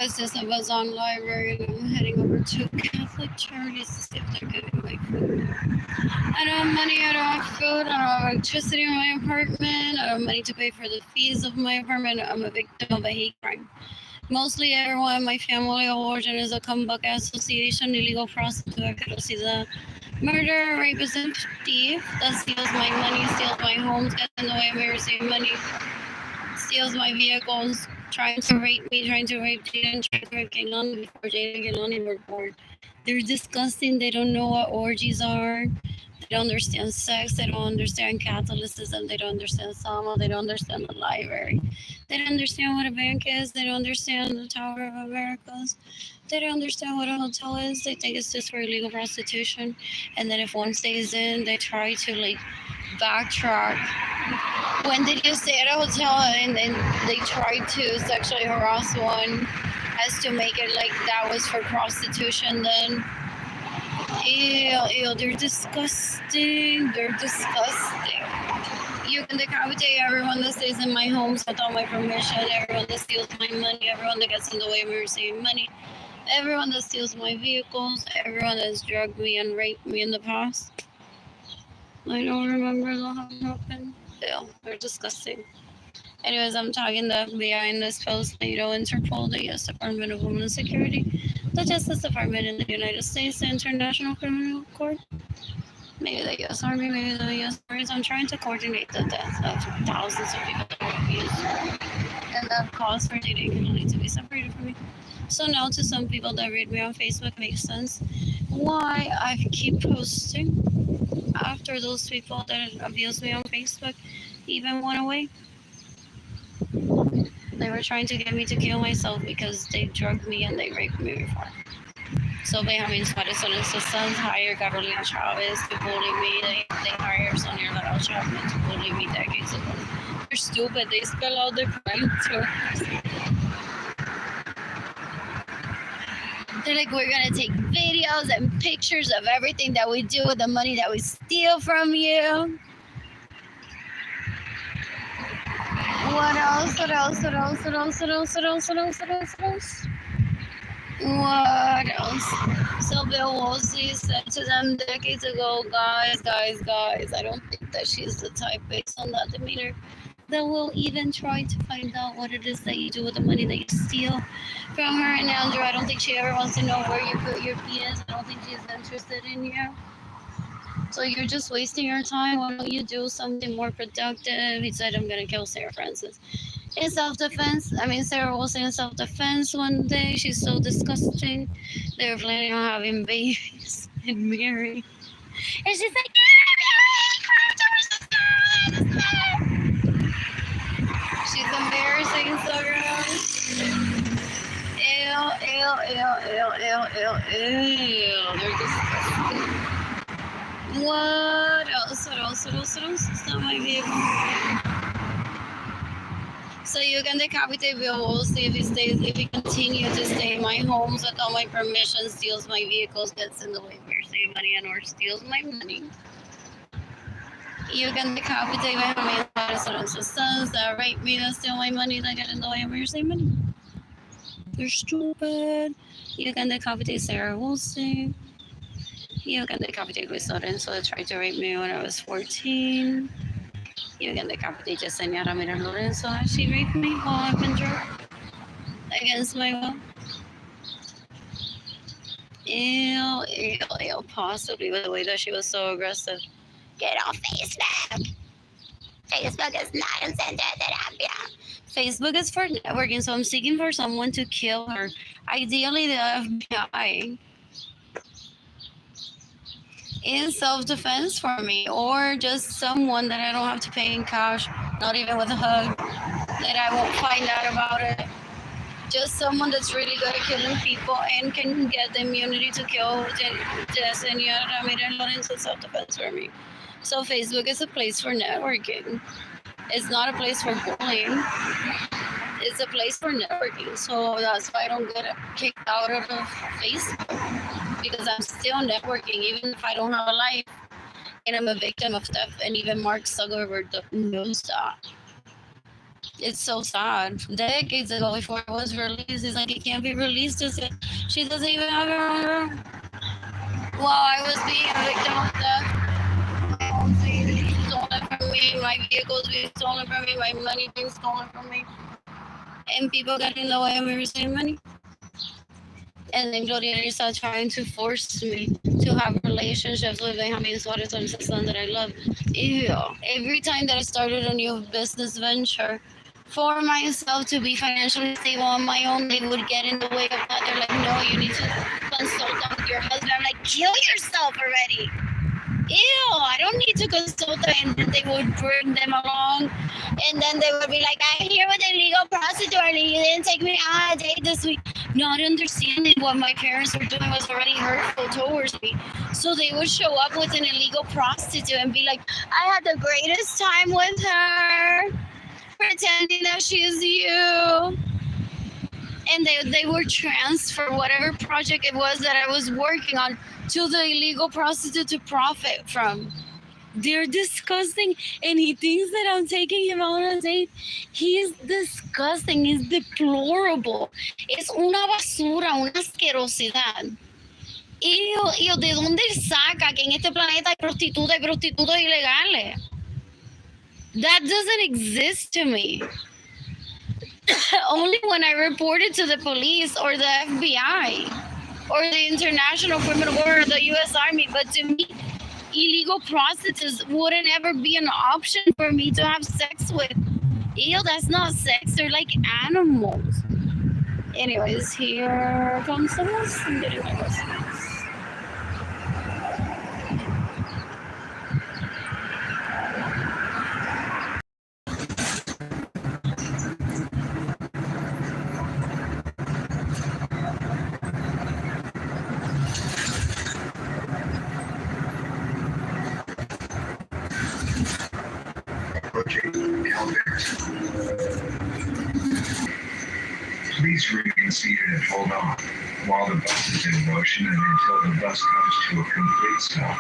Since I was on library and I'm heading over to Catholic Charities to see if they're getting my food. I don't have money, I don't have food, I don't have electricity in my apartment, I don't have money to pay for the fees of my apartment. I'm a victim of a hate crime. Mostly everyone in my family of origin is a Kumbaka Association, illegal prostitute, a murderer, rapist, and thief that steals my money, steals my homes, gets in the way of me receiving money, steals my vehicles, trying to rape me, trying to rape Jayden, trying to rape Keilany before Jayden and Keilany were born. They're disgusting. They don't know what orgies are. They don't understand sex. They don't understand Catholicism. They don't understand Sama. They don't understand the library. They don't understand what a bank is. They don't understand the Tower of Americas. They don't understand what a hotel is. They think it's just for illegal prostitution. And then if one stays in, they try to like backtrack. When did you stay at a hotel and then they tried to sexually harass one as to make it like that was for prostitution then? Ew, they're disgusting. They're disgusting. You can decapitate everyone that stays in my homes without my permission, everyone that steals my money, everyone that gets in the way of me receiving money, everyone that steals my vehicles, everyone that's drugged me and raped me in the past. I don't remember that having happened. Ew, they're disgusting. Anyways, I'm tagging the FBI in this post, NATO, Interpol, the U.S. Department of Homeland Security, the Justice Department in the United States, the International Criminal Court, maybe the U.S. Army, maybe the U.S. Marines. I'm trying to coordinate the death of thousands of people that were abused and that cause for Jayden and Keilany to be separated from me. So now to some people that read me on Facebook makes sense why I keep posting after those people that abused me on Facebook even went away. They were trying to get me to kill myself because they drugged me and they raped me before. So Benjamin Suarez and sus sons hired Carolina Chavez to bully me. They hired Sonia Lara Chapman to bully me decades ago. They're stupid. They spell out the crime too. They're like, we're gonna take videos and pictures of everything that we do with the money that we steal from you. What else? What else? What else? What else? What else? What else? What else? What else? What else? What else? Sylvia Wolsey said to them decades ago, guys, I don't think that she's the type based on that demeanor that will even try to find out what it is that you do with the money that you steal from her. And Andrew, I don't think she ever wants to know where you put your penis. I don't think she's interested in you. So you're just wasting your time. Why don't you do something more productive? He said, I'm going to kill Sarah Francis. In self-defense, Sarah was in self-defense one day. She's so disgusting. They were planning on having babies and marry. And she's like, she's embarrassing, so gross. Ew. They're disgusting. What else? It's not my vehicle. So you can decapitate Bill Wolsey if he continues to stay in my homes without my permission, steals my vehicles, gets in the way of your saving money, and or steals my money. You can decapitate my Benjamin sons that rape me, that steal my money, that get in the way of your saving money. They're stupid. You can decapitate Sarah Wolsey. You can decapitate Luis Lorenzo that tried to rape me when I was 14. You can decapitate Yesenia Ramirez Lorenzo. She raped me while I've been drugged against my will. Ew, possibly with the way that she was so aggressive. Get off Facebook. Facebook is not a center therapy. Facebook is for networking, so I'm seeking for someone to kill her. Ideally, the FBI. In self-defense for me, or just someone that I don't have to pay in cash, not even with a hug, that I won't find out about it. Just someone that's really good at killing people and can get the immunity to kill Yesenia Ramirez Lorenzo. Self-defense for me. So Facebook is a place for networking. It's not a place for bullying. It's a place for networking. So that's why I don't get kicked out of Facebook, because I'm still networking, even if I don't have a life, and I'm a victim of theft. And even Mark Zuckerberg knows that. It's so sad. Decades ago, before it was released, it's like it can't be released. She doesn't even have her own room. While I was being a victim of theft, my homes being stolen from me, my vehicles being stolen from me, my money being stolen from me, and people got in the way of me receiving money. And then Gloria Risa trying to force me to have relationships with Benjamin Suarez, the son that I love. Ew. Every time that I started a new business venture for myself to be financially stable on my own, they would get in the way of that. They're like, no, you need to consult that with your husband. I'm like, kill yourself already. Ew, I don't need to consult them. And then they would bring them along. And then they would be like, I'm here with a legal prostitute and you didn't take me on a date this week. Not understanding what my parents were doing was already hurtful towards me. So they would show up with an illegal prostitute and be like, I had the greatest time with her, pretending that she's you. And they would transfer whatever project it was that I was working on to the illegal prostitute to profit from. They're disgusting, and he thinks that I'm taking him out on a date. He's disgusting. He's deplorable. Es una basura, una asquerosidad. Y ¿de dónde saca que en este planeta hay prostitutas y prostitutos ilegales? That doesn't exist to me. Only when I reported to the police or the FBI or the International Criminal Court or the U.S. Army. But to me, illegal prostitutes wouldn't ever be an option for me to have sex with. Ew, that's not sex. They're like animals. Anyways, here comes the bus. I'm getting my bus. Please remain seated and hold on while the bus is in motion and until the bus comes to a complete stop.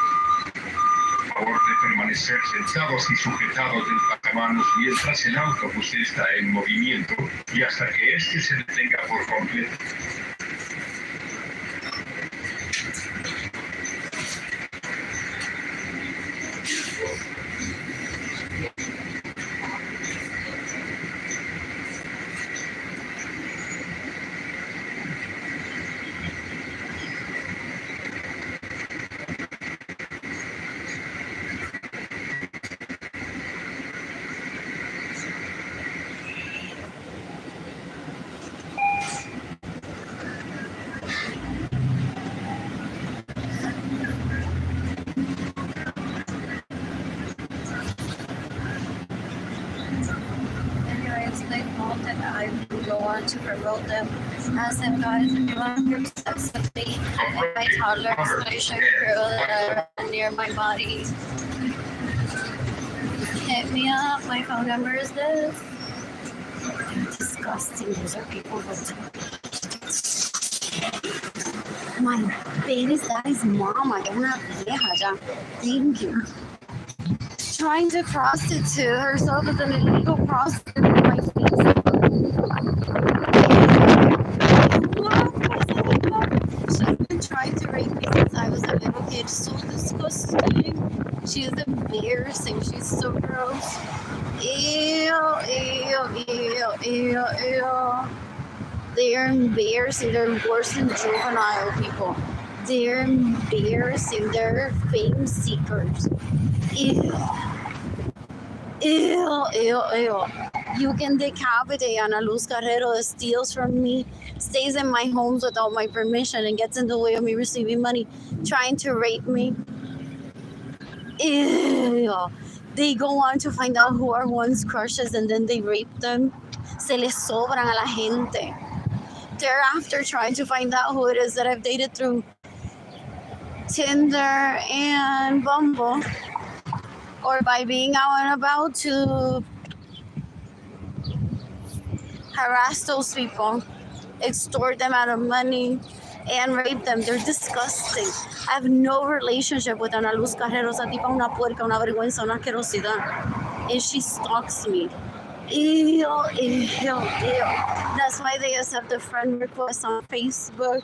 Por favor de permanecer sentados y sujetados del pasamanos mientras el autobús está en movimiento y hasta que este se detenga por completo. I go on to promote them. Ask them, guys, if you want to group sex with me and my toddlers, I show you that are near my body. Hit me up. My phone number is this. Disgusting. Those are people with my baby's daddy's mama. Una vieja ya. Thank you. Trying to prostitute herself as an illegal prostitute in my Facebook. She's been trying to rape me since I was a little kid. So disgusting. She is embarrassing. She's so gross. Ew, ew, ew, ew, ew. They are embarrassing. They're worse than juvenile people. They're embarrassing. They're fame seekers. Ew. Ew, ew, ew. You can decapitate Ana Luz Carrero that steals from me, stays in my homes without my permission, and gets in the way of me receiving money, trying to rape me. Ew. They go on to find out who are one's crushes and then they rape them. Se les sobran a la gente. Thereafter, trying to find out who it is that I've dated through Tinder and Bumble, or by being out and about to harass those people, extort them out of money, and rape them. They're disgusting. I have no relationship with Ana Luz Carrero. Esa tipa una puerca, una vergüenza, una asquerosidad. And she stalks me. Ew, ew, ew. That's why they accept the friend request on Facebook.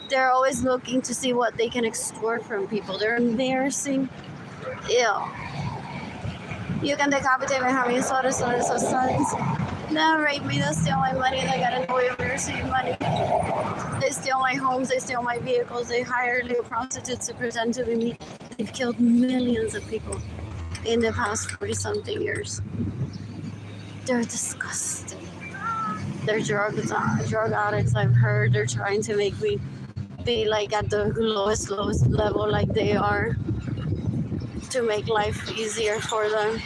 They're always looking to see what they can extort from people. They're embarrassing. Ew. You can decapitate me having sons. They rape me, they steal my money, they got in the way of receiving money. They steal my homes, they steal my vehicles, they hire little prostitutes to pretend to be me. They've killed millions of people in the past 40-something years. They're disgusting. They're drug addicts, I've heard. They're trying to make me be like at the lowest level like they are to make life easier for them.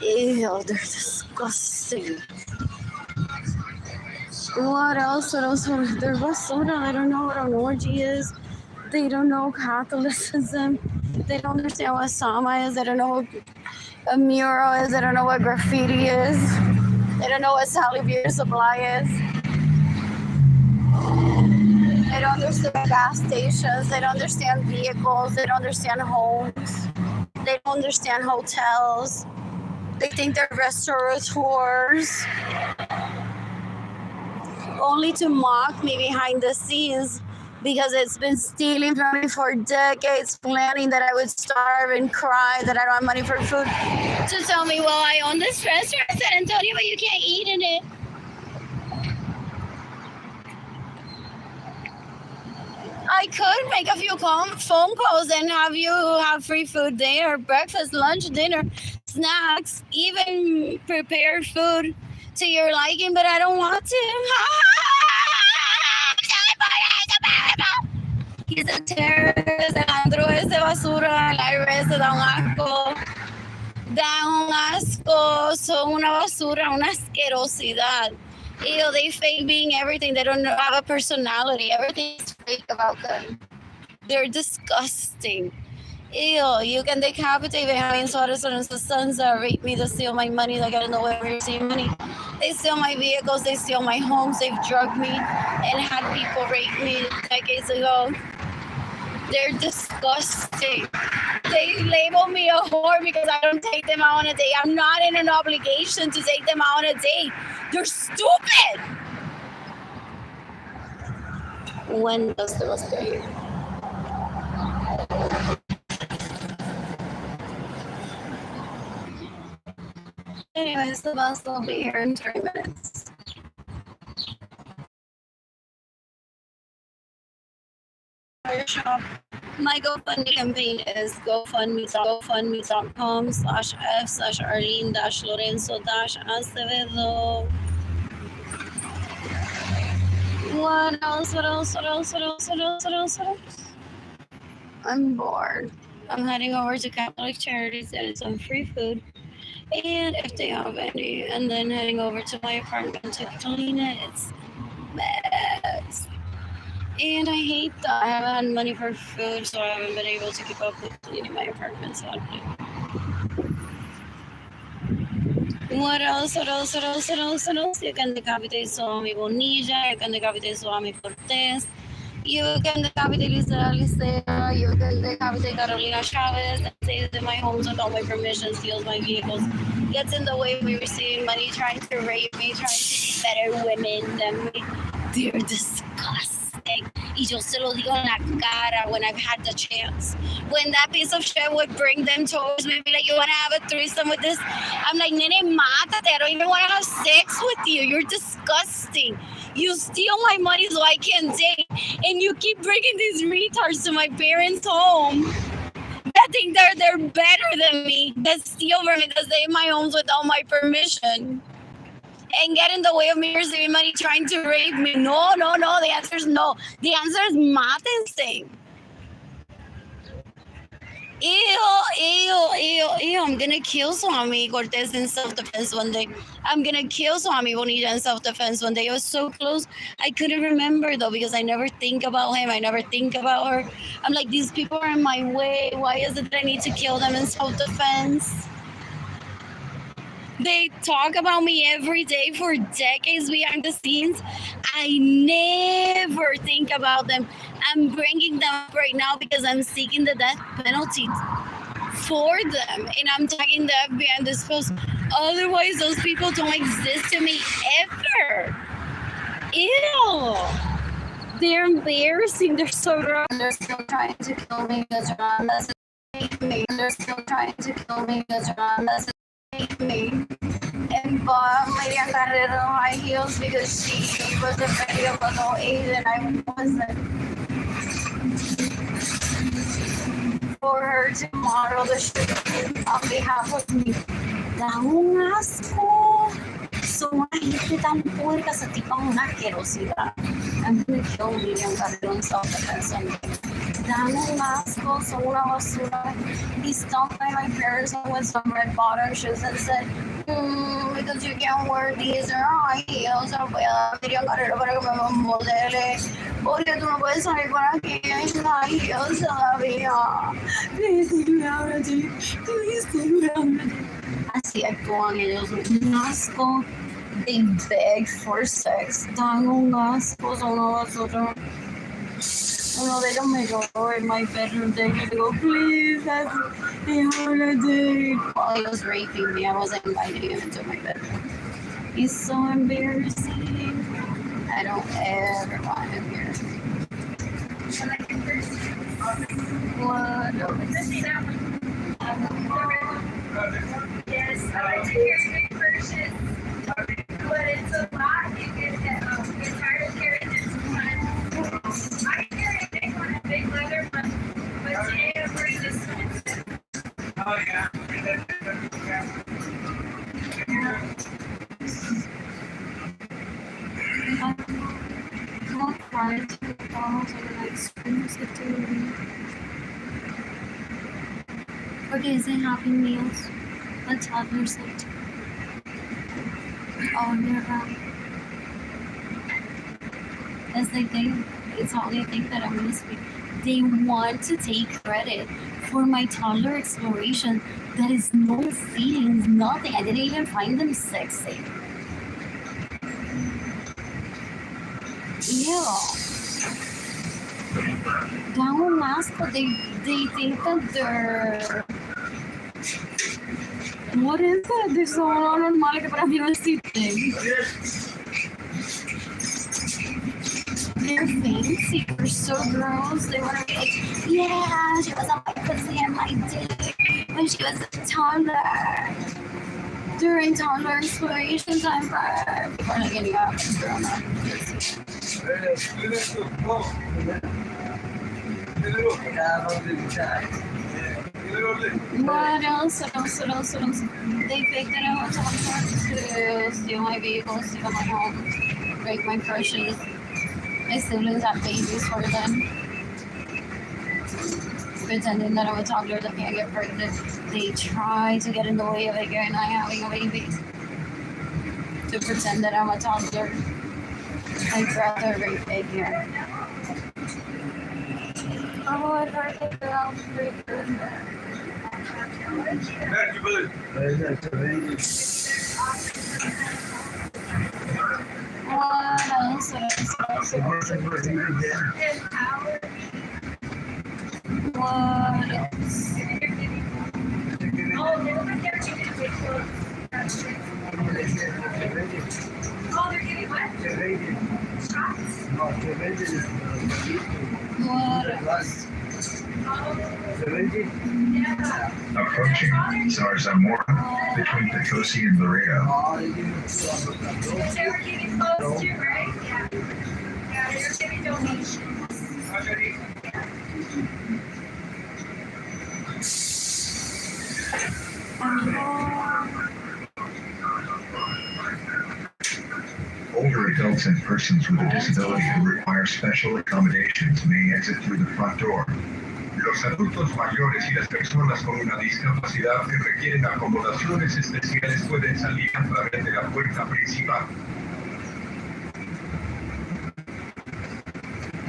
Ew, they're disgusting. What else? They're basura. They don't know what an orgy is. They don't know Catholicism. They don't understand what Sama is. They don't know what a mural is. They don't know what graffiti is. They don't know what Sally Beauty Supply is. They don't understand gas stations. They don't understand vehicles. They don't understand homes. They don't understand hotels. They think they're restaurateurs. Only to mock me behind the scenes because it's been stealing from me for decades, planning that I would starve and cry, that I don't have money for food. To tell me, well, I own this restaurant in San Antonio, but you can't eat in it. I could make a few phone calls and have you have free food there, breakfast, lunch, dinner, snacks, even prepared food to your liking, but I don't want to. He's a terrorist, Alejandro ese basura, el IRS da un asco, son una basura, una asquerosidad. Ew, they fake being everything. They don't have a personality. Everything is fake about them. They're disgusting. Ew, you can decapitate me having sons that rape me, that steal my money, that get in the way of receiving money. They steal my vehicles, they steal my homes, they've drugged me and had people rape me decades ago. They're disgusting. They label me a whore because I don't take them out on a date. I'm not in an obligation to take them out on a date. They're stupid. When does the rest of you? Anyways, the bus will be here in 3 minutes. Shop. My GoFundMe campaign is gofundme.com/f/Arlene-Lorenzo-Acevedo. What else? I'm bored. I'm heading over to Catholic Charities and some free food. And if they have any, and then heading over to my apartment to clean it. It's mess. And I hate that I haven't had money for food, so I haven't been able to keep up with cleaning my apartment. So what else? You can decapitate Suami Bonilla, you can decapitate Suami Cortez, you can decapitate Lisa Licea, you can decapitate Carolina Chavez, that stays in my homes without my permission, steals my vehicles, gets in the way of me receiving money, trying to rape me, trying to be better women than me. They're disgusting. Y yo se lo digo en la cara when I've had the chance. When that piece of shit would bring them towards me, be like, you want to have a threesome with this? I'm like, nene, mátate. I don't even want to have sex with you. You're disgusting. You steal my money so I can date. And you keep bringing these retards to my parents' home that think they're better than me, that steal from me, that stay in my homes without my permission. And get in the way of me receiving money, trying to rape me. No. The answer is no. The answer is mátense. Ew. I'm gonna kill Swami Cortez in self-defense one day. I'm gonna kill Swami Bonilla in self-defense one day. It was so close. I couldn't remember though because I never think about him. I never think about her. I'm like, these people are in my way. Why is it that I need to kill them in self-defense? They talk about me every day for decades behind the scenes. I never think about them. I'm bringing them up right now because I'm seeking the death penalty for them. And I'm tagging the FBI in this post. Otherwise, those people don't exist to me ever. Ew. They're embarrassing. They're so gross. They're still trying to kill me because they're not listening me. They're still trying to kill me because they're not listening me. And Bob Lady got it on high heels because she was a video of no age and I wasn't. For her to model the shit on behalf of me. Da un asco. So una gente tan puerca sa tipang una asquerosidad. I'm gonna kill me yung gano'n self-defense someday. Da un asco, so una basura. He stopped by my parents with some red bottom shoes and said, because you can't wear these or high heels, abuela, quería carrera para que me modele. Porque tú no puedes salir por aquí en high heels todavía. Please take me out of it. Please take me out of it. Así actúan ellos, un asco. They beg for sex. Dan un asco, son una basura. Uno de ellos me lloró in my bedroom. They go, please, that's the holiday. While he was raping me, I wasn't inviting him into my bedroom. He's so embarrassing. I don't ever want him here. What? Yes, I like to hear big versions, but it's a lot. You get tired of hearing this one. I can hear a big one, a big leather one, but today I'm bringing this one instead. Oh, yeah. Not prior to the balls or like screams at the okay, is it Happy Meals? A toddler set. Oh, yeah. As they think, it's how they think that I'm gonna speak. They want to take credit for my toddler exploration. That is no feelings, nothing. I didn't even find them sexy. Ew. Down last, but they think that they're. What is that? They're so normal que para mí no existen. They're fancy. They're so gross. They want to be like, yeah, she was on my pussy and my dick when she was a toddler. During toddler exploration time, before not getting up and grown up. What else? They faked that I was on to steal my vehicle, steal my home, break my crushes. My siblings have babies for them. Pretending that I'm a toddler that can't get pregnant. They try to get in the way of a girl and I having a baby. To pretend that I'm a toddler. I'd rather rape a girl. Oh, I'd rather girl rape a girl. What else? What else? Oh, they're getting what? What else? Approaching Zarzamora between Potosi and Laredo. They were getting close too, right? Yeah. Yeah, they were getting donations. Older adults and persons with a disability who require special accommodations may exit through the front door. Los adultos mayores y las personas con una discapacidad que requieren acomodaciones especiales pueden salir a través de la puerta principal.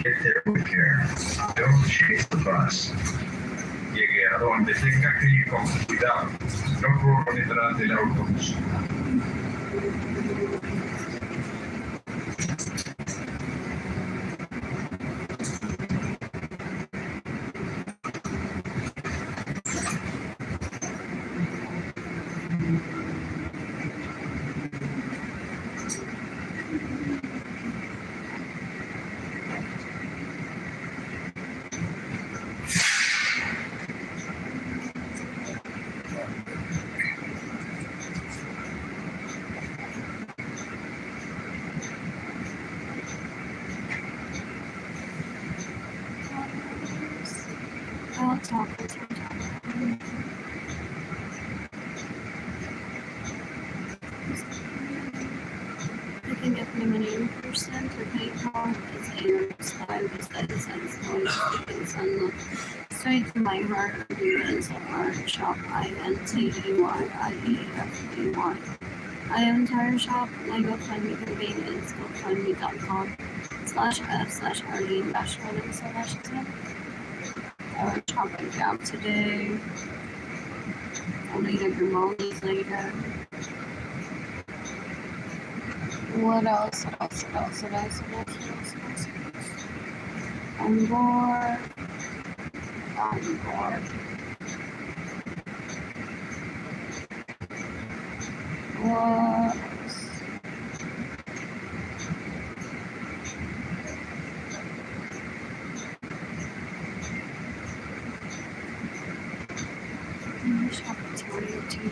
Get there with care. Don't chase the bus. Llegue a donde tenga que ir con cuidado. No corra detrás del autobús. I'll talk with you. You can get me money in person for PayPal. It's $8.5 straight to my heart. It's art shop. INTEYIEFEY. I am entire shop. My GoFundMe campaign is gofundme.com/f/Arlene-Lorenzo. Our chocolate gap today. I'll need up your mommies later. What else? I'm bored. What else? Shop too.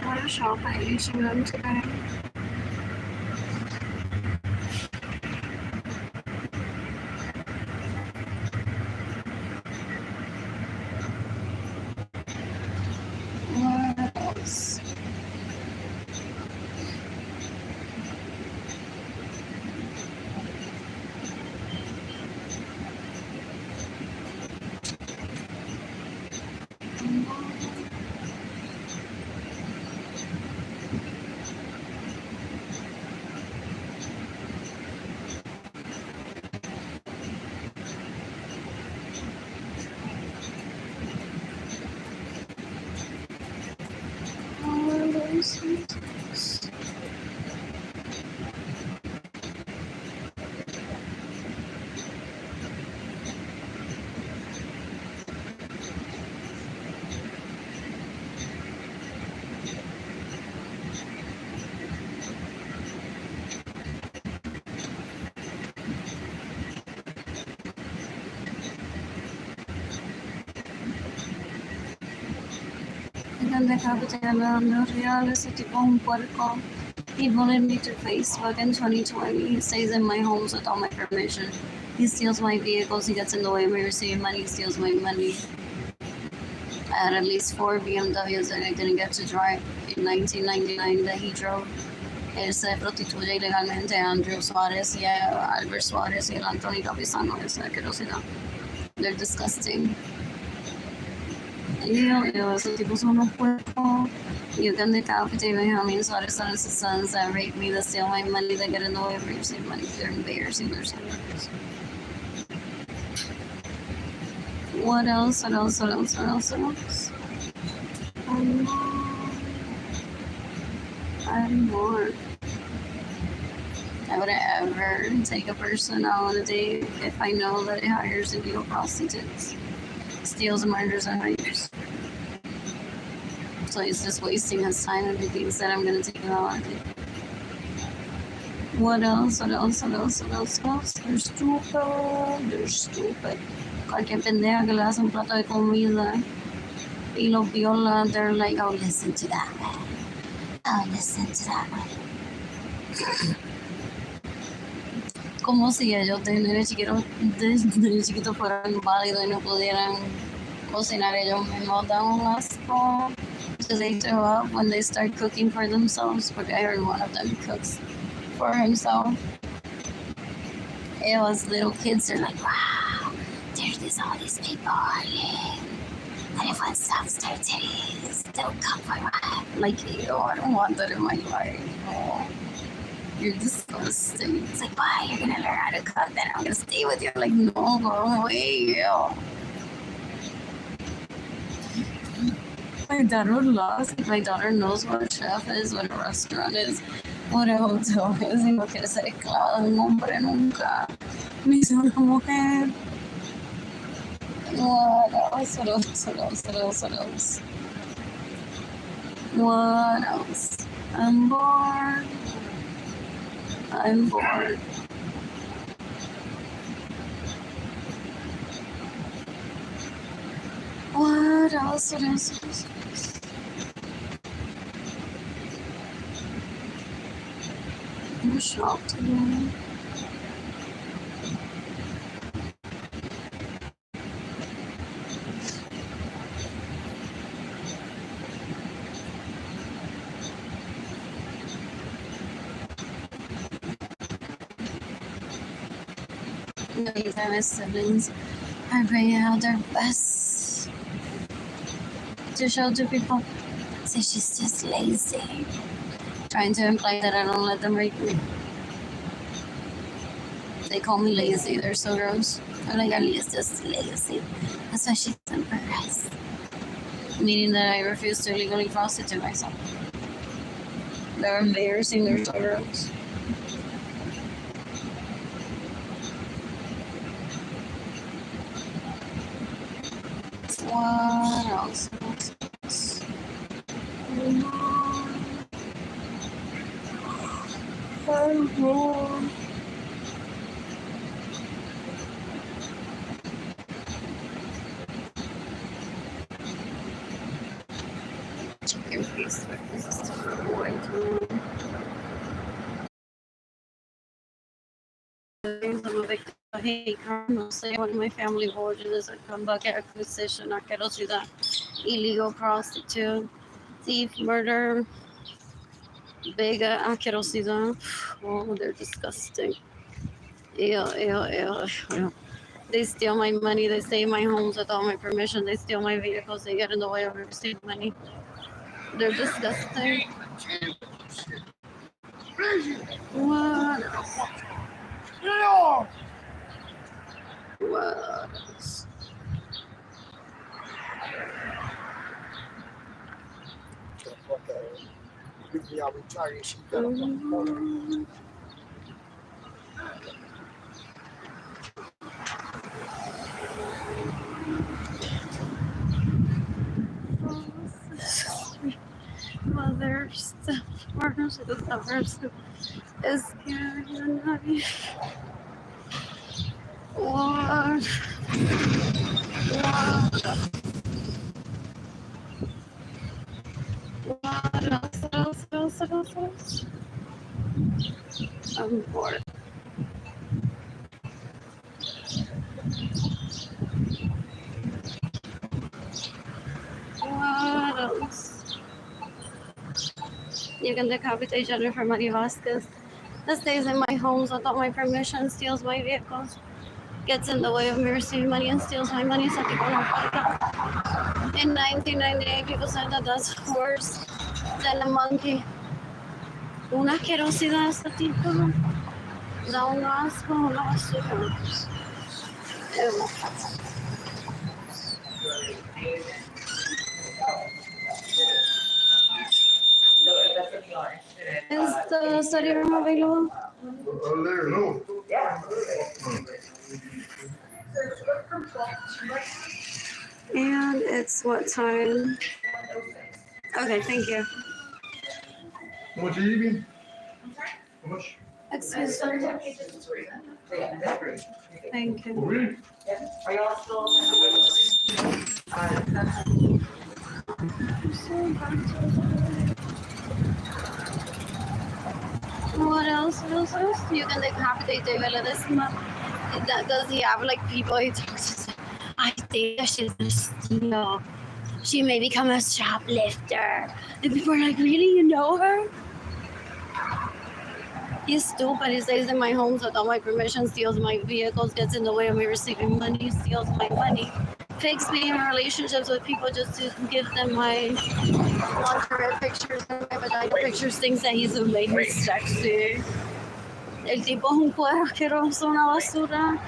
What a shop I usually go today. What else? Ganda Capitano Real is tipo un puerco. He bullied me to Facebook in 2020. He stays in my homes without my permission. He steals my vehicles. He gets in the way of me receiving money. He steals my money. I had at least 4 BMWs that I didn't get to drive in 1999 that he drove. Él se prostituye ilegalmente a Andrew Suarez y a Albert Suarez y a Anthony Gavisano. Es una asquerosidad. They're disgusting. Esos tipos son unos puercos. You can decapitate my homies, Suarez and his sons that rape me, that steal my money, that get in the way of receiving money. They're embarrassing. They're sellers. What else? I have more. I I wouldn't ever take a person out on a date if I know that it hires illegal prostitutes, steals, murders, and rapes. So he's just wasting his time if he thinks that I'm gonna take him out on a date. What else? They're stupid. Cualquier pendeja que le hace un plato de comida y lo viola, they're like, oh, listen to that man. Oh, listen to that man. Como si ellos de nene chiquito fueran válidos y no pudieran cocinar ellos mismos. Da un asco. So they throw up when they start cooking for themselves, porque I heard one of them cooks for himself. It was little kids, they're like, wow, there's all these people Arlene. And if one stops their titties, they'll come for mine. Like, ew, I don't want that in my life. Oh, you're disgusting. It's like, why? You're gonna learn how to cook, then I'm gonna stay with you. Like, no, go away, ew. My daughter loves it. My daughter knows what a chef is, what a restaurant is, what a hotel is, y no quiere ser esclava de un hombre nunca, ni ser una mujer. What else? What else? What else? I'm bored. What else? I'm shocked today. Anytime my siblings are bringing out their best to show to people. Say she's just lazy. Trying to imply that I don't let them rape me. They call me lazy. They're so gross. I'm like, Arlene's just lazy. That's why she's embarrassed. Meaning that I refuse to illegally prostitute myself. They're embarrassing. They're so gross. What else? Chicken feast. I hate criminals. Say one of my family origins I come back at acquisition, asquerosidad, illegal prostitute, thief, murder, bega, asquerosidad. Oh, they're disgusting. Ew. They steal my money. They stay in my homes without my permission. They steal my vehicles. They get in the way of receiving money. They're disgusting. What else? What else? Mother stuff murders the suburbs is scary and heavy. What else? I'm bored. What else? You can decapitate Jennifer Marie Vasquez. That stays in my homes without my permission, steals my vehicles, gets in the way of me receiving money, and steals my money. So people don't find out. In 1998, people said that that's worse than a monkey. Una asquerosidad ese tipo. Da un asco, una basura. Is the study room available? I'll let her know. Yeah. And it's what time? Okay, thank you. How much are you eating? How much? Excuse me. Thank Oh, you. really? Are y'all still? What else? You can decapitate David this month. Does he have like people he talks to? I think that she's a steal. She may become a shoplifter. And people are like, really? You know her? He's stupid. He stays in my home without my permission, steals my vehicles, gets in the way of me receiving money, steals my money, fakes being in relationships with people just to give them my lingerie pictures and my vagina pictures, thinks that he's made me sexy. El tipo es un cuero asqueroso, una basura.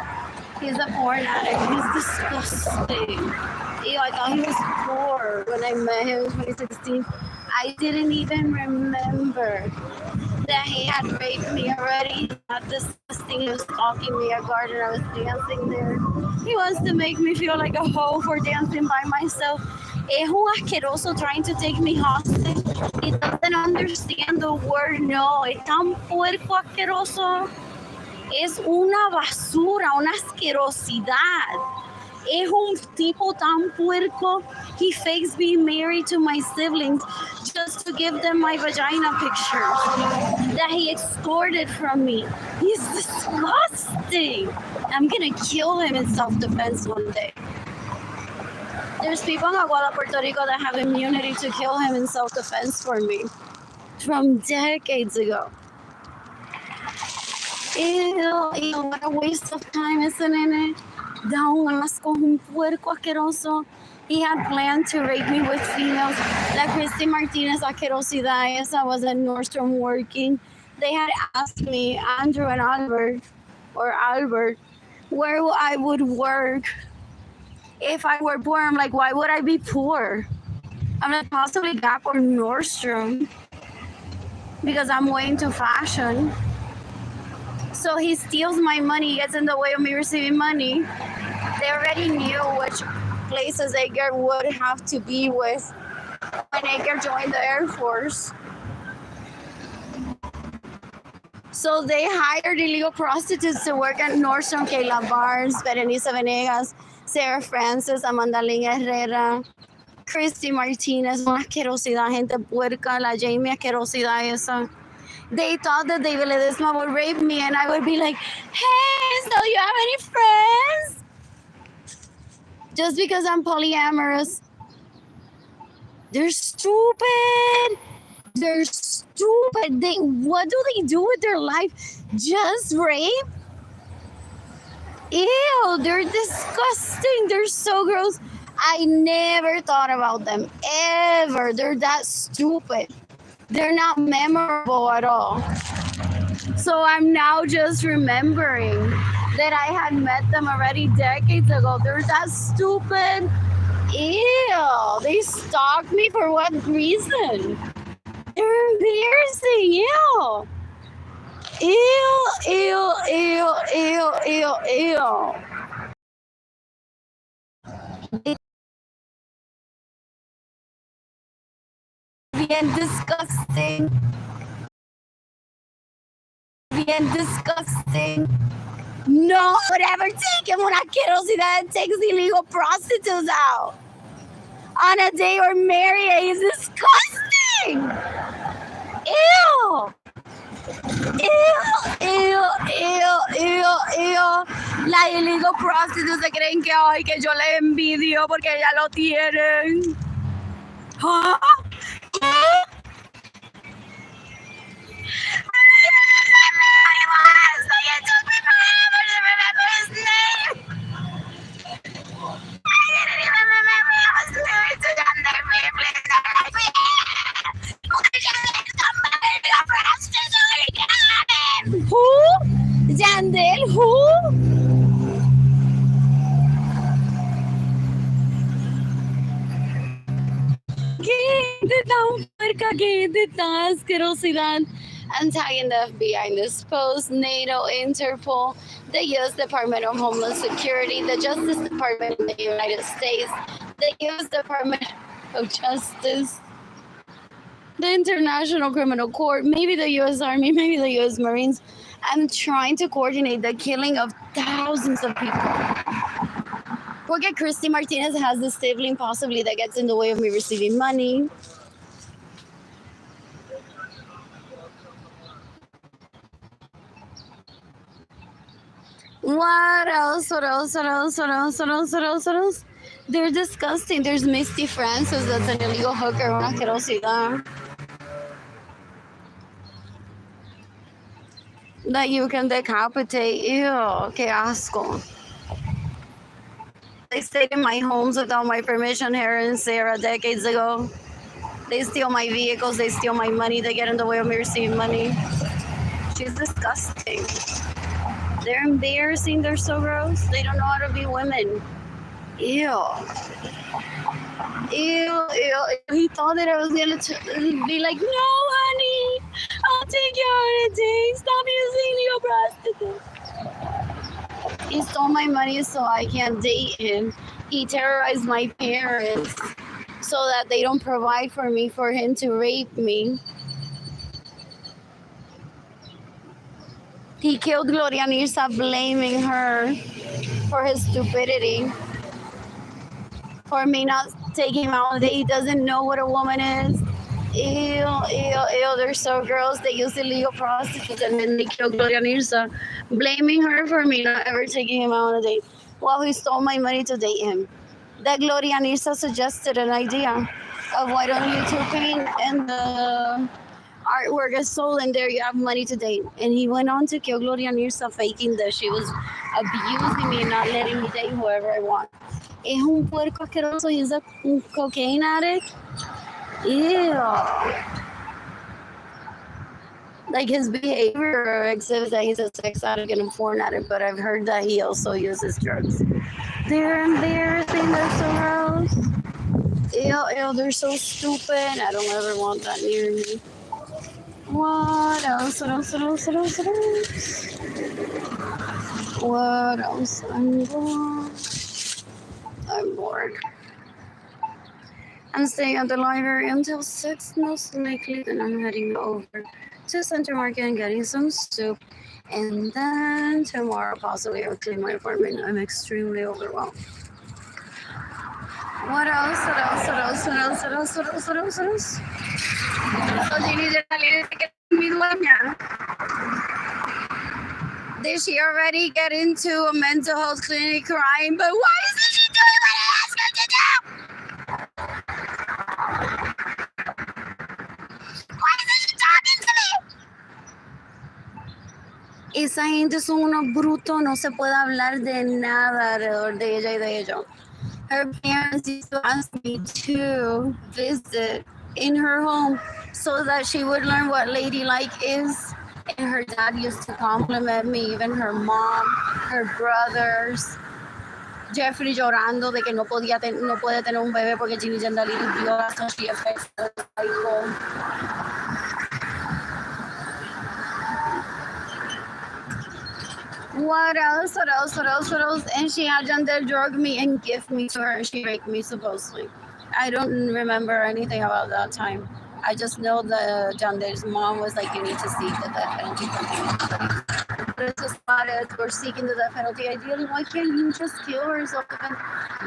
He's a porn addict. He's disgusting. Ew, I thought he was poor when I met him in 2016. I didn't even remember that he had raped me already. Not disgusting. He was stalking me at garden. I was dancing there. He wants to make me feel like a hoe for dancing by myself. Es un asqueroso trying to take me hostage. He doesn't understand the word no. Es tan puerco asqueroso. Es una basura, una asquerosidad. Es un tipo tan puerco. He fakes being married to my siblings just to give them my vagina pictures that he extorted from me. He's disgusting. I'm gonna kill him in self-defense one day. There's people in Aguada, Puerto Rico that have immunity to kill him in self-defense for me from decades ago. Ew, what a waste of time, isn't it? Da un asco, un puerco asqueroso. He had planned to rape me with females. La Christy Martinez asquerosidad esa was at Nordstrom working. They had asked me, Andrew and Albert, where I would work if I were poor. I'm like, why would I be poor? I'm like, possibly Gap or Nordstrom because I'm way into fashion. So he steals my money, gets in the way of me receiving money. They already knew which places Edgar would have to be with when Edgar joined the Air Force. So they hired illegal prostitutes to work at Nordstrom, Kayla Barnes, Berenice Venegas, Sarah Francis, Amanda Lynn Herrera, Christy Martinez, una asquerosidad, gente puerca, la Jamie asquerosidad esa. They thought that David Ledesma would rape me and I would be like, hey, so you have any friends? Just because I'm polyamorous. They're stupid. What do they do with their life? Just rape? Ew, they're disgusting. They're so gross. I never thought about them, ever. They're that stupid. They're not memorable at all. So I'm now just remembering that I had met them already decades ago. They're that stupid. Ew, they stalked me for what reason? They're embarrassing. Ew. Ew, ew, ew, ew, ew, ew. Bien disgusting. Bien disgusting. No would ever take him una asquerosidad that takes illegal prostitutes out on a day or marry. He's disgusting. Ew. Ew, ew, ew, ew, ew. Las illegal prostitutes se creen que ay, que yo les envidio porque ya lo tienen. ¿Ah? ¿Qué? Who? Yandel, who? ¿Qué? De tan puerca, qué de tan asquerosidad. I'm tagging the FBI in this post, NATO, Interpol, the U.S. Department of Homeland Security, the Justice Department in the United States, the U.S. Department of Justice, the International Criminal Court, maybe the U.S. Army, maybe the U.S. Marines. I'm trying to coordinate the killing of thousands of people. Porque Christy Martinez has the sibling possibly that gets in the way of me receiving money. What else? What else? What else? What else? What else? What else? What else? They're disgusting. There's Misty Francis, that's an illegal hooker, una asquerosidad. That you can decapitate. Ew, qué asco. They stayed in my homes without my permission here in Sarah decades ago. They steal my vehicles, they steal my money, they get in the way of me receiving money. She's disgusting. They're embarrassing, they're so gross. They don't know how to be women. Ew. Ew, ew. He thought that I was gonna be like, no, honey, I'll take you on a date. Stop using your prostitute. He stole my money so I can't date him. He terrorized my parents so that they don't provide for me, for him to rape me. He killed Gloria Nirsa, blaming her for his stupidity, for me not taking him out. He doesn't know what a woman is. Ew, ew, ew. They're so gross. They use illegal prostitutes and then they kill Gloria Nirsa, blaming her for me not ever taking him out on a date while he stole my money to date him. That Gloria Nirsa suggested an idea of why don't you two paint and the artwork is sold and there you have money to date. And he went on to kill Gloria Nirsa, faking that she was abusing me and not letting me date whoever I want. Es un puerco asqueroso. He's a cocaine addict. Ew. Like his behavior exhibits that he's a sex addict and a porn addict, but I've heard that he also uses drugs. They're embarrassing, they're so gross. Ew, ew, they're so stupid. I don't ever want that near me. What else? What else? What else? What else? What else? What else? I'm bored. I'm staying at the library until 6, most likely. Then I'm heading over to Center Market and getting some soup. And then tomorrow, possibly, I'll clean my apartment. I'm extremely overwhelmed. What else? What else? What else? What else? What else? What else? What else? What else? So did she already get into a mental health clinic crying? But why isn't she doing what I asked her to do? Why isn't she talking to me? Esa gente son unos brutos, no se puede hablar de nada alrededor de ella y de ellos. Her parents used to ask me to visit in her home so that she would learn what ladylike is. And her dad used to compliment me, even her mom, her brothers. Jeffrey llorando de que no puede tener un bebé porque Ginny Jandalini viola, so she affects the cycle. What else? What else? What else? What else? And she had Jandel drug me and gift me to her. She raped me supposedly. I don't remember anything about that time. I just know that Jandel's mom was like, you need to seek the death penalty from him. But it's just that we're seeking the death penalty. Ideally, why can't you just kill her or something?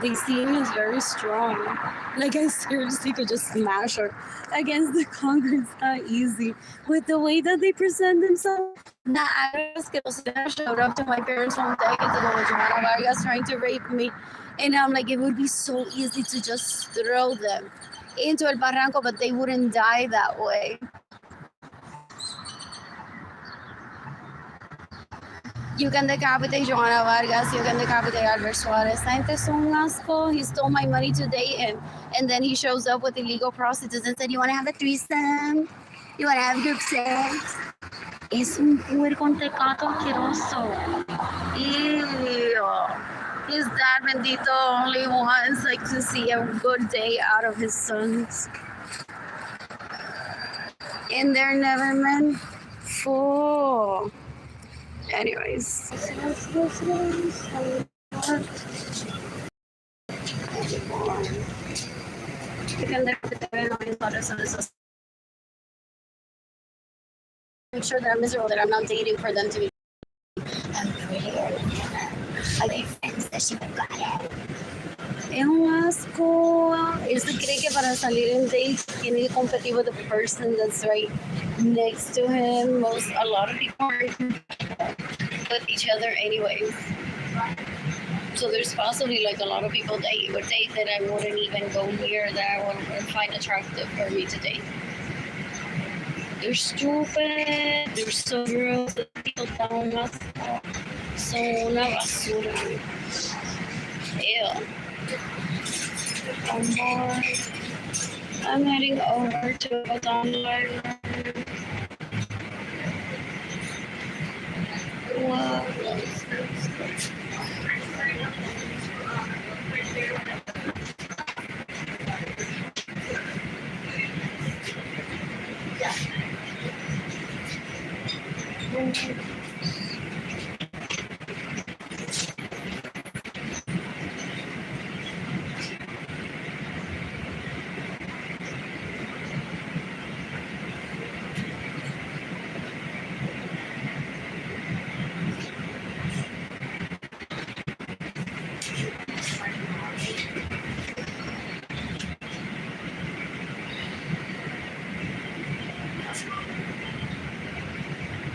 They see me as very strong. Like I seriously could just smash her against the concrete. It's not easy. With the way that they present themselves. Nah, I showed up to my parents' home decades ago with Johanna Vargas trying to rape me. And I'm like, it would be so easy to just throw them into El Barranco, but they wouldn't die that way. You can decapitate Johanna Vargas, you can decapitate Albert Suarez. Esta gente es un asco. He stole my money to date him. And then he shows up with illegal prostitutes and said, you want to have a threesome? You want to have group sex? Es un puerco tecato asqueroso. Ew. His dad, bendito, only wants like to see a good day out of his sons. And they're never men. awful. Anyways. I'm sure that I'm miserable that I'm not dating for them to be. I'm prettier than her. I get friends that she would got it. Es un asco. Él se cree que para salir en date tiene que competir with the person that's right next to him. A lot of people are with each other anyways. So there's possibly like a lot of people that you would date that I wouldn't even go near that I would find attractive for me to date. They're stupid. They're so gross. People down so una basura. Ew. I'm heading over to a library. Wow.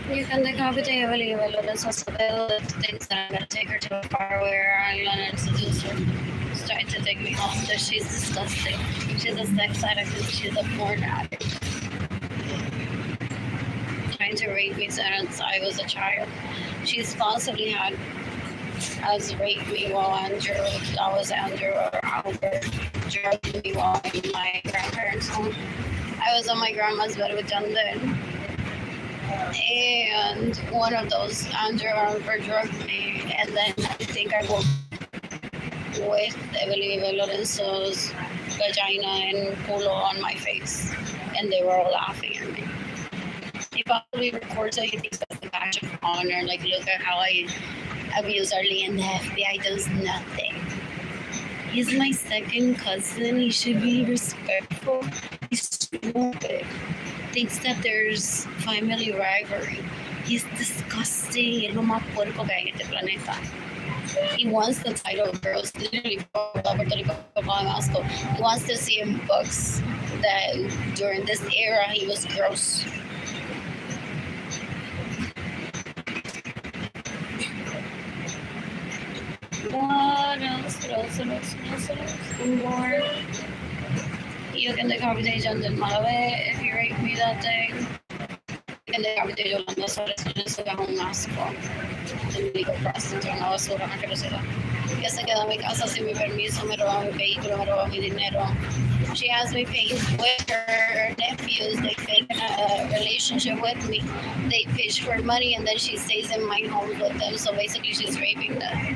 You can take off the table, and so the things that I'm gonna take her to a faraway island and seduce her. Trying to take me hostage. She's disgusting. She's a sex addict and she's a porn addict. Trying to rape me since I was a child. She's possibly has raped me while I was Andrew or Albert drugged me while in my grandparents' home. I was on my grandma's bed with London. And one of those Andrew or Albert drugged me, and then I think I woke with Arlene Lorenzo's vagina and culo on my face, and they were all laughing at me. He probably records it. He thinks that's the badge of honor. Like, look at how I abuse Arlene, and the FBI does nothing. He's my second cousin. He should be respectful. He's stupid. Thinks that there's family rivalry. He's disgusting. Es lo más puerco que hay en este planeta. He wants the title of girls. Literally, he wants to see in books that during this era he was gross. What else? I'm bored. You can take conversation in Malawi if you rape me that day. You can take conversation on this one. Eso es un asco. El legal process, una basura, no quiero decirlo. Que se queda en mi casa sin mi permiso, me roba mi vehículo, me roba mi dinero. She has me paying with her nephews. They fake a relationship with me. They pitch for money and then she stays in my home with them. So basically she's raping them.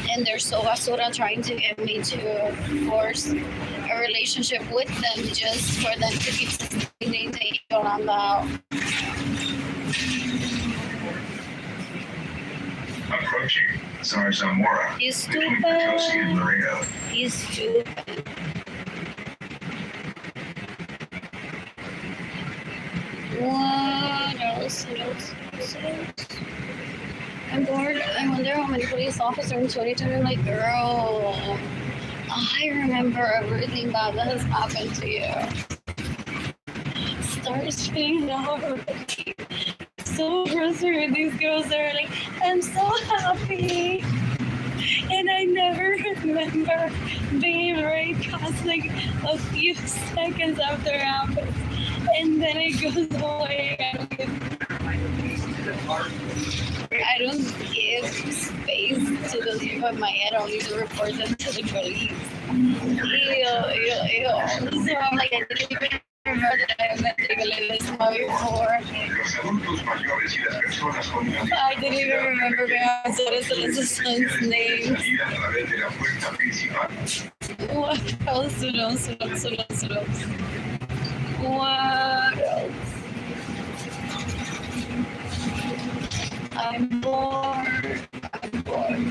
And they're so basura trying to get me to force a relationship with them just for them to keep sustaining the ego on the out. Approaching Zarzamora. He's Between Potosi and stupid. Laredo. He's stupid. What else? I'm bored. I wonder how many police officers in 2020 are like, girl, I remember everything bad that has happened to you. Start speaking out. So frustrated. These girls are like, I'm so happy. And I never remember being raped past like a few seconds after it happened. And then it goes away. I don't give space to those people in my head. I need to report them to the police. Ew. So I'm like, I didn't even remember that I met this before. I didn't even remember Solis's son's name. What else? What else? I'm bored. I'm bored.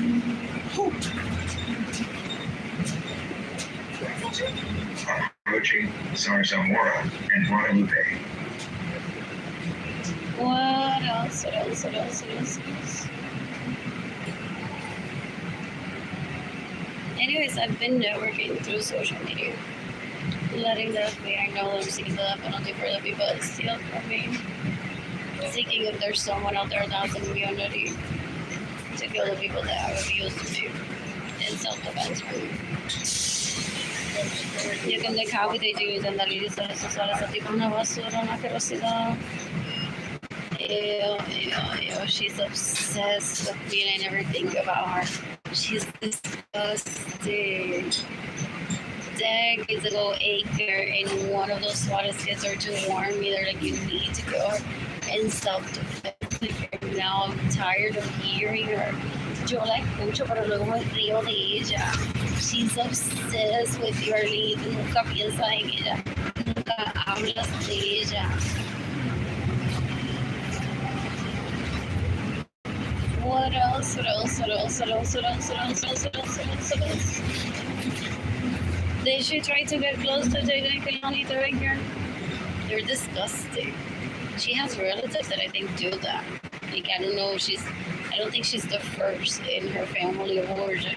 Approaching Zarzamora and Guadalupe. What else? What else? What else? What else? What else? Anyways, I've been networking through social media, letting them be. I know them see the penalty for the people that steal from me, seeking if there's someone out there that's in community to kill the people that have abused me in self-defense for me. You can look how they do it and that it is a tipo una basura, una asquerosidad. Ew. She's obsessed with me and I never think about her. She's disgusting. Dang, is a little acre and one of those SWAT kids are to warn me. They're like, you need to go in self-defense. And now I'm tired of hearing her. Yo la escucho, pero luego me río de ella. She's obsessed with you, Arlene. Nunca piensa en ella. Nunca hablas de ella. What else? What else? What else? What else? What else? What else? What else? What else? What else? What else? Did she try to get close to Jayden and Keilany right here? They're disgusting. She has relatives that I think do that. Like I don't think she's the first in her family of origin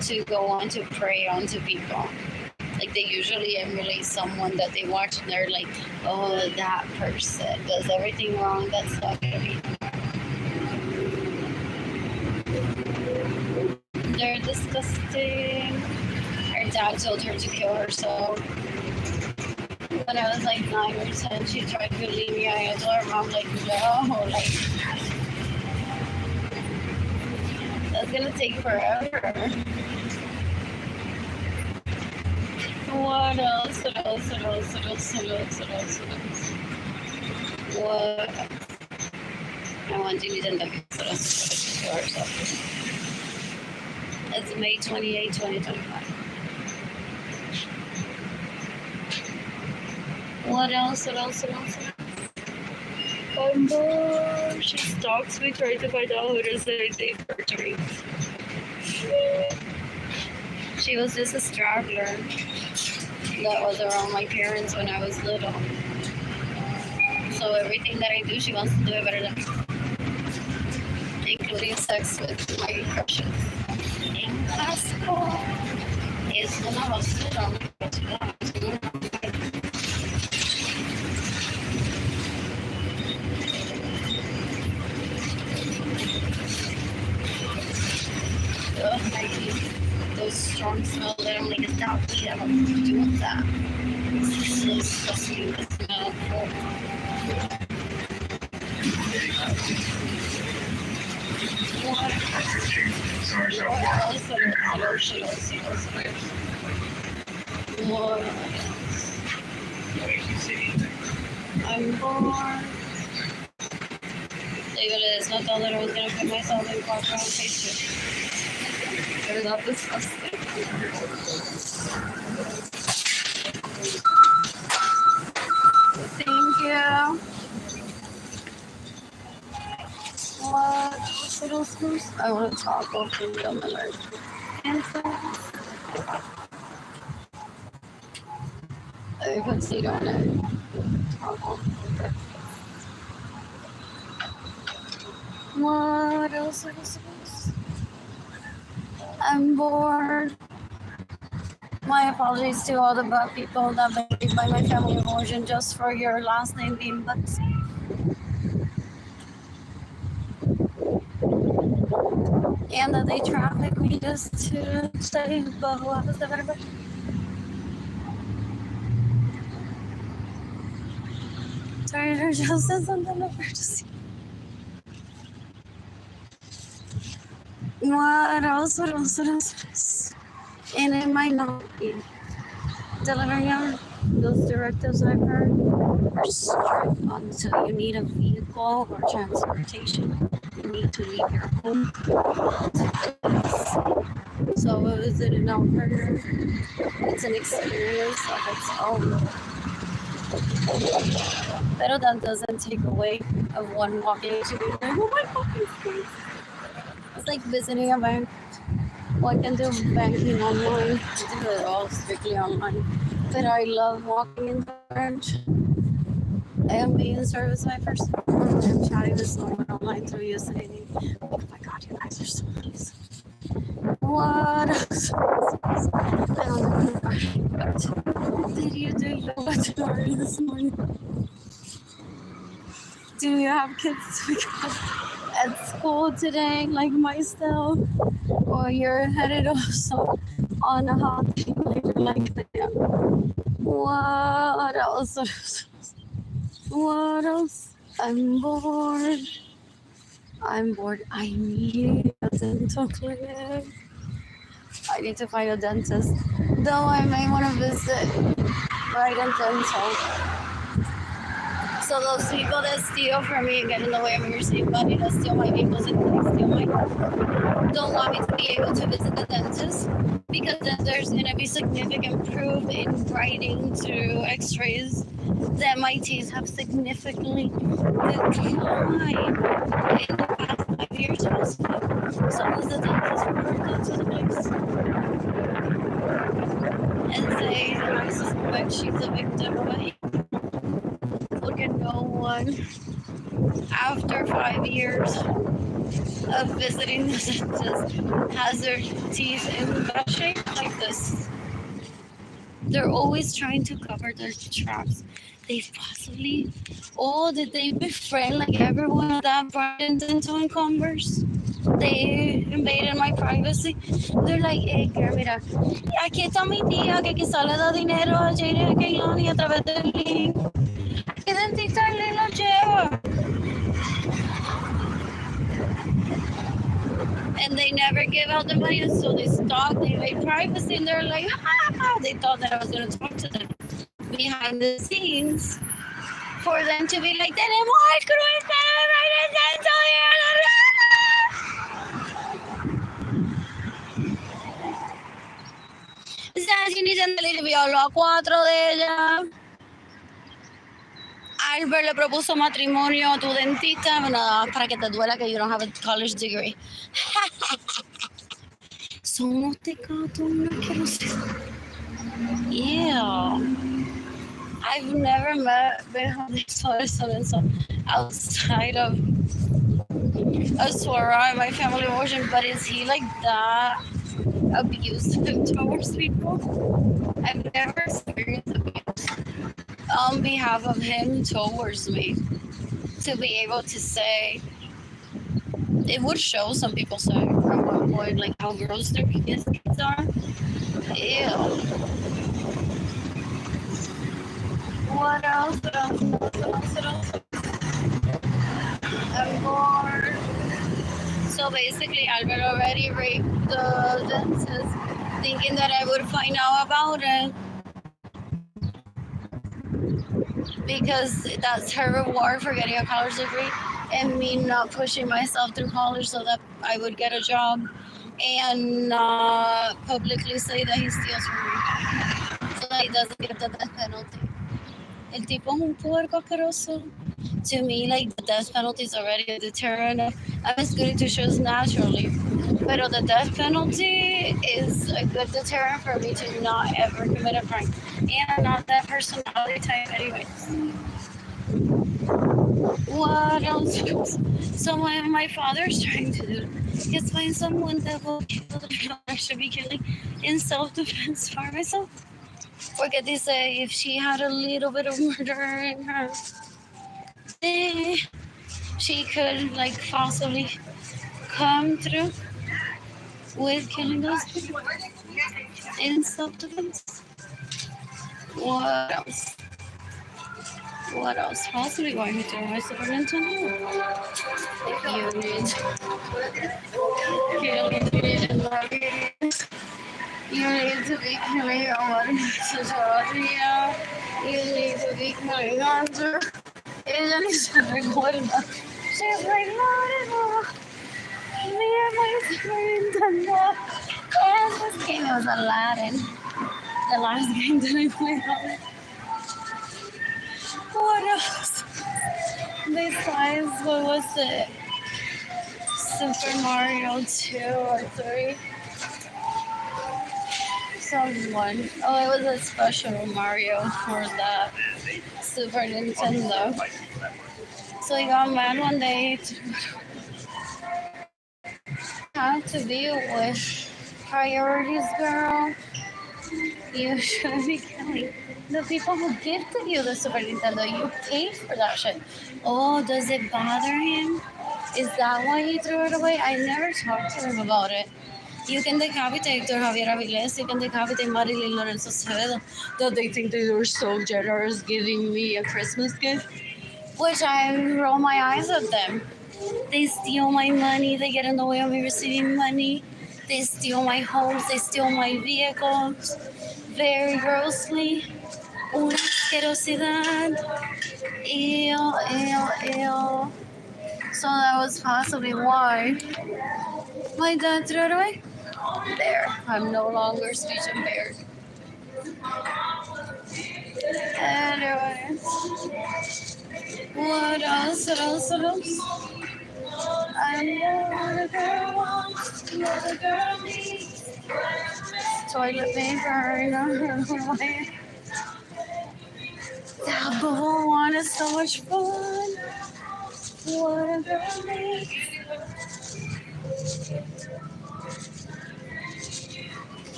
to go on to prey onto people. Like they usually emulate someone that they watch and they're like, oh, that person does everything wrong. That's not gonna be. They're disgusting. Her dad told her to kill herself. When I was like 9 or 10, she tried to leave me. I told her mom, like, no, like, that's gonna take forever. What else? What else? What else? What else? What else? What else? What else? What else? I want to do that. What else? Kill herself. It's May 28, 2025. What else? What else? What else? I'm bored. She stalks me, trying to find out who to say they perjury. She was just a straggler that was around my parents when I was little. So everything that I do, she wants to do it better than me, including sex with my crushes. Asco. Es una basura. Those strong smell that I'm like, it's not weed. I don't do that. It's so disgusting. The smell. What? I'm bored. David, it's not all that I was going to put myself in proper on Facebook. They're not disgusting. Thank you. What else? I want to talk about Freedom Alert. I put seed on it. What else? What else? I'm bored. My apologies to all the bad people that believe by my family of origin just for your last name being Butsy. And that they traffic me just to say, but what was the better? Sorry, I just said something over to see. What else? What else? What else? And it might not be delivering out. Those directives I've heard are strict until you need a vehicle or transportation. You need to leave your home. So is it an alternative? It's an experience of its own. Pero that doesn't take away of one walking to be like, oh my God, it's like visiting a bank. Well, I can do banking online. I do it all strictly online. But I love walking in the branch and being serviced by a person. I'm chatting with someone online through Yosemite. Oh my God, you guys are so nice. What else? I don't know. What did you do laboratory this morning? Do you have kids to pick up at school today, like myself? Or you're headed also on a holiday later, like that? What else? What else? I'm bored. I need a dental clinic. I need to find a dentist. Though I may want to visit Brighton Dental. So those people that steal from me and get in the way of me receiving money, that steal my vehicles and they steal my don't want me to be able to visit the dentist because then there's going to be significant proof in writing through x-rays that my teeth have significantly declined in the past 5 years. So does the dentist report that to the police and say I suspect she's a victim of a hate? Look at no one after 5 years of visiting the dentist has their teeth in bad shape like this. They're always trying to cover their tracks. They possibly, did they befriend like everyone at that Brighton Dental in Converse? They invaded my privacy. They're like, hey girl, mira, aquí está mi tía que quizá le da dinero a Jayden and Keilany a través del link. ¿Qué dentista le lo lleva? And they never give out the money, so they stopped. They made privacy, and they're like, they thought that I was going to talk to them behind the scenes for them to be like, tenemos al crucero right dental here. Estás iniciando el envío a 4 de ellas. Albert le propuso matrimonio a tu dentista, nada más para que te duela que you don't have a college degree. Somos tecatos, no quiero ser. Yeah. I've never been on this outside of a Sora in my family origin, but is he like that abusive towards people? I've never experienced abuse on behalf of him towards me. To be able to say, it would show, some people say at one point, like how gross their kids are. Ew. What else? I'm bored. So basically, Albert already raped the dentist, thinking that I would find out about it. Because that's her reward for getting a college degree and me not pushing myself through college so that I would get a job and not publicly say that he steals from me. So that he doesn't get the death penalty. El tipo es un puerco asqueroso. To me, like, the death penalty is already a deterrent. I'm as good to shows naturally. But the death penalty is a good deterrent for me to not ever commit a crime. And I'm not that personality type anyways. What else? So what my father's trying to do is find someone that will kill the people I should be killing in self-defense for myself. Porque dice if she had a little bit of murder in her, she could like possibly come through with killing those people in self-defense. What else? What else? Possibly going to my supplemental. If you need you need to be killing your one tutorial. You need to be killing answer. Ella ni se recuerda. She's like, no. Mira, my entender. This game was Aladdin. The last game that I played on. What else? Besides, what was it? Super Mario 2 or 3? Someone. Oh, it was a special Mario for the Super Nintendo. So he got mad one day to have to deal with priorities, girl. You shouldn't be killing the people who gifted you the Super Nintendo. You paid for that shit. Oh, does it bother him? Is that why he threw it away? I never talked to him about it. You can decapitate Hector Javier Avilés, you can decapitate Arlene Lorenzo, that they think they were so generous giving me a Christmas gift, which I roll my eyes at them. They steal my money, they get in the way of me receiving money, they steal my homes, they steal my vehicles, very grossly. Una asquerosidad. Ew, ew, ew. So that was possibly why my dad threw it away. There, I'm no longer speech impaired. Anyways, what else? What else? What else? I know what a girl wants, what a girl needs. Toilet paper in her way. That bubble one is so much fun. What a girl needs.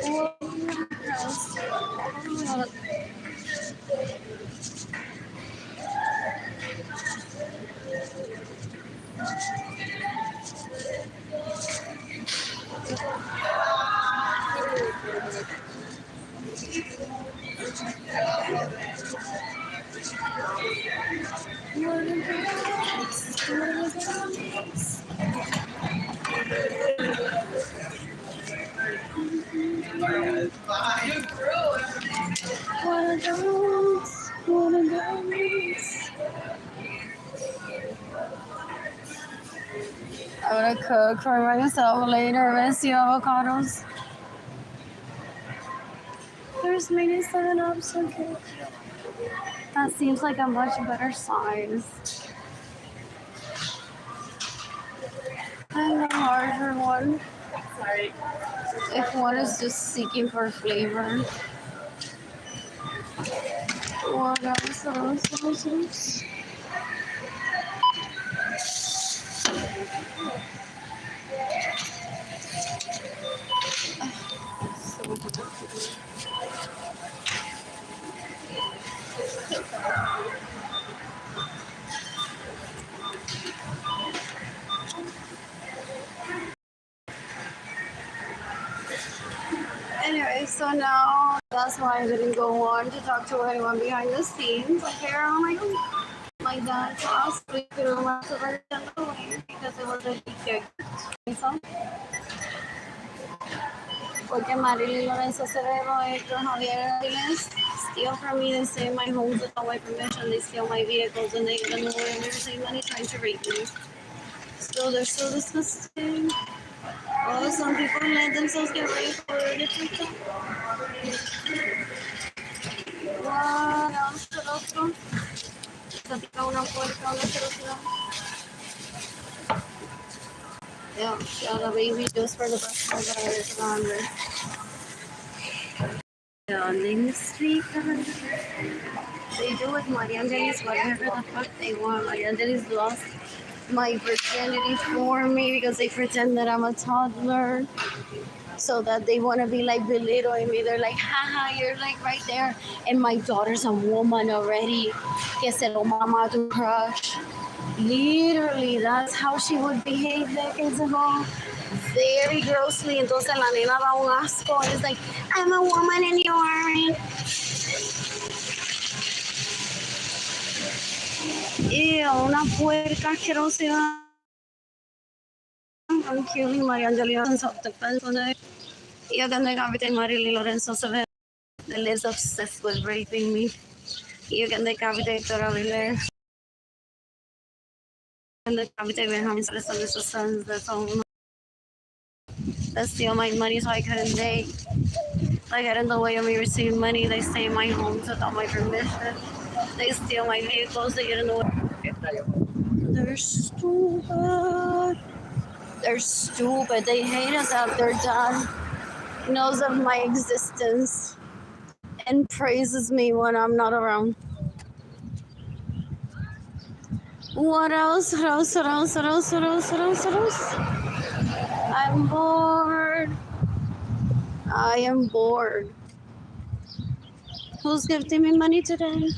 What else? What a girl needs. What a girl needs. What a girl needs. What a girl needs. I'm gonna cook for myself later. Miss you avocados. There's mini 7-Ups. Okay. That seems like a much better size. And a larger one. Sorry. If one is just seeking for flavor. What else? What else? What else? What else? Anyway, so now that's why I didn't go on to talk to anyone behind the scenes. Like, here on my dad's house, we threw my Super Nintendo away because it was a big gift. So, porque Arlene Lorenzo Cerebro, Hector Javier Avilés steal from me. They say my home's without my permission. They steal my vehicles and they get in the way of me receiving money trying to rape me. Still, they're so disgusting. Oh, some people let themselves get raped for different stuff. What else? What else? Platica una puerta, una curiosidad. Yeah, the baby just for the breast milk that I was hungry. Down the street, they do with Maria Angelis whatever the fuck they want. Maria Angelis lost my virginity for me because they pretend that I'm a toddler. So that they want to be like belittling me. They're like, haha, you're like right there. And my daughter's a woman already. Que se lo mama to crush. Literally, that's how she would behave decades ago. Very grossly. Entonces la nena da un asco. And it's like, I'm a woman and you aren't. Ew, una puerca asquerosa. I'm killing Maria Angelina in self-defense today. You're gonna decapitate Arlene Lorenzo that is obsessed with raping me. You're gonna decapitate Hector Avilés. And the capital behind the sons that steal my money so I couldn't date. They get in the way of me receiving money. They stay in my home without my permission. They steal my vehicles. They get in the way. They're stupid. They're stupid. They hate us out. Their dad knows of my existence and praises me when I'm not around. What else? What else? What else? What else? What else? What else? What else? I'm bored. I am bored. Who's gifting me money today?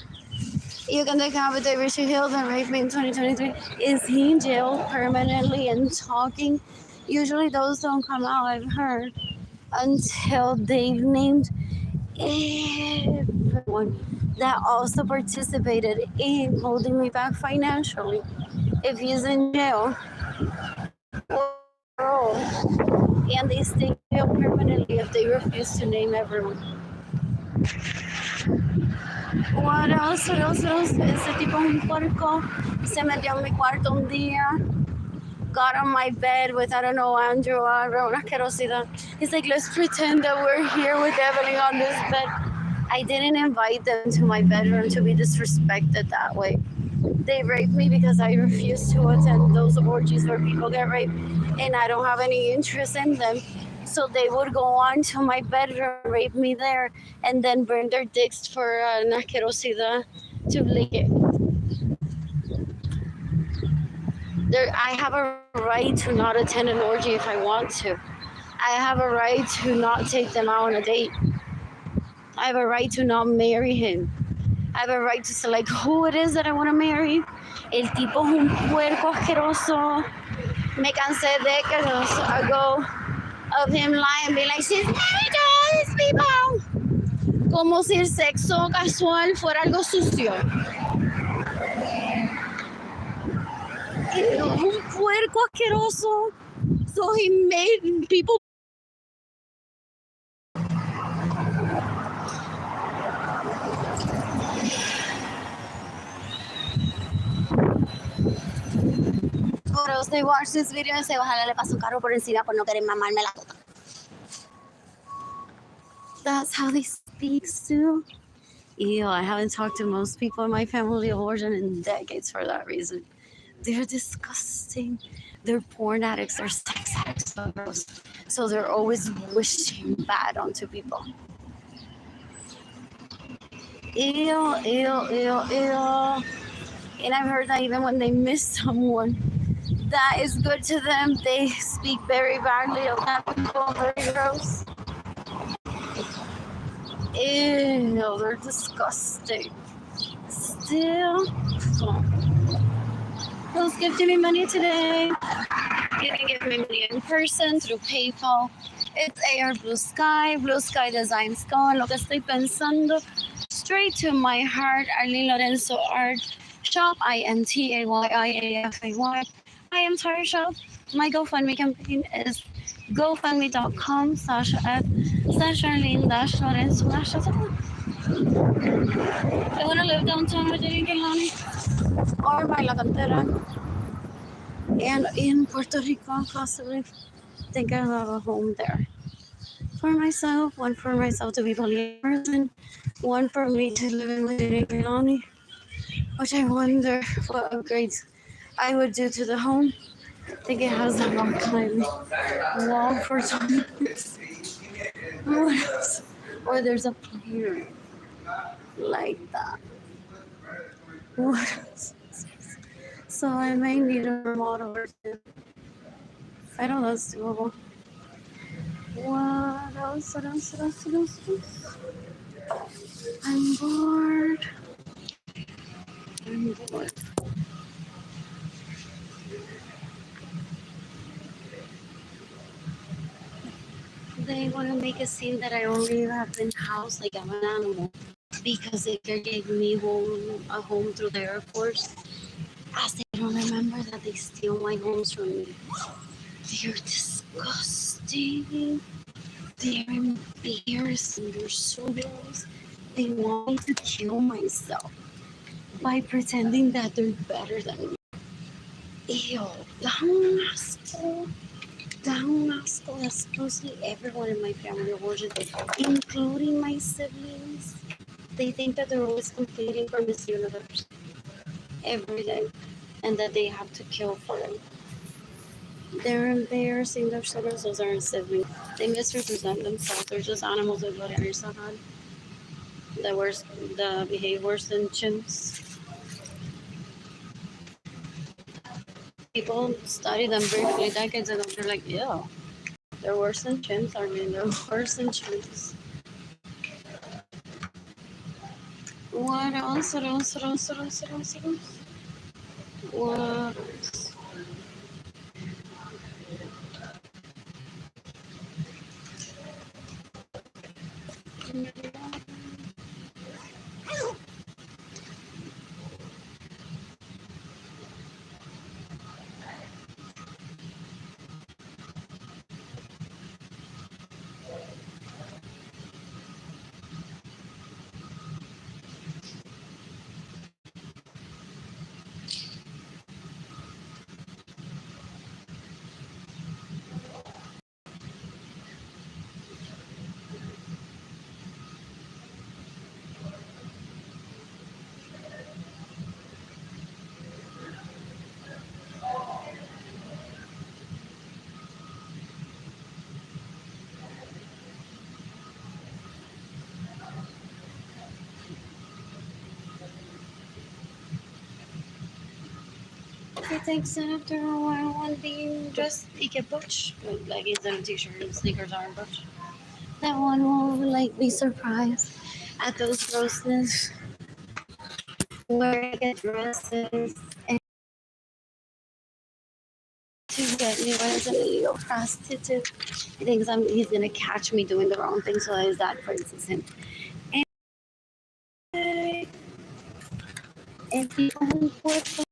You can decapitate Richard Hill and rape me in 2023. Is he in jail permanently and talking? Usually those don't come out, I've heard, until they've named everyone that also participated in holding me back financially. If he's in jail, and they stay in jail permanently if they refuse to name everyone. What else? What else? What else? Ese tipo es un puerco. Se metió en mi cuarto un día. Got on my bed with, I don't know, Andrew, una asquerosidad. He's like, let's pretend that we're here with Evelyn on this bed. I didn't invite them to my bedroom to be disrespected that way. They raped me because I refused to attend those orgies where people get raped, and I don't have any interest in them. So they would go on to my bedroom, rape me there, and then burn their dicks for una asquerosidad to lick it. I have a right to not attend an orgy if I want to. I have a right to not take them out on a date. I have a right to not marry him. I have a right to select who it is that I want to marry. El tipo es un puerco asqueroso. Me cansé de que I go of him lying and be like, she's married to all these people. Como si el sexo casual fuera algo sucio. Un puerco asqueroso. So he made people. Pero they watch this video and say, ojalá le pase un carro por encima por no querer mamarme la puta. That's how they speak, Sue. Ew, I haven't talked to most people in my family of origin in decades for that reason. They're disgusting. They're porn addicts. They're sex addicts. So they're always wishing bad onto people. Ew, ew, ew, ew. And I've heard that even when they miss someone that is good to them, they speak very badly of that people. Very gross. Ew, they're disgusting. Still. Who's gifting me money today? You can give me money in person through PayPal. It's AR Blue Sky Designs con lo que estoy pensando. Straight to my heart, Arlene Lorenzo Art Shop, INTAYIAFAY. I am Tire Shop. My GoFundMe campaign is gofundme.com/f/Arlene-Lorenzo. I want to live downtown with Jayden and Keilany or by La Cantera. And in Puerto Rico, possibly think I'll have a home there. For myself, one for myself to be polyamorous, and one for me to live in with Jayden and Keilany. Which I wonder what upgrades I would do to the home. I think it has a rock climbing wall for toilets. What else? Or there's a player like that. What else? So I may need a remodel or two. I know that's doable. What else? What else? What else? What else? What else? I'm bored. I'm bored. They want to make it seem that I only have been housed like I'm an animal because they gave me a home through the Air Force. As they don't remember that they steal my homes from me. They're disgusting. They're embarrassing. They're so gross. They want me to kill myself by pretending that they're better than me. Ew, dahong asco. Dahong asco. That's mostly everyone in my family worships, including my siblings. They think that they're always competing for Miss Universe every day and that they have to kill for it. They're embarrassing themselves. Those aren't siblings. They misrepresent themselves. They're just animals with blood energy somehow. That behave worse than chimps. People study them briefly decades ago. They're like, yeah, they're worse than chimps. I mean, they're worse than chimps. What else? What else? What else? What else? What else? What else? What else? He thinks that after a while, one being just he can butch, like he's in a t-shirt and sneakers aren't butch. That one will like be surprised at those grossness, wearing a dresses and to get me as a little prostitute. He thinks he's gonna catch me doing the wrong thing, so his dad praises him. And people in Puerto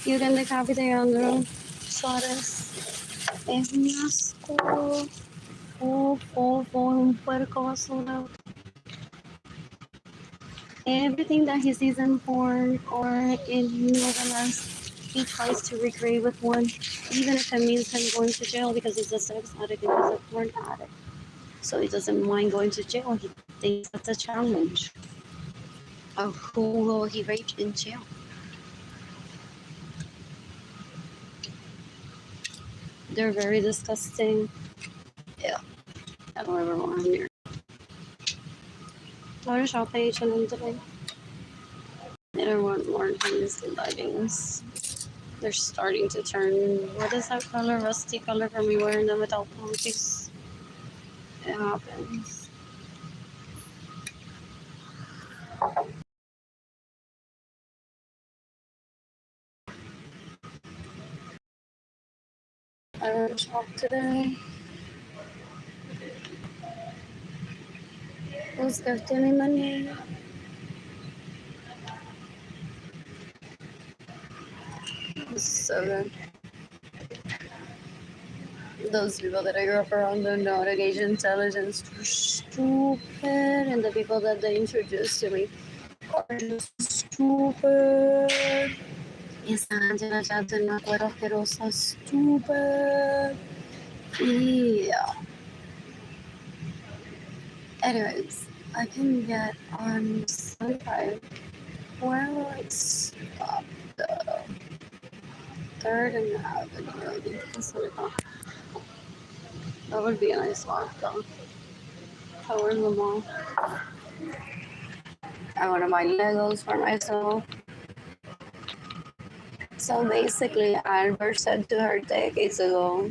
Rico de Capitano Suarez es un asco. Un puerco basura. Everything that he sees in porn or in novelas, he tries to recreate with one, even if it means him going to jail because he's a sex addict and he's a porn addict. So he doesn't mind going to jail. He thinks that's a challenge of who will he rape in jail. They're very disgusting. Yeah, I don't ever want him near. What is your page on today? I don't want more things leggings. They're starting to turn, what is that color? Rusty color for me wearing them without panties. It happens. I don't shop today. Who's gifting me money? This is so good. Those people that I grew up around don't know that Asian intelligence are stupid, and the people that they introduced to me are just stupid. Esa Angela Johnson, me acuerdo asquerosa, stupid. Yeah. Anyways, I can get on 75. Where will it stop though? 3rd and Avenue. That would be a nice walk though. Towards the mall. I want to buy Legos for myself. So basically, Albert said to her decades ago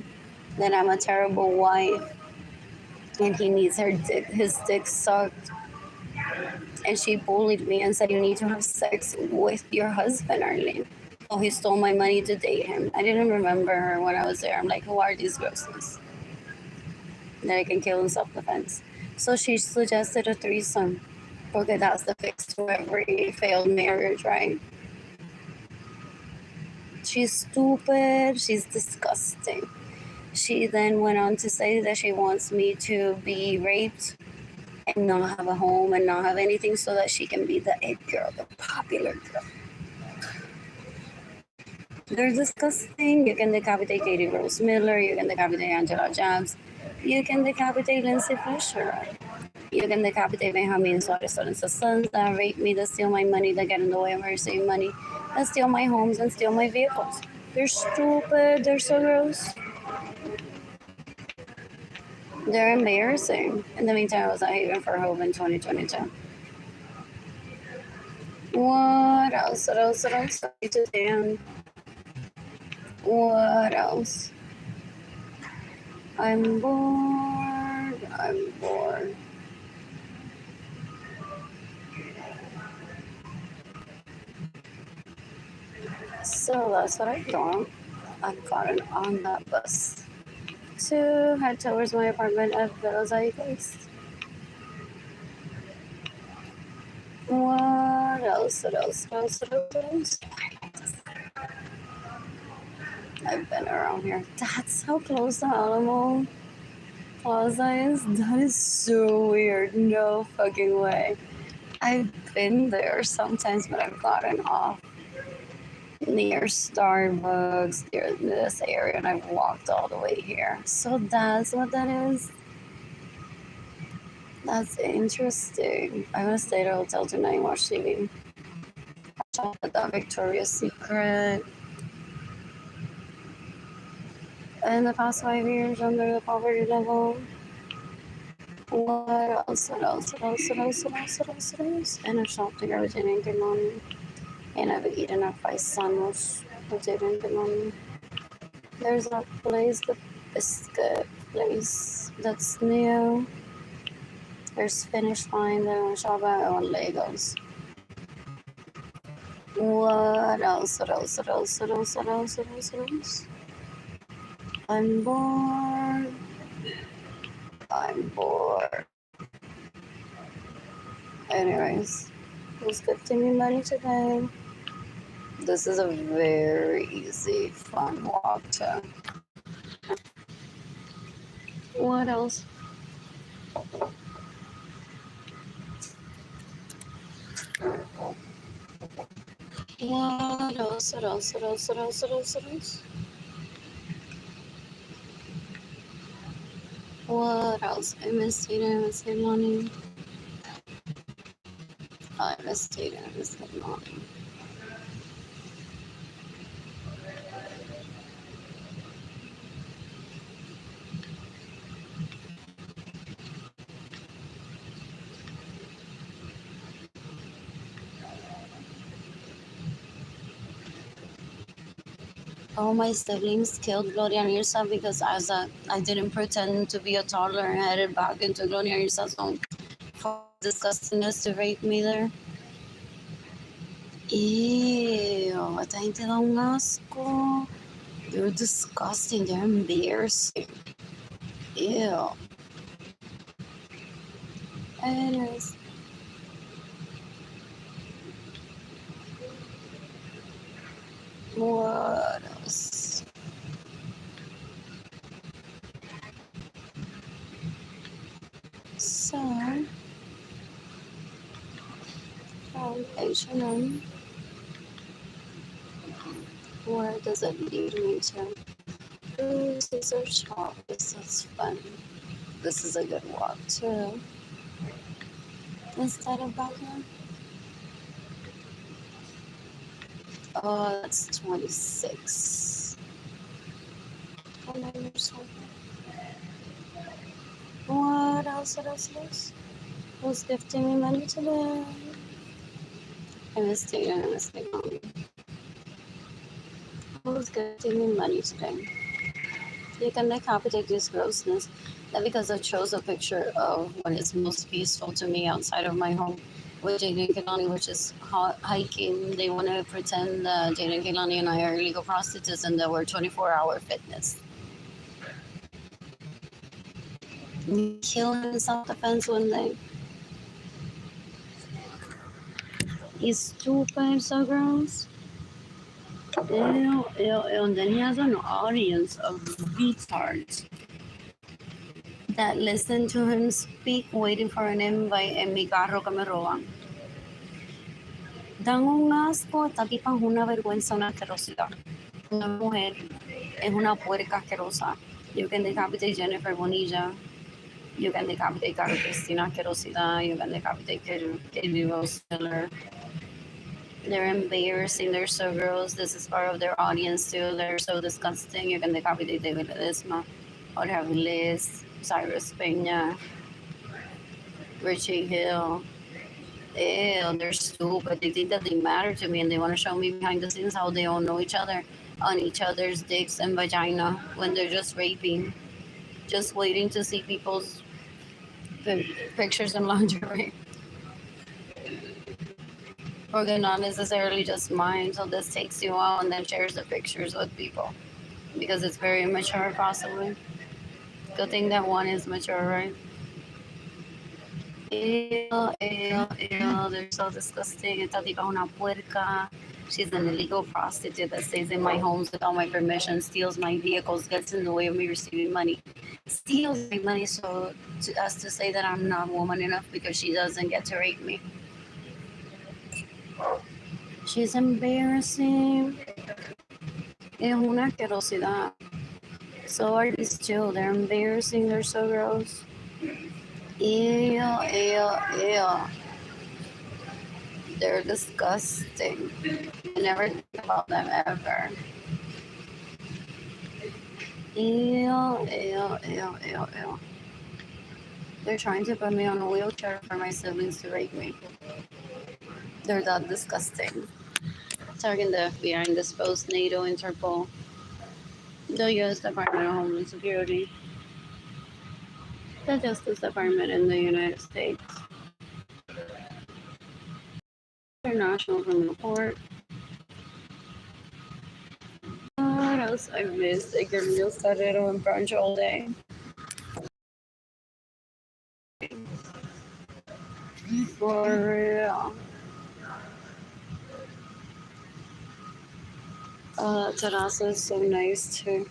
that I'm a terrible wife and he needs his dick sucked. And she bullied me and said, you need to have sex with your husband, Arlene. Oh, he stole my money to date him. I didn't remember her when I was there. I'm like, who are these grosses? That I can kill in self-defense. So she suggested a threesome. Okay, that's the fix to every failed marriage, right? She's stupid. She's disgusting. She then went on to say that she wants me to be raped and not have a home and not have anything so that she can be the it girl, the popular girl. They're disgusting. You can decapitate Katie Rose Miller. You can decapitate Angela Jabs. You can decapitate Lindsay Fisher. You can decapitate Benjamin Suarez. So it's the sons that rape me, that steal my money, that get in the way of receiving money, that steal my homes and steal my vehicles. They're stupid. They're so gross. They're embarrassing. In the meantime, I was at Haven for Hope in 2022. What else? What else? What else? Damn. What else? I'm bored. I'm bored. So that's what I've done. I've gotten on that bus to head towards my apartment at Villas Acres. What else? What else? What else? What else? I've been around here. That's how close to Alamo Plaza is. That is so weird. No fucking way. I've been there sometimes, but I've gotten off near Starbucks, near this area, and I've walked all the way here. So that's what that is. That's interesting. I'm gonna stay at a hotel tonight and watch TV. Shop at that Victoria's Secret. In the past 5 years, under the poverty level. What else? What else? What else? What else? What else? What else? What else? And I've shopped at Jayden and Keilany. And I've eaten at paisanos with Jayden and Keilany. There's a place, the biscuit place, that's new. There's Finish Line there on shop at on Legos. What else? What else? What else? What else? What else? What else? What else? I'm bored. I'm bored. Anyways, who's gifting me money today? This is a very easy, fun walk to. What else? What else? What else? What else? What else? What else? What else? What else? I miss Jayden. I miss Keilany. I miss Jayden. I miss Keilany. All my siblings killed Gloria and Irsa because I didn't pretend to be a toddler and headed back into Gloria and Irsa's home for disgustingness to rape me there. Ew, esta gente da un asco. They're disgusting. They're embarrassing. Ew. Anyways. What else? So, from H&M, where does it lead me to? Ooh, this is a shop. This is fun. This is a good walk too. Instead of back here. Oh, that's 26. What else? What else? What else? Who's gifting me money today? I missed it. I missed it. Who's gifting me money today? You can decapitate this grossness. That because I chose a picture of when it's most peaceful to me outside of my home with Jayden and Keilany, which is hiking. They want to pretend that Jayden and Keilany and I are illegal prostitutes and that we're 24-hour fitness. Kill him in self-defense one day. He's stupid, so gross. Ew, ew, ew. And then he has an audience of retards that listen to him speak, waiting for an invite en mi carro que me roban. Dan un asco, esta tipa es una vergüenza, una asquerosidad. Una mujer es una puerca asquerosa. You can decapitate Jennifer Bonilla. You can decapitate Carla Cristina Asquerosidad. You can decapitate Katie Rose Miller. They're embarrassing. They're so gross. This is part of their audience too. They're so disgusting. You can decapitate David Ledesma. Or have Liz, Cyrus Peña, Richie Hill. Ew, they're stupid. They think that they matter to me and they want to show me behind the scenes how they all know each other on each other's dicks and vagina when they're just raping. Just waiting to see people's pictures in lingerie. Or they're not necessarily just mine, so this takes you out and then shares the pictures with people. Because it's very immature, possibly. Good thing that one is mature, right? Ew, ew, ew, they're so disgusting. Esta tipa es una puerca. She's an illegal prostitute that stays in my homes without my permission, steals my vehicles, gets in the way of me receiving money. Steals my money so as to say that I'm not woman enough because she doesn't get to rape me. She's embarrassing. Es una asquerosidad. So are these two. They're embarrassing. They're so gross. Ew, ew, ew. They're disgusting. I never think about them ever. Ew, ew, ew, ew, ew. They're trying to put me on a wheelchair for my siblings to rape me. They're that disgusting. Targeting the FBI and disposed NATO, Interpol, the U.S. Department of Homeland Security, the Justice Department in the United States, International Criminal Court. What else I missed? I get real Carrero and brunch all day. For real. Terraza is so nice too.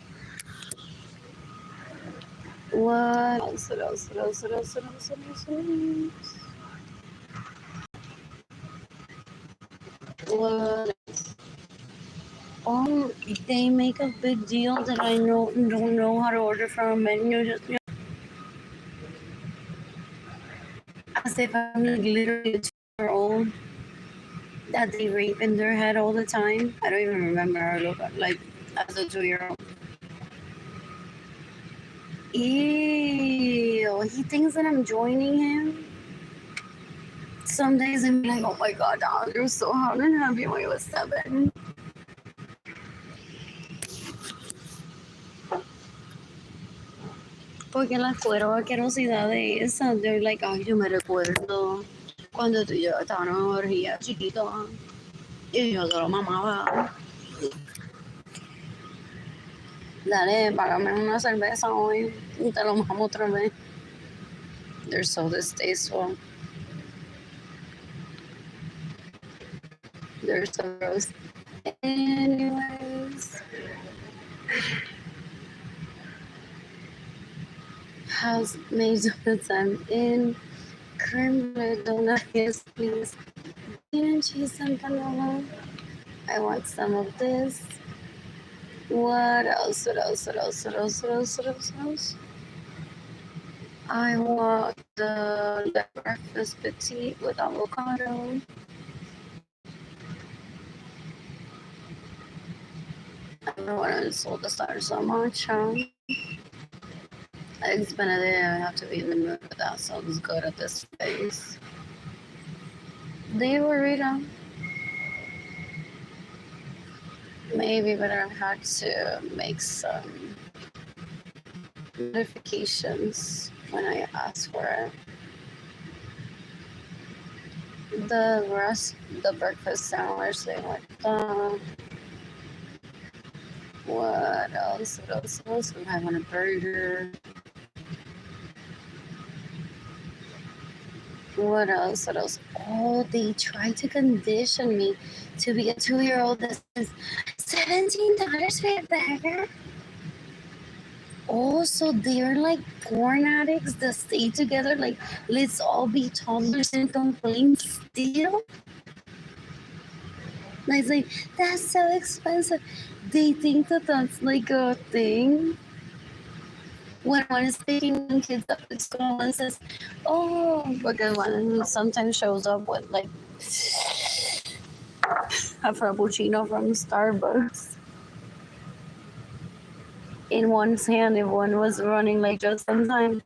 What else? What else? What else? What else? What else? What else? What else? Oh, they make a big deal that I don't know how to order from a menu. Just as if I'm like literally a 2-year-old that they rape in their head all the time. I don't even remember how I look like as a 2-year-old. Ew, he thinks that I'm joining him. Some days I'm like, oh my god, Dad, you're so hot and happy when you was 7. Porque las cuero asquerosidad de esas, they're like, ay, yo me recuerdo cuando tú y yo estábamos en una orgía chiquito y yo solo mamaba. Dale, págame una cerveza hoy y te lo mamo otra vez. They're so distasteful. They're so gross. Anyways. Housemaid donuts, I'm in. Creme brulee donut, yes, please. Bean cheese and vanilla. I want some of this. What else? What else? What else? What else? What else? What else? What else? I want the breakfast petite with avocado. I don't want to insult the starter so much, huh? Eggs Benedict, I have to be in the mood for that. Sounds good at this place. They were Rita. Maybe, but I had to make some modifications when I asked for it. The breakfast sandwich, they went down. What else? What else? What else? I'm having a burger. What else? What else? Oh, they tried to condition me to be a 2-year-old that says $17 for a burger. Oh, so they're like porn addicts that stay together. Like, let's all be toddlers and complain still. And I say, that's so expensive. They think that that's like a thing. When one is picking kids up at school and says, oh, because one sometimes shows up with like a frappuccino from Starbucks in one's hand if one was running like just on time.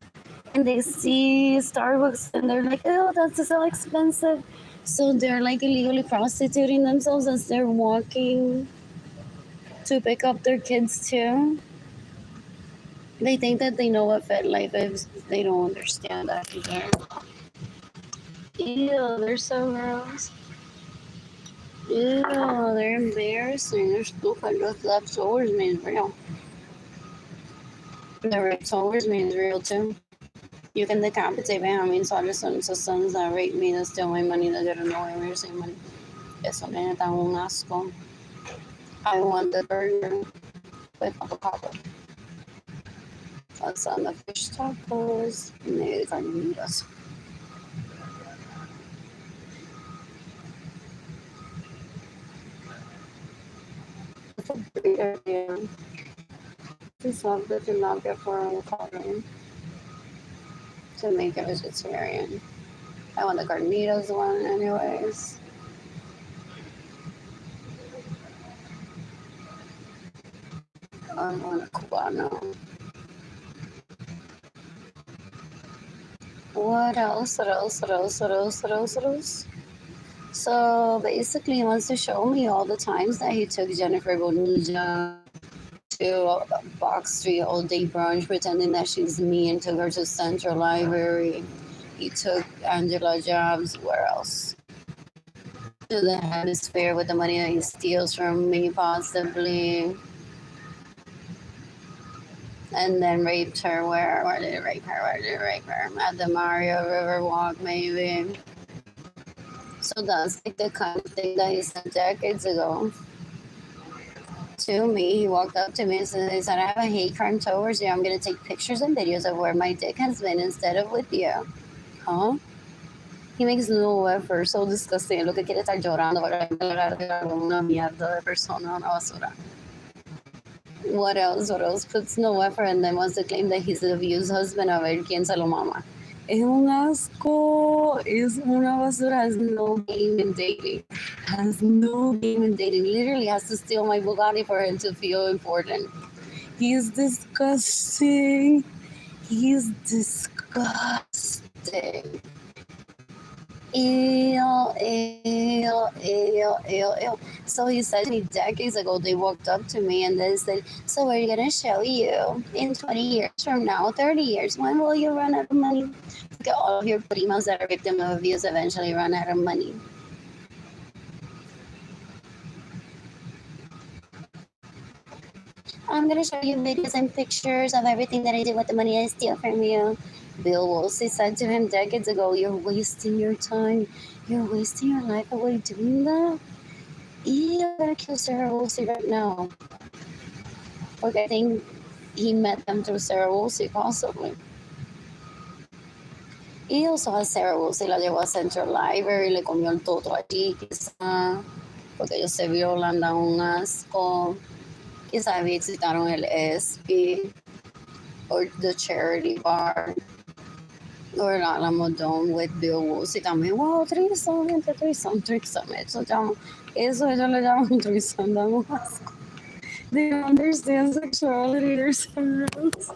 And they see Starbucks and they're like, oh, that's so expensive. So they're like illegally prostituting themselves as they're walking to pick up their kids too. They think that they know what fit life is. They don't understand that either. Ew, they're so gross. Ew, they're embarrassing. They're stupid. Those leftovers means real. The leftovers means real too. You can decapitate me. I mean, so I just sons that rape me, that steal my money, that didn't know where to money. Eso me da un asco. I want the burger with avocado. That's on the fish tacos. Maybe carnitas. It's a great idea. Just love the tilapia for avocado to make it vegetarian. I want the carnitas one anyways. I want a cubano. What else? So basically, he wants to show me all the times that he took Jennifer Bonilla to Box Street all day brunch, pretending that she's me, and took her to Central Library. He took Angela Jobs, where else? To the Hemisphere with the money that he steals from me, possibly. And then raped her. Where did it rape her? At the Mario River Walk, maybe. So that's like the kind of thing that he said decades ago to me. He walked up to me and said, I have a hate crime towards you. I'm going to take pictures and videos of where my dick has been instead of with you. Huh? He makes no effort. So disgusting. Lo que quiere estar llorando para una mierda de persona, una basura. What else? Puts no effort and then wants to claim that he's the abused husband. A ver quién se lo mama. Es un asco. Es una basura. Has no game in dating. Literally has to steal my Bugatti for him to feel important. He's disgusting. Ew. So he said to me decades ago, they walked up to me and they said, so we're going to show you in 20 years from now, 30 years, when will you run out of money? Because all of your primas that are victim of abuse eventually run out of money. I'm going to show you videos and pictures of everything that I did with the money I steal from you. Bill Wolsey said to him decades ago, you're wasting your time. You're wasting your life away doing that. I'm going to kill Sarah Wolsey right now. Porque I think he met them through Sarah Wolsey, possibly. Y also a Sarah Wolsey la llevó a Central Library, le comió el toto allí, quizá, porque ellos se violan, dan un asco. Quizá visitaron el SP or the charity bar. Or la Modón with Bill Wolsey también. Wow, threesome. Eso ellos le llaman threesome, damos asco. They don't understand sexuality, they're so gross.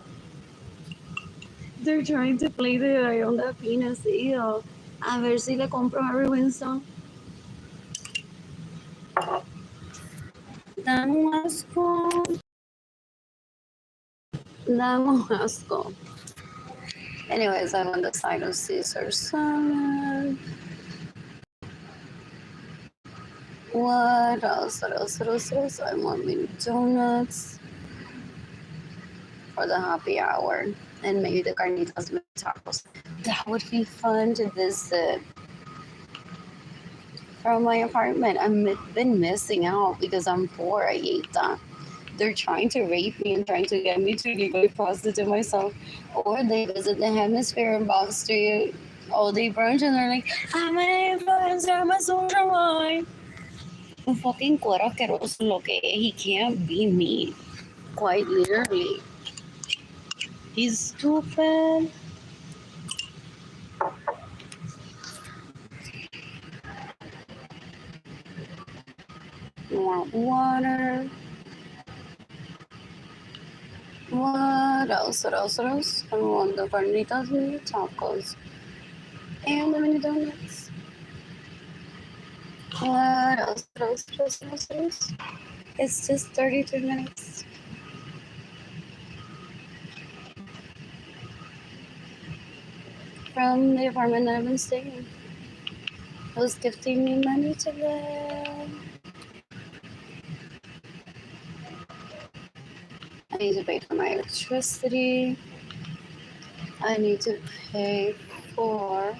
They're trying to play the on the penis. Ew. A ver si le compro a Winston. Damos asco. Anyways, I'm on the side of Caesar salad. What else? I want mini donuts for the happy hour. And maybe the carnitas with tacos. That would be fun to visit from my apartment. I've been missing out because I'm poor. I hate that. They're trying to rape me and trying to get me to legally prostitute myself. Or they visit the Hemisphere in Box Street all day brunch and they're like, I'm an influencer, I'm a social life. Un fucking cuero asqueroso lo que es. He can't be me. Quite literally. He's stupid. You want water? What else? What else? What else? I want the carnitas and the tacos. And the mini donuts. What else? What else? What else? What else? What else? It's just 33 minutes. From the apartment that I've been staying. Who's gifting me money today? I need to pay for my electricity. I need to pay for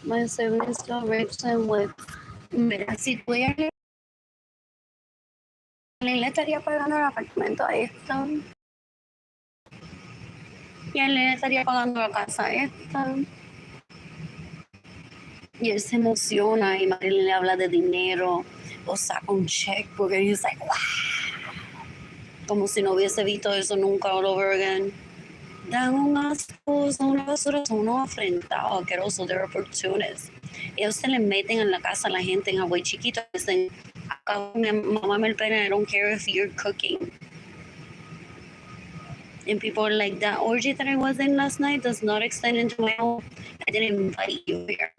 my savings still rich and with mira, si pudiera le estaría pagando el apartamento a esta y él le estaría pagando la casa a esta y él se emociona y Marilyn le habla de dinero o saca un checkbook and he's like wow, como si no hubiese visto eso nunca all over again. Dan un asco, son una basura, son unos afrentados, asquerosos, they're opportunists. Ellos se le meten en la casa a la gente en Hawái chiquito, dicen, mamá me el pena, I don't care if you're cooking. And people are like, that orgy that I was in last night does not extend into my home. I didn't invite you here.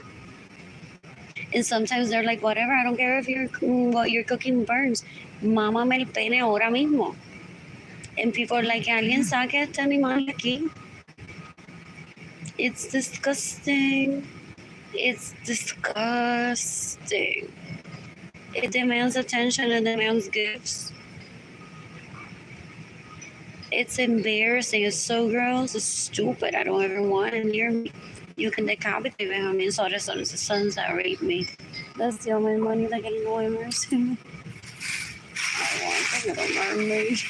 And sometimes they're like, whatever, I don't care if what you're cooking burns. Mamá me el pene ahora mismo. And people are like, alguien saque a este animal aquí. It's disgusting. It's disgusting. It demands attention, it demands gifts. It's embarrassing, it's so gross, it's stupid. I don't ever want it near me. You can decapitate me. I mean, so the sons that rape me. That's the only money that can go in mercy. I want a little mermaid.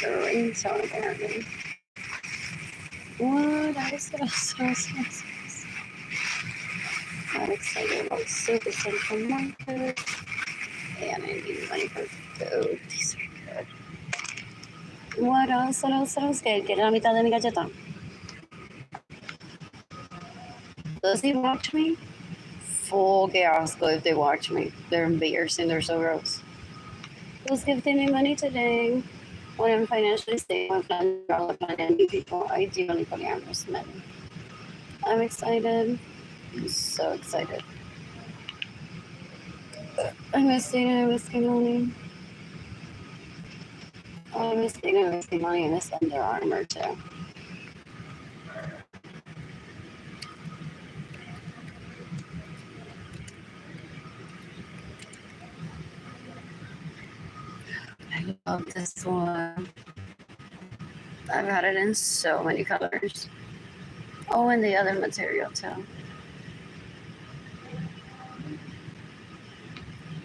The ringtone apparently. What else? I'm excited about Super Central Market. And I need money for food. These are good. What else? What else? What else? ¿Quieres la mitad de mi galleta? Does he watch me? Full asco if they watch me. They're embarrassing. They're so gross. Who's gifting me money today? When I'm financially stable, I'm planning to people, ideally polyamorous men. I'm excited. I'm so excited. I miss Jayden and Keilany. I miss Jayden and Keilany and this Under Armour too. I love this one. I've had it in so many colors. Oh, and the other material too.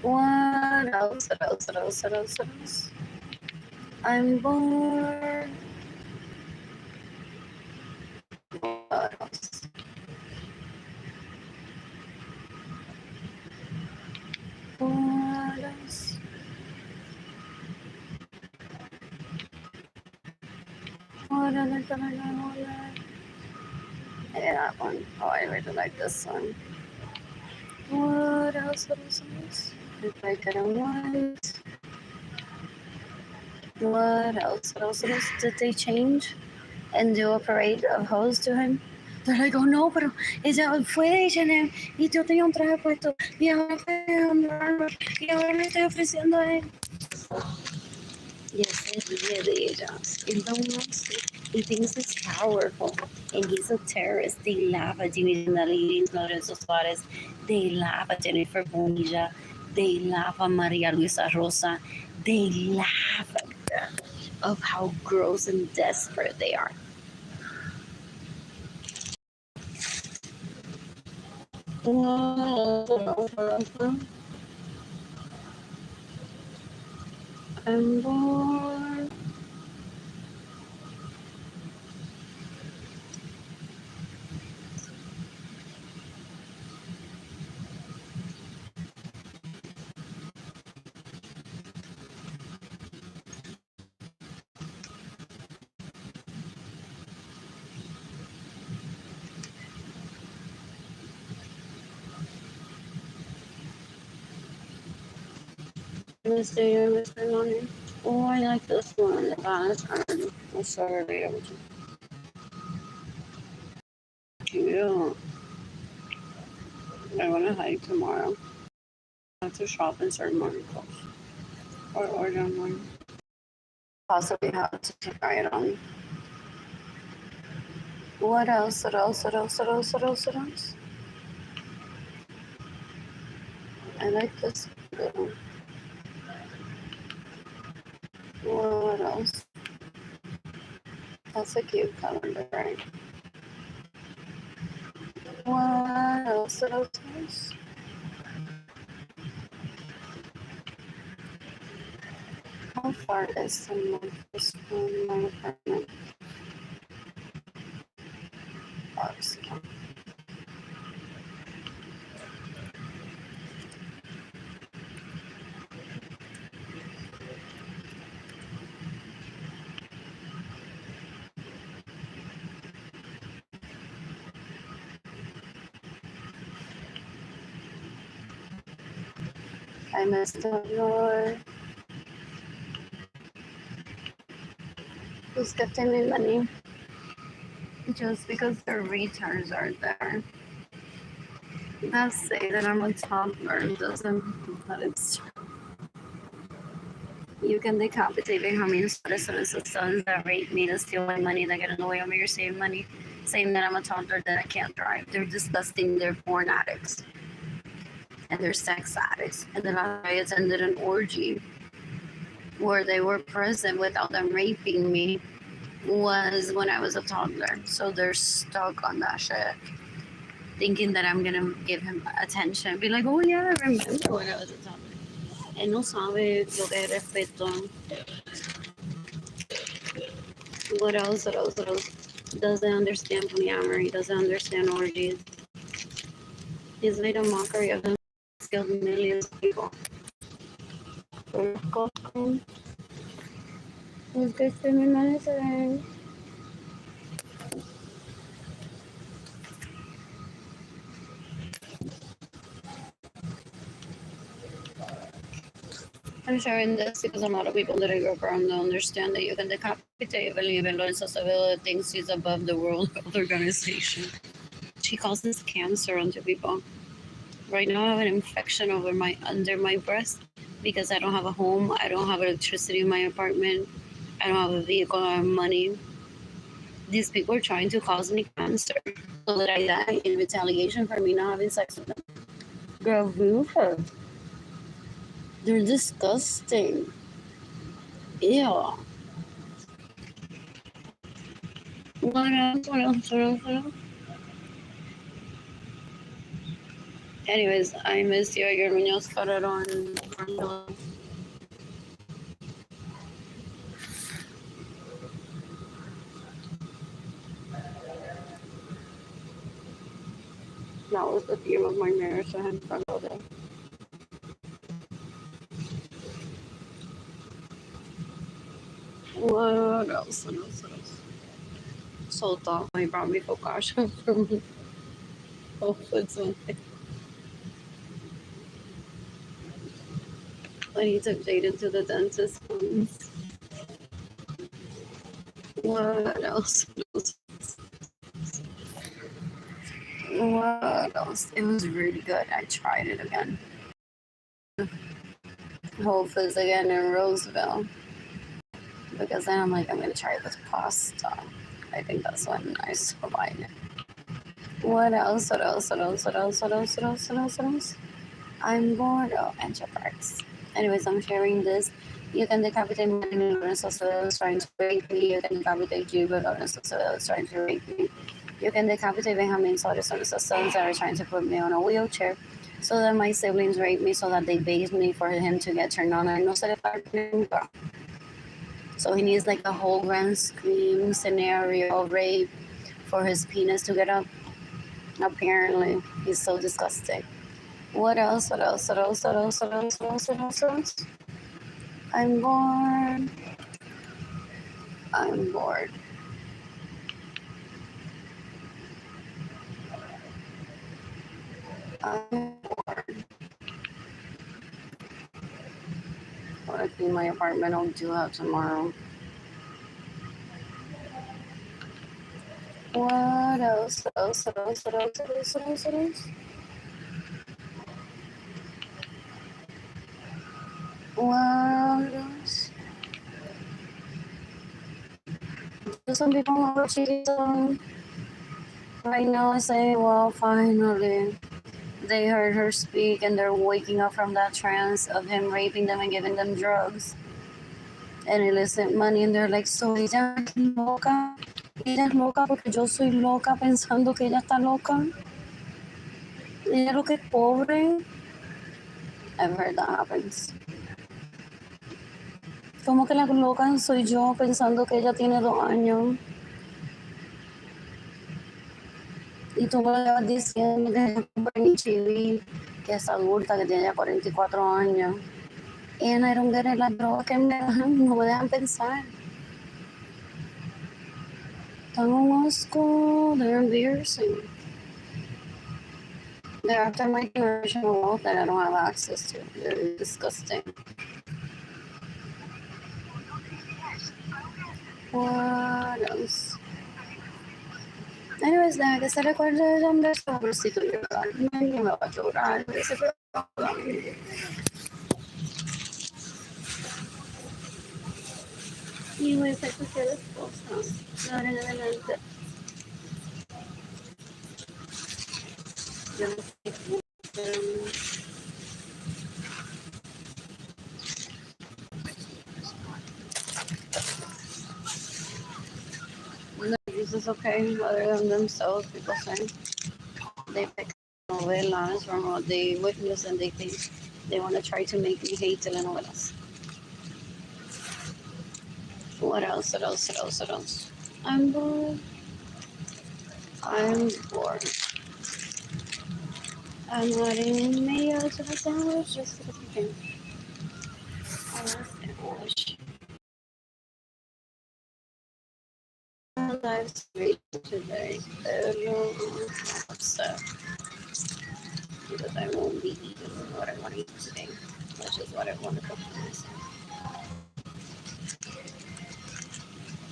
What else? What else? What else? What else? What else? I'm bored. What else? What else? What other color do I want? Yeah, that one. Oh, I really like this one. What else? What else? What else? If I couldn't want. What else? What else? What else? Did they change and do a parade of hoes to him? They're like, oh no, pero ella fue de H&M y yo tenía un traje puesto y ahora fue de Under Armour y ahora le estoy ofreciendo a él. Y él se ríe de ella. Él no wants it. He thinks it's powerful. And he's a terrorist. They laugh at Jayden and Arlene Lorenzo. They laugh at Jennifer Bonilla. They laugh at Maria Luisa Rosa. They laugh at them of how gross and desperate they are. I'm bored. Mr. Money. Oh, I like this one. The balance iron. I'm sorry. Cute. I want to hike tomorrow. I have to shop and start morning clothes. Or order online. Possibly have to try it on. What else? What else? What else? What else? What else? What else? I like this blue. What else? That's a cute color, right? What else? What else? What else? How far is the Memphis from my apartment? Obviously. I missed the Lord. Who's gifting me money? Just because the returns are there. Not say that I'm a toddler doesn't mean that it's true. You can decapitate me how many citizens that rape me to steal my money, that get in the way of me or save money, saying that I'm a toddler, that I can't drive. They're disgusting, they're porn addicts. And they're sex addicts. And then I attended an orgy where they were present without them raping me was when I was a toddler. So they're stuck on that shit. Thinking that I'm gonna give him attention. Be like, oh yeah, I remember when I was a toddler. Él no sabe lo que es respeto. What else? What else? What else? Doesn't understand polyamory. Doesn't understand orgies. He's made a mockery of them. Killed millions of people. Who's good for me monitoring? I'm sharing this because a lot of people that I grew up around don't understand that you can decapitate Arlene Lorenzo thinks she's above the World Health Organization. She causes cancer onto people. Right now, I have an infection under my breast because I don't have a home. I don't have electricity in my apartment. I don't have a vehicle. I don't have money. These people are trying to cause me cancer so that I die in retaliation for me not having sex with them. Girl, Rufa. They're disgusting. Ew. What else? What else? What else? What else? Anyways, I miss you. Your Munoz Carreron. That was the theme of my marriage. I had fun all day. What else? What else? What else? So thoughtful. He brought me focaccia from Whole Foods one day. When he took Jayden to the dentist once. What else? What else? It was really good. I tried it again. Whole Foods again in Roseville. Because then I'm like, I'm gonna try this pasta. I think that's when I saw buying it. What else? What else? What else? What else? What else? What else? What else? What else? I'm bored. Oh, enterprise. Anyways, I'm sharing this. You can decapitate me when Lorenzo is trying to rape me. You can decapitate you when Lorenzo is trying to rape me. You can decapitate Benjamin Soto's sons that are trying to put me on a wheelchair so that my siblings rape me so that they base me for him to get turned on. And no se le para nunca. So he needs like a whole grand scheme scenario of rape for his penis to get up. Apparently, he's so disgusting. What else? What else? What else? What else? What else? What else? What else? What else? I'm bored. I'm bored. I'm bored. I want to clean my apartment. I'll do that tomorrow. What else? What else? What else? What else? What else? What else? What else? What else? Do some people want to cheat on? Right now, I say, well, finally, they heard her speak and they're waking up from that trance of him raping them and giving them drugs and illicit money. And they're like, so ella es loca. Ella es loca porque yo soy loca pensando que ella está loca. Ella lo que es pobre. I've heard that happens. Como que la loca soy yo pensando que ella tiene 2 años. Y tú me vas diciendo que ella compra mi chili, que es adulta, que tiene ya 44 años. And I don't get it, las drogas que me dejan, no me dejan pensar. Tan un asco, they're embarrassing. They're after my generational wealth that I don't have access to. They're disgusting. What else? Anyways, nada, que se recuerde el hombre sabrosito llorar. Nadie me va a llorar. Ese fue y voy a ser cualquier esposa. De ahora en adelante. Yo no sé. This is okay, other than themselves, people say. They pick novelas from what they witness and they think they want to try to make me hate telenovelas. What else? What else? What else? What else? I'm bored. I'm bored. I'm adding mayo to the sandwich just so that we can have a sandwich. Live stream today. So, because I won't be eating what I want to eat today, which is what I want to cook for myself.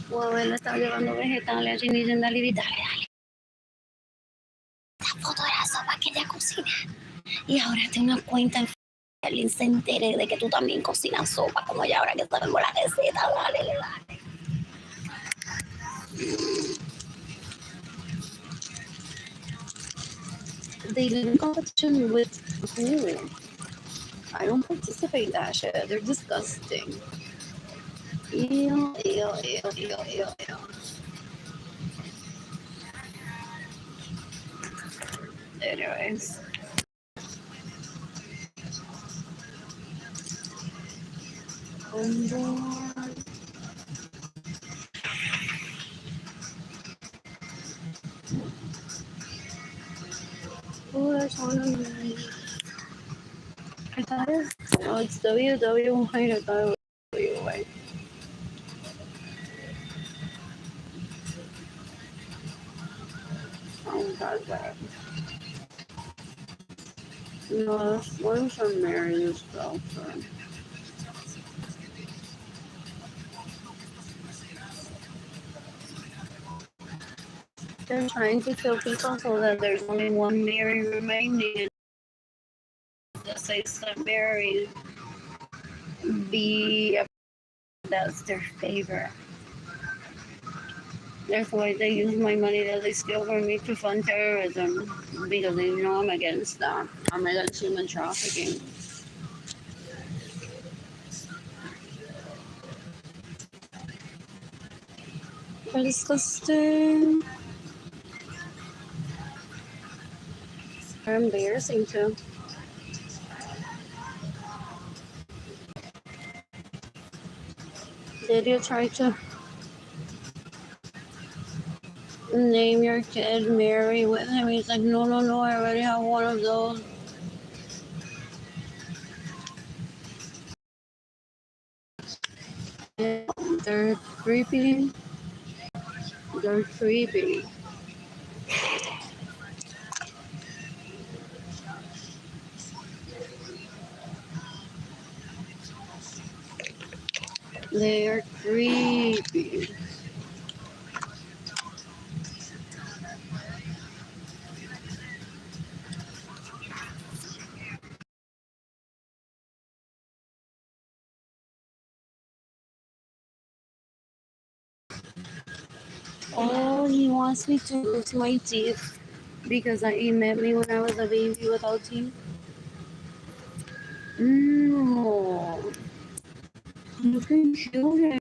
Wow, él está llevando vegetales a Ginny y dale, dale. Esta foto de la sopa que ella cocina. Y ahora tiene una cuenta en Arlene se entere de que tú también cocinas sopa, como ella ahora que sabemos la receta. Dale. They live in competition with who? I don't participate in that shit. They're disgusting. Ew. Anyways. Oh, that's all I'm doing. I thought it. Oh, it's WW1. I thought it was WY. Oh, God, that. No, one from Mary's girlfriend. They're trying to kill people so that there's only one Mary remaining. That says that Mary be that's their favorite. That's why they use my money that they steal from me to fund terrorism because they know I'm against that. I'm against human trafficking. They're disgusting. They're embarrassing too. Did you try to name your kid Mary with him? He's like, no, no, no, I already have one of those. They're creepy. They're creepy. They're creepy. Oh, he wants me to lose my teeth because he met me when I was a baby without teeth. No. You can kill him.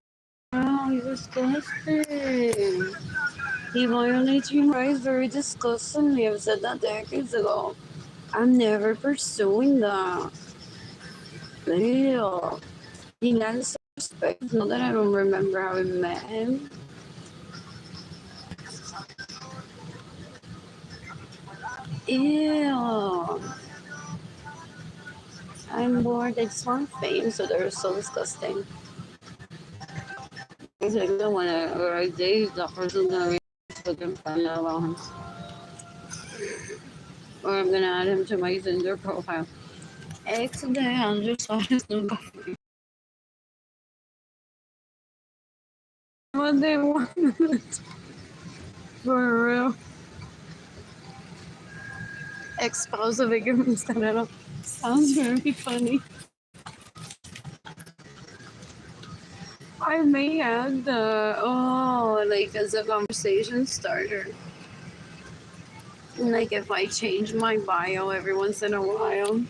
Wow, he's disgusting. He violates human rights very disgustingly. I've said that decades ago. I'm never pursuing that. Ew. He has respect. Not that I don't remember how I met him. Ew. I'm bored. I just want fame, so they're so disgusting. It's like whenever I date, the person's gonna be fucking find out about him. Or I'm gonna add him to my Tinder profile. Ex de Andrew Suarez nunca fue. What they want. For real. Ex-spouse of Igor Mascarero. Sounds very funny. I may add like as a conversation starter. Like if I change my bio every once in a while.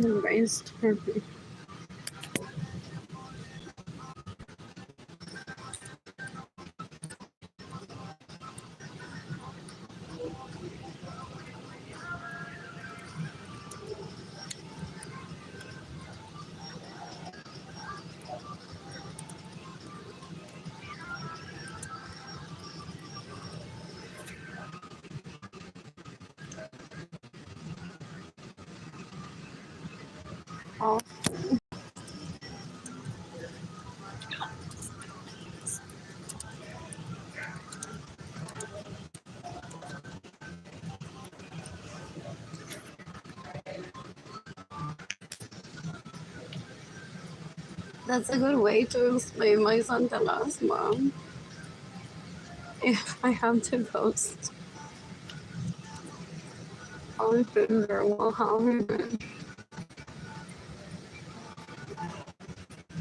Brainstorming. Oh, that's a good way to explain my Santa Claus, mom. If I have to ghost, my finger will have him.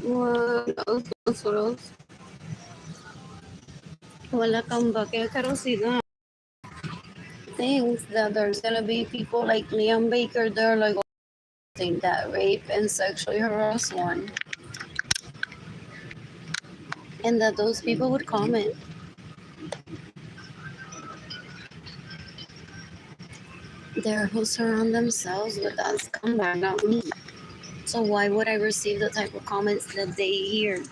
What else? Wala kang bakit karosidad. Thinks that there's gonna be people like Liam Baker there, like think that rape and sexually harass one, and that those people would comment. They're who surround themselves with that scumbag, not me. So why would I receive the type of comments that they hear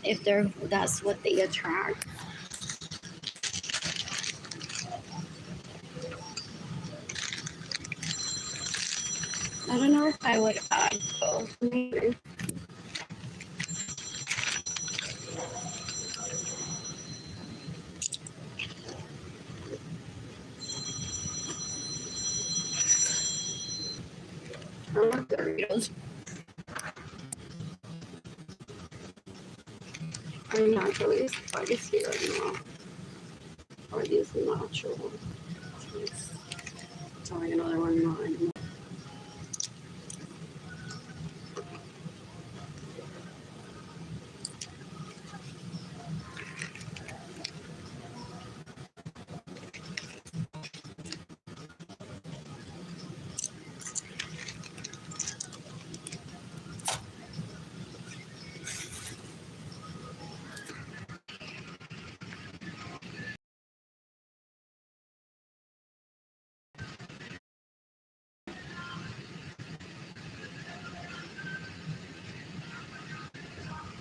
if that's what they attract? I don't know if I would add both. Maybe. I love Doritos. Are naturally spicy or not? Or these natural? It's trying another one. No, I don't know.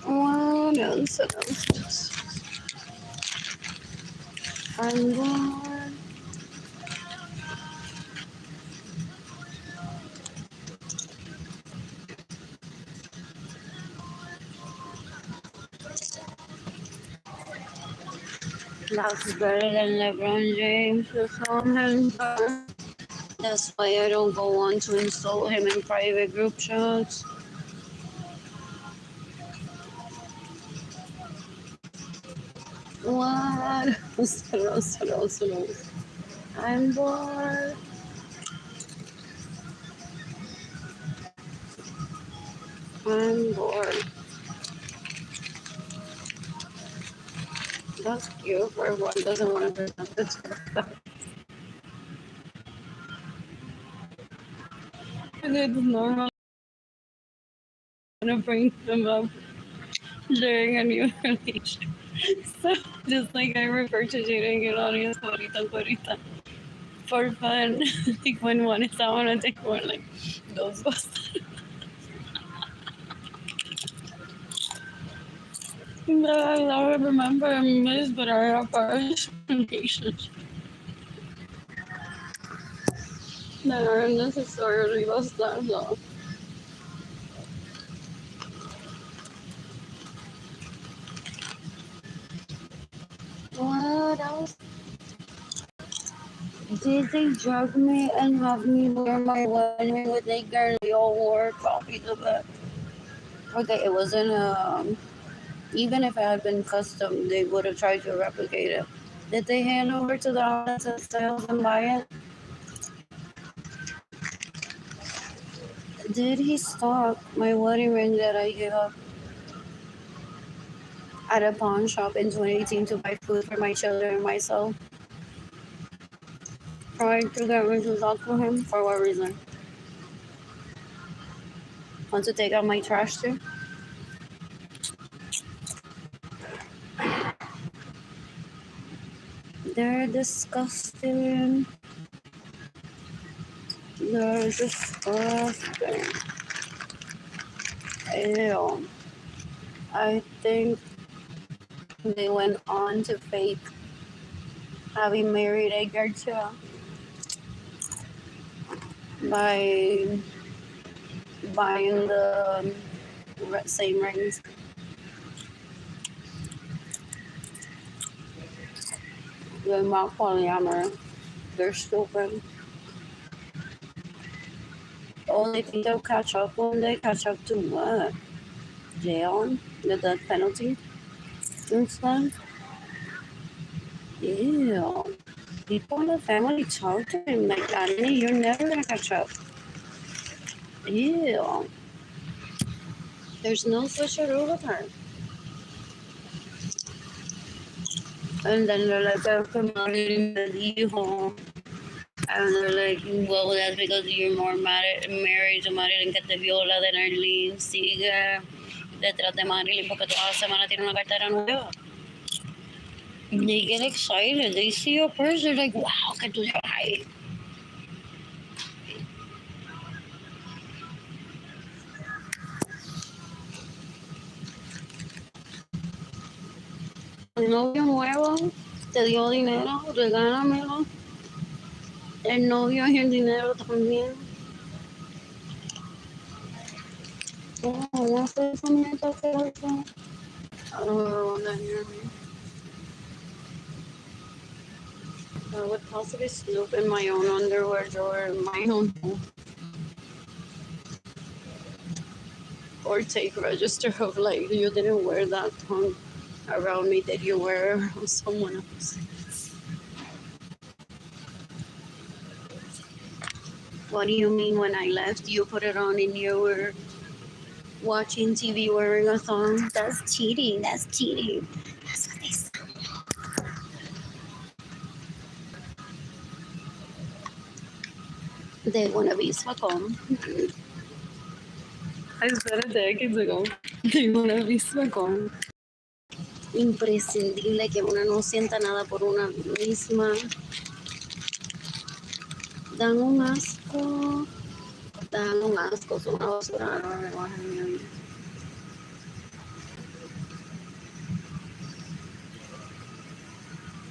What else? I'm bored. That's better than LeBron James. That's why I don't go on to insult him in private group chats. What? Slow. I'm bored. I'm bored. That's cute for one doesn't want to present it to and it's normal to bring them up during a new relationship. So just like I refer to Jayden and Keilany as Corita for fun. Like when one is out on a date, one like those was. No, I remember I miss, but I have our relationship. That are unnecessarily bastard. What else? Did they drug me and have me wear my wedding with a girl? They all wore copies of it. Okay, it wasn't even if it had been custom, they would have tried to replicate it. Did they hand over to the outlets and sales and buy it? Did he stock my wedding ring that I gave up at a pawn shop in 2018 to buy food for my children and myself? Trying to get riches out for him? For what reason? Want to take out my trash too? They're disgusting. They're disgusting. Ew. I think they went on to fake having married Edgar too by buying the same rings. They're not polyamorous. They're stupid. Oh, they think they'll catch up one day. Catch up to what? Jail? The death penalty? Instead? Ew. People in the family talk to him like that. You're never gonna catch up. Ew. There's no switcheroo with her. And then they're like, I'm promoting the hijo. And they're like, well, that's because you're more married to Marilyn que te viola than Arlene. Sigue detrás de Marilyn porque toda semana tiene una cartera nueva. They get excited. They see your purse. They're like, wow, que tú llevas. El novio nuevo te dio dinero, regálamelo. El novio y el dinero también. Oh, what's this one here talking about? I don't want to hear me. I would possibly snoop in my own underwear or my own. or take register of like you didn't wear that tongue around me that you were on someone else. What do you mean when I left you put it on and you were watching TV wearing a thong? That's cheating. That's cheating. That's what they say. They want to be swacón. I said it decades ago. They want to be swacón. Imprescindible que una no sienta nada por una misma. Dan un asco. Dan un asco. Son una basura. No me bajan.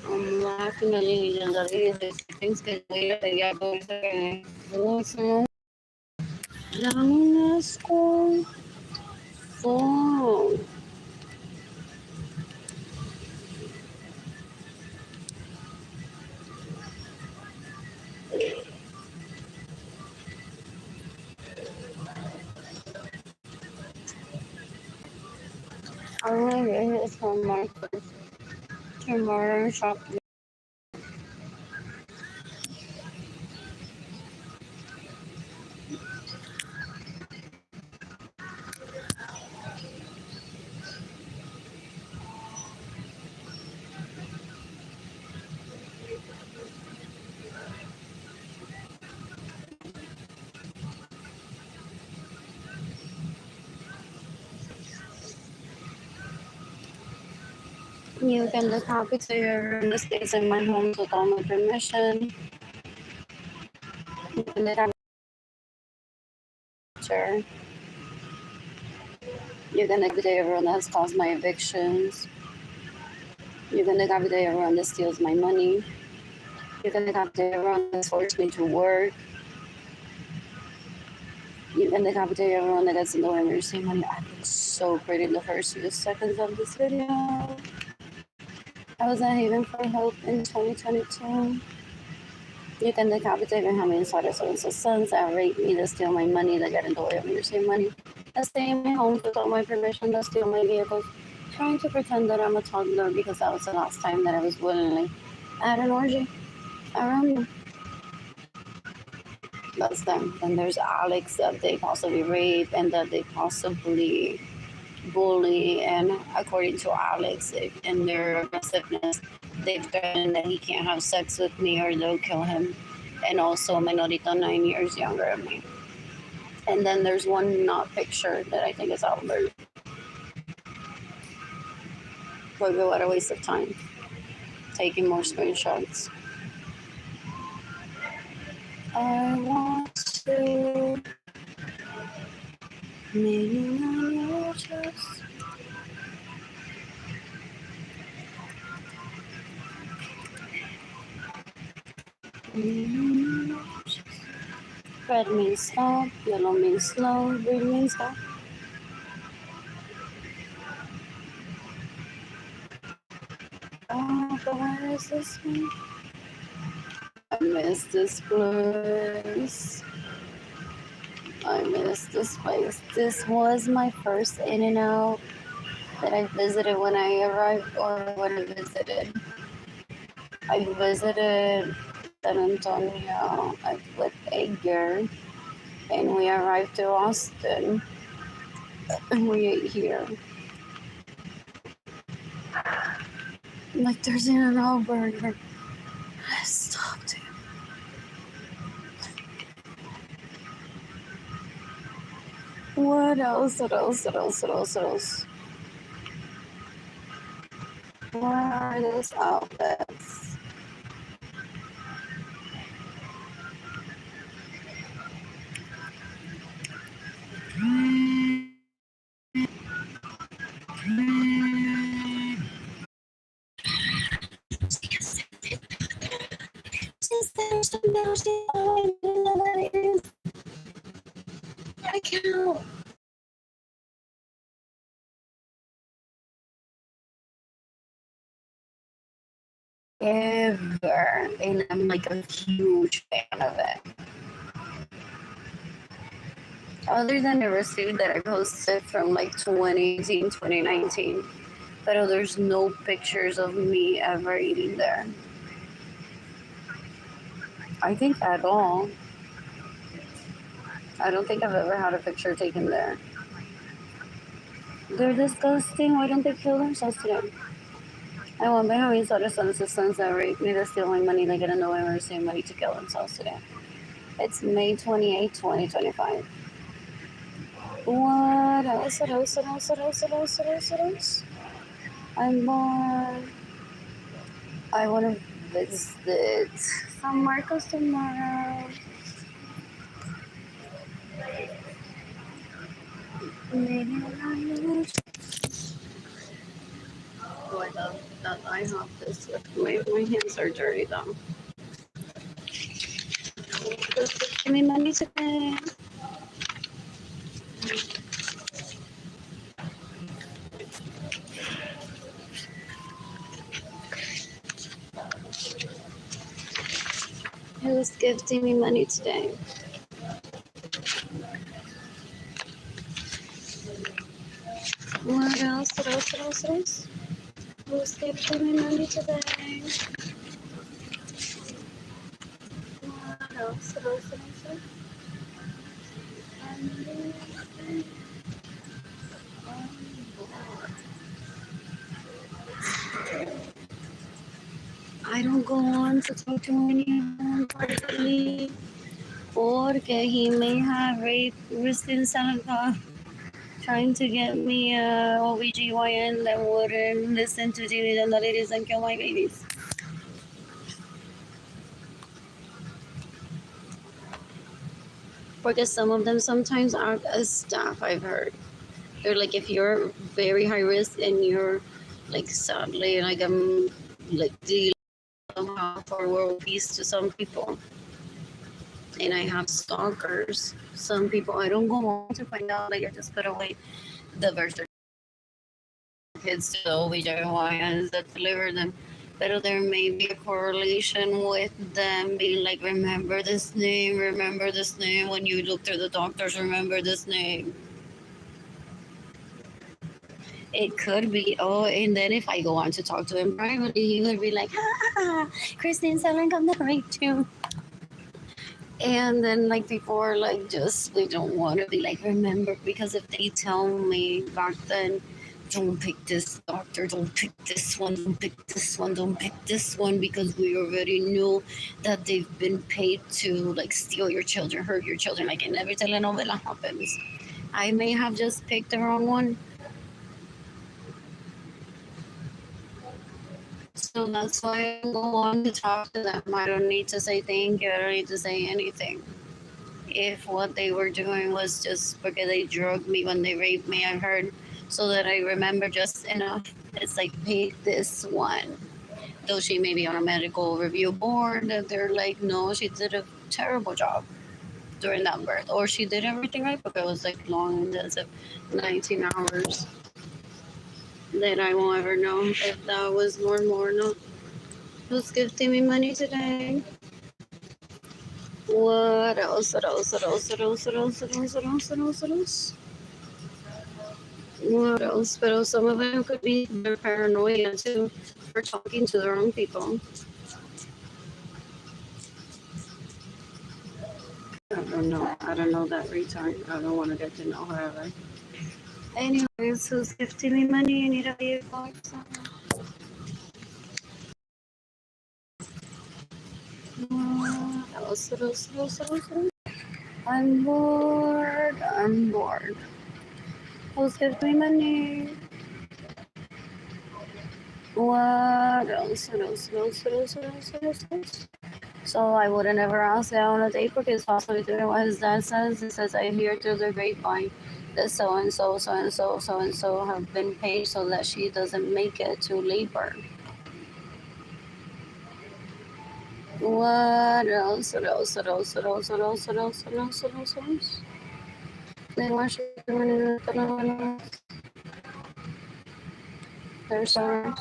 I'm laughing at you and the things que voy a pedir por eso que mucho. Dan un asco. Oh. I'm gonna get this from Marcus tomorrow shopping. You can look happy to your in the States in my home with all my permission. You can look at picture. You can look at everyone that's caused my evictions. You can look at everyone that steals my money. You can look at everyone that's forced me to work. You can decapitate everyone that gets in the way of your same money. I look so pretty in the first few seconds of this video. I was at Haven for Hope in 2022. You can decapitate and have me inside of someone's sons that rape me, that steal my money, that get in the way of your same money, that stay in my home without my permission, that steal my vehicles, trying to pretend that I'm a toddler because that was the last time that I was willingly at an orgy around you. That's them. Then there's Alex that they possibly rape and that they possibly bully. And according to Alex, in their aggressiveness, they've threatened that he can't have sex with me or they'll kill him. And also Menorito 9 years younger than me. And then there's one not picture that I think is Albert. But what a waste of time. Taking more screenshots. I want to lean on your chest. Red means stop, yellow means slow, green means stop. Oh, but where is this one? I miss this place. I miss this place. This was my first In-N-Out that I visited when I arrived or when I visited. I visited San Antonio with Edgar and we arrived to Austin and we ate here. Like there's In-N-Out burger. I stopped it. What else? What else? What else? What else? What else? Where are those outfits? I can't. Ever. And I'm like a huge fan of it. Other than the receipt that I posted from like 2018, 2019. But there's no pictures of me ever eating there. I think at all. I don't think I've ever had a picture taken there. They're disgusting. Why don't they kill themselves today? I wonder how these other sons and sons that rape me, they're stealing money, they get in the way and receive money to kill themselves today. It's May 28, 2025. What else? What else? What else? What else? What else? What else? What else? I'm bored. I want to visit San Marcos tomorrow. Maybe oh, I love that I have this with my hands are dirty though. Just give me money today. Who's gifting me money today? What else? What else? What else? What else? Who's gifting me money today? What else? What else? What else? I don't go on to talk to anyone privately, porque he may have raped Kristen Salazar trying to get me a OBGYN that wouldn't listen to Jayden and the ladies and kill my babies. Because some of them sometimes act as staff, I've heard. They're like, if you're very high risk and you're like sadly like like dealing somehow for world peace to some people. And I have stalkers. Some people I don't go on to find out, like I just put away the birth kids to the OBGYNs that deliver them. But there may be a correlation with them being like, remember this name, when you look through the doctors, remember this name. It could be, oh, and then if I go on to talk to him privately, he would be like, Christine Selling, come to rape too. And then like before, like just we don't want to be like, remember, because if they tell me back then, don't pick this doctor, don't pick this one, don't pick this one, don't pick this one, because we already knew that they've been paid to like steal your children, hurt your children, like in every telenovela happens. I may have just picked the wrong one. So that's why I don't go on to talk to them. I don't need to say thank you. I don't need to say anything. If what they were doing was just because they drugged me when they raped me, I've heard, so that I remember just enough. It's like, pick this one. Though she may be on a medical review board, that they're like, no, she did a terrible job during that birth. Or she did everything right, but it was like long, intensive 19 hours. That I won't ever know if that was normal or not. Who's gifting me money today? What else? What else? What else? What else? What else? What else? What else? What else? What else? What else? But some of them could be their paranoia too, for talking to the wrong people. I don't know. I don't know that retard. I don't want to get to know her ever. Anyways, who's gifting me money? I need a vehicle or something. What else? What else? What else? What else? What else? I'm bored. I'm bored. Who's giving me money? What else? What else? What else? What else? What else? What else? What else? So I wouldn't ever ask that on a date, because possibly doing what his dad says. He says, I hear through the grapevine that so and so, so and so, so and so have been paid so that she doesn't make it to labor. What else? What else? What else? What else? What else? What else? What else? What else? What else? Then why should there's so much.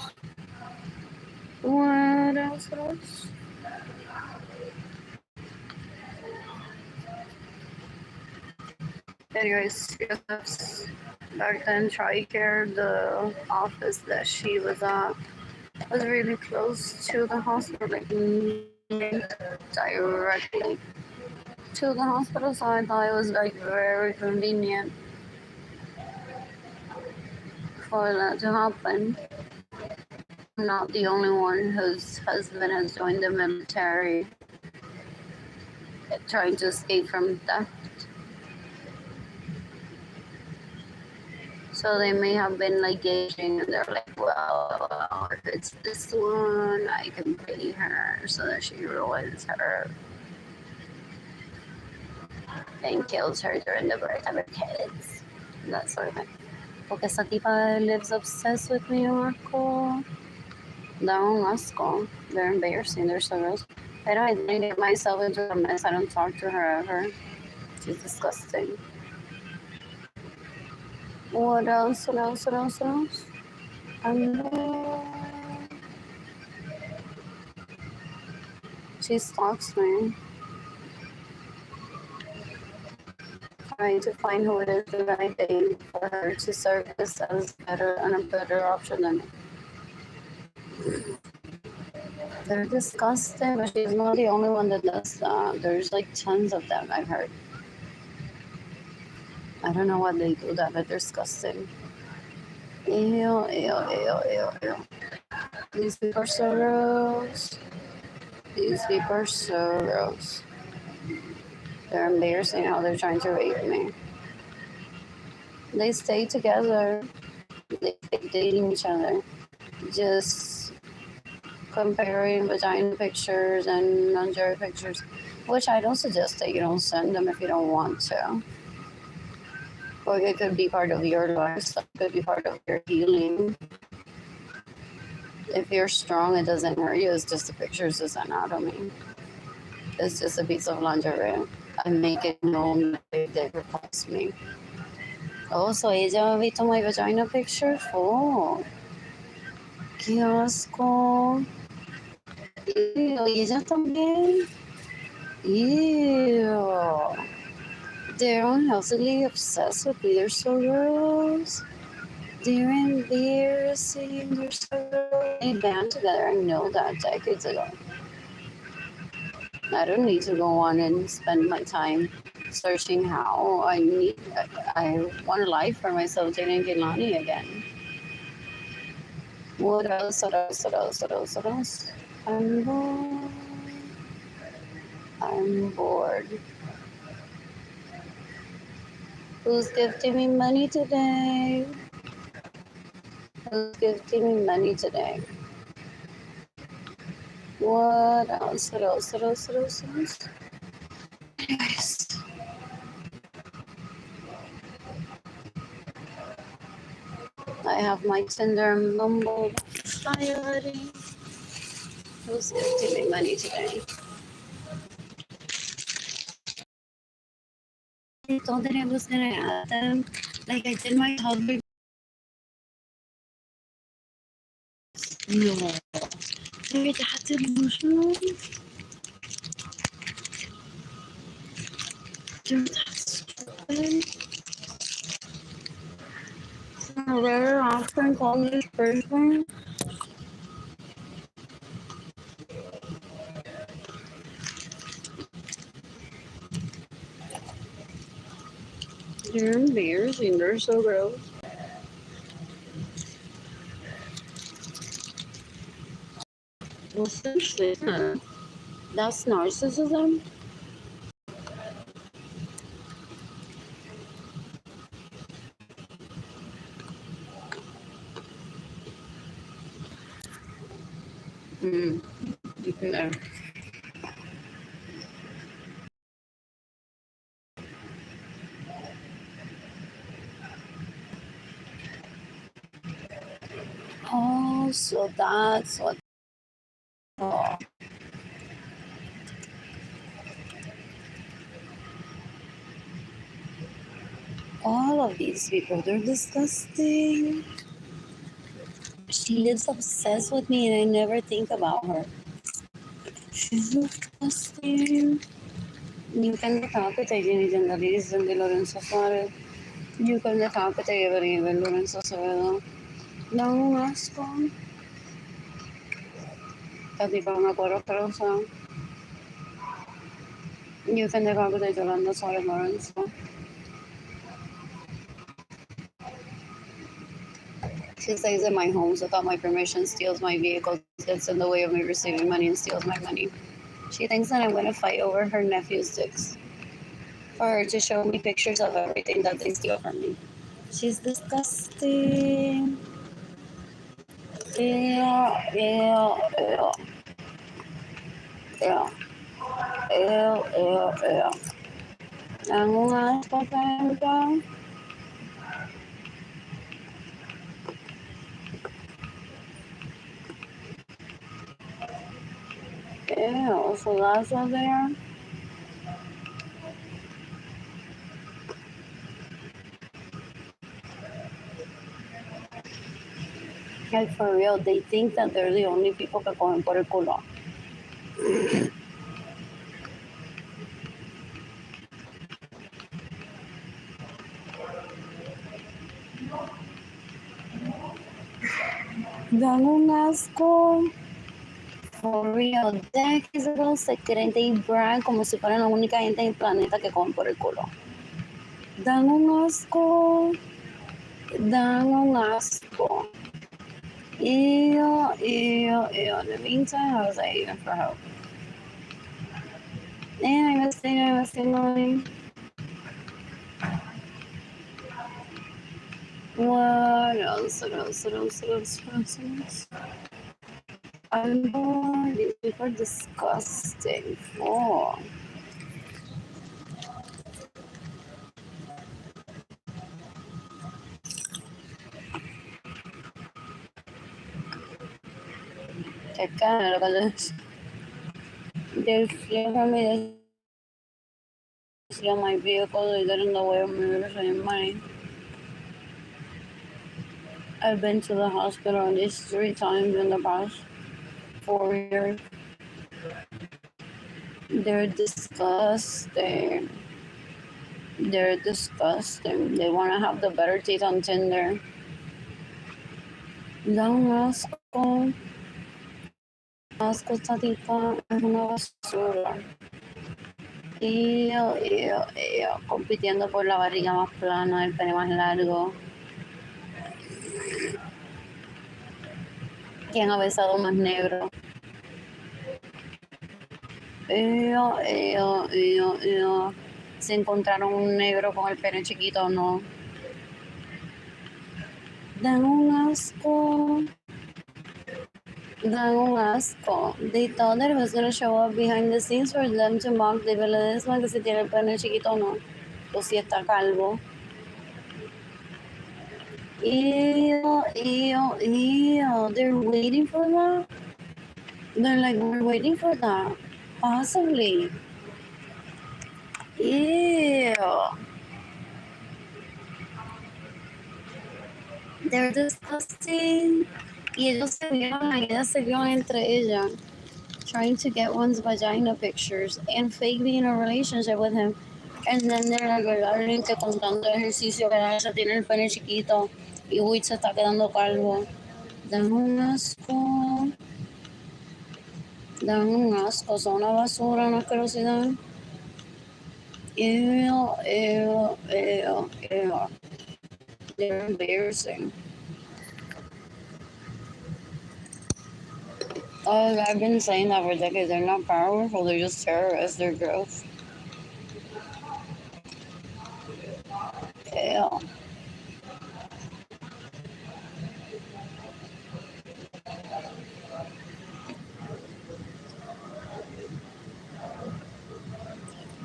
What else? What else? Anyways, yes, back then, TRICARE, the office that she was at, was really close to the hospital, like directly to the hospital. So I thought it was like very convenient for that to happen. I'm not the only one whose husband has joined the military, trying to escape from death. So they may have been like gauging, and they're like, well, if it's this one, I can pay her so that she ruins her and kills her during the birth of her kids. That sort of thing. Porque esa tipa lives obsessed with me, Marco. Da un asco. They're embarrassing. They're so gross. I don't get myself into a mess. I don't talk to her ever. She's disgusting. What else? What else? What else? What else? She stalks me. Trying to find who it is that I date for her to service as better and a better option than me. They're disgusting, but she's not the only one that does that. There's like tons of them, I've heard. I don't know what they do that, but they're disgusting. Ew, ew, ew, ew, ew. These people are so gross. These people are so gross. They're embarrassing how they're trying to rape me. They stay together. They stay dating each other. Just comparing vagina pictures and lingerie pictures, which I don't suggest that you don't send them if you don't want to. Or it could be part of your lifestyle, it could be part of your healing. If you're strong, it doesn't hurt you. It's just the pictures, it's anatomy. It's just a piece of lingerie. I make it known that they repulse me. Oh, so ella ha visto my vagina picture? Oh, qué asco. Ew, y ella también. Ew. They're unhealthily obsessed with me. They're so gross. They're embarrassing. They're so gross. They band together. I know that decades ago. I don't need to go on and spend my time searching how. I want a life for myself, Jayden and Keilany again. What else? What else? What else? What else? What else? I'm bored. I'm bored. Who's gifting me money today? Who's gifting me money today? What else? What else? What else? What else? What else? Anyways. I have my Tinder mumble society. Who's gifting me money today? I thought that I was gonna add them. Like I did my toddler. No. You're that delusional? You're that stupid? So they're often called this person. They're embarrassing. They're so gross. What's this? That's narcissism? No. Oh, so that's what. Oh. All of these people, they're disgusting. She lives obsessed with me and I never think about her. She's disgusting. You can talk to Jayden and Lorenzo Suarez. You can talk to Jayden and Lorenzo Suarez. No, asco. Tati pa nga puro sa. You can talk to Jayden Suarez Lorenzo. She stays in my home without my permission, steals my vehicles, gets in the way of me receiving money, and steals my money. She thinks that I'm going to fight over her nephew's dicks for her to show me pictures of everything that they steal from me. She's disgusting. Yeah, yeah, yeah, yeah, yeah, yeah, yeah. Ang mga papayag. Yeah, so that's what there. Like for real, they think that they're the only people que cogen por el culo. Dan un asco. For real, dejan que se creen y brag como si fueran la única gente en el planeta que cogen por el culo. Dan un asco. Dan un asco. Ew, ew, ew. In the meantime, I was like, even for help. And I was thinking, what else? I'm bored. These people are disgusting. Oh. Qué cara, they're from me. They steal my vehicle. They get in the way of me receiving money. I've been to the hospital at least 3 times in the past 4 years. They're disgusting. They're disgusting. They want to have the better teeth on Tinder. Long asco. Asco esta tipa es una basura. Compitiendo por la barriga más plana, el pene más largo. ¿Quién ha besado más negro? Se encontraron un negro con el pene chiquito o no. Dan un asco. Dan un asco. They thought that it was gonna show up behind the scenes for them to mock the belleza que si tiene el pene chiquito o no. O si está calvo. Ew. They're waiting for that. They're like, we're waiting for that. Possibly. Ew. They're disgusting. Y ellos se vieron, ellas se vieron entre ellas, trying to get one's vagina pictures and fake being in a relationship with him. And then they're like, Arlene, que con tanto ejercicio que ella tiene el pene chiquito y Wit se está quedando calvo. Dan un asco. Dan un asco. Son una basura, una asquerosidad. Ew. They're embarrassing. Oh, I've been saying that for decades. They're not powerful. They're just terrorists. They're gross. Ew.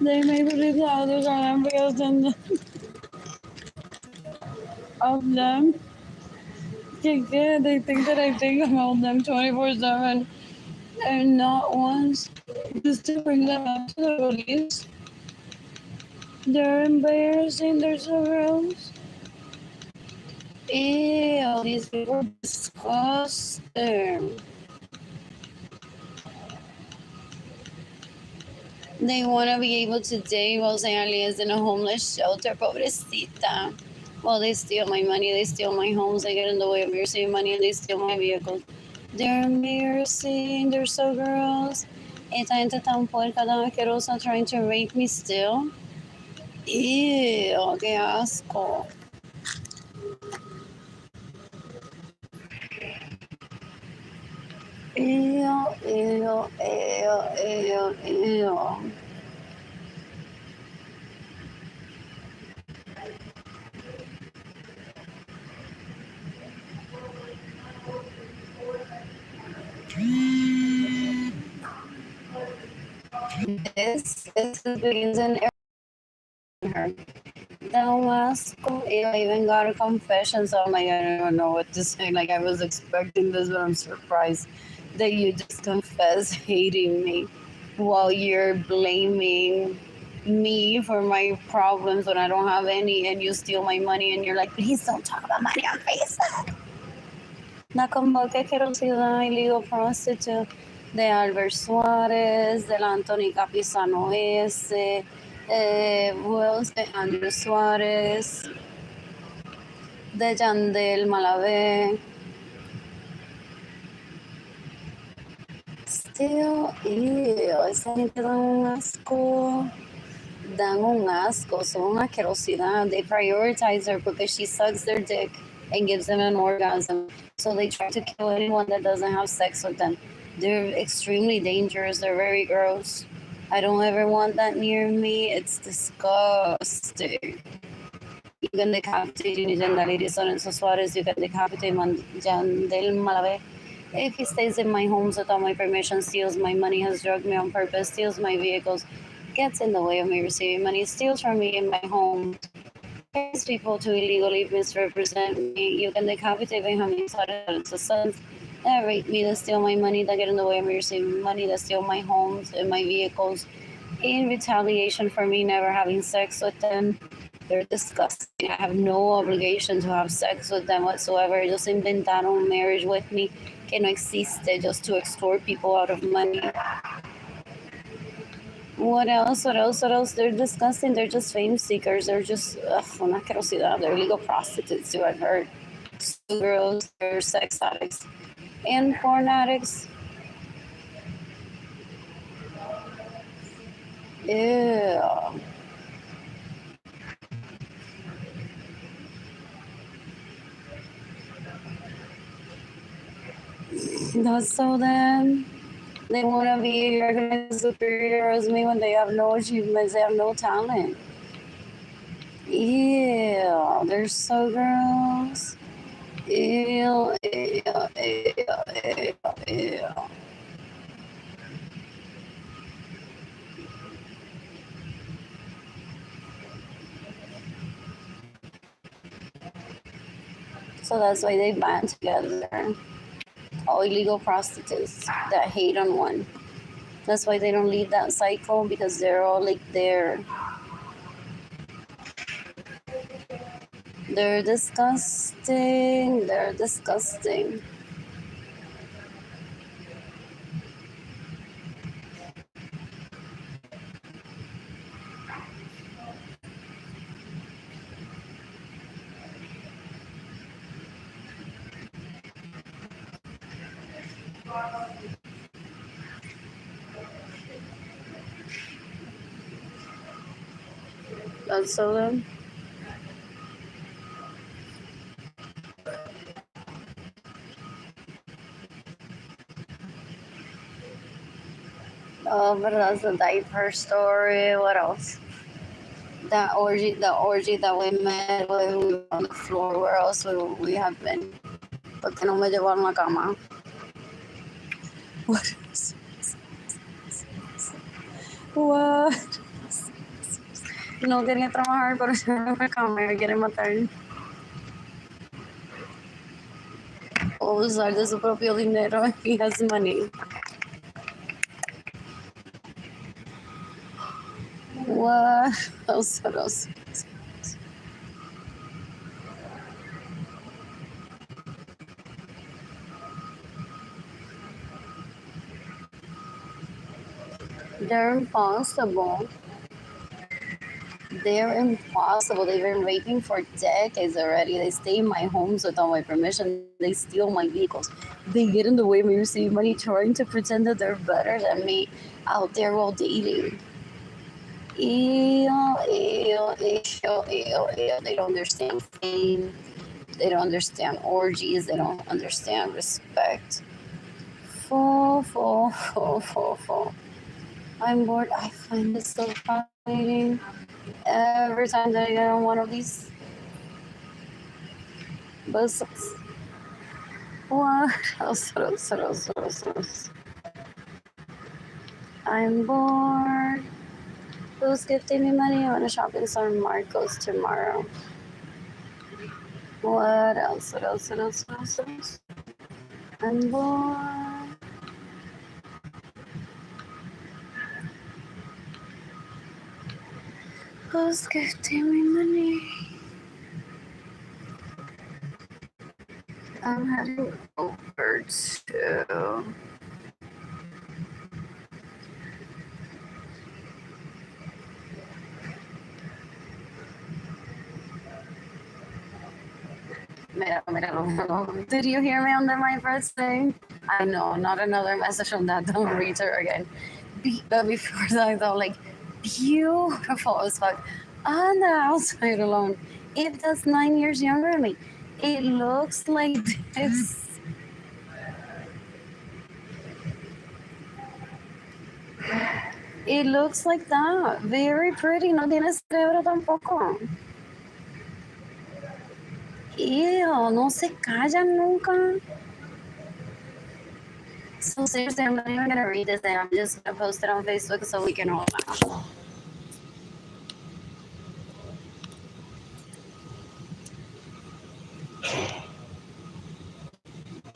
They may believe that others are embryos of them. They think that I think about them 24/7 and not once just to bring them up to the police. They're embarrassing. They're so gross. Ew, these people are disgusting. They want to be able to date while Arlene is in a homeless shelter. Pobrecita. Well, they steal my money, they steal my homes, they get in the way of me receiving money, and they steal my vehicles. They're embarrassing, they're so gross. Esta gente tan puerca, tan asquerosa, trying to rape me still. Ew, qué asco. Ew, ew, ew, ew, ew. This begins in her. Don't ask. I even got a confession, so I'm like, I don't know what to say. Like, I was expecting this, but I'm surprised that you just confess hating me while you're blaming me for my problems when I don't have any, and you steal my money, and you're like, please don't talk about money on Facebook. La convoqué asquerosidad y legal prostitute de Albert Suárez, de la Antónica Pisano S. Wells de Andrew Suárez, de Yandel Malavé. Still, ew, esa gente dan un asco. Dan un asco, son una asquerosidad. They prioritize her because she sucks their dick and gives them an orgasm. So they try to kill anyone that doesn't have sex with them. They're extremely dangerous. They're very gross. I don't ever want that near me. It's disgusting. You can decapitate Yandel Lorenzo Suarez. You can decapitate Yandel Malavé. If he stays in my homes without my permission, steals my money, has drugged me on purpose, steals my vehicles, gets in the way of me receiving money, steals from me in my home, pays people to illegally misrepresent me, you can decapitate Benjamin Suarez's sons that rape me, that steal my money, that get in the way of me receiving money, that steal my homes and my vehicles in retaliation for me never having sex with them. They're disgusting. I have no obligation to have sex with them whatsoever. Ellos inventaron marriage with me que no existe just to extort people out of money. What else? What else? What else? They're disgusting. They're just fame seekers. They're just una asquerosidad. They're legal prostitutes too, I've heard. So girls, they're sex addicts and porn addicts. Ew. That's so them. They want to be recognized as superior as me when they have no achievements, they have no talent. Ew, they're so gross. Ew, ew, ew, ew, ew. So that's why they band together. All illegal prostitutes that hate on one. That's why they don't leave that cycle, because they're all like there. They're disgusting. They're disgusting. That's so them. Oh, but that's the diaper story. What else? That orgy that we met when we were on the floor. Where else would we have been? Porque no me llevaron a la cama. What else? What? No quería trabajar, pero se me la cama y me quieren matar. O usar de su propio dinero. He has money. What else? What else? They're impossible. They're impossible. They've been raping for decades already. They stay in my homes without my permission. They steal my vehicles. They get in the way of me receiving money, trying to pretend that they're better than me out there while dating. Ew, ew, ew, ew, ew. They don't understand fame. They don't understand orgies. They don't understand respect. Full. I'm bored. I find this so fascinating. Every time that I get on one of these buses. What else? I'm bored. Who's gifting me money? I want to shop in San Marcos tomorrow. What else? I'm bored. Who's gifting me money? I'm heading over to Mira. Did you hear me on my birthday? I know, not another message from that. Don't read her again. But before that, I thought, like, beautiful as fuck. On the outside alone. If that's 9 years younger than me, it looks like this. It looks like that. Very pretty. No tiene cerebro tampoco. Ew, no se callan nunca. So seriously, I'm not even gonna read this thing. I'm just gonna post it on Facebook so we can all laugh.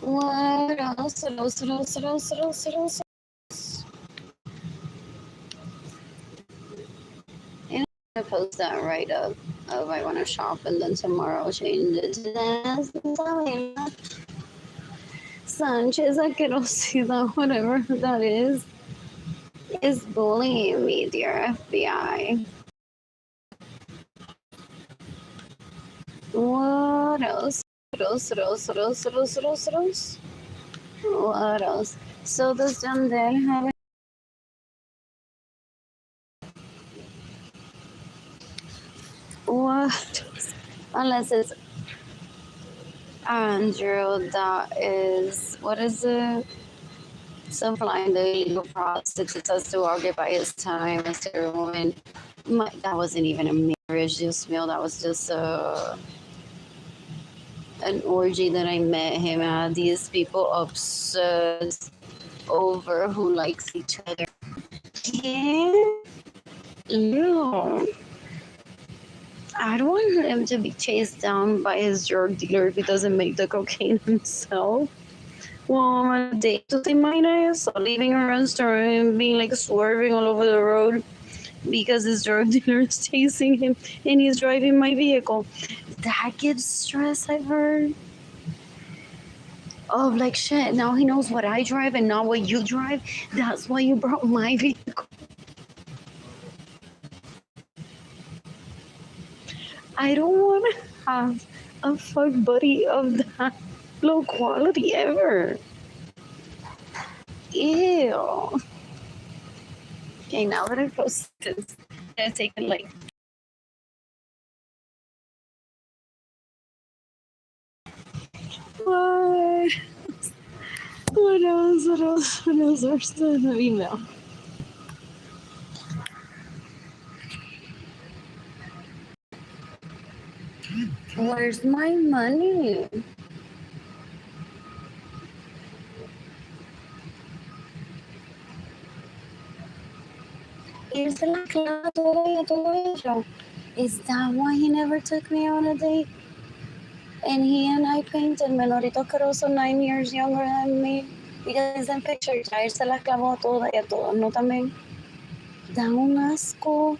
What else? I'm gonna post that right up of I want to shop, and then tomorrow I'll change it to that. Sanchez Aquerosidad, whatever that is bullying me, dear FBI. What else? What else? So does Jandel have what? Unless it's Andrew, that is, what is it? Supplying the illegal prostitutes as to occupy his time as a woman. That wasn't even a marriage, just meal. That was just an orgy that I met him at. These people obsessed over who likes each other. Yeah. No. I don't want him to be chased down by his drug dealer if he doesn't make the cocaine himself. Well, on a date to the minus, or leaving a restaurant and being like swerving all over the road because his drug dealer is chasing him and he's driving my vehicle. That gives stress, I've heard. Oh, like shit, now he knows what I drive and not what you drive. That's why you brought my vehicle. I don't want to have a fuck buddy of that low quality ever. Ew. Okay, now that I posted this, I've taken like what? What else? Where's the email? Where's my money? Here's la clave, todo eso. Is that why he never took me on a date? And he and I painted Menorito Caroso 9 years younger than me. Because in picture, ya se la clavó toda y a todos, no también. Da un asco.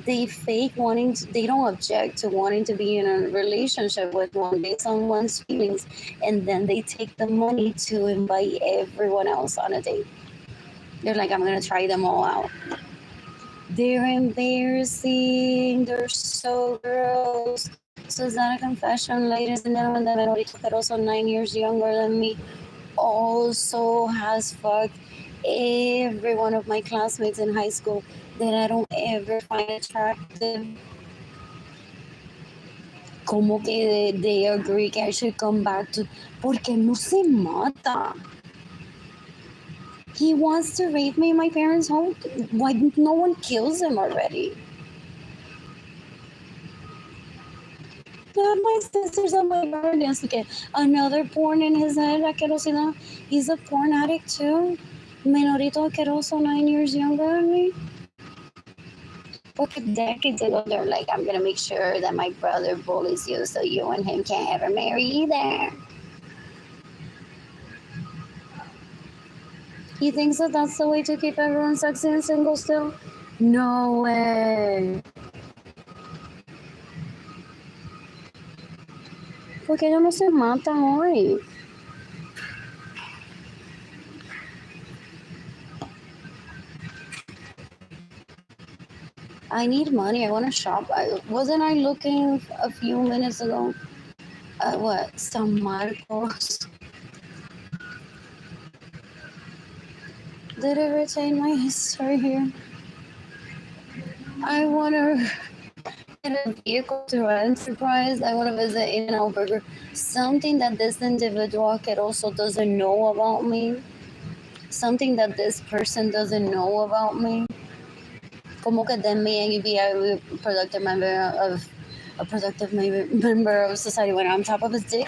They fake wanting to, they don't object to wanting to be in a relationship with one based on one's feelings, and then they take the money to invite everyone else on a date. They're like, I'm gonna try them all out. They're embarrassing. They're so gross. So is that a confession, ladies and gentlemen? The menorito, que also 9 years younger than me, also has fucked every one of my classmates in high school that I don't ever find attractive. Como que they agree que I should come back to... Porque no se mata. He wants to rape me in my parents' home. Why no one kills him already? But my sisters and my guardians to get another porn in his head. Asquerosidad. He's a porn addict too. Menorito asqueroso, 9 years younger than me. Porque decades ago, they're like, I'm gonna make sure that my brother bullies you so you and him can't ever marry either. He thinks that that's the way to keep everyone sexy and single still? No way. Porque ellos no se matan hoy. I need money. I want to shop. Wasn't I looking a few minutes ago at what? San Marcos. Did it retain my history here? I want to get a vehicle to Enterprise. I want to visit In-N-Out Burger. Something that this individual could also doesn't know about me. Something that this person doesn't know about me. Como que then me and you be a productive member of society when I'm on top of his dick.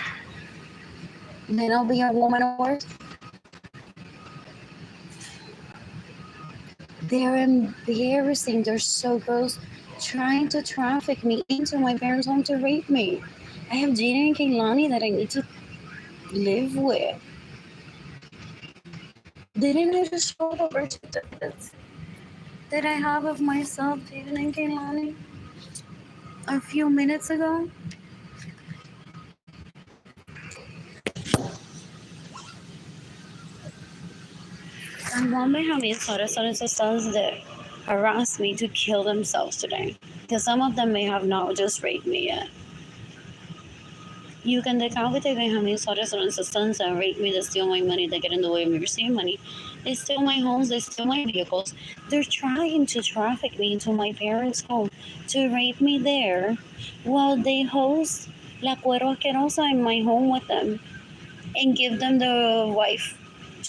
Then I'll be a woman of worth. They're embarrassing. They're so gross. Trying to traffic me into my parents' home to rape me. I have Jayden and Keilany that I need to live with. Didn't I just show the birth certificates that I have of myself, Jayden and Keilany, a few minutes ago? I wonder how many sons that harass me to kill themselves today. Because some of them may have not just raped me yet. You can decapitate how many sons that rape me, that steal my money, that get in the way of me receiving money. They steal my homes, they steal my vehicles. They're trying to traffic me into my parents' home to rape me there while they host La Cuero Asquerosa in my home with them and give them the wife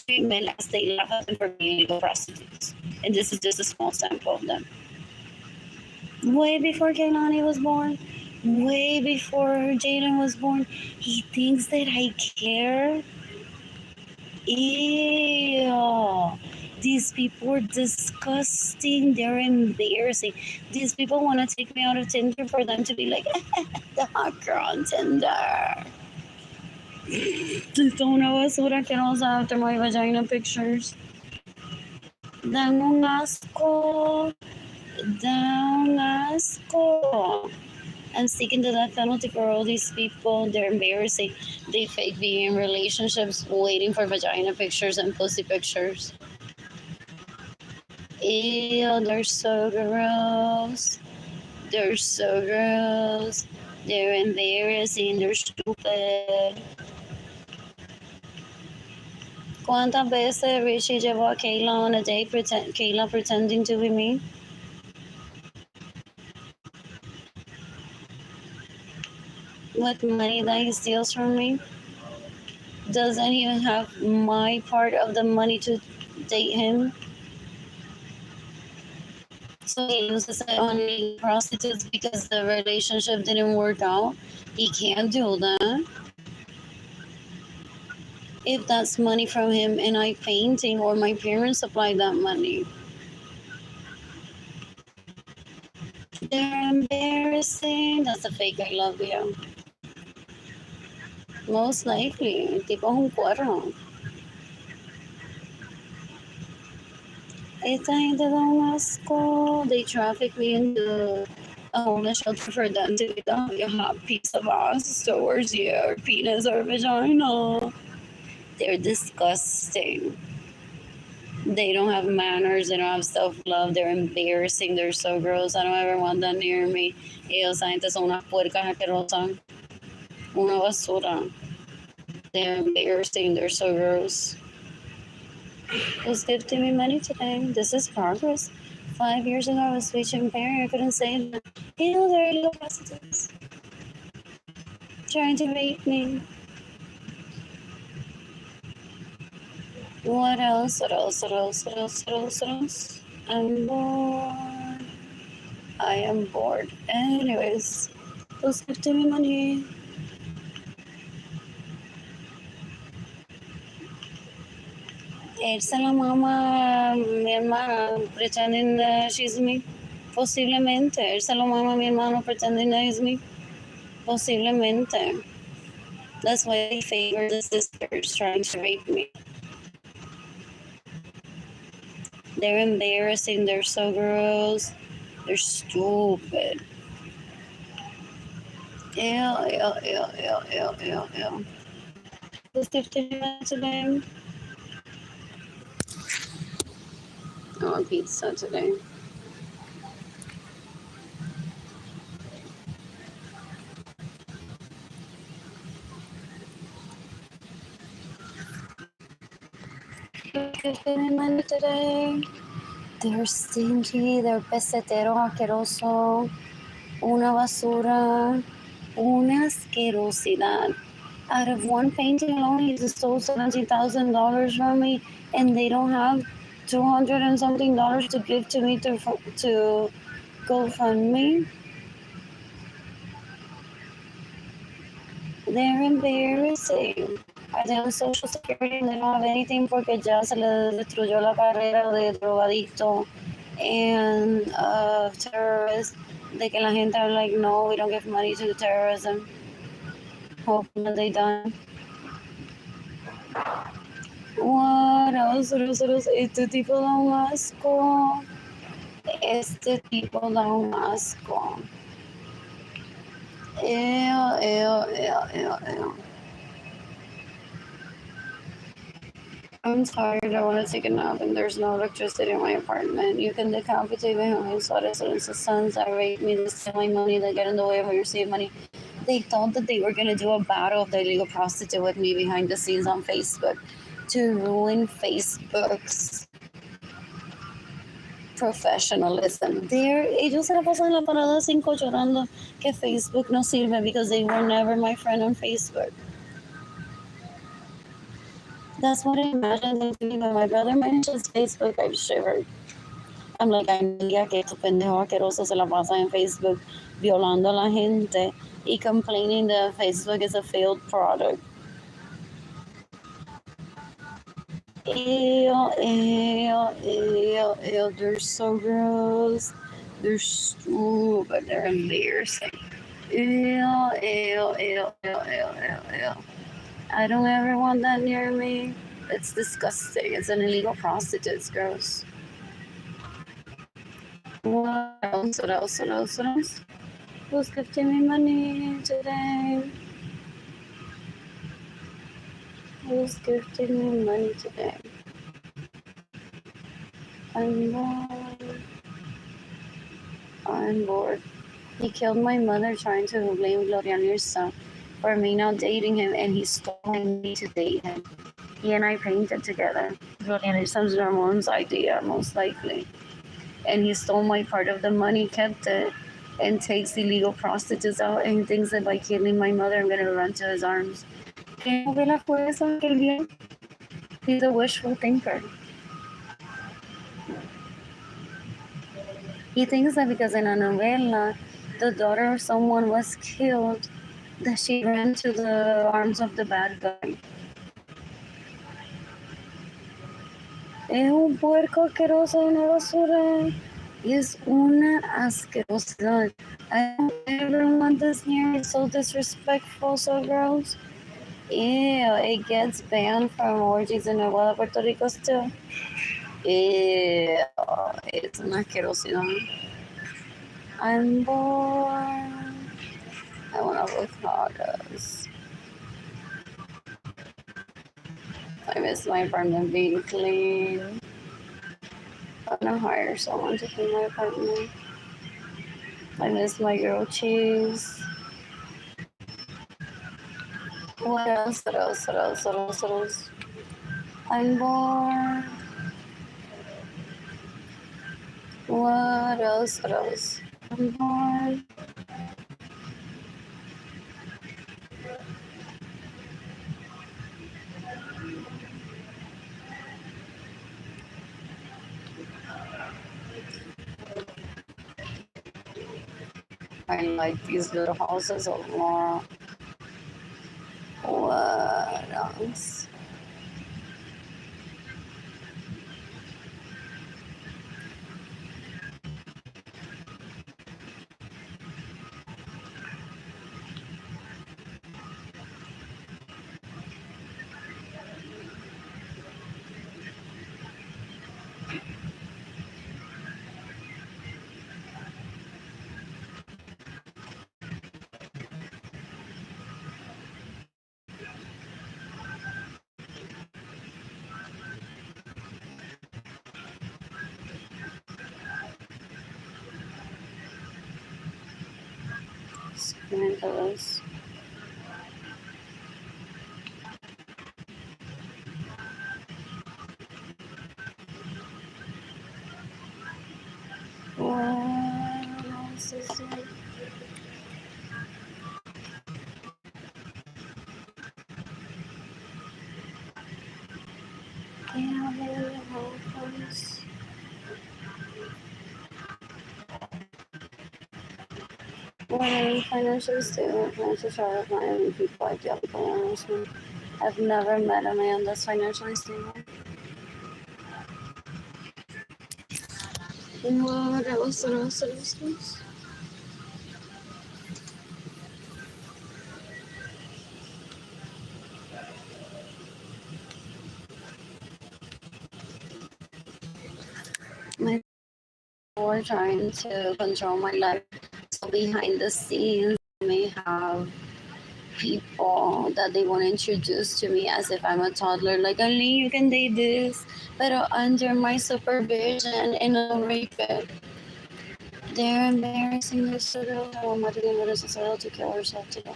treatment as they laugh at them for being illegal prostitutes. And this is just a small sample of them. Way before Keilany was born, way before Jayden was born, he thinks that I care. Ew. These people are disgusting. They're embarrassing. These people want to take me out of Tinder for them to be like, the hot girl on Tinder. Just don't know us what I can also after my vagina pictures. Dan un asco. Dan asco. I'm seeking the death penalty for all these people. They're embarrassing. They fake being in relationships, waiting for vagina pictures and pussy pictures. Ew, they're so gross. They're so gross. They're embarrassing. They're stupid. ¿Cuántas veces Richie llevó a Kayla on a date, Kayla pretending to be me? With money that he steals from me? Doesn't he have my part of the money to date him? So he loses it on prostitutes because the relationship didn't work out? He can't do that. If that's money from him and I painting or my parents supply that money. They're embarrassing. That's a fake I love you. Most likely. El tipo es un cuerno. Esta gente da un asco. They traffic me into a homeless shelter for them to be a hot piece of ass towards you, or penis or vagina. They're disgusting. They don't have manners. They don't have self-love. They're embarrassing. They're so gross. I don't ever want that near me. Ellos, esa gente son unas puercas asquerosas. Una basura. They're embarrassing. They're so gross. Who's gifting me money today? This is progress. 5 years ago, I was speech impaired. I couldn't say that. They're illegal prostitutes. Trying to rape me. What else? What else? What else? What else? What else? What else? I'm bored. I am bored. Anyways, who's gifting me money? It's la mama, mi hermana, pretending that she's me. Posiblemente. It's la mama, mi hermano, pretending that he's me. Posiblemente. That's why they favor the sisters trying to rape me. They're embarrassing. They're so gross. They're stupid. Ew. Who's gifting me today? I want pizza today. Who's gifting me money today? They're stinky. They're peseteros asqueroso. Una basura. Una asquerosidad. Out of one painting alone, he just stole $17,000 from me, and they don't have 200 and something dollars to give to me to GoFundMe. They're embarrassing. Are they on Social Security and they don't have anything porque ya se les destruyó la carrera de drogadicto and terrorist? De que la gente are like, no, we don't give money to terrorism. Hoping that they done. What else? Este tipo da un asco. Este tipo da un asco. Ew. I'm tired. I want to take a nap, and there's no electricity in my apartment. You can decapitate me on mis horas and the sons that rape me, they steal my money, they get in the way of my receive money. They thought that they were going to do a battle of the illegal prostitute with me behind the scenes on Facebook to ruin Facebook's professionalism. Ellos se la pasan en la parada 5 llorando que Facebook no sirve because they were never my friend on Facebook. That's what I imagined them doing. When my brother mentions Facebook, I've shivered. I'm like, ay, mira que estos pendejos asquerosos se la pasan en Facebook violando a la gente y complaining that Facebook is a failed product. Ew. They're so gross. They're stupid. They're embarrassing. Ew. I don't ever want that near me. It's disgusting. It's an illegal prostitute. It's gross. What else? Who's gifting me money today? Who's gifting me money today? I'm bored. He killed my mother trying to blame Gloria's son for me not dating him, and he stole me to date him. He and I painted together. Gloria's son's Ramon's idea, most likely. And he stole my part of the money, kept it, and takes illegal prostitutes out, and he thinks that by killing my mother, I'm going to run to his arms. He's a wishful thinker. He thinks that because in a novela, the daughter of someone was killed, that she ran to the arms of the bad guy. Es un puerco asqueroso, una basura. Es una asquerosidad. I don't ever want this near. It's so disrespectful, so gross. Ew, it gets banned from orgies in Aguada, Puerto Rico still. Ew, it's una asquerosidad. I'm bored. I want avocados. I miss my apartment being clean. want to hire someone to clean my apartment. I miss my grilled cheese. What else? What else? What else? What else? What else? I'm bored. What else? What else? I'm bored. I like these little houses a lot. What else? Scandalous. What else is it? Yeah, really house. When I'm financially stable, trying to travel with my own people, I feel like honestly. I've never met a man that's financially stable. What else? What else? What else? What else? My people are trying to control my life. So behind the scenes, I may have people that they want to introduce to me as if I'm a toddler. Like, Arlene, you can date this, but under my supervision and I'll rape it. They're embarrassing. They're so little. My mother didn't let us to kill herself today.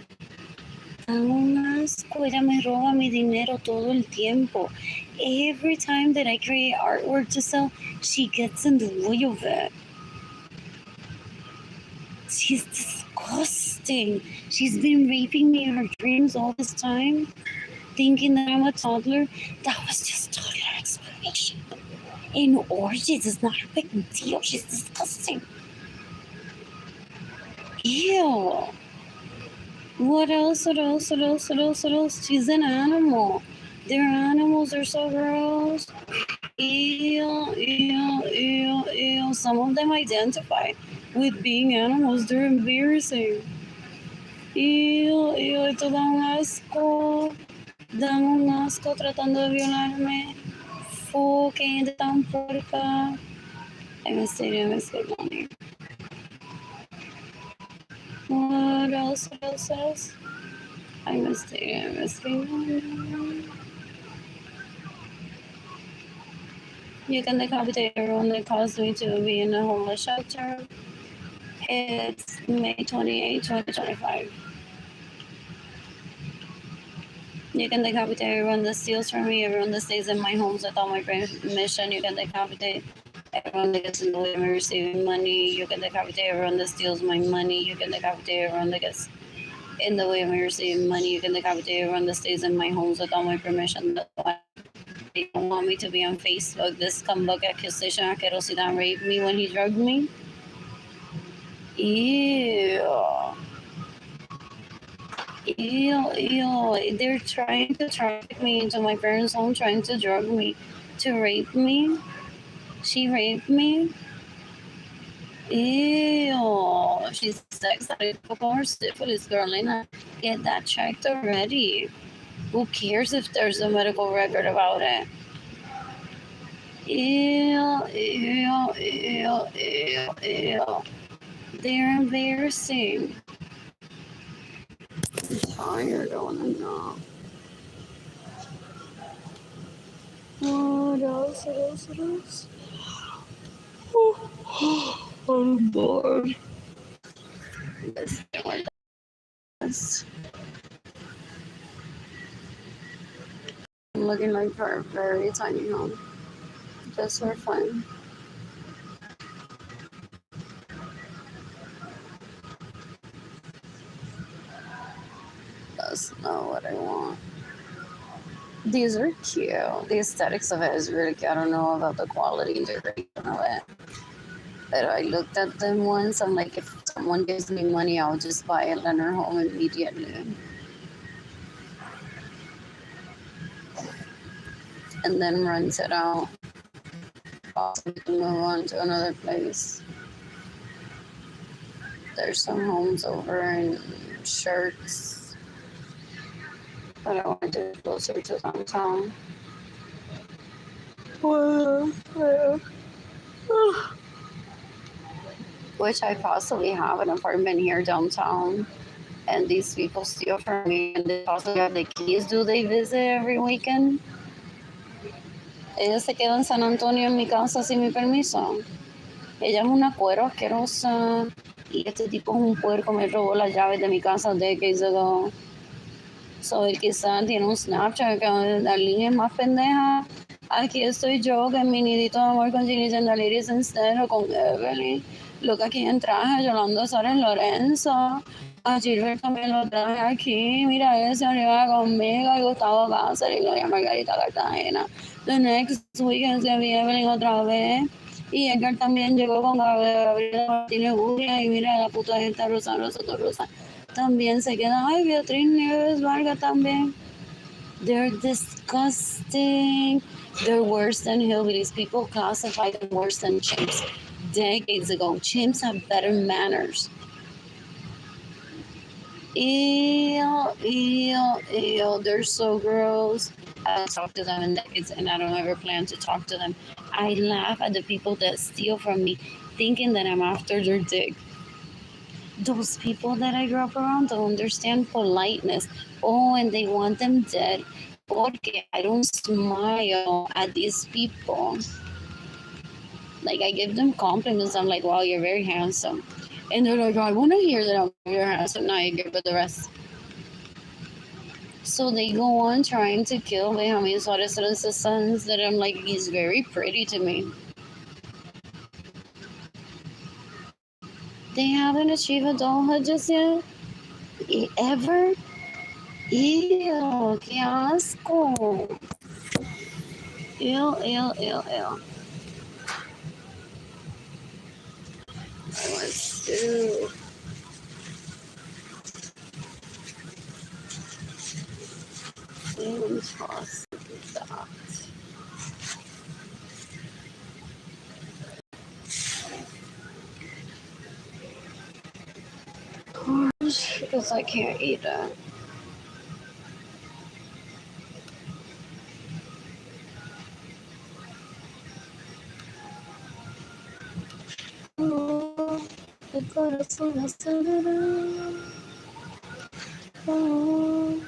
Dan un asco. Ella me roba mi dinero todo el tiempo. Every time that I create artwork to sell, she gets in the way of it. She's disgusting. She's been raping me in her dreams all this time, thinking that I'm a toddler. That was just toddler explanation. In orgies, it's not a big deal. She's disgusting. Ew. What else? What else? What else? What else? What else? She's an animal. Their animals are so gross. Ew, ew, ew, ew. Some of them identify with being animals. They're embarrassing. Ew, ew, esto da un asco. Dan un asco tratando de violarme. Fucking gente tan puerca. I miss money. What else? What else? What else? I miss money. You can decapitate everyone that caused me to be in a homeless shelter. It's May 28, 2025. You can decapitate everyone that steals from me, everyone that stays in my homes without my permission. You can decapitate everyone that gets in the way of me receiving money. You can decapitate everyone that steals my money. You can decapitate everyone that gets in the way of me receiving money. You can decapitate everyone that stays in my homes without my permission. That's why they don't want me to be on Facebook. This scumbag accusation asquerosidad raped me when he drugged me. Ew. Ew, ew. They're trying to traffic me into my parents' home, trying to drug me, to rape me. She raped me. Ew. She's sex addict or syphilis, girl. And get that checked already. Who cares if there's a medical record about it? Ew, ew, ew, ew, ew. They're embarrassing. I'm tired, I wanna know. What else? What else? What else? I'm bored. Let's see what this. I'm looking like for a very tiny home, just for fun. That's not what I want. These are cute. The aesthetics of it is really cute. I don't know about the quality and duration of it. But I looked at them once. I'm like, if someone gives me money, I'll just buy a Leonard home immediately. And then rent it out. Possibly move on to another place. There's some homes over in Shirts, but I want to do it closer to downtown. Which I possibly have an apartment here downtown, and these people steal from me, and they possibly have the keys. Do they visit every weekend? Ella se queda en San Antonio en mi casa sin mi permiso. Ella es una cuero asquerosa. Y este tipo es un puerco, me robó las llaves de mi casa decades ago. So él quizá tiene un Snapchat que Arlene es más pendeja. Aquí estoy yo, que es mi nidito de amor con Ginny and the Ladies instead, o con Evelyn. Lo que aquí en traje, Yolanda Arlene Lorenzo. A Gilbert también lo traje aquí. Mira ese arriba conmigo, y Gustavo Cáceres y Gloria Margarita Cartagena. The next weekend se vi Evelyn otra vez. Y Edgar también llegó con Gabriela Martínez Urria. Y mira la puta esta Rosana Soto Rosa. También se queda, ay, Beatriz Nieves Vargas también. They're disgusting. They're worse than hillbillies. People classify them worse than chimps. Decades ago, chimps have better manners. Ew, ew, ew. They're so gross. I don't talk to them in decades, and I don't ever plan to talk to them. I laugh at the people that steal from me, thinking that I'm after their dick. Those people that I grew up around don't understand politeness. Oh, and they want them dead. Porque I don't smile at these people. Like, I give them compliments. I'm like, wow, you're very handsome. And they're like, I want to hear that I'm very handsome. Now I give it the rest. So they go on trying to kill Benjamin Suarez's sons that I'm like, he's very pretty to me. They haven't achieved adulthood just yet? Ever? Ew, qué asco. Ew, ew, ew, ew. Let's do. Toss that. Gosh, because I can't eat it. Oh, el corazón acelerado. Oh.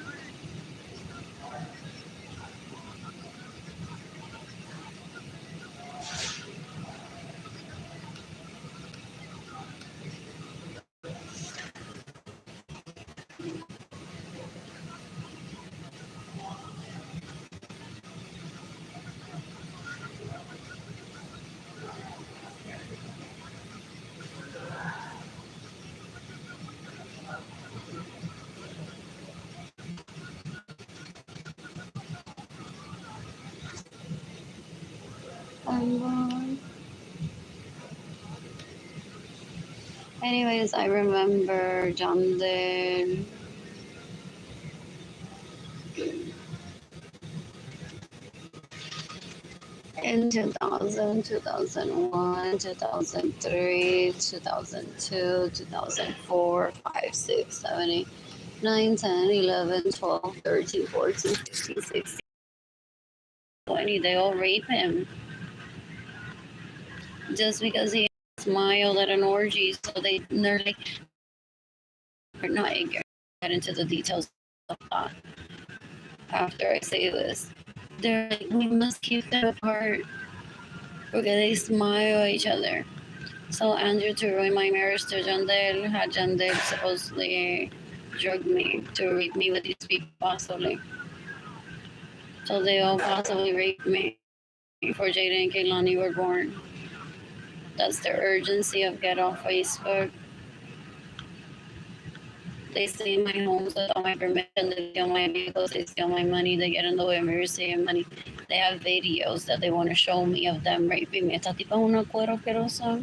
Anyways, I remember John did. In 2000, 2001, 2003, 2002, 2004, 5, 6, 7, 8, 9, 10, 11, 12, 13, 14, 15, 16, 20. They all rape him just because he smiled at an orgy. So they're like, we're not ignorant. Get into the details of that after I say this. They're like, we must keep them apart. Because they smile at each other. So Andrew, to ruin my marriage to Jandel, had Jandel supposedly drugged me to rape me with these people possibly. So they all possibly raped me before Jayden and Keilany were born. That's the urgency of get off Facebook. They stay in my homes without my permission. They steal my vehicles. They steal my money. They get in the way of me receiving money. They have videos that they want to show me of them raping me. Esta tipa es una cuero asquerosa.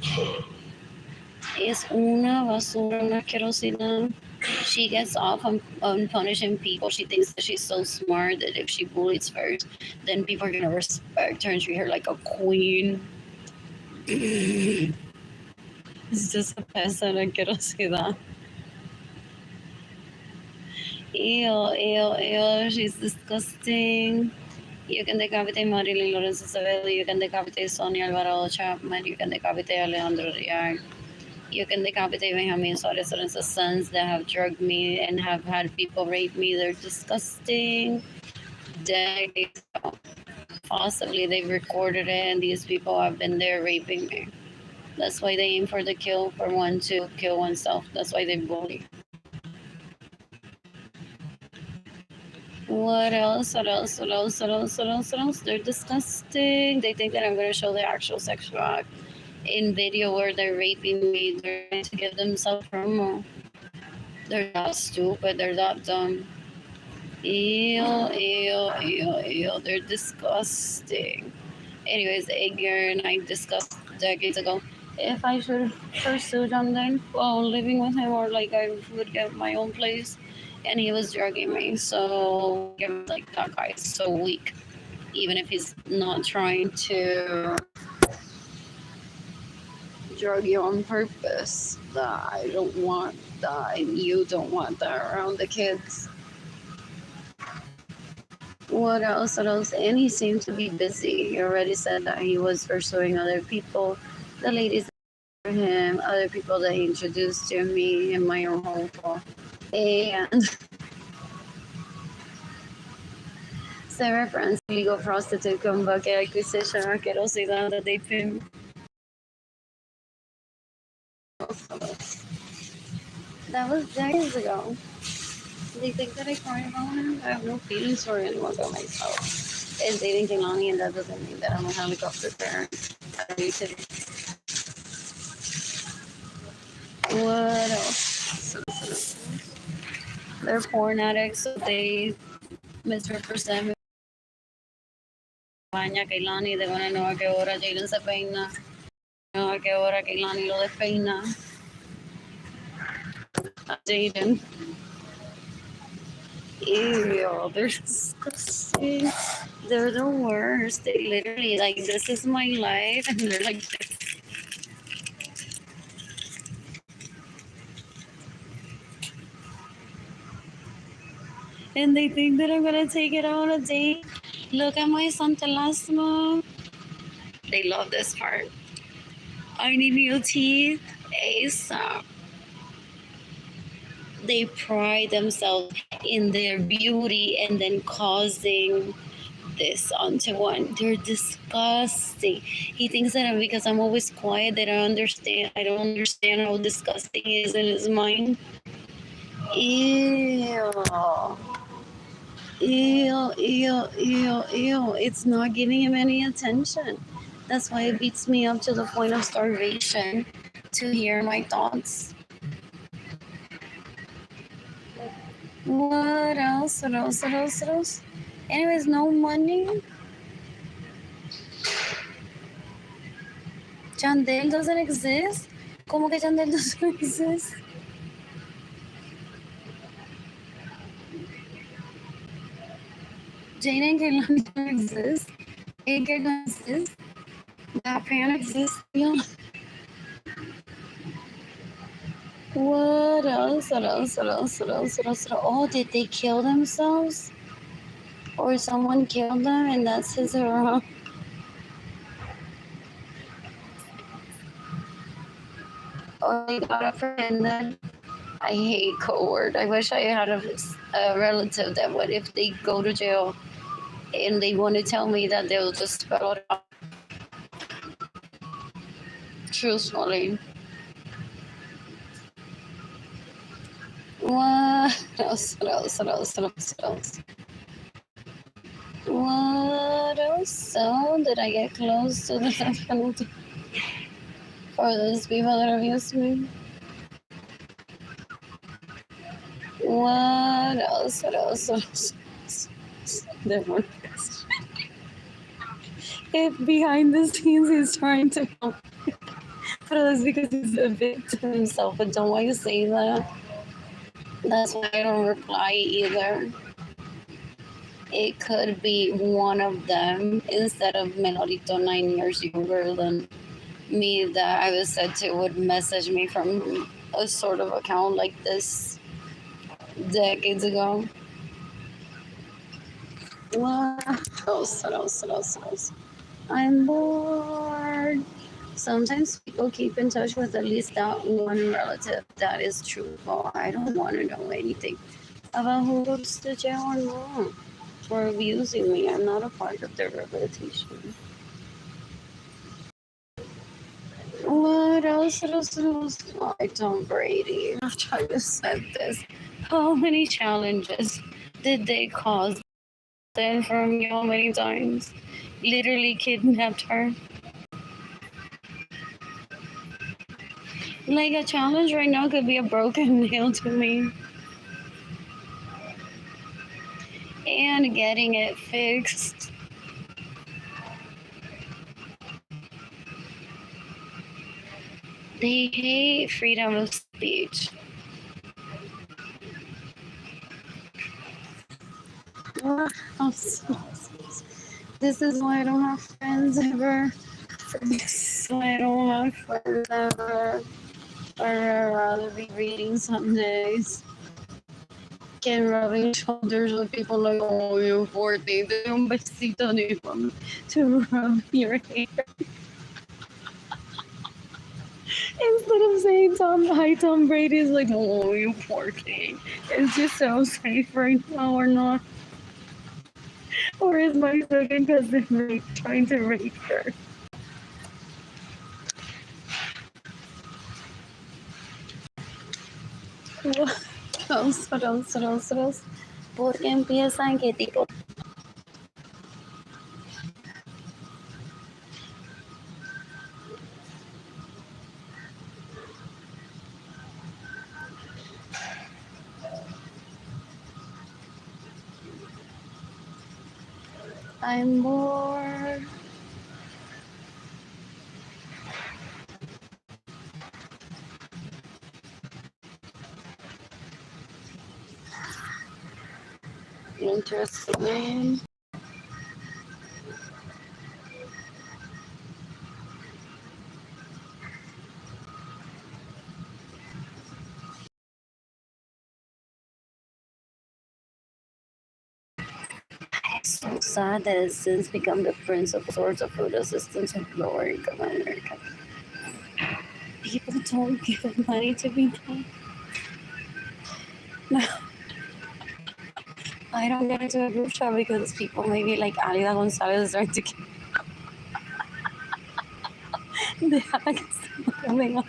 Es una basura, una asquerosidad. She gets off on punishing people. She thinks that she's so smart that if she bullies first, then people are going to respect her and treat her like a queen. It's just a peasant asquerosidad. Ew, she's disgusting. You can decapitate Arlene Lorenzo. You can decapitate Sonia Alvarado Chapman. You can decapitate Alejandro Rial. You can decapitate Benjamin Suarez Lorenzo's sons that have drugged me and have had people rape me. They're disgusting. Decades ago. Possibly they've recorded it and these people have been there raping me. That's why they aim for the kill for one to kill oneself. That's why they bully. What else? They're disgusting. They think that I'm going to show the actual sexual act in video where they're raping me. They're trying to give themselves promo. They're that stupid. They're that dumb. Ew. They're disgusting. Anyways, Edgar and I discussed decades ago if I should pursue Jonathan while living with him, or like I would get my own place. And he was drugging me, so like that guy is so weak. Even if he's not trying to drug you on purpose, that I don't want that, and you don't want that around the kids. What else? And he seemed to be busy. He already said that he was pursuing other people, the ladies for him, other people that he introduced to me in my own home. And Sarah France, legal prostitute, con bucket acquisition, asquerosidad that they pimp. That was days ago. They think that I cried about him. I have no feelings for anyone but myself. And dating Keilany, and that doesn't mean that I'm a helicopter parent. I need to. What else? They're porn addicts, so they misrepresent me. Baña Keilany, they want to know a qué hora Jayden se peina, no a qué hora Keilany lo despeina. Jayden. Ew, they're disgusting. They're the worst. They literally, like, this is my life, and they're like this. And they think that I'm gonna take it on a date. Look at my Santa Lasma. They love this part. I need new teeth ASAP. They pride themselves in their beauty and then causing this onto one. They're disgusting. He thinks that because I'm always quiet, that I don't understand how disgusting he is in his mind. Ew. It's not giving him any attention. That's why it beats me up to the point of starvation to hear my thoughts. What else? Anyways, no money. Jandel doesn't exist? ¿Cómo que Jandel doesn't exist? Jayden and Keilany don't exist. Edgar don't exist. That fan exists. What else? Oh, did they kill themselves? Or someone killed them and that's his or her? Or they got offended? I hate code word. I wish I had a relative that would, if they go to jail and they want to tell me that they'll just spell it out. Truthfully. What else? What else? What else? What else? What else? What else? So did I get close to the death penalty for those people that abused me? What else? What else? What else? Different. If behind the scenes he's trying to help, but that's because he's a victim himself. But don't want to say that. That's why I don't reply either. It could be one of them instead of Melorito 9 years younger than me that I was said to would message me from a sort of account like this decades ago. What else? What else? What else? What else? I'm bored. Sometimes people keep in touch with at least that one relative that is truthful. I don't want to know anything about who goes to jail or not for abusing me. I'm not a part of their rehabilitation. What else? What else? What else? Why Tom Brady? I've tried to set this. How many challenges did they cause then from you? How many times? Literally kidnapped her. Like a challenge right now could be a broken nail to me. And getting it fixed. They hate freedom of speech. What else? This is why I don't have friends ever. This is why I don't have friends ever. I'd rather be reading some days. Can rubbing shoulders with people like, oh, you 40, do un besito to rub your hair. Instead of saying hi Tom Brady is like, oh, you poor thing. Is this so safe right now or not? Or is my second cousin trying to rape her? What else? What else? What else? What else? ¿Por qué empiezan? ¿Qué tipo? I'm bored. Interesting. It's so sad that it's since become the principal source of food assistance in lower income America. People don't give money to people. No. I don't get into a group chat because people maybe like Alida Gonzalez are to get coming up.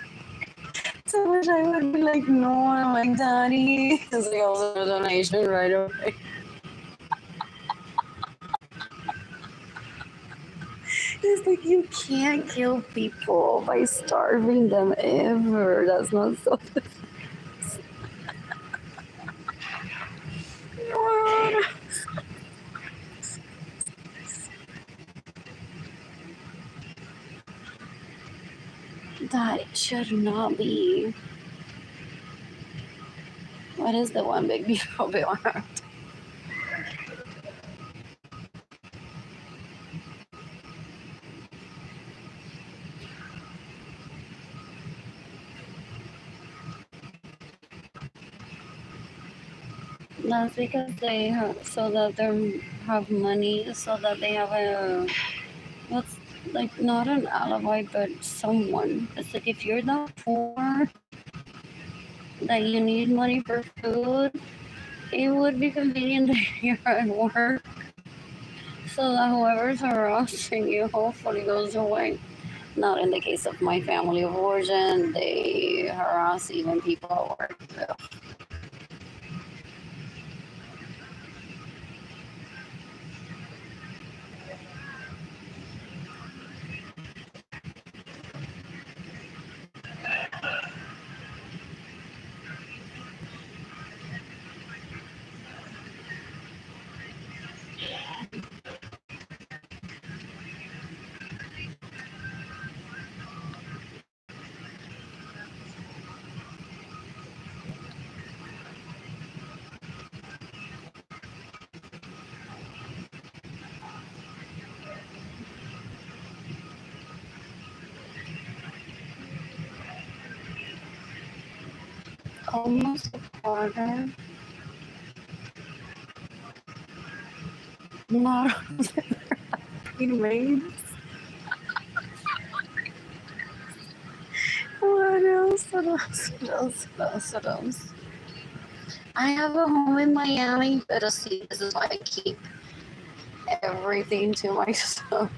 So much I would be like, no, I'm like, Daddy. Because they also do a donation right away. It's like you can't kill people by starving them ever. That's not so. That should not be. What is the one big beautiful bill? That's because they have, so that they have money, so that they have a, what's like not an alibi, but someone. It's like if you're that poor that you need money for food, it would be convenient that you're at work, so that whoever's harassing you hopefully goes away. Not in the case of my family of origin. They harass even people at work. Almost a quarter. Not made. What else? What else? What else? What else? What else? I have a home in Miami, but see, this is why I keep everything to myself.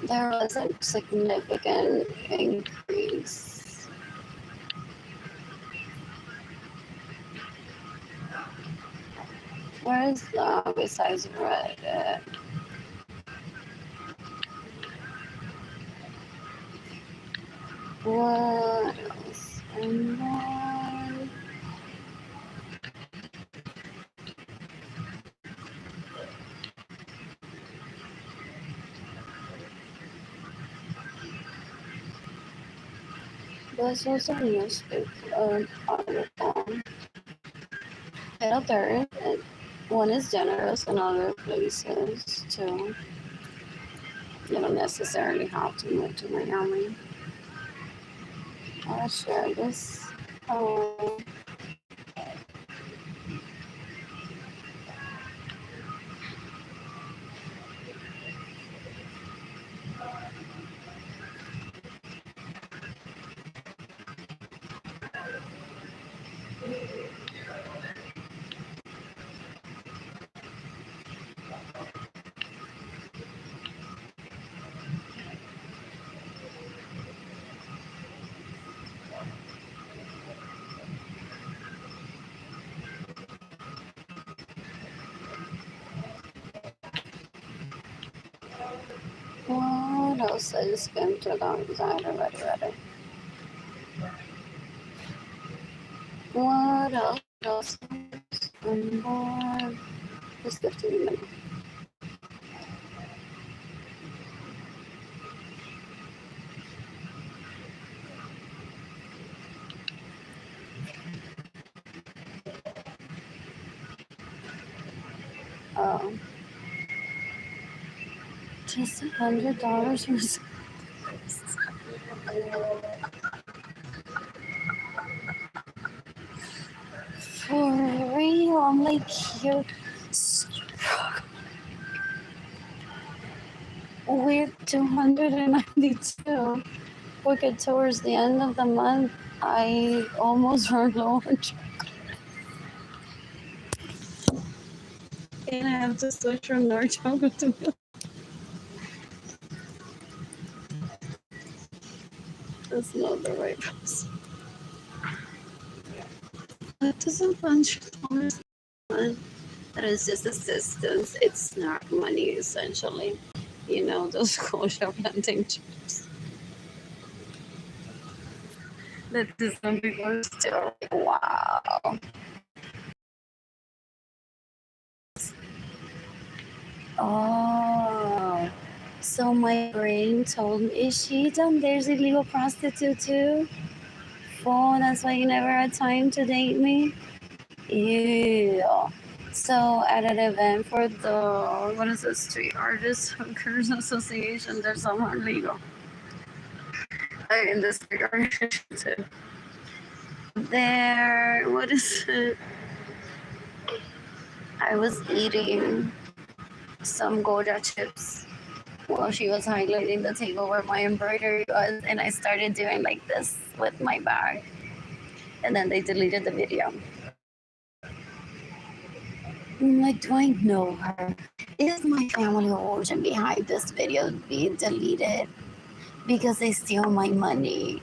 There was a significant increase. Where is the besides Reddit? What else? And then there's also a newspaper article. Title third, and one is generous in other places too. You don't necessarily have to move to Miami. I'll share this. Oh, what else? I just skimmed through those. I already read it. What else? What else? And more. Just 15 minutes. Oh. Just $100 was for real. I'm like, you're with 292. Because towards the end of the month, I almost run low on chocolate. And I have to switch from dark chocolate to milk. That's not the right process. That doesn't $100. That is just assistance. It's not money, essentially. You know, those kosher planting chips. That is some people are still like, wow. Oh, so my brain told me, is she done? There's a legal prostitute too? Oh, that's why you never had time to date me? Ew. So at an event for the, what is it, Street Artists Hookers Association, there's someone legal. In the street art too. There, what is it? I was eating some Goja chips Well, she was highlighting the table where my embroidery was, and I started doing like this with my bag. And then they deleted the video. I'm like, do I know her? Is my family origin behind this video being deleted because they steal my money?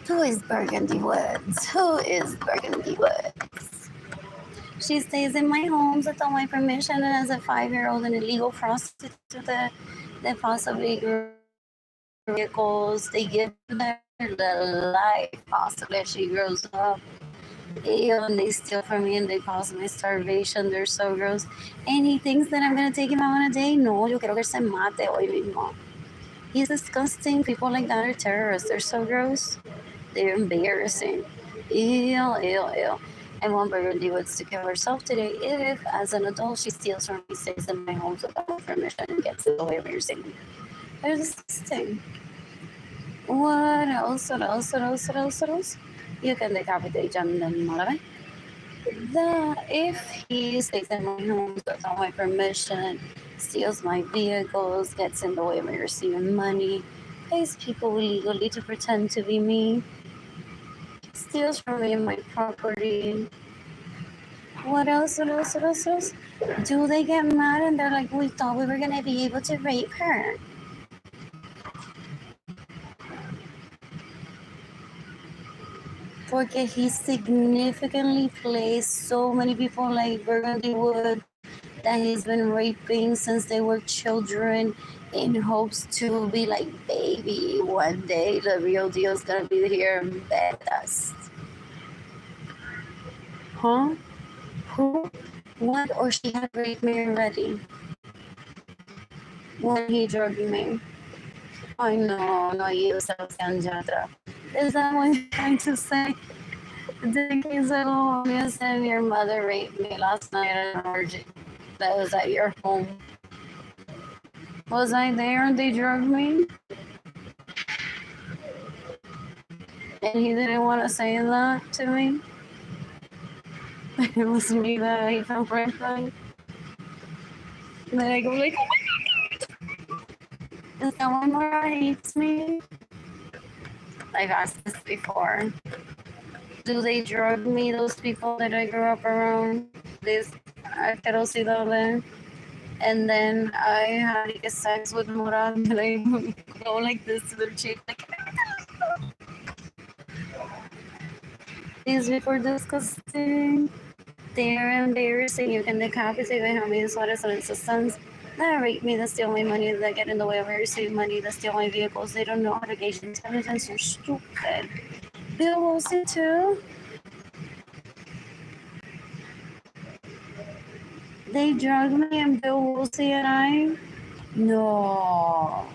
Who is Burgundy Woods? Who is Burgundy Woods? She stays in my homes without my permission, and as a 5-year-old, an illegal prostitute that possibly vehicles. They give her the life possibly as she grows up. And they steal from me and they cause me starvation. They're so gross. And he thinks that I'm gonna take him out on a date. No, yo quiero que se mate hoy mismo. He's disgusting. People like that are terrorists. They're so gross. They're embarrassing. Ew, ew, ew. I want Burgundy Woods to kill herself today if, as an adult, she steals from me, stays in my homes without my permission, and gets in the way of your singing. They're disgusting. What else? What else? What else? What else? What else? You can decapitate Jayden Keilany. If he stays in my homes without my permission, steals my vehicles, gets in the way of me receiving money, pays people illegally to pretend to be me, steals from me my property. What else? What else? What else? What else? Do they get mad and they're like, we thought we were gonna be able to rape her? Porque he significantly plays so many people like Burgundy Wood that he's been raping since they were children in hopes to be like, baby, one day the real deal is gonna be here and bet us. Huh? Who? What? Or she had raped me already when he drugged me. I know, no, you Sebastian. Is that what you're trying to say? Dickie said, oh, yes, and your mother raped me last night at an orgy that was at your home. Was I there and they drugged me? And he didn't want to say that to me? It was me that he felt right by. And then I go like, oh my God! Is that why Mara hates me? I've asked this before. Do they drug me, those people that I grew up around? This asquerosidad. And then I had sex with Murad and I go like this to their cheek, like, these people are disgusting. They're embarrassing. You can decapitate my homies, what is it? Sons that rape me, that steal my money, that get in the way of receiving money, that steal my vehicles. They don't know how to gauge intelligence. You're stupid. Bill Wilson too. They drug me and Bill Woolsey and I? No.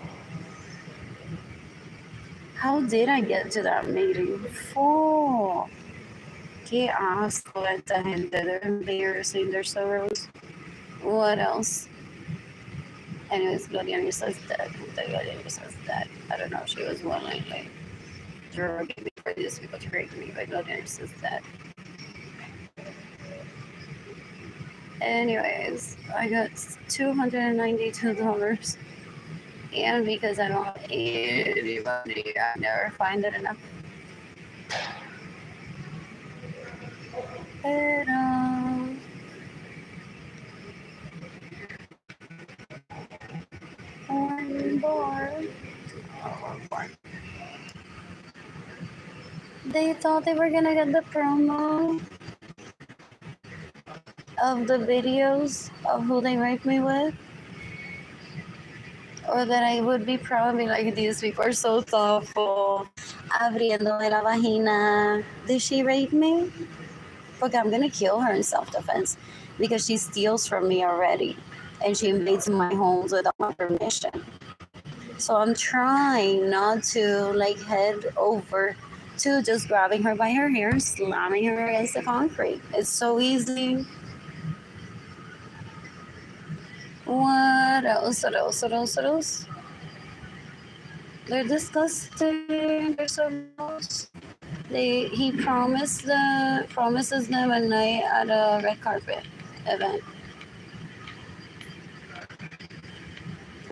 How did I get to that meeting? Fool. Qué asco esta gente. They're embarrassing. They're so gross. What else? Anyways, Gloria says dead. Gloria says dead. I don't know if she was willing, like, drugging me for these people to rape me, but Gloria says dead. Anyways, I got $292. And because I don't have any money, I never find it enough. I'm bored. They thought they were gonna get the promo of the videos of who they raped me with, or that I would be proud and be like, these people are so thoughtful, abriéndome la vagina. Did she rape me? Porque I'm gonna kill her in self-defense because she steals from me already and she invades my homes without my permission. So I'm trying not to like head over to just grabbing her by her hair and slamming her against the concrete. It's so easy. What else? What else? What else? What else? They're disgusting. They're so gross. He promises them a night at a red carpet event.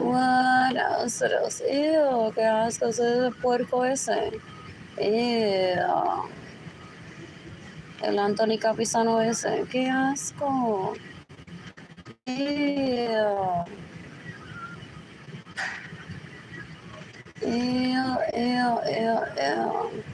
What else? What else? Ew, qué asco ese puerco ese. Ew. El Anthony Capizano ese. Qué asco. Ew. Ew, ew, ew, ew.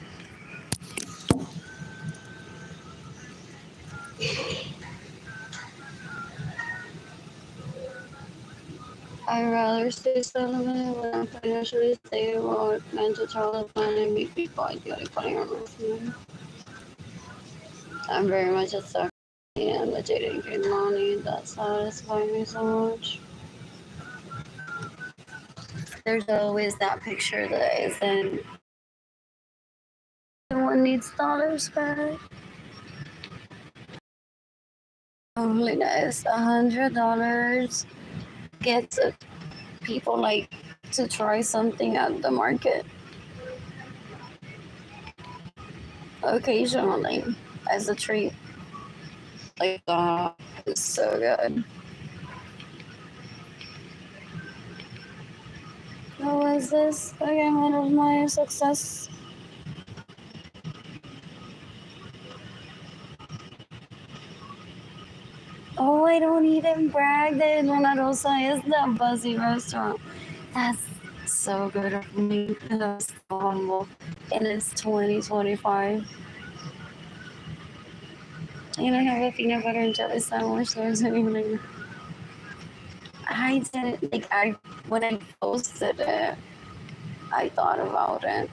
I'd rather stay celibate when I'm financially stable or plan to travel the planet and meet people ideally putting on my. I'm very much a sucker and the Jayden and Keilany. That satisfies me so much. There's always that picture that isn't. Everyone needs dollars back. Only nice. $100 gets people like to try something at the market occasionally as a treat. Like that is so good. How was this again? One of my success. Oh, I don't even brag that Luna Rosa is the buzzy restaurant. That's so good of me. That's so humble. And it's 2025. And I have a peanut butter and jelly sandwich. There's anything. I didn't when I posted it, I thought about it.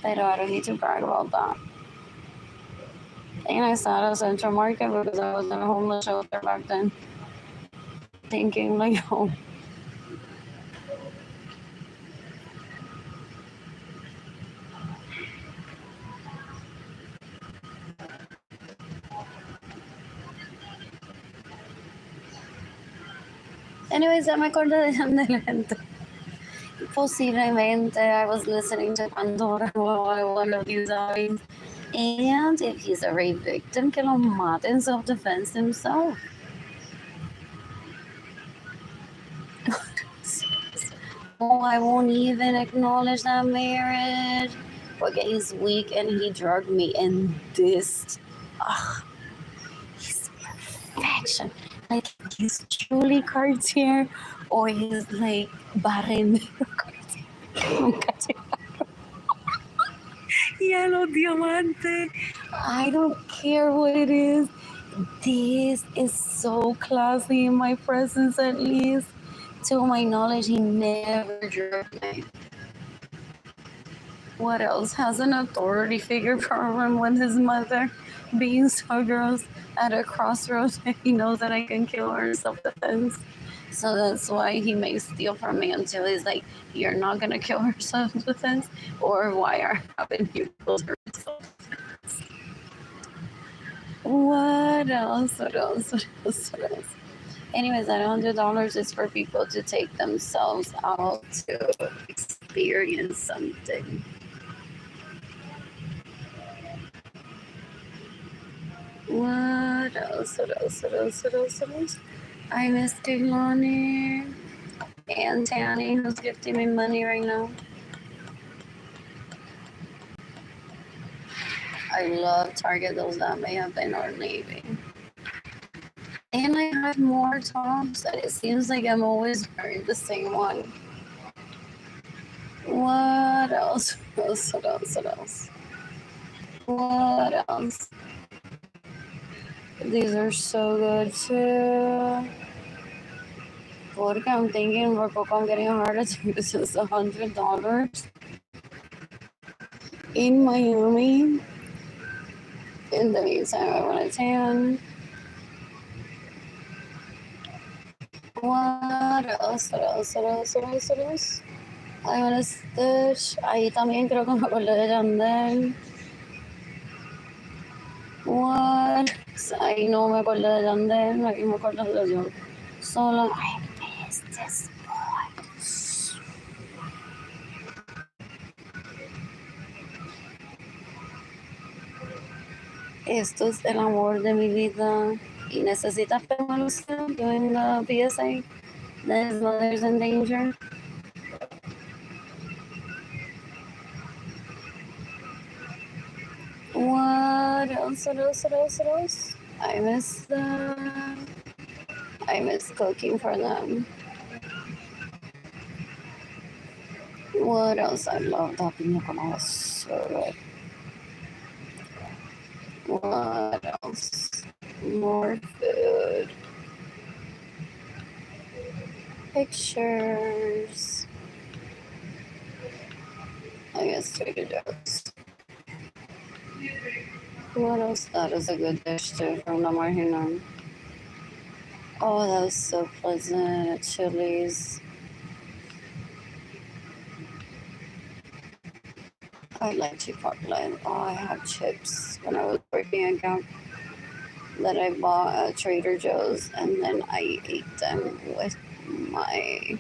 But I don't need to brag about that. And I sat at Central Market because I was in a homeless shelter back then. Thinking like, oh. Anyways, ya me acordé de la gente. Posiblemente I was listening to Pandora while one of these eyes. And if he's a rape victim, que lo mate in self-defense himself. Oh, I won't even acknowledge that marriage. Porque he's weak and he drugged me in this. Ugh, he's perfection. Like he's truly Cartier or he's like Barrendero Cartier. Yellow diamante. I don't care what it is. This is so classy in my presence, at least. To my knowledge, he never drugged me. What else? Has an authority figure problem with his mother being so gross at a crossroads. He knows that I can kill her in self-defense. So that's why he may steal from me until he's like, you're not going to kill her self-defense? Or why are having you kill her self-defense? What else? What else? What else? What else? Anyways, that $100 is for people to take themselves out to experience something. What else? What else? What else? What else? What else? I miss Keilany and Tanny, who's gifting me money right now. I love Target, those that may have been or leaving. And I have more tops, and it seems like I'm always wearing the same one. What else? What else? What else? What else? What else? These are so good too. Porque I'm thinking for poco I'm getting a heart attack. This is $100 in Miami. In the meantime, I want a tan. What else? What else? What else? What else? What else? I want a stitch. Ahí también creo que me acordé de Yandel. What? Ahí no me acuerdo de Yandel. Aquí me acuerdo de yo. Solo. I miss this boy. Esto es el amor de mi vida. Y necesitas permanecer. Yo en la PSA. That his mother's in danger. What else? What else? What else? What else? I miss them. I miss cooking for them. What else? I love that pina colada. So good. What else? More food. Pictures. I guess Trader Joe's. What else? That is a good dish too from the Marginal. Oh, that was so pleasant at Chili's. I like Chipotle. Oh, I had chips when I was working at Gap that I bought at Trader Joe's, and then I ate them with my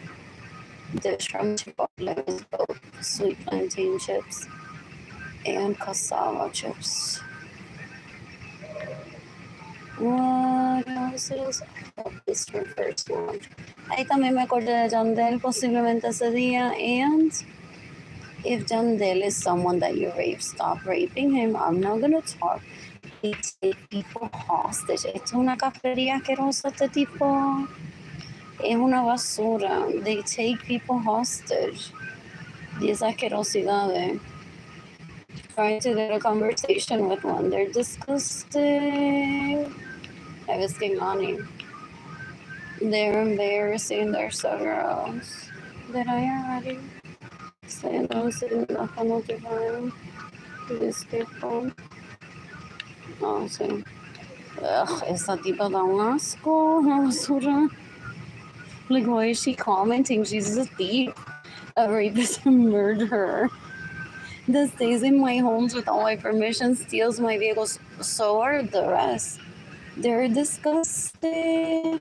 dish from Chipotle. It was both sweet plantain chips and cassava chips. What else is this for first lunch? Ahí también me acordé de Jandel posiblemente ese día. And if Jandel is someone that you rape, stop raping him. I'm not gonna talk. They take people hostage. Esto es una cafetería asquerosa, este tipo. Es una basura. They take people hostage. 10 asquerosidades. Trying to get a conversation with one. They're disgusting. I was Keilany. They're embarrassing. They're so gross. Did I already say those in the notifying these people? Oh, sí. Ugh, esa tipa da un asco, una basura. Like, why is she commenting? She's a thief, a rapist, a murderer. That stays in my homes without my permission, steals my vehicles. So are the rest. They're disgusting.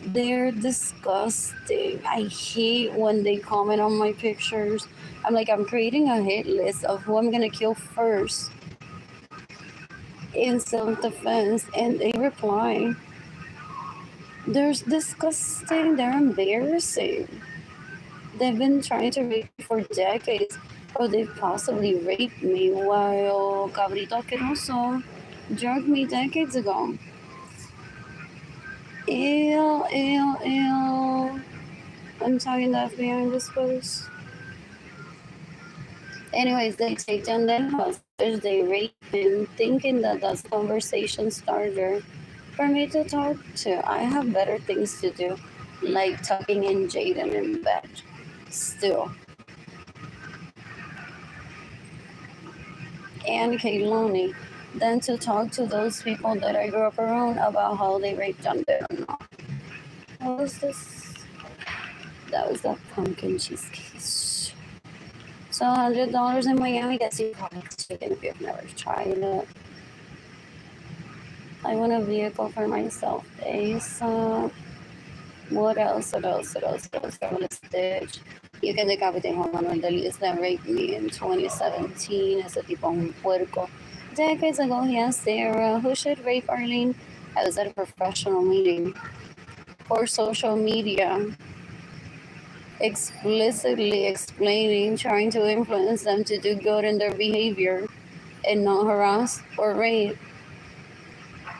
They're disgusting. I hate when they comment on my pictures. I'm like, I'm creating a hit list of who I'm gonna kill first in self-defense, and they reply. They're disgusting. They're embarrassing. They've been trying to rape me for decades, or they've possibly raped me while Cabrito Asqueroso drugged me decades ago. Ew, ew, ew. I'm talking to FBI in this post. Anyways, they take down that hostage, they rape him, thinking that that's conversation starter for me to talk to. I have better things to do, like tucking in Jayden in bed. Still. And Keilany, than to talk to those people that I grew up around about how they raped them. What was this? That was that pumpkin cheesecake. So $100 in Miami gets you Publix chicken if you've never tried it. I want a vehicle for myself. ASAP. What else? What else? What else? What else? I want a stitch. You can decapitate Juan Manuel Delis that raped me in 2017 as a tipo un puerco. Decades ago, he asked Sarah, who should rape Arlene? I was at a professional meeting for social media, explicitly explaining, trying to influence them to do good in their behavior and not harass or rape.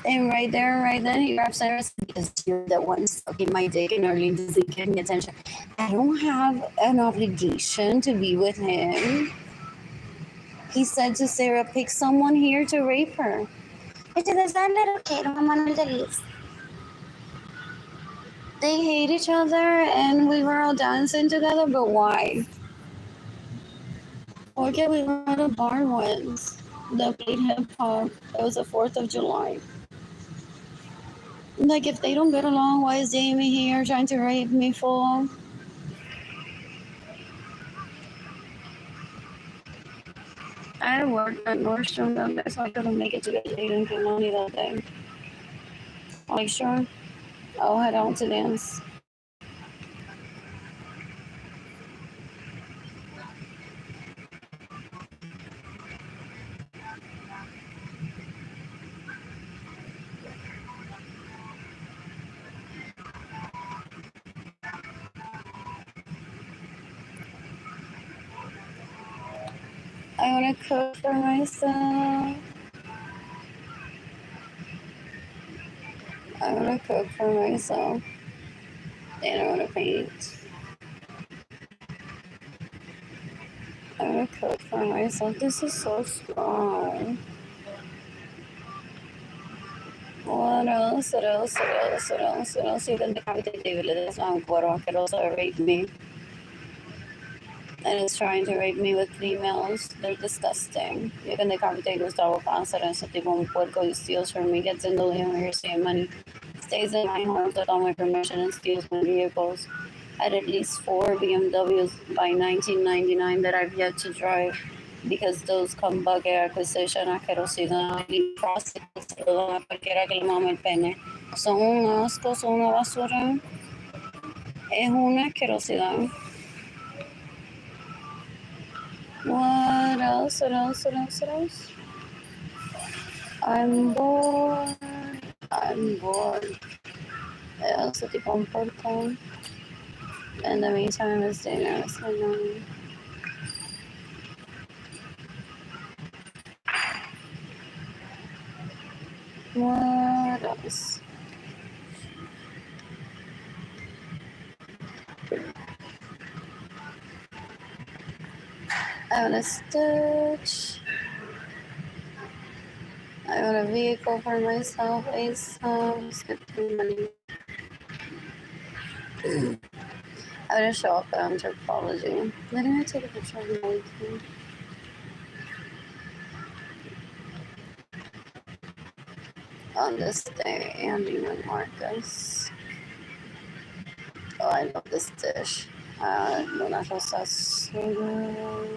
And right there, right then, he grabs Sarah and says, because you're the one sucking my dick and Arlene doesn't give me attention. I don't have an obligation to be with him. He said to Sarah, pick someone here to rape her. There's that little kid, Manuel Delis. They hate each other and we were all dancing together, but why? Okay, we were at a bar once that played hip hop. It was the 4th of July. Like, if they don't get along, why is Jamie here trying to rape me for? I worked at Nordstrom that day, so I couldn't make it to get Jayden and Keilany that day. Like, sure, I'll head out to dance. I want to cook for myself. I want to cook for myself. And I want to paint. I want to cook for myself. This is so strong. What else? What else? What else? What else? What else? Even the capital David is on Quoro could also rape me. And is trying to rape me with females. They're disgusting. Even the capital goes to cancer and so tipong puerco who steals from me, gets in the way when you're saving money, stays in my home without my permission and steals my vehicles. I had at least 4 BMWs by 1999 that I've yet to drive because those come bug acquisition asquerosidad y prostitutes a cualquiera que le mame el pene. Son un asco, son una basura. Es una asquerosidad. What else? What else? What else? What else? I'm bored. I'm bored. Eso tipo importa. In the meantime, it's dinner. What else? I want a stitch. I want a vehicle for myself. Just get the money. I want to show up anthropology. Letting me take a picture of my key. On this day, Andy and Marcus. Oh, I love this dish. Una rosa sugar.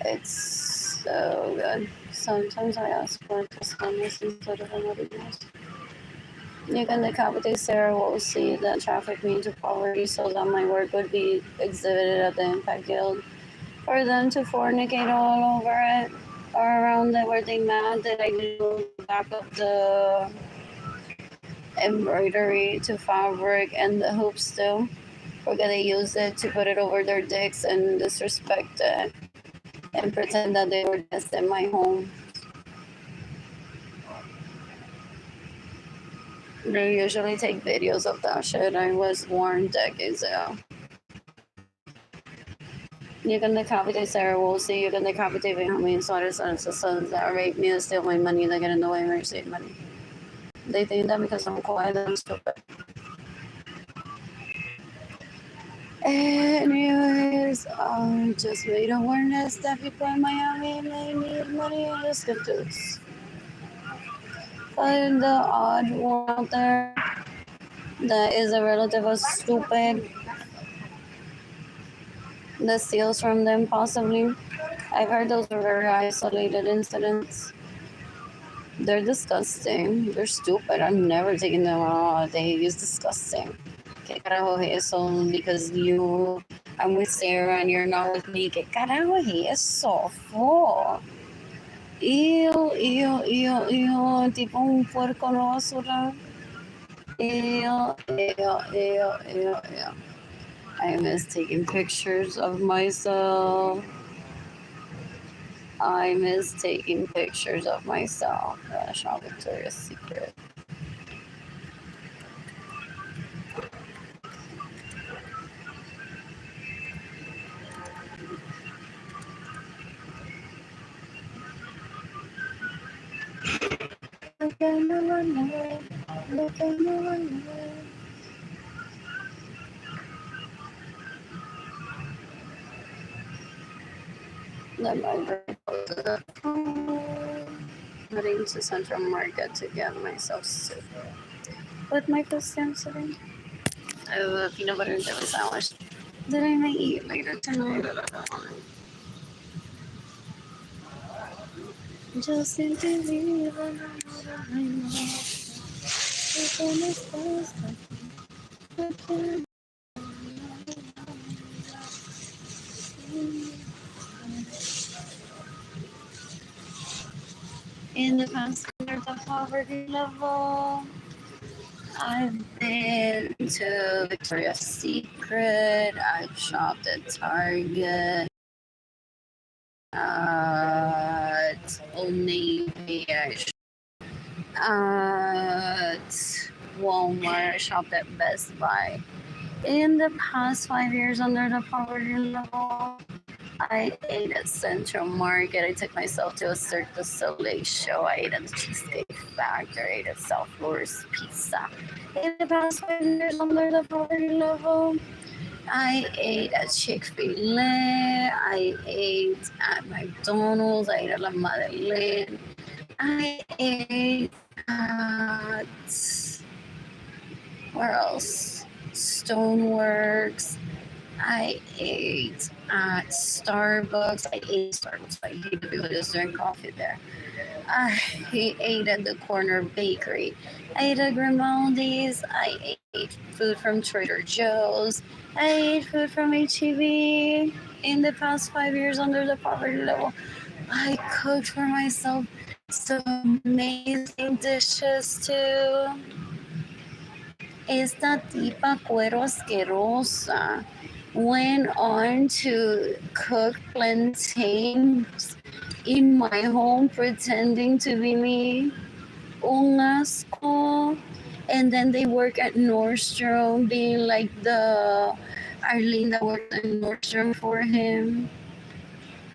It's so good. Sometimes I ask for tostones instead of amarillos. You can decapitate Sarah will see the traffic me to poverty so that my work would be exhibited at the Impact Guild. For them to fornicate all over it or around it, were they mad that I didn't back up the embroidery to fabric and the hoops too? Or can they use it to put it over their dicks and disrespect it and pretend that they were just in my home? They usually take videos of that shit. I was warned decades ago. You can decapitate Sarah Woolsey, you can decapitate Benjamin Suarez and his sons that rape me and steal my money, they get in the way when you save money. They think that because I'm quiet, I'm stupid. Anyways, I just made awareness that people in Miami may need money and just get to this. Find the odd one out there that is a relative of stupid that steals from them, possibly. I've heard those are very isolated incidents. They're disgusting. They're stupid. I'm never taking them on all day. It's disgusting. ¿Qué carajo es eso? Because I'm with Sarah and you're not with me. ¿Qué carajo es eso? For? Ew. Tipo un puerco no basura. Ew. I miss taking pictures of myself. I miss taking pictures of myself. Shop Victoria's Secret. Look at no one. Look at no one. Then my heading to Central Market to get myself soup. With my first stamp today. I have a peanut butter and jelly sandwich that I may eat later tonight. Just in to leave I know. In the past year, the poverty level. I've been to Victoria's Secret. I've shopped at Target. at Old Navy, at Walmart, I shopped at Best Buy. In the past 5 years under the poverty level, I ate at Central Market. I took myself to a Cirque du Soleil show. I ate at the Cheesecake Factory. I ate at South Florida's Pizza. In the past 5 years under the poverty level, I ate at Chick-fil-A. I ate at McDonald's. I ate at La Madeleine. I ate at where else? Stoneworks. I ate at Starbucks. I ate Starbucks. I hate the people just drink coffee there. I ate at the corner bakery. I ate at Grimaldi's. I ate food from Trader Joe's. I ate food from HEB. In the past 5 years under the poverty level, I cooked for myself some amazing dishes too. Esta tipa cuero asquerosa went on to cook plantains in my home pretending to be me. Un asco. And then they work at Nordstrom being like the Arlene that worked at Nordstrom for him.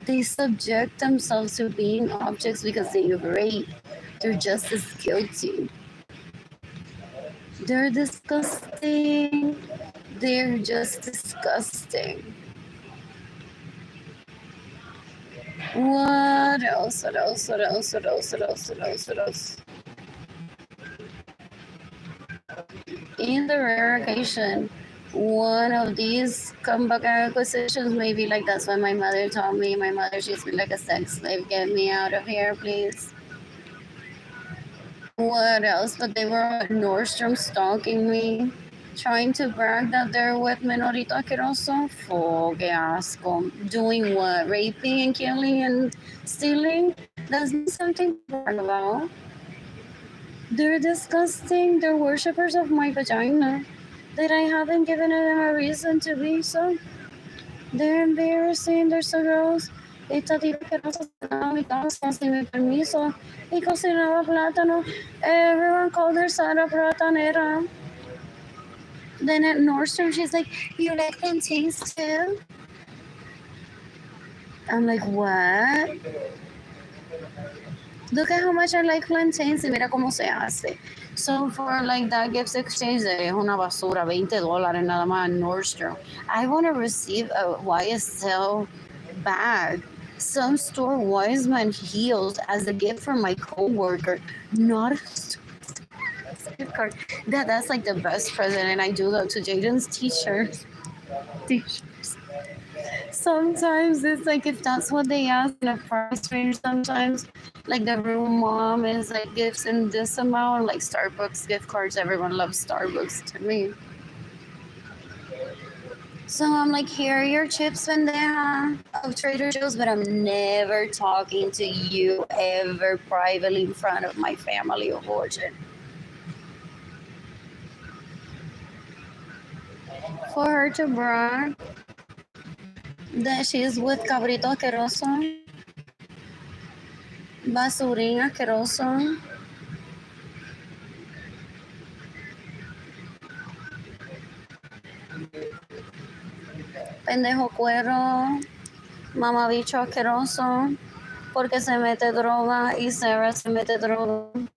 They subject themselves to being objects because they rape. They're just as guilty. They're disgusting. They're just disgusting. What else? What else? What else? What else? What else? What else? What else? In the rare occasion, one of these comeback acquisitions may be like that's what my mother told me. My mother, she's been like a sex slave. Get me out of here, please. What else? But they were at Nordstrom stalking me, trying to brag that they're with Menorito Asqueroso. Oh, qué asco. Doing what? Raping and killing and stealing? That's not something to brag about. They're disgusting. They're worshippers of my vagina. That I haven't given them a reason to be so. They're embarrassing. They're so gross. Esta tipa que no se sentaba a mi casa sin mi permiso y cocinaba plátano. Everyone called her Sara Platanera. Then at Nordstrom, she's like, "You like plantains too?" I'm like, "What?" Look at how much I like plantains y mira cómo se hace. So for like that gifts exchange, es una basura, $20 nada más en Nordstrom. I want to receive a YSL bag. Some store Wiseman heels as a gift from my coworker, not a gift card. That's like the best present, and I do that to Jayden's t-shirts. Sometimes it's like if that's what they ask in a price range, sometimes like the room mom is like gifts in this amount, like Starbucks gift cards. Everyone loves Starbucks to me. So I'm like, here are your chips pendeja of Trader Joe's, but I'm never talking to you ever privately in front of my family of origin. For her to brag that she's with Cabrito Asqueroso, Basurín Asqueroso, pendejo cuero, mamabicho asqueroso, porque se mete droga y Sarah se mete droga.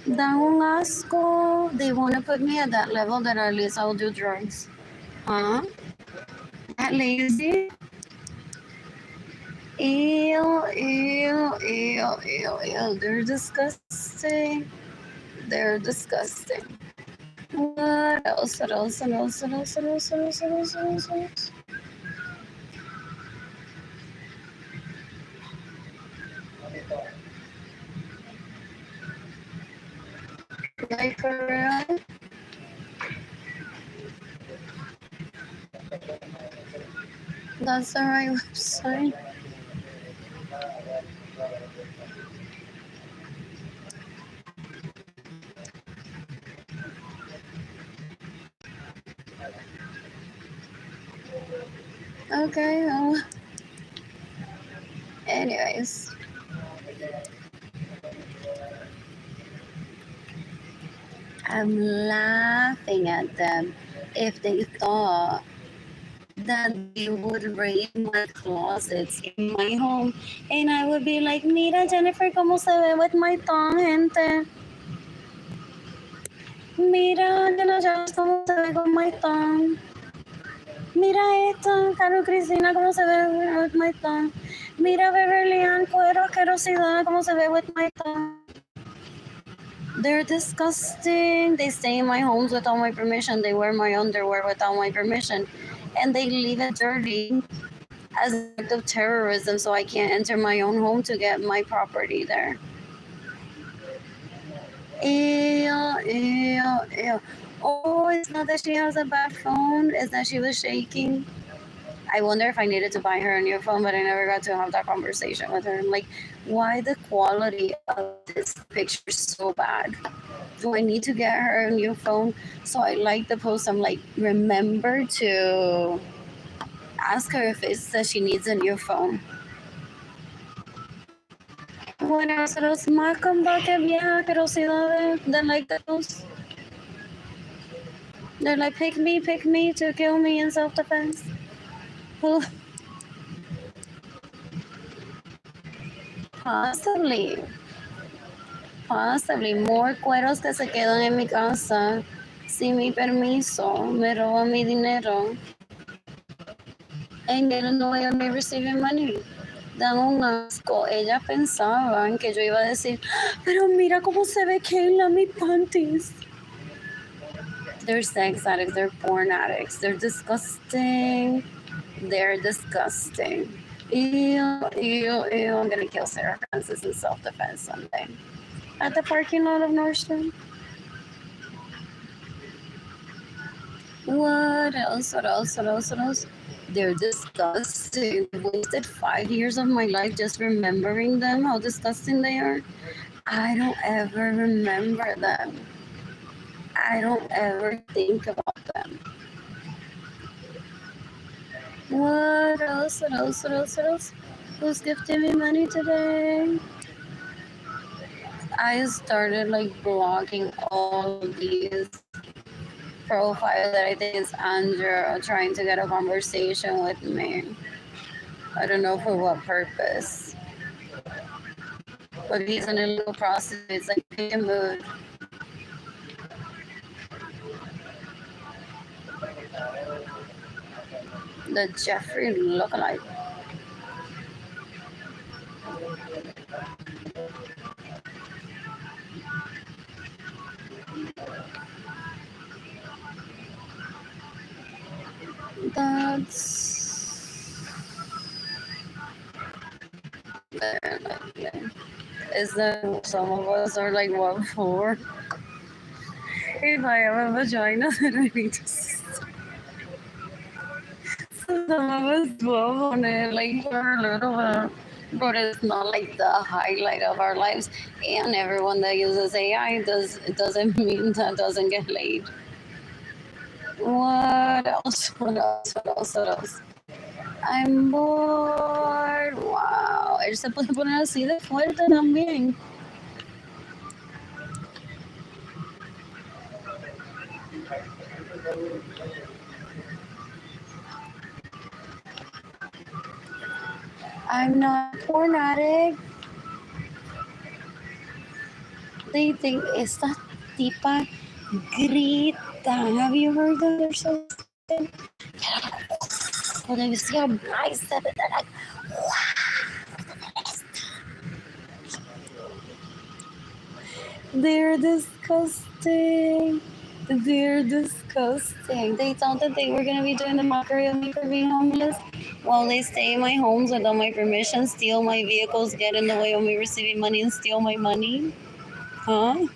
Dan un asco. They want to put me at that level that at least I'll do drugs. Huh? That lazy? Ew, ew, ew, ew, ew. They're disgusting. They're disgusting. What else? What else? What else? What else? What else? What else? What else? What else? What else? Like for real? That's the right website. Okay, well, anyways. I'm laughing at them if they thought that they would raid my closets in my home and I would be like, mira Jennifer, cómo se ve with my thong, gente. Mira, Angela Jones, cómo se ve con my thong. Mira esto, Carol Cristina, cómo se ve with my thong. Mira Beverly Ann, cuero, asquerosidad, cómo se ve with my thong. They're disgusting. They stay in my homes without my permission. They wear my underwear without my permission. And they leave it dirty as an act of terrorism so I can't enter my own home to get my property there. Ew, ew, ew. Oh, it's not that she has a bad phone. It's that she was shaking. I wonder if I needed to buy her a new phone, but I never got to have that conversation with her. I'm like, why the quality of this picture is so bad? Do I need to get her a new phone? So I like the post. I'm like, remember to ask her if it says she needs a new phone. Bueno, se los marcan va que vieja asquerosidades. They're like those. They're like, pick me to kill me in self-defense. Possibly. Possibly. More cueros que se quedan en mi casa sin mi permiso. Me roban mi dinero. And get in the way of me receiving money. Dan un asco. Ellas pensaban que yo iba a decir, pero mira cómo se ve Kayla, mis panties. They're sex addicts. They're porn addicts. They're disgusting. They're disgusting. Ew, ew, ew. I'm gonna kill Sarah Francis in self-defense someday. At the parking lot of Nordstrom. What else? What else? What else? What else? They're disgusting. I wasted 5 years of my life just remembering them, how disgusting they are. I don't ever remember them. I don't ever think about them. What else? What else? What else? What else? Who's gifting me money today? I started like blocking all of these profiles that I think is Andrew trying to get a conversation with me. I don't know for what purpose. But he's an illegal prostitute. It's like pick and move. The Jeffrey lookalike. That's is that some of us are like what for? If I have a vagina, then I need to. So some of us dwell on it like for a little bit, but it's not like the highlight of our lives. And everyone that uses AI it doesn't mean that doesn't get laid. What else? What else? What else? What else? I'm bored. Wow. Él se puede poner así de fuerte también. I'm not a porn addict. They think esta tipa grita. Have you heard them? They're so stupid. When you see a bicep, they're like, they're disgusting. They're disgusting. They thought that they were gonna be doing the mockery of me for being homeless. While they stay in my homes without my permission, steal my vehicles, get in the way of me receiving money, and steal my money. Huh?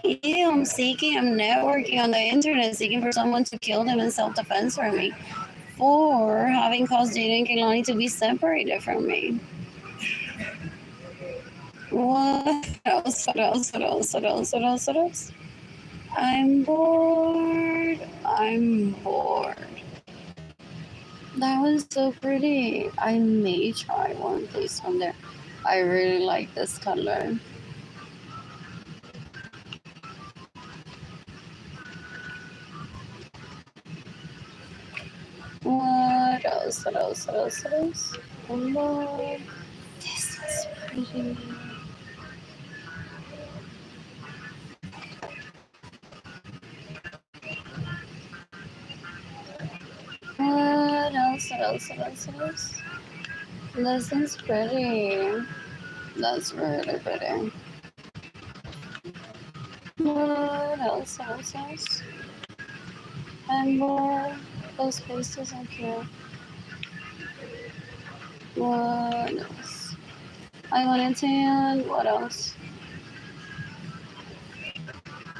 Yeah, I'm networking on the internet, seeking for someone to kill them in self-defense for me, for having caused Jayden and Keilany to be separated from me. What else? What else? What else? What else? What else? What else? I'm bored. I'm bored. That was so pretty. I may try one place from there. I really like this color. What else? What else? What else? What else? Oh, no. This is pretty. What else? What else? What else? What else? This is pretty. That's really pretty. What else? What else? What else? And more. Those faces are cute. What else? I wanted to. What else?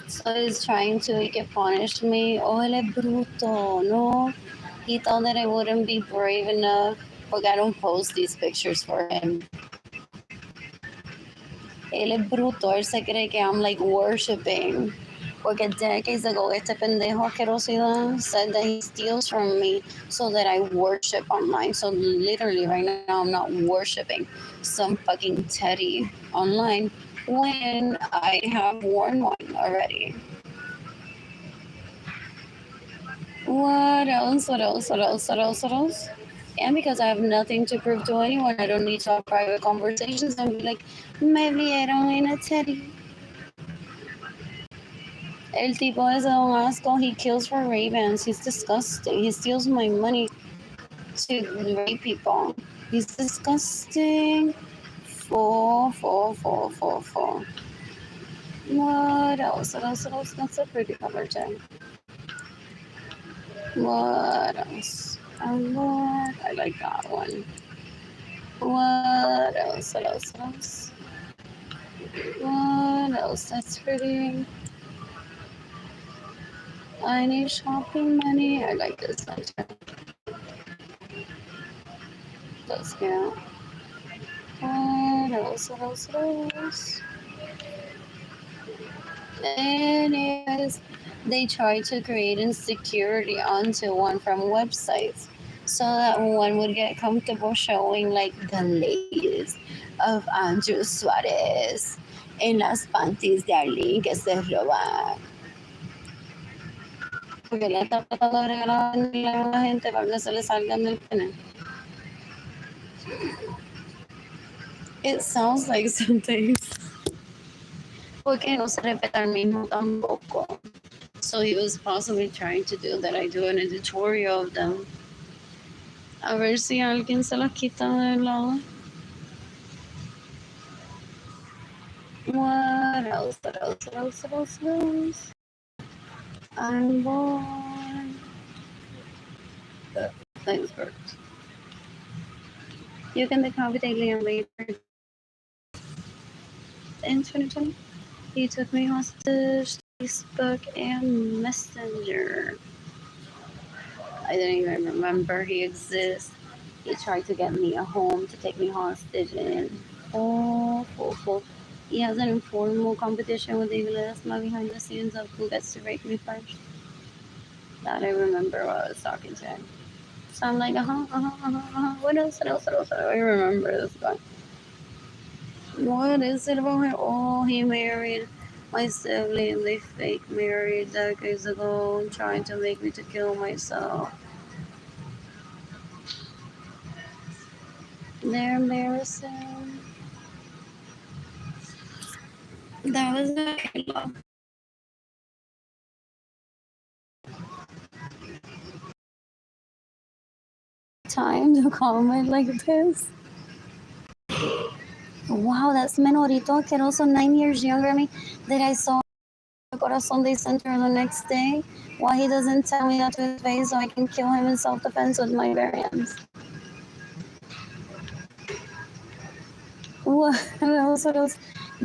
So he's trying to get punish me. Oh, él es bruto. No. He thought that I wouldn't be brave enough. Porque I don't post these pictures for him. Él es bruto. Él se cree que I'm like worshiping. Porque decades ago, este pendejo asquerosidad said that he steals from me so that I worship online. So literally right now, I'm not worshiping some fucking teddy online when I have worn one already. What else? What else? What else? What else? What else? And because I have nothing to prove to anyone, I don't need to have private conversations and be like, me vieron en a teddy. El tipo es un asco. He kills for ravens. He's disgusting. He steals my money to rape people. He's disgusting. Four. What else? What else? What else? That's a pretty color, Jen. What else? What? I like that one. What else? What else? What else? What else? That's pretty. I need shopping money. I like this one too. That's cute. What else? What else? What else? Anyways, they try to create insecurity onto one from websites so that one would get comfortable showing like the ladies of Andrew Suarez en las panties de Arlene que se roban. Porque le está tratando de regalar a la gente para que se le salgan del pene. It sounds like something. Porque no se respeta el mismo tampoco. So he was possibly trying to do that. I do an editorial of them. A ver si alguien se las quita de lado. What else? What else? What else? What else? What else? I'm born. Thanks, Bert. You can become a daily and later in 2020. He took me hostage, Facebook, and Messenger. I didn't even remember he exists. He tried to get me a home to take me hostage and full. He has an informal competition with David Ledesma behind the scenes of who gets to rape me first. That I remember while I was talking to him. So I'm like, What else? I remember this guy. What is it about him? Oh, he married my sibling. They fake married decades ago, trying to make me to kill myself. They're embarrassing. That was a lot. Time to comment like this. Wow, that's Menorito, que also 9 years younger than me, that I saw Corazon Day Center the next day. Why he doesn't tell me that to his face so I can kill him in self-defense with my variants. What else?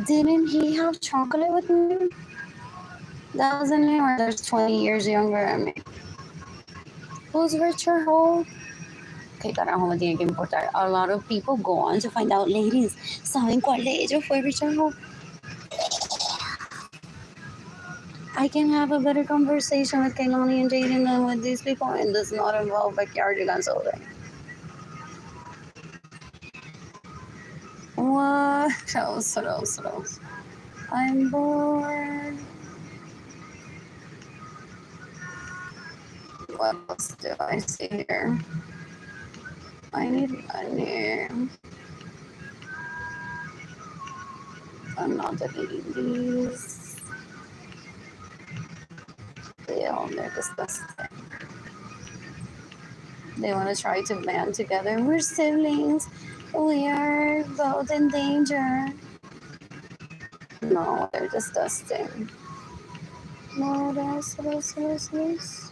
Didn't he have chocolate with me? That wasn't me, or there's 20 years younger than me. Who's Richard Hole? Que carajo me tiene que importar. A lot of people go on to find out, ladies, ¿saben cuál de ellos fue Richard Hole? I can have a better conversation with Keilany and Jayden than with these people, and does not involve backyardigans all day. What else? What else? What else? I'm bored. What else do I see here? I need money. I'm not deleting these. They're disgusting. They want to try to band together. We're siblings. We are both in danger. No, they're disgusting. What else? What else? What else? What else?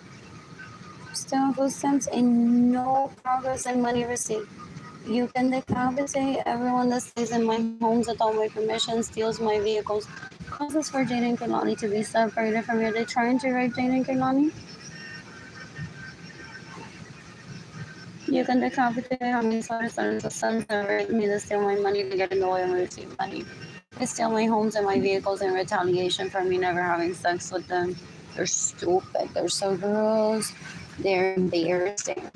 Still food stamps and no progress and money received. You can decapitate everyone that stays in my homes without my permission, steals my vehicles, causes for Jayden and Keilany to be separated from you. Are they trying to rape Jayden and Keilany? You can decapitate how many sons that rape me, that steal my money to get in the way and receive money. They steal my homes and my vehicles in retaliation for me never having sex with them. They're stupid. They're so gross. They're embarrassing.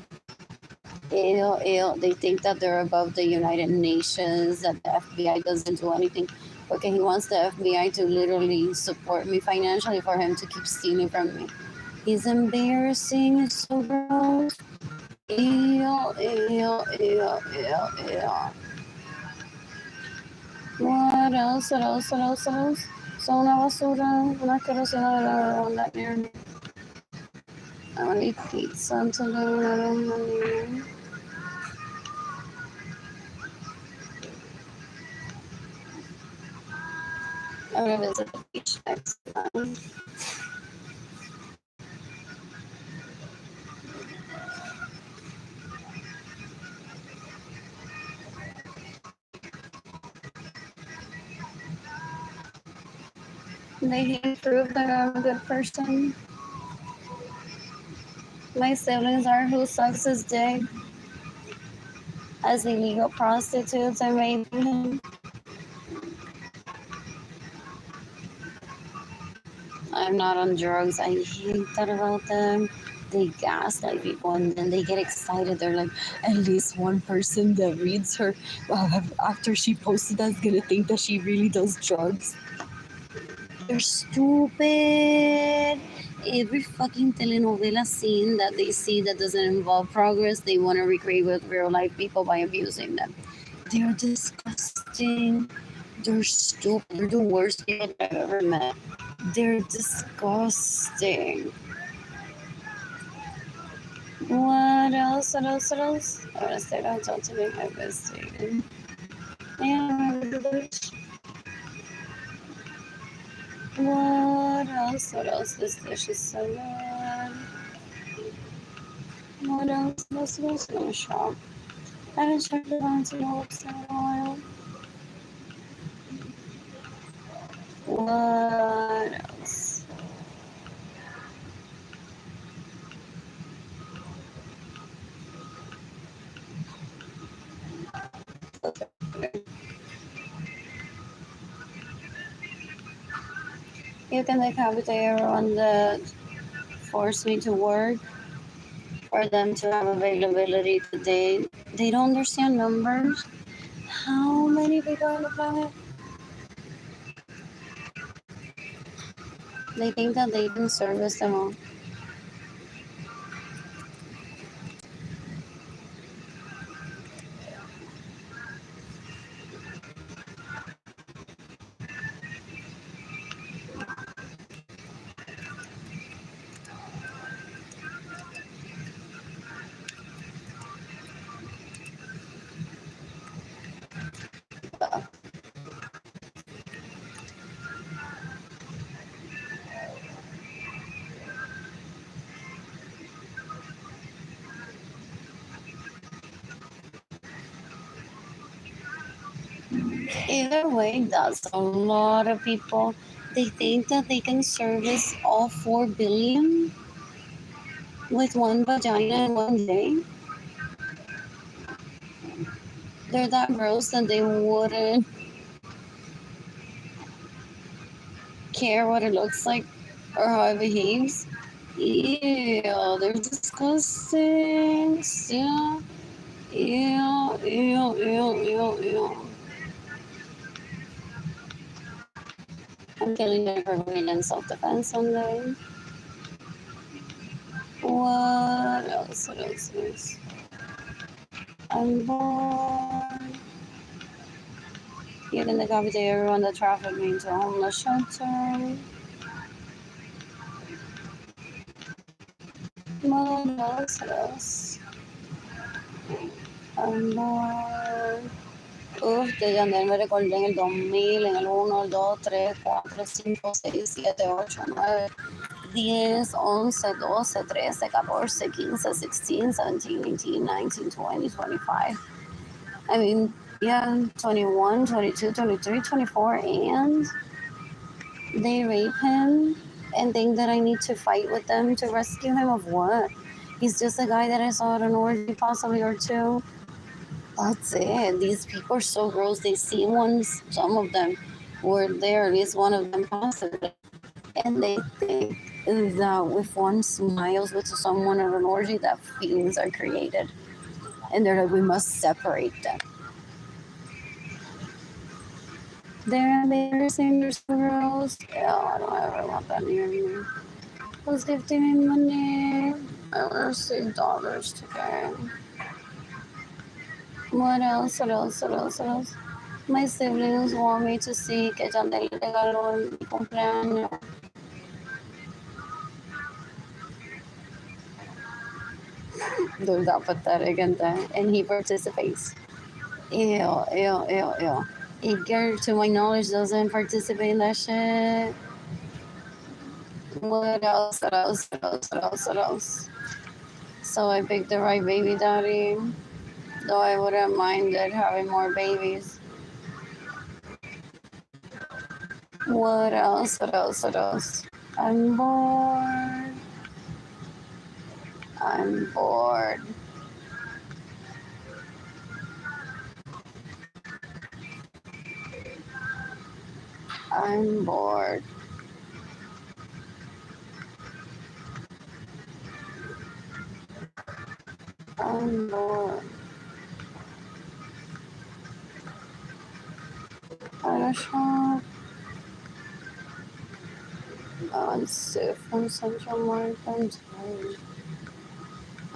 Ew, ew. They think that they're above the United Nations, that the FBI doesn't do anything. Okay, he wants the FBI to literally support me financially for him to keep stealing from me. He's embarrassing. It's so gross. Ew, ew, ew, ew, ew. What else? What else? What else? What else? Son una basura. Una asquerosidad de la onda near me. I want to eat pizza until I run out of money. I'm going to visit the beach next time. They can prove that I'm a good person. My siblings are who sucks his dick as illegal prostitutes and raping him. I'm not on drugs. I hate that about them. They gaslight people and then they get excited. They're like, at least one person that reads her after she posted that's gonna think that she really does drugs. They're stupid. Every fucking telenovela scene that they see that doesn't involve progress, they want to recreate with real life people by abusing them. They're disgusting. They're stupid. They're the worst people that I've ever met. They're disgusting. What else? What else? What else? I want to stay down until to make my best dating. Yeah, what else? What else? This dish is so good. What else? Let's go to the shop. I haven't checked the Valentino website in a while. What else? You can decapitate everyone that forced me to work for them to have availability to date. They don't understand numbers. How many people on the planet? They think that they can service them all. Either way, that's a lot of people. They think that they can service all 4 billion with one vagina in one day. They're that gross that they wouldn't care what it looks like or how he behaves. Ew, they're disgusting. Yeah. Ew, ew, ew, ew, ew. I'm killing them for being in self-defense someday. What else? What else? What else? I'm bored. Yet in the cafeteria, everyone that trafficked me into a homeless shelter. What else? What else? I'm bored. Uf, que andé me recordé en el 2000, en el 1, el 2, 3, 4, 5, 6, 7, 8, 9, 10, 11, 12, 13, 14, 15, 16, 17, 18, 19, 20, 25. I mean, yeah, 21, 22, 23, 24, and they rape him and think that I need to fight with them to rescue him of what? He's just a guy that I saw at an orgy possibly or two. That's it. These people are so gross. They see ones, some of them were there, at least one of them possibly, and they think that if one smiles with someone at an orgy, that feelings are created. And they're like, we must separate them. They're embarrassing, they're so gross. Yeah, I don't ever want that near me. Who's gifting me money? I want to save dollars today. What else? What else? What else? What else? My siblings want me to see que Chandel le regaló en mi cumpleaños. They're that pathetic and he participates. Ew, ew, ew, ew. Edgar, to my knowledge, doesn't participate in that shit. What else? What else? What else? What else? What else? So I picked the right baby daddy, though I wouldn't mind it having more babies. What else? What else? What else? I'm bored. I'm bored. I'm bored. I'm bored. At a shop. On Sue from Central Market. I'm tired.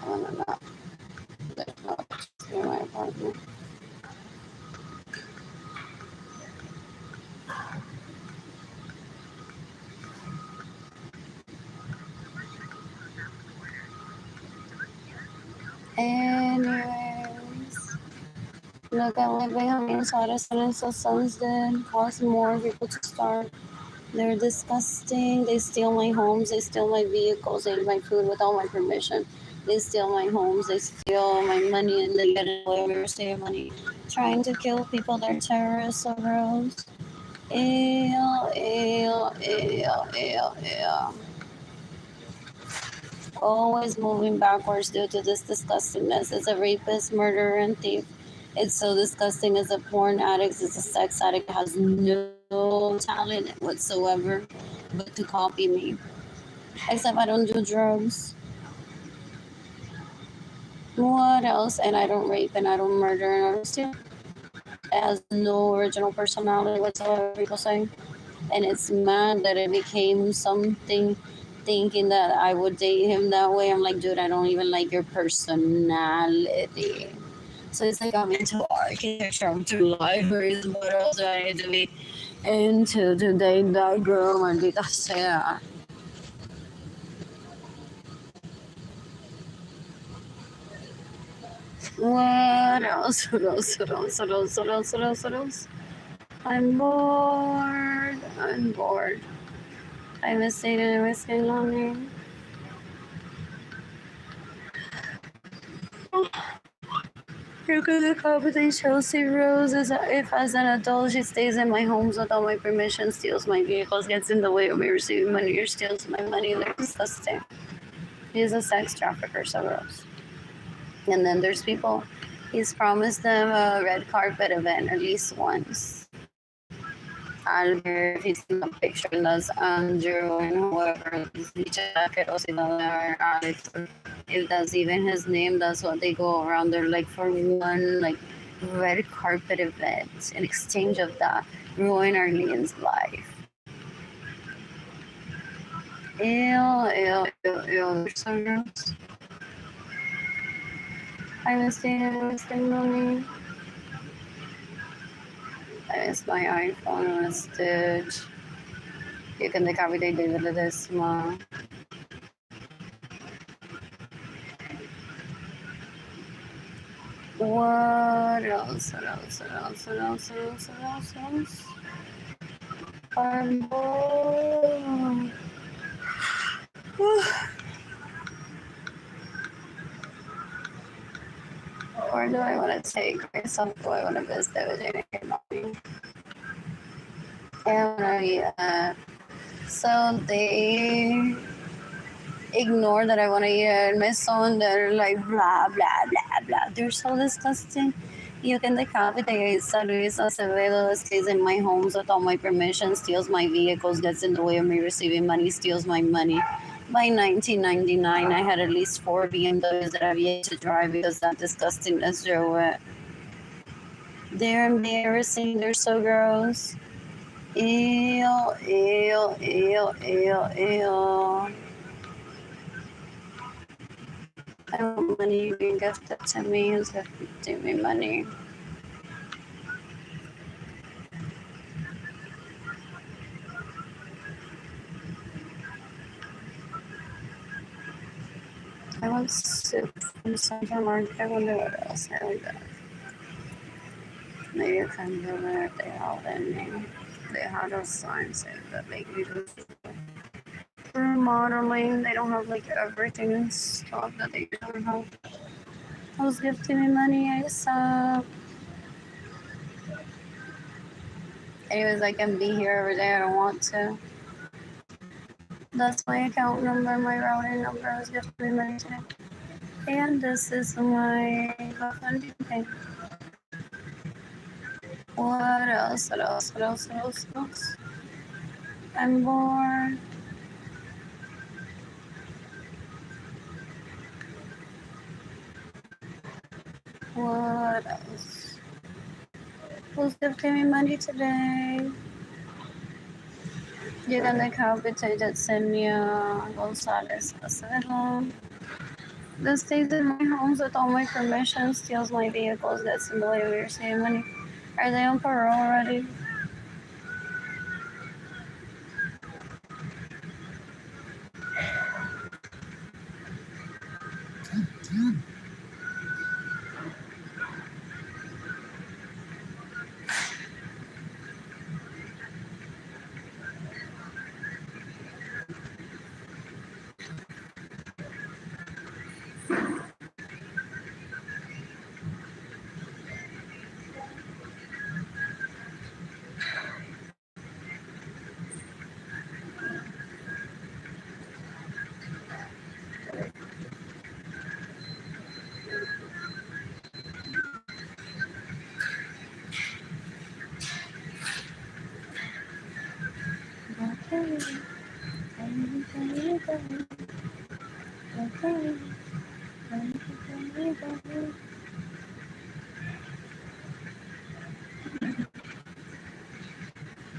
I wanna not. There's no electricity in my apartment. Anyways, look at what Benjamin Suarez and his sons did. Cause more people to start. They're disgusting. They steal my homes. They steal my vehicles. They eat my food without my permission. They steal my homes. They steal my money and they get away with stealing money. Trying to kill people. They're terrorists or gross. Ew, ew, ew, ew, ew. Always moving backwards due to this disgustingness. It's a rapist, murderer, and thief. It's so disgusting. As a porn addict, it's a sex addict, has no talent whatsoever but to copy me. Except I don't do drugs. What else? And I don't rape and I don't murder and I don't steal. It has no original personality whatsoever, people say. And it's mad that it became something thinking that I would date him that way. I'm like, dude, I don't even like your personality. So it's like I'm into architecture, I'm into libraries, what else do I need to be into to date that girl, maldita sea. What else? What else? What else? What else? What else? What else? What else? I'm bored. I'm bored. I miss Jayden and Miss Keilany. You're gonna accommodate Chelsea Rose if as an adult she stays in my homes without my permission, steals my vehicles, gets in the way of me receiving money, or steals my money. They're disgusting. He's a sex trafficker, so gross. And then there's people, he's promised them a red carpet event at least once. Alger, if he's in the picture, and that's Andrew, and whoever, Jacket, or Alex, or if that's even his name, that's what they go around there, like, for one, like, red carpet event, in exchange of that, ruin Arlene's life. Ew, they're so gross. I miss the money. I miss my iPhone, I miss Stitch. You can take every day David Ledesma. What else? Where do I want to take myself? Do I want to visit with Jayden and Keilany? So they ignore that I want to eat it. My son, they're like blah blah blah blah. They're so disgusting. You can decapitate Luis Acevedo stays in my homes with all my permission, steals my vehicles, gets in the way of me receiving money, steals my money. By 1999, I had at least 4 BMWs that I've yet to drive because that disgustingness drove it. They're embarrassing. They're so gross. Ew. I want money being gifted to me. Who's gifting me money? I want soup from Central Market. I wonder what else I would get. Maybe I can go there if they have any. They have those signs that make me do remodeling. They don't have like everything in stock that they don't have. Who's gifting me money? I saw. Anyways, I can be here every day. I don't want to. That's my account number, my routing number. Who's gifting me money today? And this is my GoFundMe thing. What else? I'm bored. What else? Who's gifting me money today? You're gonna decapitate Senya Gonzalez Acevedo. This stays in my homes with all my permission, steals my vehicles, gets in the way of receiving money. Are they on parole already?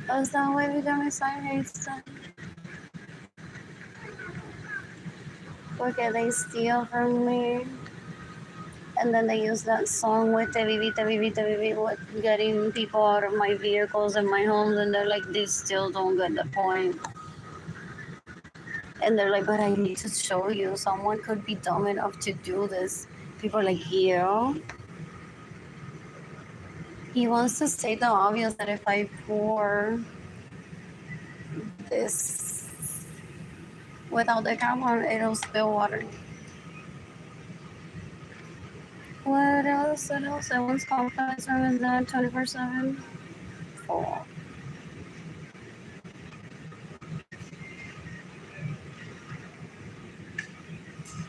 That's the way we do my sign hates them. Porque they steal from me. And then they use that song with Te Vivi, with getting people out of my vehicles and my homes. And they're like, they still don't get the point. And they're like, but I need to show you. Someone could be dumb enough to do this. People are like, yeah. He wants to state the obvious that if I pour this without the cap on, it'll spill water. What else? Someone's confidence room is that 24/7. Full.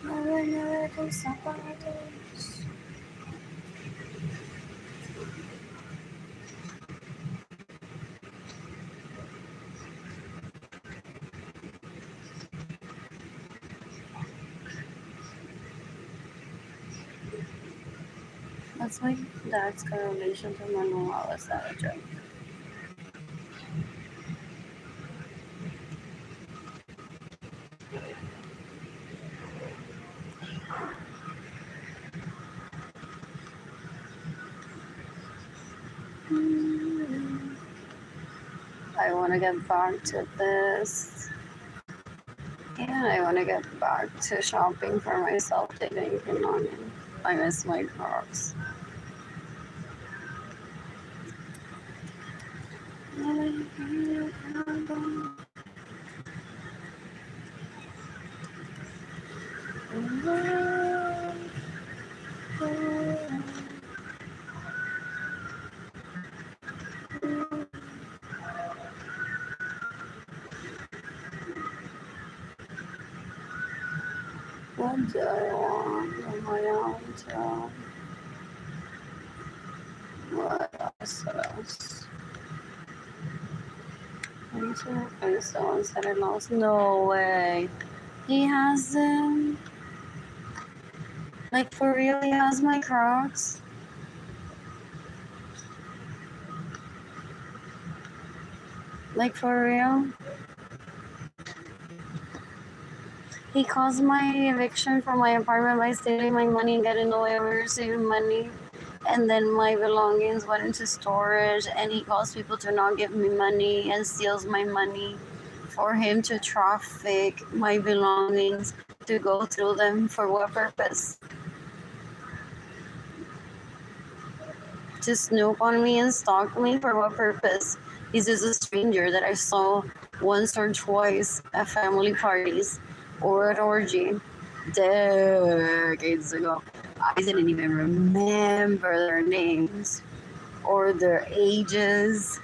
Never do somebody. That's my dad's correlation to Manuel is that a joke. I want to get back to this. And I want to get back to shopping for myself, Jayden and Keilany. I miss my Crocs. What do I want on my own job? What else? Someone said I lost. No way. He has them. Like for real, he has my Crocs. Like for real. He caused my eviction from my apartment by stealing my money and getting away with receiving money. And then my belongings went into storage, and he caused people to not give me money and steals my money for him to traffic my belongings, to go through them. For what purpose? To snoop on me and stalk me? For what purpose? He's just a stranger that I saw once or twice at family parties or at orgy decades ago. I didn't even remember their names or their ages.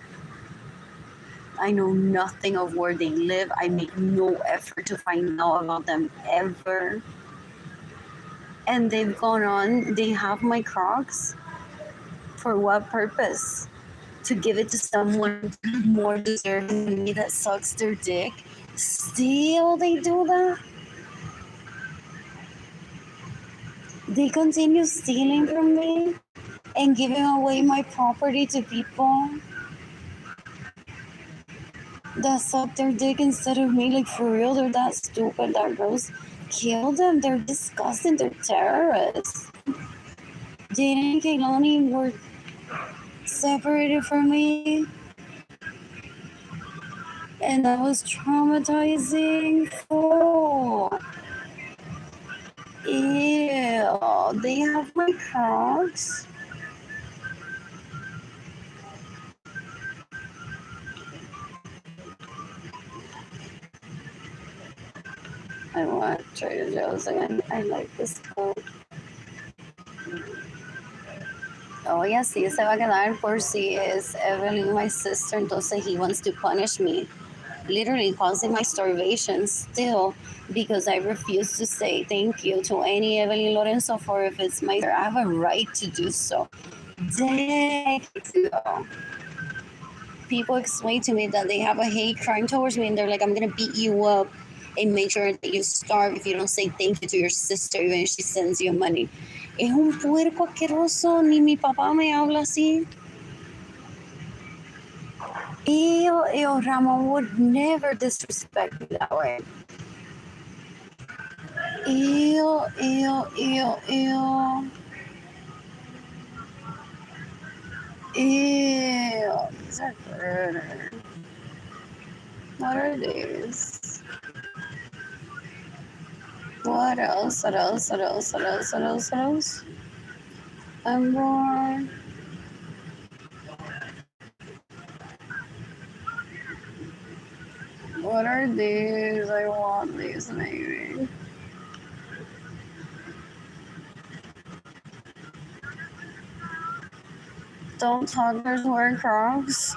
I know nothing of where they live. I make no effort to find out about them ever. And they've gone on, they have my Crocs. For what purpose? To give it to someone more deserving than me that sucks their dick? Still, they do that? They continue stealing from me and giving away my property to people that suck their dick instead of me. Like, for real, they're that stupid, that gross. Kill them. They're disgusting. They're terrorists. Jayden and Keilany were separated from me, and that was traumatizing. Oh, ew. They have my Crocs. I want Trader Joe's again. I like this coat. Oh, yeah, sí, se va a quedar por si es Evelyn, my sister, entonces he wants to punish me. Literally causing my starvation still because I refuse to say thank you to any Arlene Lorenzo for if it's my... I have a right to do so. Decades ago, people explain to me that they have a hate crime towards me and they're like, I'm going to beat you up and make sure that you starve if you don't say thank you to your sister even if she sends you money. Es un puerco asqueroso, ni mi papá me habla así. Ew, Ramon would never disrespect me that way. Ew. These are good. What are these? What else? And more. What are these? I want these maybe. Don't toddlers wear Crocs?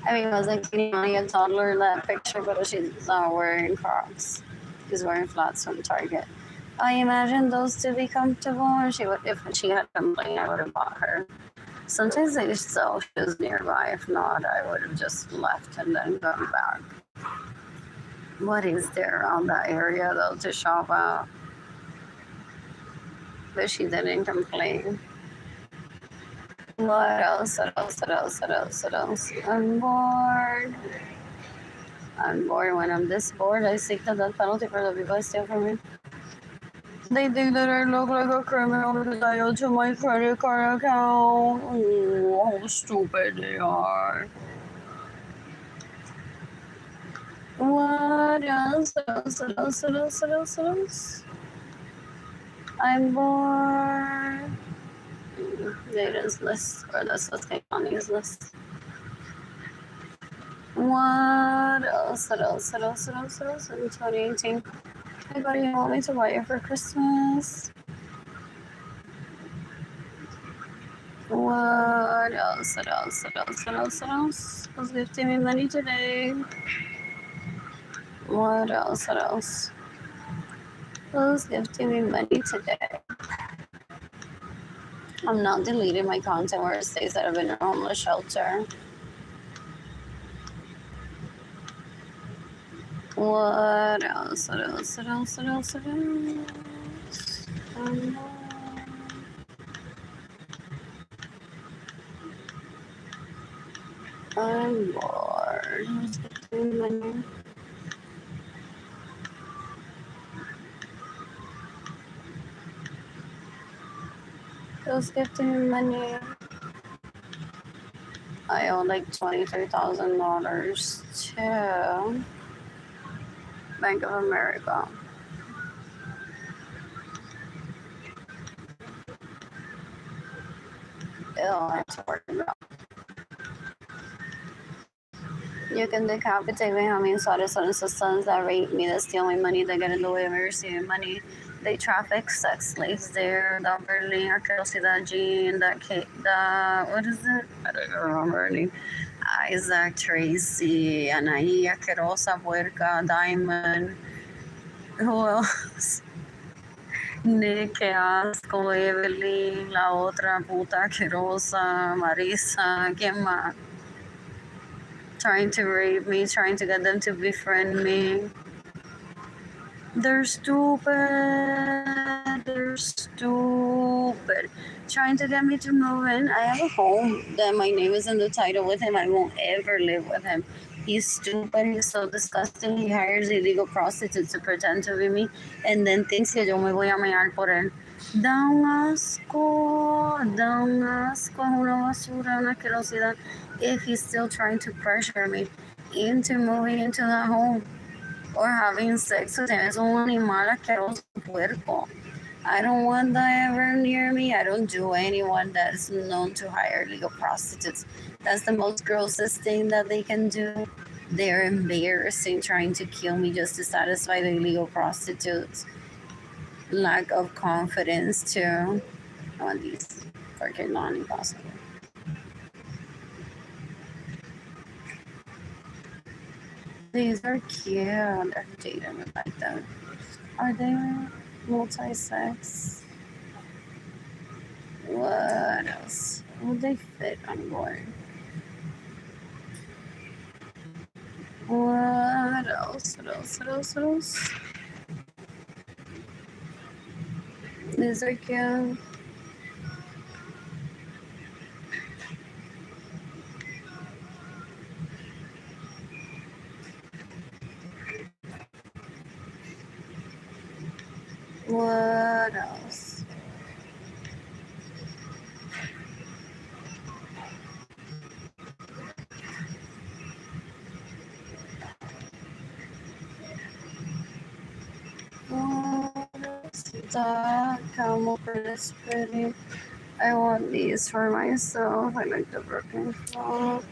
I mean, I was like Keilany, a toddler in that picture, but she's not wearing Crocs. She's wearing flats from Target. I imagine those to be comfortable, and she would, if she had complained, I would have bought her. Sometimes they sell shoes nearby. If not, I would have just left and then gone back. What is there around that area though to shop at? But she didn't complain. What else? What else? What else? What else? What else? I'm bored. I'm bored. When I'm this bored, I seek the death penalty for the people I steal from me. They think that I look like a criminal because I owe to my credit card account. Oh, how stupid they are. What else? What else? What else? What else? What else? What else? I'm bored. Jayden's list, or this was Keilany's list. What else? What else? What else? What else? What else? In 2018. Anybody want me to buy you for Christmas? What else? What else? What else? What else? What else? Who's gifting me money today? What else? What else? Who's gifting me money today? I'm not deleting my content where it says that I've been in a homeless shelter. What else? What else? What else? What else? What else? I'm bored. Who's gifting me money? Who's gifting me money? I owe like $23,000 to Bank of America. Ew, I have to work about. You can decapitate me. How many sons that rape me, that steal my money, that get in the way of me receiving money. They traffic sex slaves there. That Berlin, that Jean, that Kate, that, what is it? I don't even remember her name. Isaac, Tracy, Anaí, Aquerosa, Puerca, Diamond. Who else? Nick, qué asco, Evelyn, la otra puta asquerosa, Marisa, ¿quién más? Trying to rape me, trying to get them to befriend me. They're stupid. They're stupid. Trying to get me to move in. I have a home that my name is in the title with him. I won't ever live with him. He's stupid. He's so disgusting. He hires illegal prostitutes to pretend to be me and then thinks que yo me voy a mear por él. Da un asco. Da un asco. Una basura, una asquerosidad. If he's still trying to pressure me into moving into that home or having sex with him. Es un animal asqueroso, puerco. I don't want that ever near me. I don't do anyone that's known to hire illegal prostitutes. That's the most grossest thing that they can do. They're embarrassing, trying to kill me just to satisfy the illegal prostitutes. Lack of confidence too. I want these for Keilany possible. These are cute. They're Jayden would like them. Are they multi-sex? What else? Would they fit on board? What else? What else? What else? What else? These are cute. What else? What else? That camel print is pretty. I want these for myself. I like the broken cloth.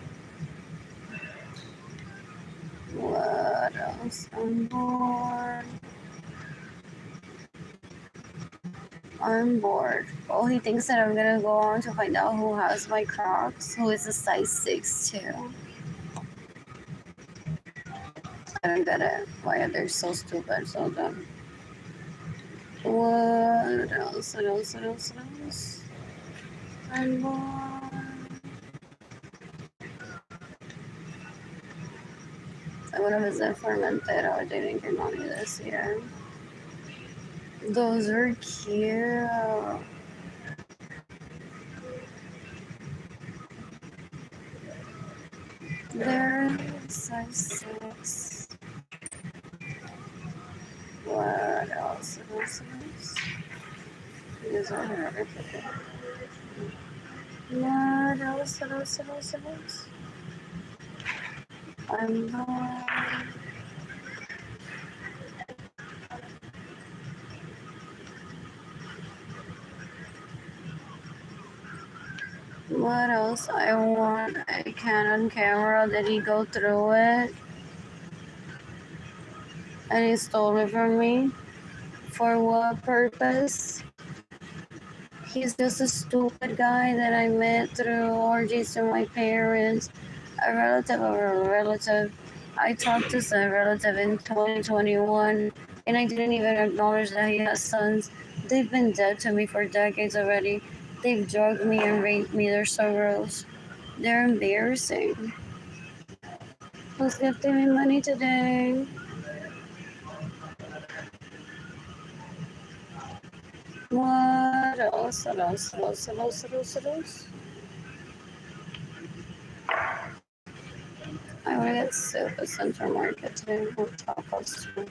What else? I'm bored. I'm bored. Oh, he thinks that I'm gonna go on to find out who has my Crocs, who is a size 6 too. I don't get it. Why are they so stupid, so dumb? What else? What else? What else? What else? I'm bored. I want to visit Formentera with Jayden and Keilany this year. Those are cute. They're size 6. What else? These are very pretty. What else? I'm not. What else? I want a Canon camera. Did he go through it? And he stole it from me? For what purpose? He's just a stupid guy that I met through orgies to my parents. A relative of a relative. I talked to some relative in 2021 and I didn't even acknowledge that he has sons. They've been dead to me for decades already. They've drugged me and raped me. They're so gross. They're embarrassing. Who's gifting me money today? What else? I want to get soup at Central Market today. Or tacos too.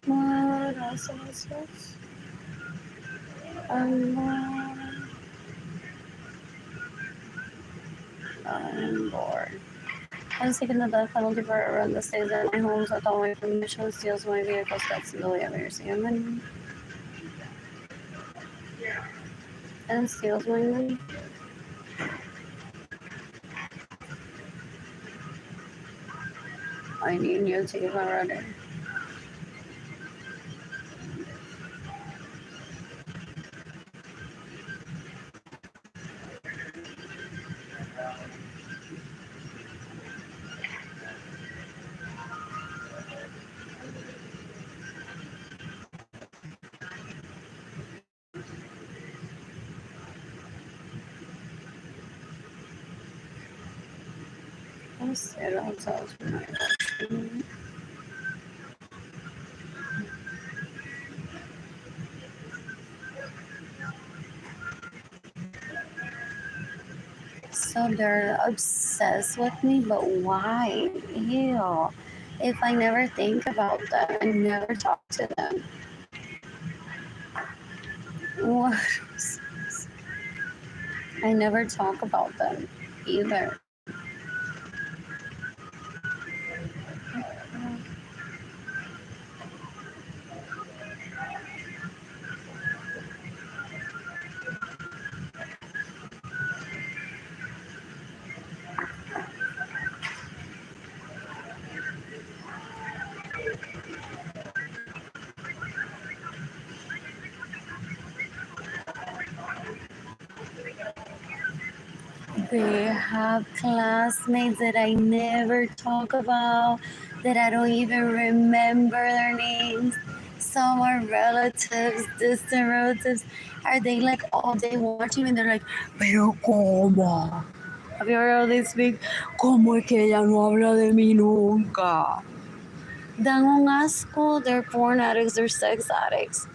What else? I'm bored. I was taking the death penalty for around the stays at my home without my permission, steals my vehicle, that's the way I've ever seen money. And steals my money. I need you to give a rudder. I'm scared I'll tell tonight. So they're obsessed with me, but why? Ew. If I never think about them and never talk to them. What? I never talk about them either. They have classmates that I never talk about, that I don't even remember their names. Some are relatives, distant relatives. Are they like all day watching and they're like, pero ¿cómo? Have you ever heard they speak? ¿Cómo es que ella no habla de mí nunca? Dan un asco. They're porn addicts, they're sex addicts.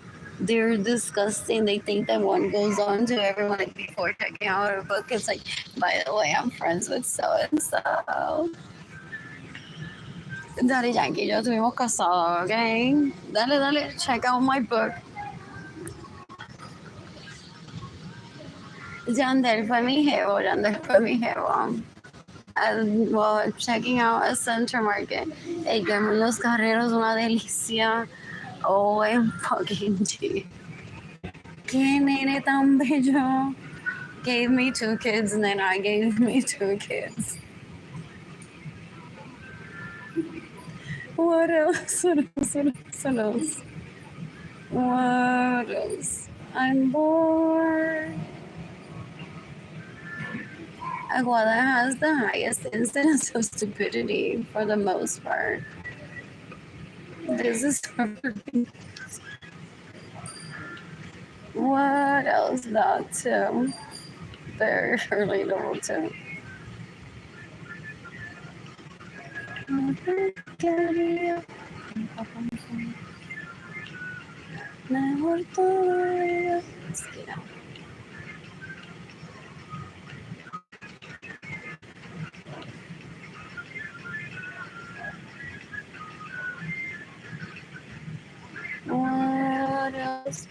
They're disgusting. They think that one goes on to everyone like before checking out a book. It's like, by the way, I'm friends with so and so. Daddy Yankee y yo estuvimos casados, okay? Dale, check out my book. Yandel fue mi jevo. Well, checking out a Center Market. El Los Carreros, una delicia. OMG. Qué nene tan bello. Gave me 2 kids and then I gave me 2 kids. What else? What else? I'm bored. Aguada has the highest incidence of stupidity for the most part. This is what else? That too. Very relatable too. Mejor todavía. Es que no. What else?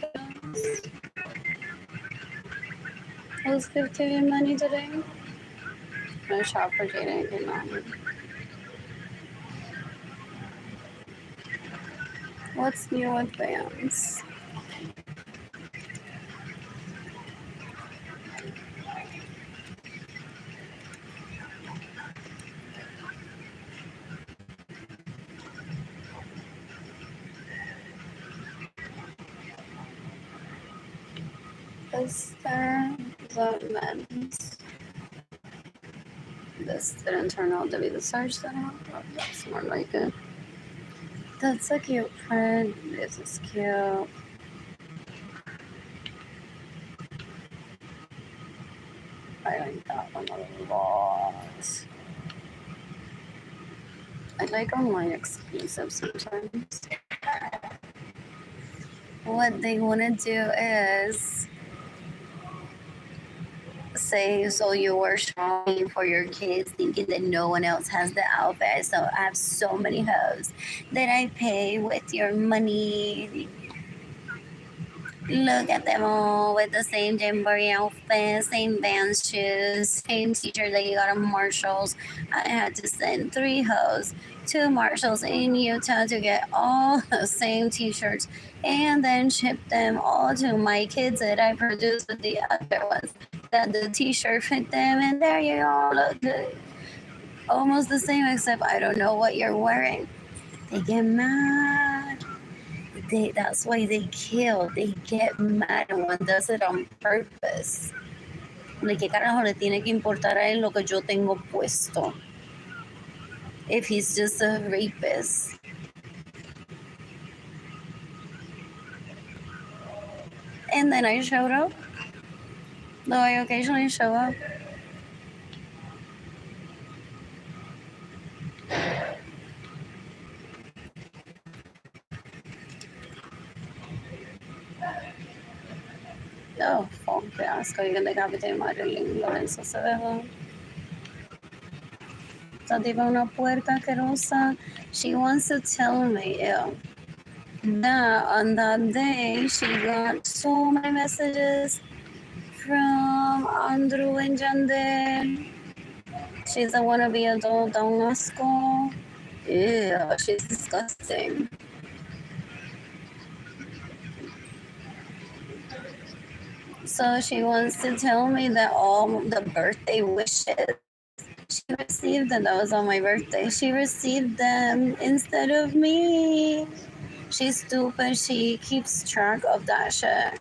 Who's 15 money today? I'm gonna shop for Jayden and Keilany. What's new with bands? Is there the men's? This didn't turn out to be the search that I thought. That's more like it. That's a cute print. This is cute. I like that one a lot. I like online exclusives sometimes. What they want to do is say, so you were shopping for your kids thinking that no one else has the outfit. So I have so many hoes that I pay with your money. Look at them all with the same Jamboree outfit, same Vans shoes, same t-shirt that you got at Marshalls. I had to send 3 hoes to Marshalls in Utah to get all the same t-shirts and then ship them all to my kids that I produced with the other ones. That the t-shirt fit them, and there you all look good. Almost the same, except I don't know what you're wearing. They get mad. That's why they kill. They get mad, and one does it on purpose. ¿De qué carajo le tiene que importar a él lo que yo tengo puesto? If he's just a rapist. And then I showed up. Though I occasionally show up. Oh, fuck, qué asco. You're gonna decapitate Arlene Lorenzo se ve. Esta tipa una puerca asquerosa. She wants to tell me, that on that day she got so many messages from Andrew and Jandel. She's a wannabe adult down at school. Ew, she's disgusting. So she wants to tell me that all the birthday wishes she received, and that was on my birthday, she received them instead of me. She's stupid. She keeps track of that shit.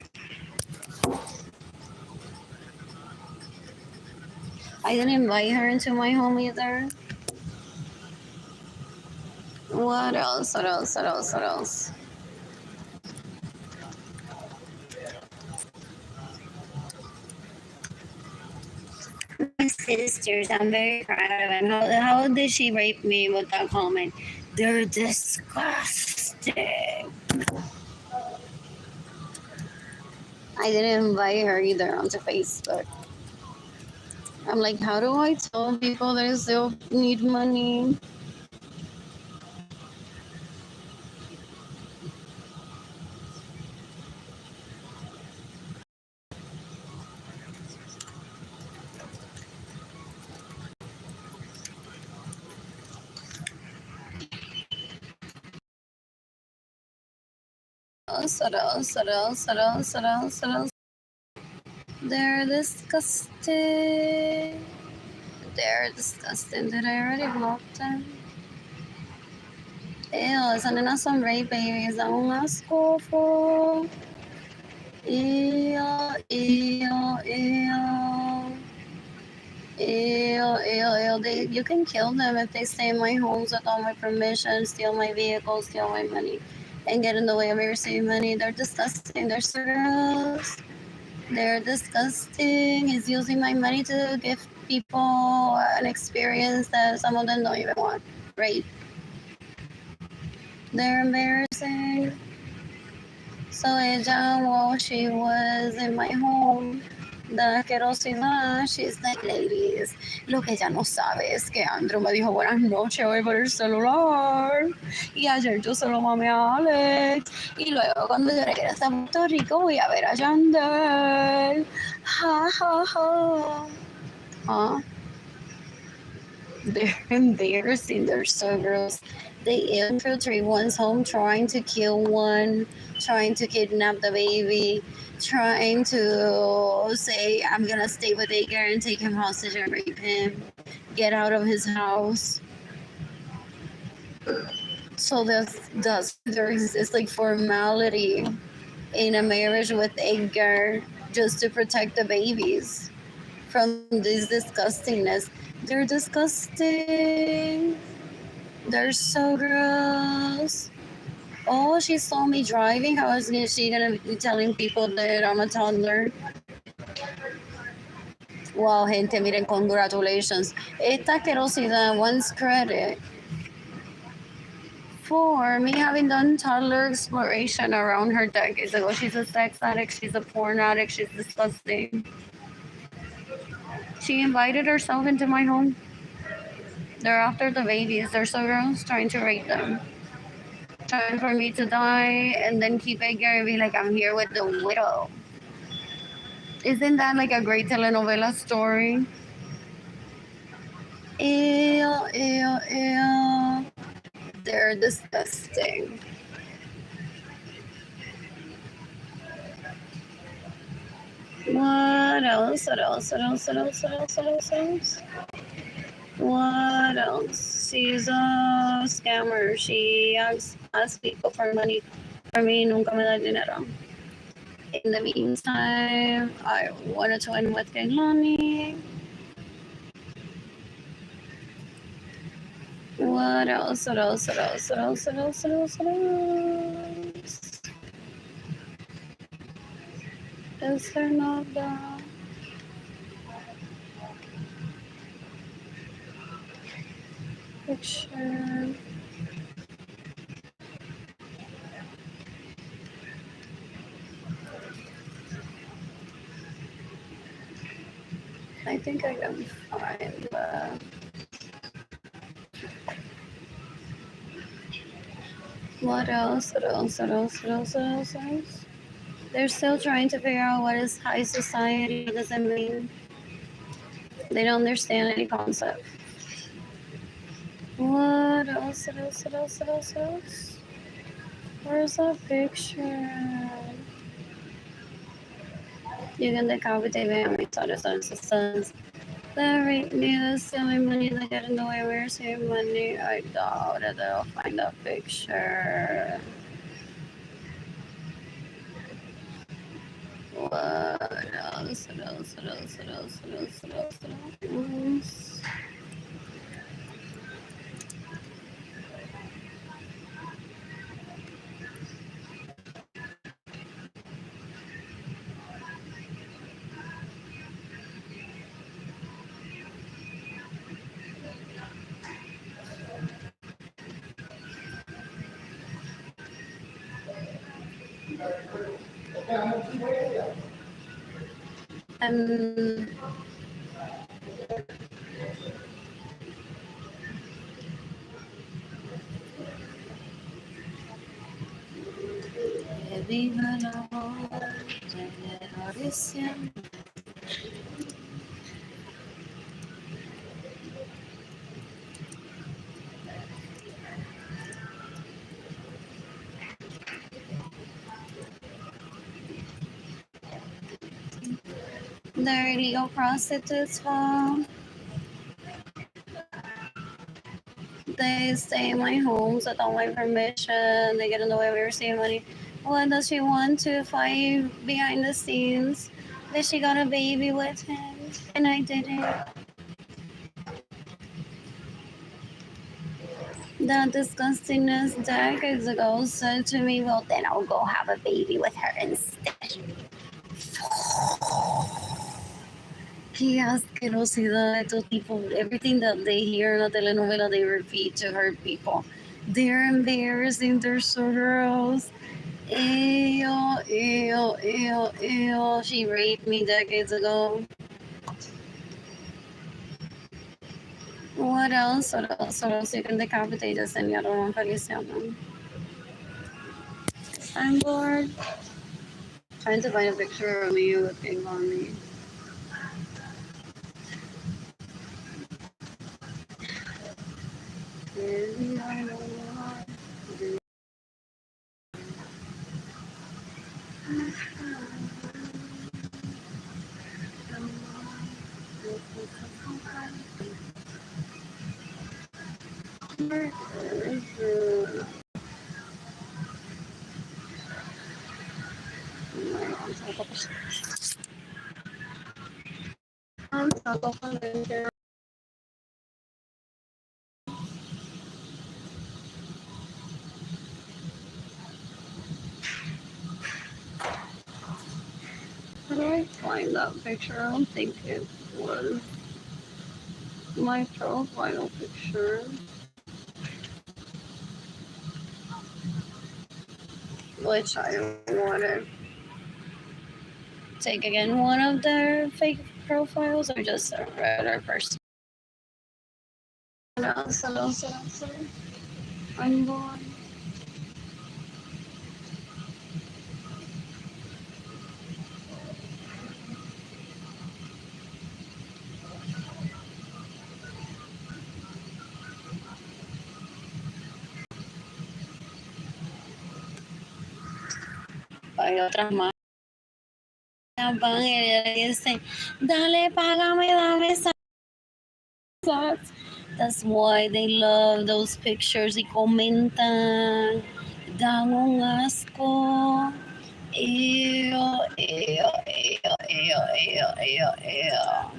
I didn't invite her into my home either. What else? What else? What else? What else? My sisters, I'm very proud of them. How did she rape me with that comment? They're disgusting. I didn't invite her either onto Facebook. I'm like, how do I tell people that I still need money? What else? What else? What else? What else? What else? They're disgusting. They're disgusting. Did I already block them? Ew, esa nena son rape babies. Da un asco, fool. Ew, ew, ew. Ew, ew, ew. You can kill them if they stay in my homes without my permission, steal my vehicles, steal my money, and get in the way of me receiving money. They're disgusting. They're so gross. They're disgusting. He's using my money to give people an experience that some of them don't even want. rape. They're embarrassing. So ella, while she was in my home, la asquerosidad, she's like, ladies, lo que ella no sabe es que Andrew me dijo buenas noches hoy por el celular. Y ayer yo se lo mamé a Alex. Y luego cuando yo regrese a Puerto Rico voy a ver a Yandel. Ja, ja, ja. Huh? They're embarrassing. They're so gross. They infiltrate one's home, trying to kill one, trying to kidnap the baby, trying to say, I'm gonna stay with Edgar and take him hostage and rape him, get out of his house. So there exists like formality in a marriage with Edgar just to protect the babies from this disgustingness. They're disgusting. They're so gross. Oh, she saw me driving. How is she gonna be telling people that I'm a toddler? Wow, gente, miren, congratulations. Esta asquerosidad wants credit for me having done toddler exploration around her decades ago. She's a sex addict. She's a porn addict. She's disgusting. She invited herself into my home. They're after the babies. They're so gross, trying to rape them. Trying for me to die and then keep Edgar and be like, I'm here with the widow. Isn't that like a great telenovela story? Ew, ew, ew. They're disgusting. What else? What else? What else? What else? What else? What else? What else? What else? She's a scammer. She asks people for money. For me, nunca me da dinero. In the meantime, I wanted to win with Keilany. What else? What else? What else? What else? What else? What else? What else? Is there not that? Picture. I think I can find the. What else? What else? What else? What else? What else? What else? They're still trying to figure out what is high society. What does it mean? They don't understand any concept. What else? What else? What else? What else? What else? Where's that picture? You can decapitate me. I'm sorry, sons. That rape me, that's stealing money, they get in the way, we're saving money. I doubt that they'll find that picture. What else? What else? What else? What else? What else? What else? What else? Viva la oración. They're illegal prostitutes, well, they stay in my homes without my permission. They get in the way of receiving money. What does she want to fight behind the scenes? That she got a baby with him, and I didn't. That disgustingness decades ago said to me, well, then I'll go have a baby with her instead. Qué asquerosidad estos tipos. Everything that they hear in la telenovela, they repeat to hurt people. They're embarrassing. They're so gross. Ew, ew, ew, ew. She raped me decades ago. What else? What else? What else? You can decapitate the señora Juan Feliciano. I'm bored. Trying to find a picture of me looking on me. How do I find that picture? I don't think it was my profile picture. Which I wanted. Take again one of their fake profiles or just a regular person? Hello. I'm born. Hay otras más. Van y le dicen, dale, págame, dame esa. That's why they love those pictures y comentan. Dan un asco. Ew, ew, ew, ew, ew, ew, ew.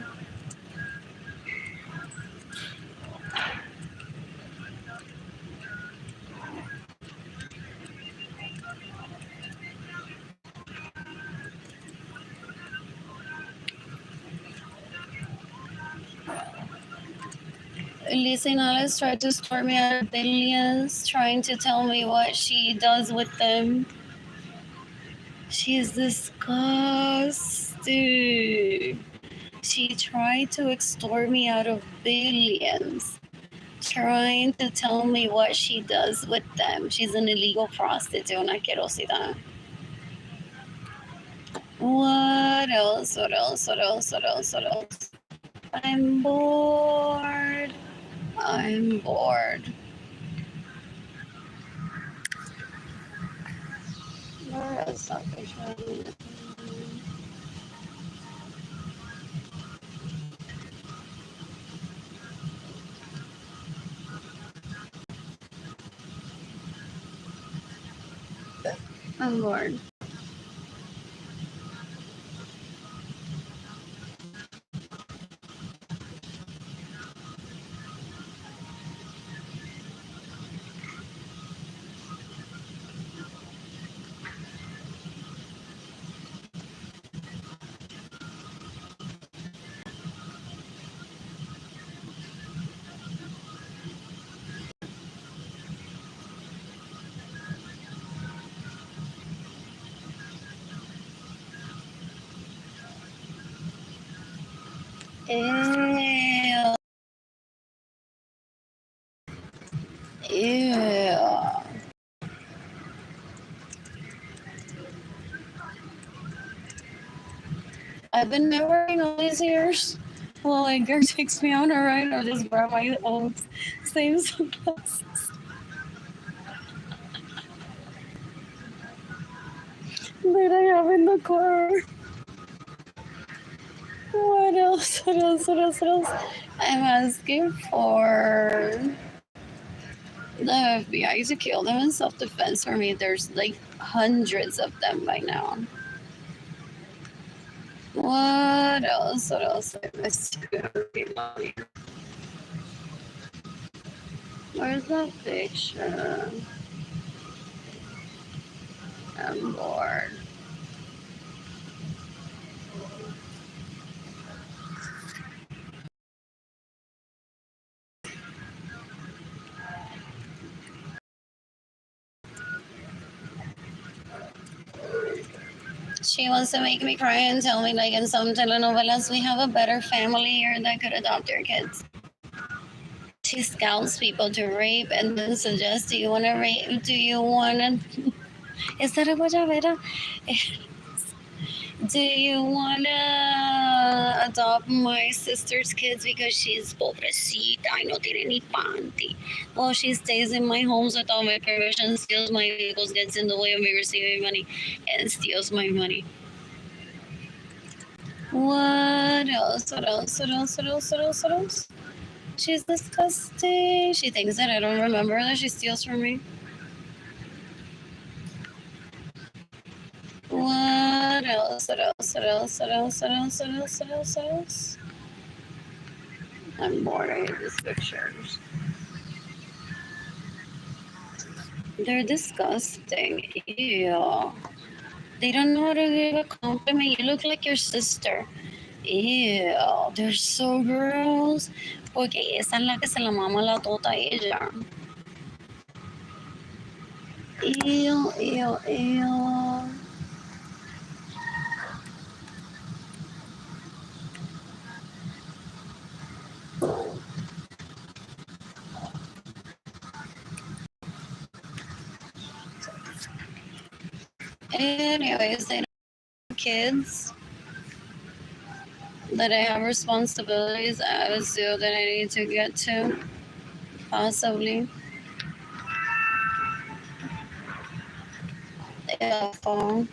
Lisa Nales tried to store me out of billions, trying to tell me what she does with them. She's disgusting. She tried to extort me out of billions, trying to tell me what she does with them. She's an illegal prostitute, una asquerosidad. What else? What else? What else? What else? What else? I'm bored. I'm bored. Where is that picture? I'm bored. Ew. Ew. I've been networking all these years. Well, a girl takes me on a ride, I'll just grab my old same sunglasses that I have in the car. What else? What else? What else? What else? I'm asking for the FBI to kill them in self-defense for me. There's like hundreds of them by now. What else? What else? I missed you. Where's that picture? I'm bored. She wants to make me cry and tell me, like in some telenovelas, we have a better family here that could adopt your kids. She scouts people to rape and then suggests, do you want to rape? Do you want to? Is that a guayabera? Do you want to adopt my sister's kids because she's pobrecita y no tiene ni panty? Well, she stays in my homes without my permission, steals my vehicles, gets in the way of me receiving money, and steals my money. What else? What else? What else? What else? What else? What else? She's disgusting. She thinks that I don't remember that she steals from me. What else? What else? What else? What else? What else? What else? What else? What else? I'm bored. I hate these pictures. They're disgusting. Ew. They don't know how to give a compliment. You look like your sister. Ew. They're so gross. Porque esa es la que se la mama la tota a ella. Ew, ew, ew. Anyways, they don't have kids. That I have responsibilities as to that I need to get to. Possibly. Phone.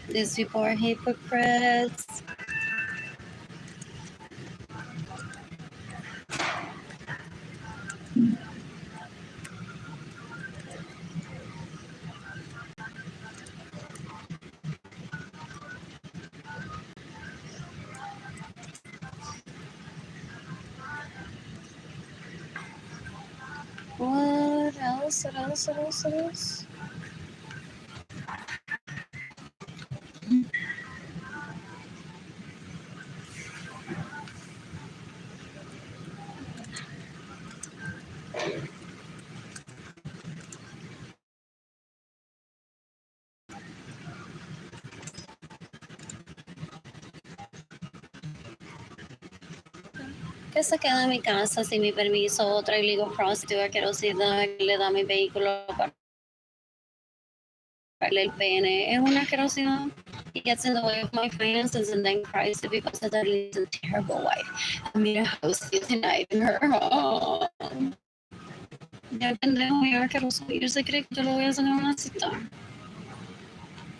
These people are hypocrites. What else? What else? What else? What else? Que se queda en mi casa sin mi permiso, otra illegal prostitute asquerosidad que le da mi vehículo para darle el pene. Es una asquerosidad. He gets in the way of my finances and then cries to people says that he's a terrible wife. I made a house tonight in her home. Ya pendejo y asqueroso. Yo se cree que yo lo voy a sacar una cita.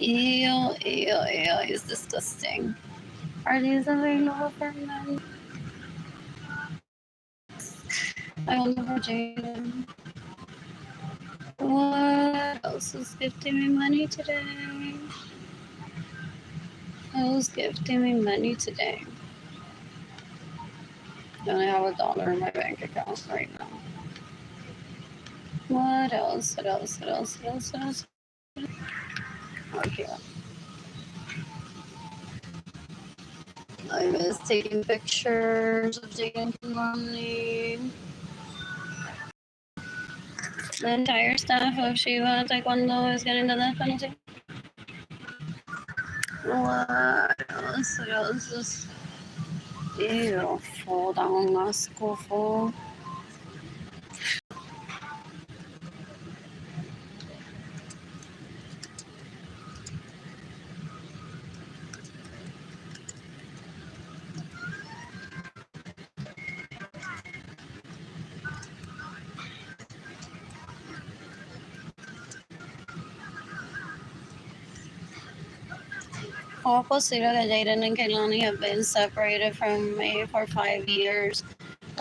Ew, ew, ew. It's disgusting. Are these available for men? I wonder for Jayden. What else is gifting me money today? Who's gifting me money today? I only have $1 in my bank account right now. What else? What else? What else? What else? What else? Okay. I miss taking pictures of Jayden and Keilany. The entire staff of Shiva Taekwondo is getting the death penalty. What else? What else? Ew, fall down, asco, fall. How possible that Jayden and Keilany have been separated from me for 5 years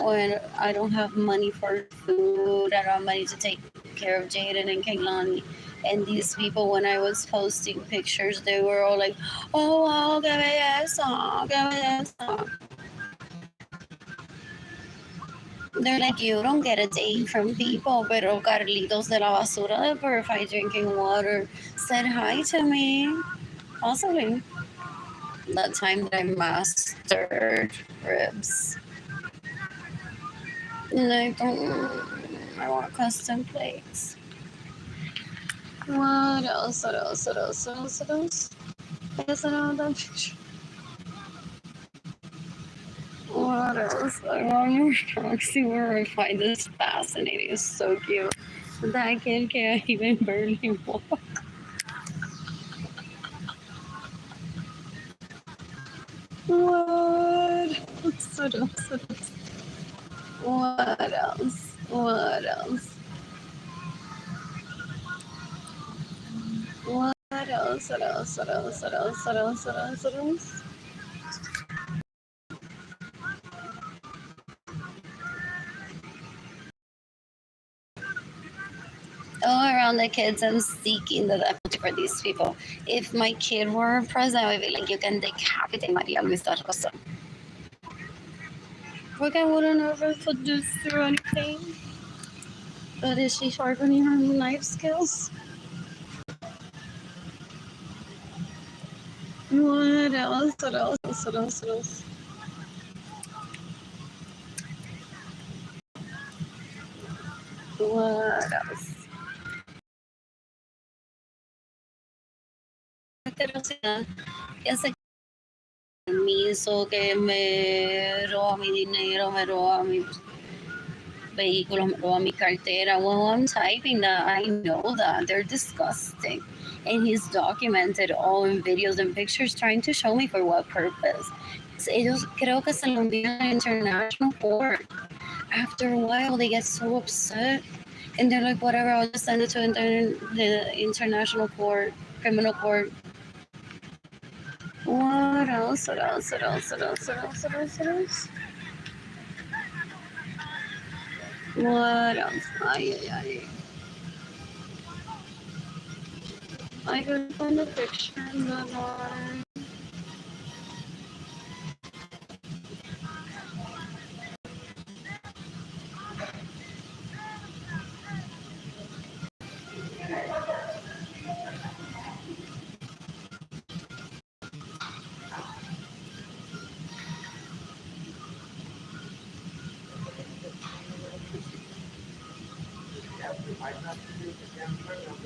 when I don't have money for food, I don't have money to take care of Jayden and Keilany. And these people, when I was posting pictures, they were all like, oh, wow, que belleza, que belleza. They're like, you don't get a date from people, pero Carlitos de la Basura de Purified Drinking Water said hi to me. Possibly. That time that I mastered ribs. And I want custom plates. What else? What else? What else? What else? What else? Yes, another picture. What else? I want to see where I find this fascinating. It's so cute. That kid can't even barely walk. What? What else? What else? What else? What else? What else? What else? What else? What else? What else? What else? All around the kids and seeking the death for these people. If my kid were president, I would be like, you can decapitate Maria Luisa Rosa. Like I wouldn't ever put this through anything. But is she sharpening her knife skills? What else? What else? What else? What else? What else? Ese permiso que me roba mi dinero, me roba mi vehículo, me roba mi cartera. Well, I'm typing that. I know that. They're disgusting. And he's documented all in videos and pictures trying to show me for what purpose. Ellos creo que se lo envían a international court. After a while, they get so upset. And they're like, whatever, I'll just send it to the international court, criminal court. What else? What else? What else? What else? What else? What else? What else? What else? Ay. I can find a picture in the water.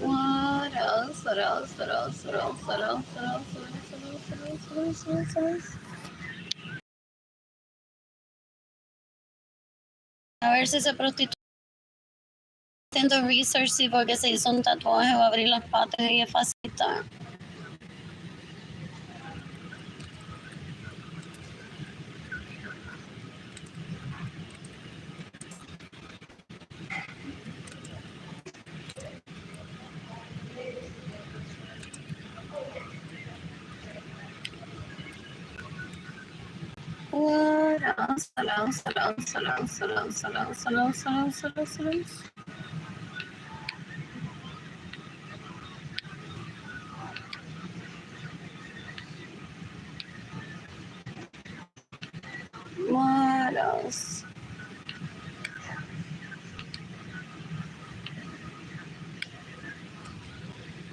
What else? What else? What else? What else? What else? What else? What else? What else? What else? What else? What else? A ver si se prostituye. Haciendo research, sí, porque se hizo un tatuaje, va a abrir las patas y es facilita. What else? What else? What else? What else? What else? What else? What else? What else? What else? What else? What else?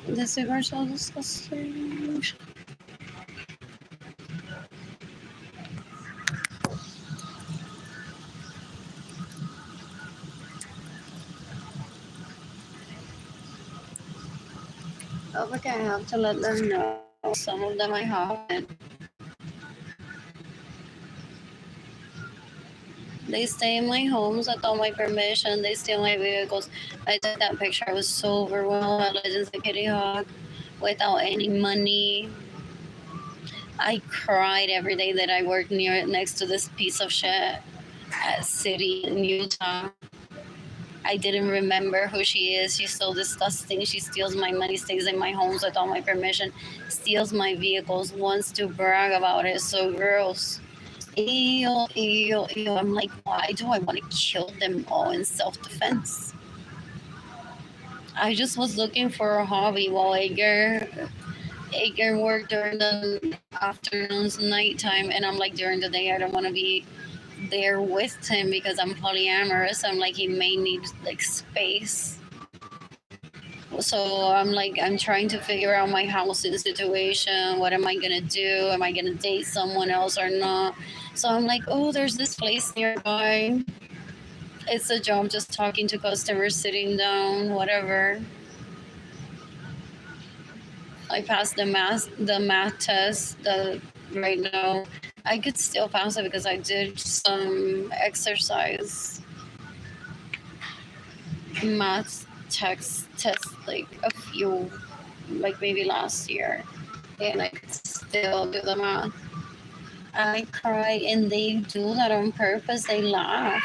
The cigars are disgusting. Oh, okay, I have to let them know. Some of them I haven't. They stay in my homes without my permission. They steal my vehicles. I took that picture. I was so overwhelmed at Legends of Kitty Hawk without any money. I cried every day that I worked next to this piece of shit at City in Utah. I didn't remember who she is. She's so disgusting. She steals my money, stays in my homes without my permission, steals my vehicles, wants to brag about it. So gross. Ew. I'm like, why do I want to kill them all in self-defense? I just was looking for a hobby while Edgar worked during the afternoons, nighttime, and I'm like, during the day, I don't want to be there with him because I'm polyamorous. I'm like, he may need like space. So I'm like, I'm trying to figure out my housing situation. What am I gonna do? Am I gonna date someone else or not? So I'm like, oh, there's this place nearby. It's a job just talking to customers, sitting down, whatever. I passed the math test. The right now I could still pass it because I did some exercise math test like a few, like maybe last year, and I could still do the math. I cry and they do that on purpose. They laugh.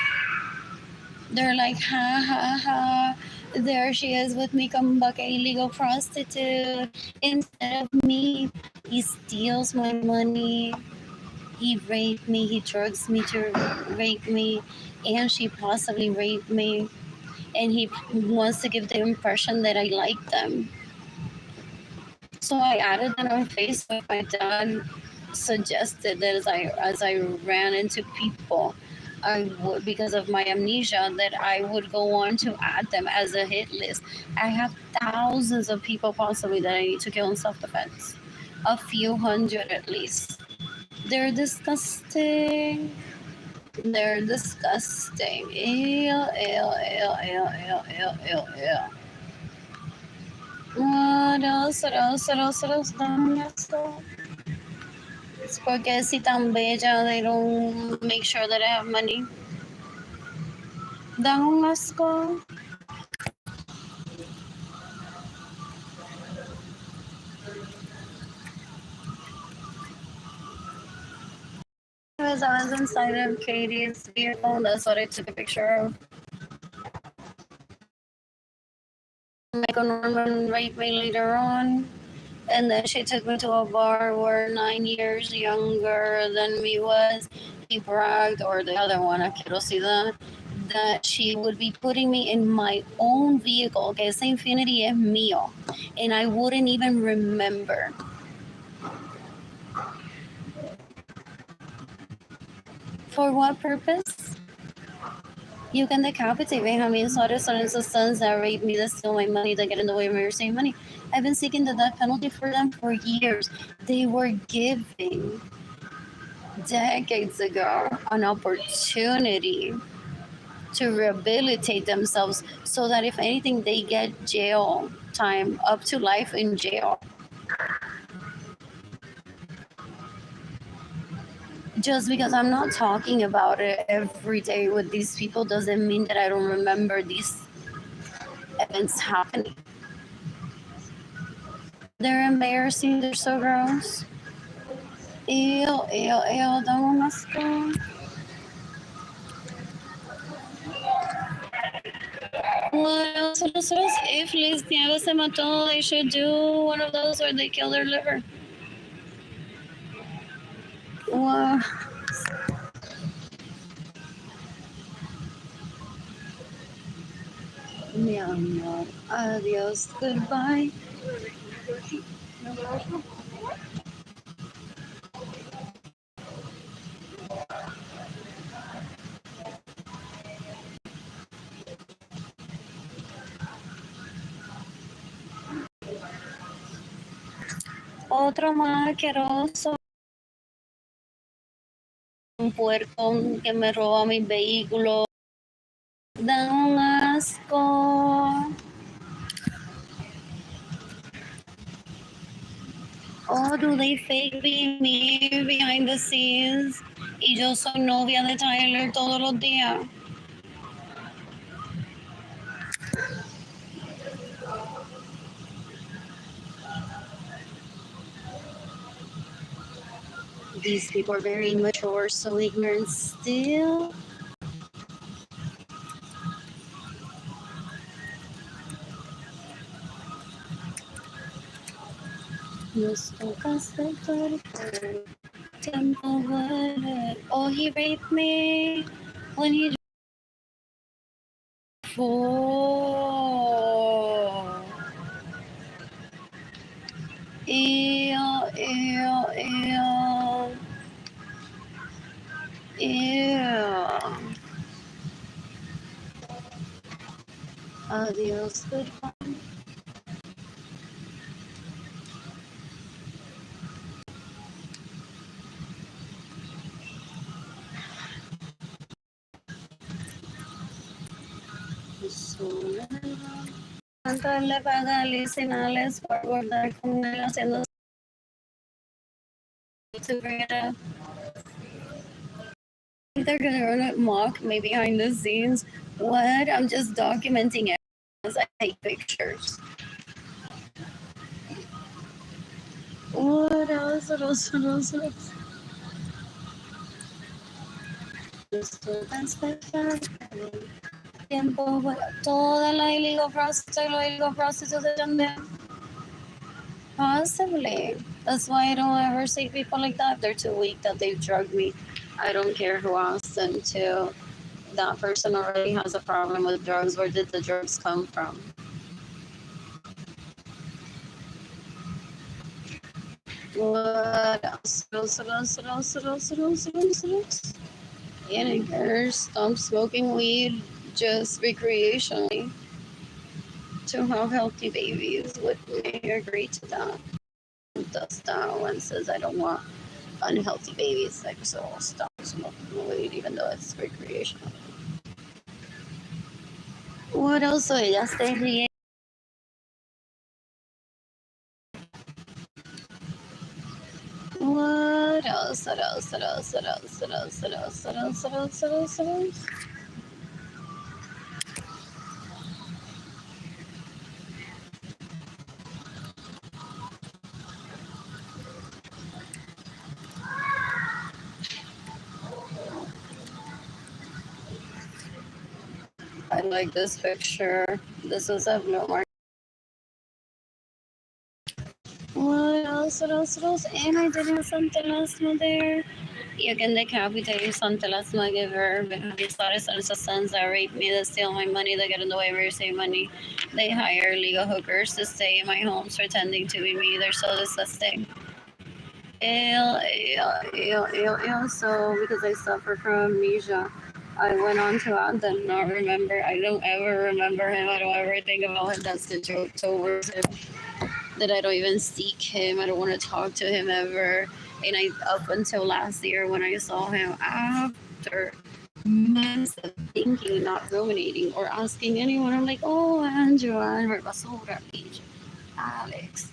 They're like, ha ha ha. There she is with me, come back, a illegal prostitute. Instead of me, he steals my money. He raped me. He drugs me to rape me, and she possibly raped me. And he wants to give the impression that I like them. So I added that on Facebook. My dad suggested that as I ran into people, I would, because of my amnesia, that I would go on to add them as a hit list. I have thousands of people possibly that I need to kill in self-defense, a few hundred at least. They're disgusting. They're disgusting. Ew, ew, ew, ew, ew, ew, ew, ew. What else? What else? What else? What else? Damn, that's all. It's porque si tan bella, they don't make sure that I have money. Dan un asco. As I was inside of Katie's vehicle, that's what I took a picture of. Michael Norman raped me later on. And then she took me to a bar where 9 years younger than me was. He bragged, or the other one, I can't see that she would be putting me in my own vehicle, que esa Infinity es mío, and I wouldn't even remember. For what purpose? You can decapitate Benjamin Suarez Lorenzo's sons that raped me, that steal my money, that get in the way of me receiving money. I've been seeking the death penalty for them for years. They were giving decades ago an opportunity to rehabilitate themselves so that if anything, they get jail time, up to life in jail. Just because I'm not talking about it every day with these people doesn't mean that I don't remember these events happening. They're embarrassing. They're so gross. Ew, ew, ew, don't mess up. What else? What else? What else? If Liz Nieves se mató, they should do one of those where they kill their liver. Wow. Mi amor, adiós, goodbye. Otro más asqueroso. Un puerco que me roba mi vehículo. Da un asco. Oh, do they fake me behind the scenes? Y yo soy novia de Tyler todos los días. These people are very immature, so ignorant still. Nos toca aceptar que el tiempo vuelve. Oh, he raped me when he before. Ew, ew, ew. Ew. Adios, goodbye. nunca le paga a licinales por guardar con él haciendo to bring it up. They're gonna mock me behind the scenes. What? I'm just documenting it as I take pictures. What else? What else? What else? What else? Tiempo, toda la illegal process de también. Possibly. That's why I don't ever see people like that. They're too weak that they've drugged me. I don't care who asked them to. That person already has a problem with drugs. Where did the drugs come from? What else? Teenagers stop smoking weed just recreationally to have healthy babies. Would we agree to that? Does that one says I don't want unhealthy babies, like so I'll stop smoking weed even though it's recreational. What else? So ya estoy riendo. What else? What else? What else? What else? What else? What else? What else? What else? What else? What else? I like this picture. This is a no mark. What else? What else? What else? And I did have something else there. You can decapitate something else, my giver. These sons that rape me, that steal my money, that get in the way of your save money. They hire legal hookers to stay in my homes pretending to be me. They're so disgusting. Ew. So, because I suffer from amnesia, I went on to add them, not remember. I don't ever remember him. I don't ever think about him. That's the joke towards him. That I don't even seek him. I don't want to talk to him ever. And I, up until last year when I saw him, after months of thinking, not ruminating or asking anyone, I'm like, oh, Andrew, basura, bitch, Alex.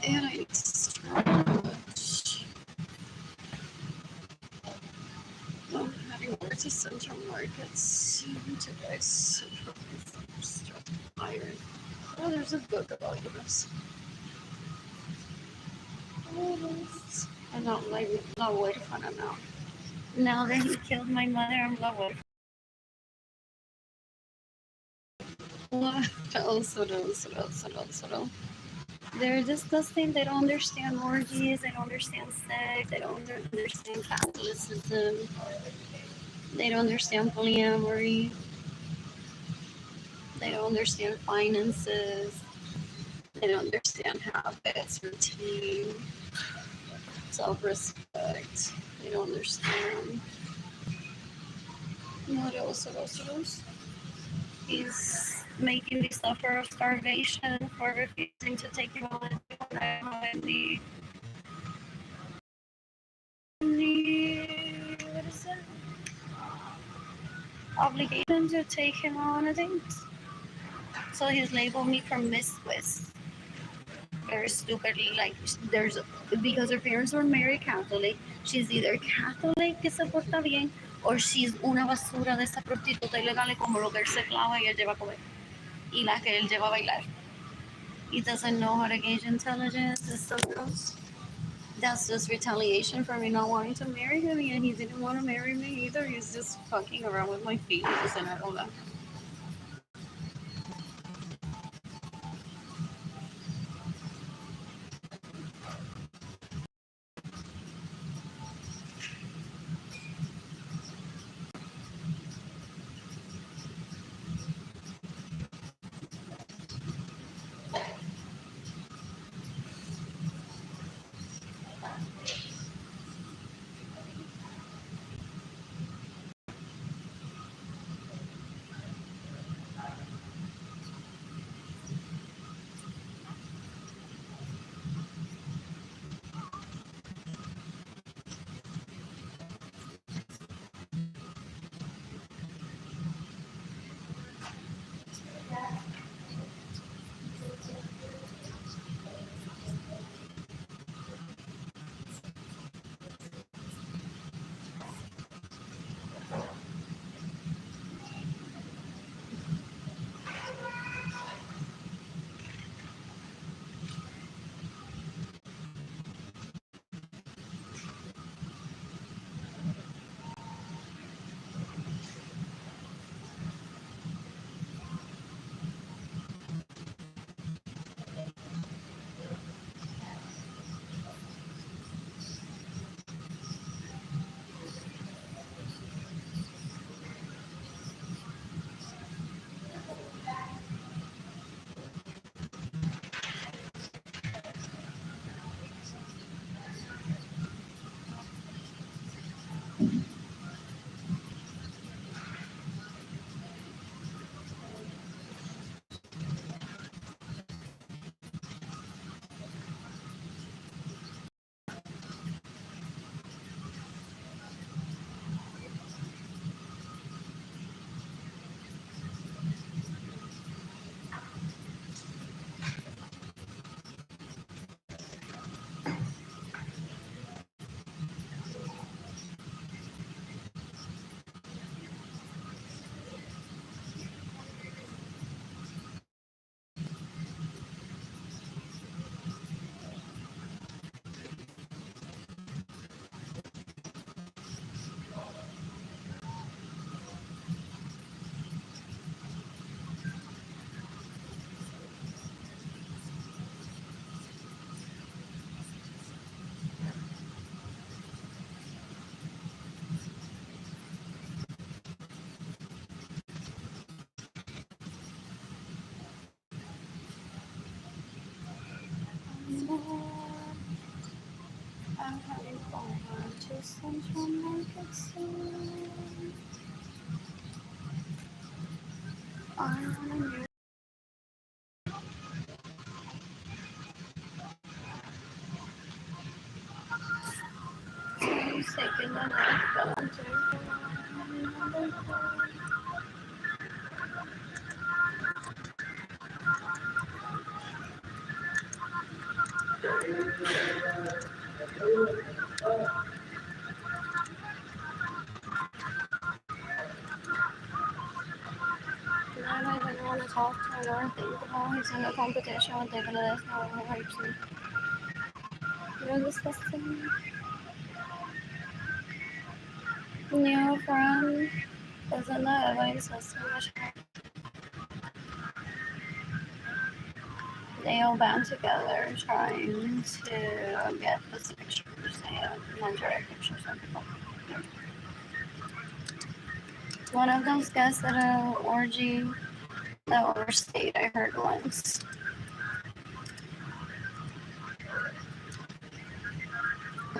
And I need to stretch. I'm heading over to Central Market soon today. Iron. Oh, there's a book about this. I'm not like not waiting for him now. Now that he killed my mother, I'm not waiting. What else? What else? What else? What else? What else? They're disgusting. They don't understand orgies. They don't understand sex. They don't understand Catholicism. They don't understand polyamory. They don't understand finances. They don't understand habits, routine, self-respect. They don't understand. What else? What else? What else? He's making me suffer of starvation for refusing to take him on a date when I have what is it? Obligation to take him on a date. So he's labeled me promiscuous. Very stupidly, like there's because her parents were married Catholic. She's either Catholic que se porta bien, or she's una basura de esa prostituta ilegal como lo que él se clava y él lleva a comer y la que él lleva a bailar. He doesn't know how to gauge intelligence. It's so gross. That's just retaliation for me not wanting to marry him, and he didn't want to marry me either. He's just fucking around with my feelings, and I don't know. I'm heading over to Central Market soon. I want to move. So I'm taking the night down to I didn't want to talk to him or think about he's in a competition with David and that's not what helps me. You're disgusting. New friend. Isn't that everybody's so much? They all band together trying to get this pictures and lingerie pictures of people. One of those guests at an orgy that overstayed, I heard once.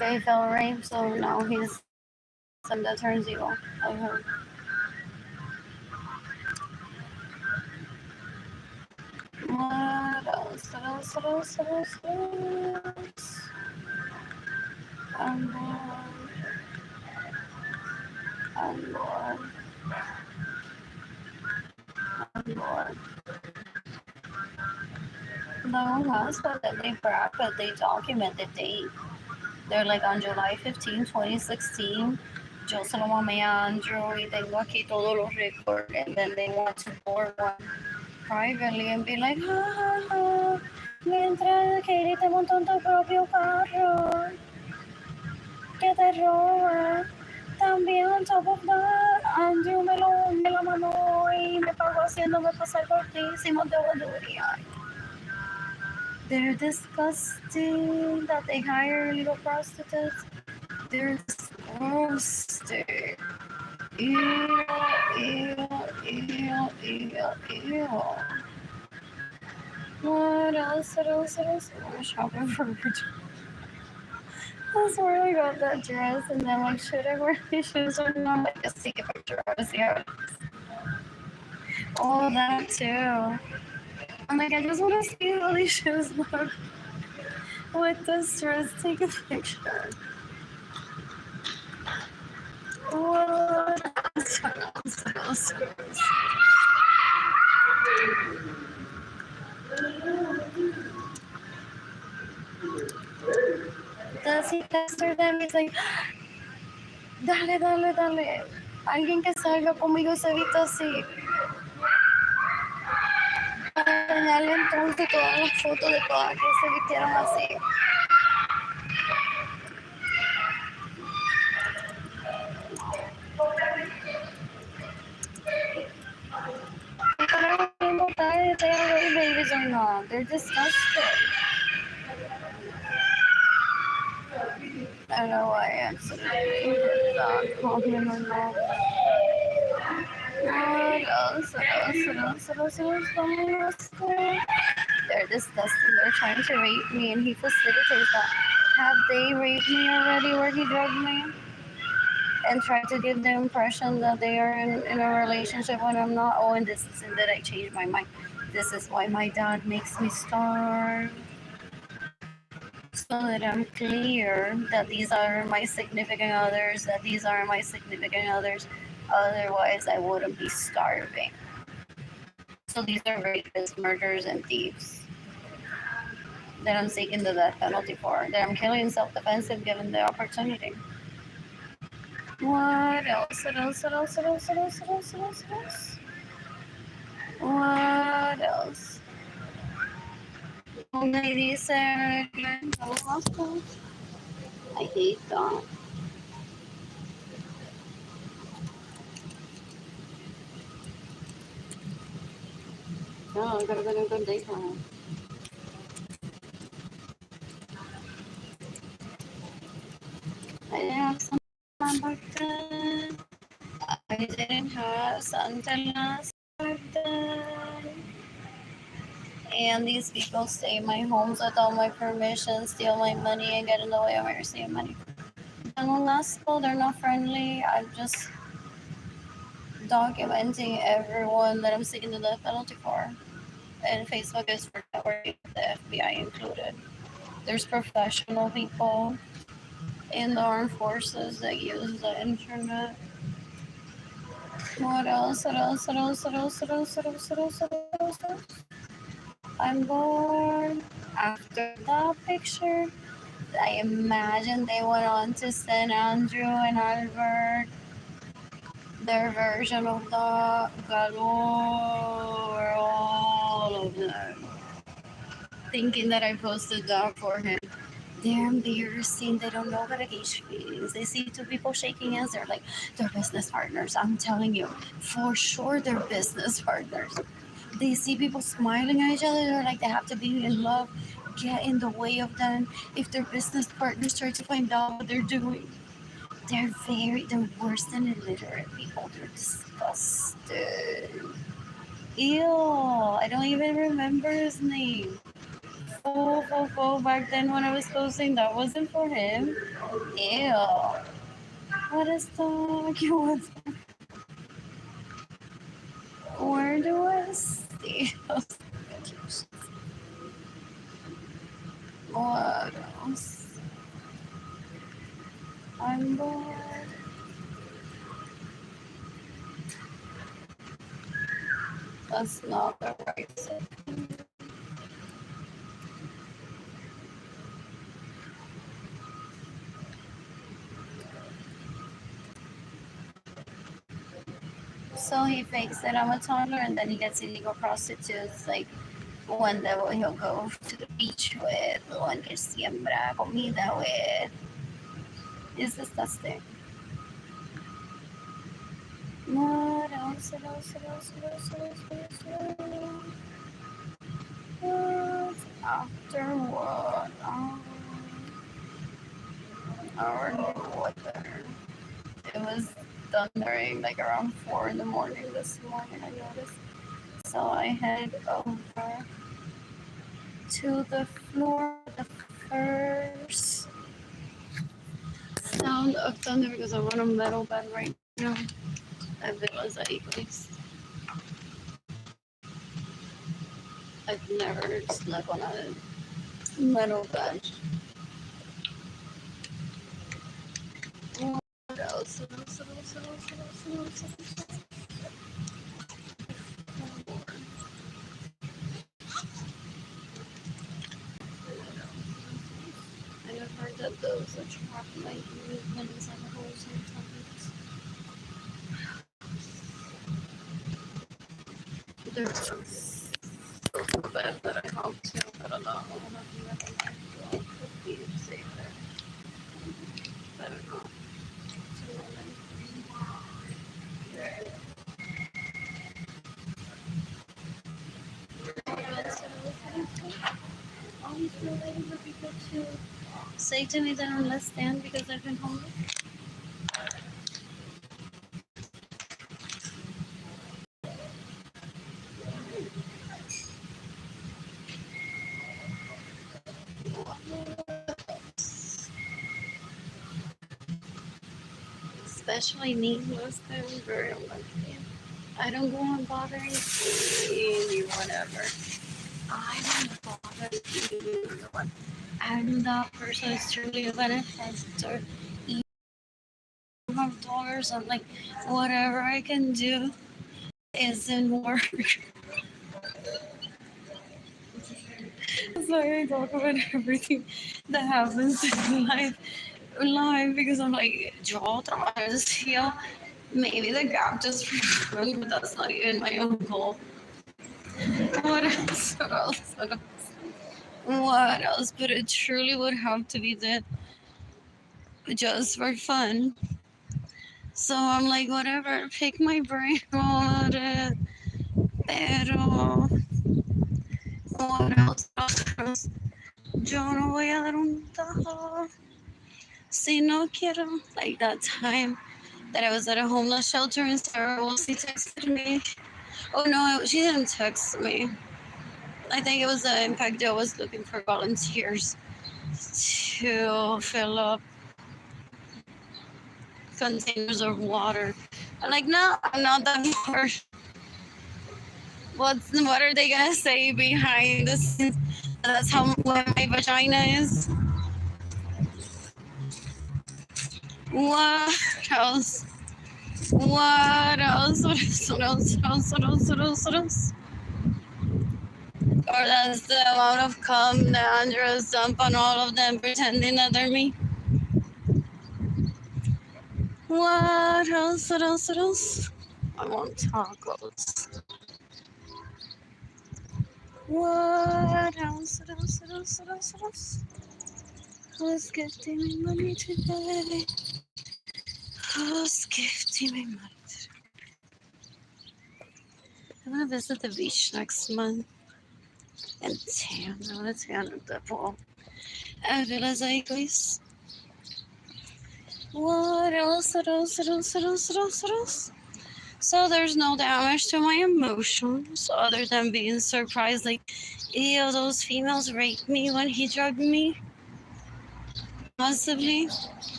They felt raped, so now he's some that turns evil. I heard. What else? What else? What else? What else? What else? I'm bored. I'm bored. I'm bored. No, last one that they brought, but they documented date. They're like on July 15, 2016. Yo se lo mamé a Andrew y tengo aquí todos los records. And then they want to board one privately and be like, ha ha ha. Mientras Katie te montó en tu propio carro. Que te roba. También on top of that, Andrew me la mamó y me pagó haciéndome pasar por ti. Hicimos deudaduría. They're disgusting that they hire little prostitutes. They're disgusting. Ew, ew, ew, ew, ew. What else? What else? What else? I was shopping for her. I swear I got that dress and then like, should I wear these shoes or not? Like, just take a picture of it, see how it is. Oh, that too. I'm like, I just want to see how these shoes look. With this dress, take a picture. What else? Does he pester them? He's like, dale, dale, dale. Alguien que salga conmigo se vista así. Para enseñarle entonces todas las fotos de todas que se vistieron así. Pero no importa if they are really babies or not. They're disgusting. I don't know why I accidentally did that comment or not. What else? What else? What else? What else? What else? They're disgusting. They're trying to rape me and he facilitates that. Have they raped me already where he drugged me? And try to give the impression that they are in a relationship when I'm not. Oh, and this is that I changed my mind. This is why my dad makes me starve. So that I'm clear that these are my significant others, that these are my significant others. Otherwise, I wouldn't be starving. So these are rapists, murderers, and thieves that I'm seeking the death penalty for. That I'm killing in self-defense if given the opportunity. What else? What else? What else? What else? What else? What else? What else? What else? What else? Lady said, I hate that. No, I gotta go to a good day for him. I didn't have some back then. I didn't have something last back then. And these people stay in my homes without my permission, steal my money, and get in the way of my receiving money. And on last call, they're not friendly. I'm just documenting everyone that I'm seeking the death penalty for. And Facebook is for networking, the FBI included. There's professional people in the armed forces that use the internet. What else? What else? What else? What else? What else? What else? What else? What else? What else? I'm bored. After that picture, I imagine they went on to send Andrew and Albert their version of the galore, all of them, thinking that I posted that for him. They're embarrassing. They don't know how to gauge feelings. They see two people shaking hands. They're like, they're business partners. I'm telling you, for sure, they're business partners. They see people smiling at each other. They're like, they have to be in love. Get in the way of them. If they're business partners, try to find out what they're doing. They're worse than illiterate people. They're disgusting. Ew. I don't even remember his name. Back then when I was posting, that wasn't for him. Ew. What is that? Where do I see? What else? I'm bored. That's not the right thing. So he fakes that I'm a toddler and then he gets illegal prostitutes, like one that he'll go to the beach with, the one que siembra comida with. It's disgusting. What else? What else? What else? What else? What else? What else? What? After what? Our new weather. It was thundering like around 4 in the morning this morning, I noticed. So I headed over to the floor, the first sound of thunder because I'm on a metal bed right now. If it was ahí, please. I've never slept on a metal bed. What else? What else? What else? What else? What else? What else? What else? I have heard that those attract my movements and holes sometimes. There's a bed that I hope to, but I don't know. I could be safe there. I don't know. I'm still waiting for people to say to me that I'm less than because I've been homeless. Especially needless, they're very unlucky. I don't go on bothering anyone ever. I don't bother anyone. I'm that person who's truly a benefactor. You have dollars, I'm like, whatever I can do isn't work. So I talk about everything that happens in life because I'm like, yo trabajo just heal. Maybe the gap just ruined, but that's not even my own goal. What else? What else? What else? What else? But it truly would have to be that just for fun. So I'm like, whatever, pick my brain on it. Pero, what else? Yo no voy a dar un tajo. Si no quiero. Like that time that I was at a homeless shelter and Sarah Wolsey texted me. Oh no, she didn't text me. I think it was the Impact Deal was looking for volunteers to fill up containers of water. I'm like, no, I'm not that bored. What are they gonna say behind the scenes? That's how what my vagina is. What else? What else? What else? What else? What else? What else? What else? What else? Or that's the amount of cum that Andrews dump on all of them, pretending that they're me. What else? What else? What else? I want tacos. What else? What else? What else? What else? What else? Who's gifting me money today? Who's gifting me money today? I'm gonna visit the beach next month and tan. I wanna tan at the pool. I realize I guys. What else? What else? What else? What else? What else? What else? So there's no damage to my emotions other than being surprised, like, ew, those females raped me when he drugged me, possibly.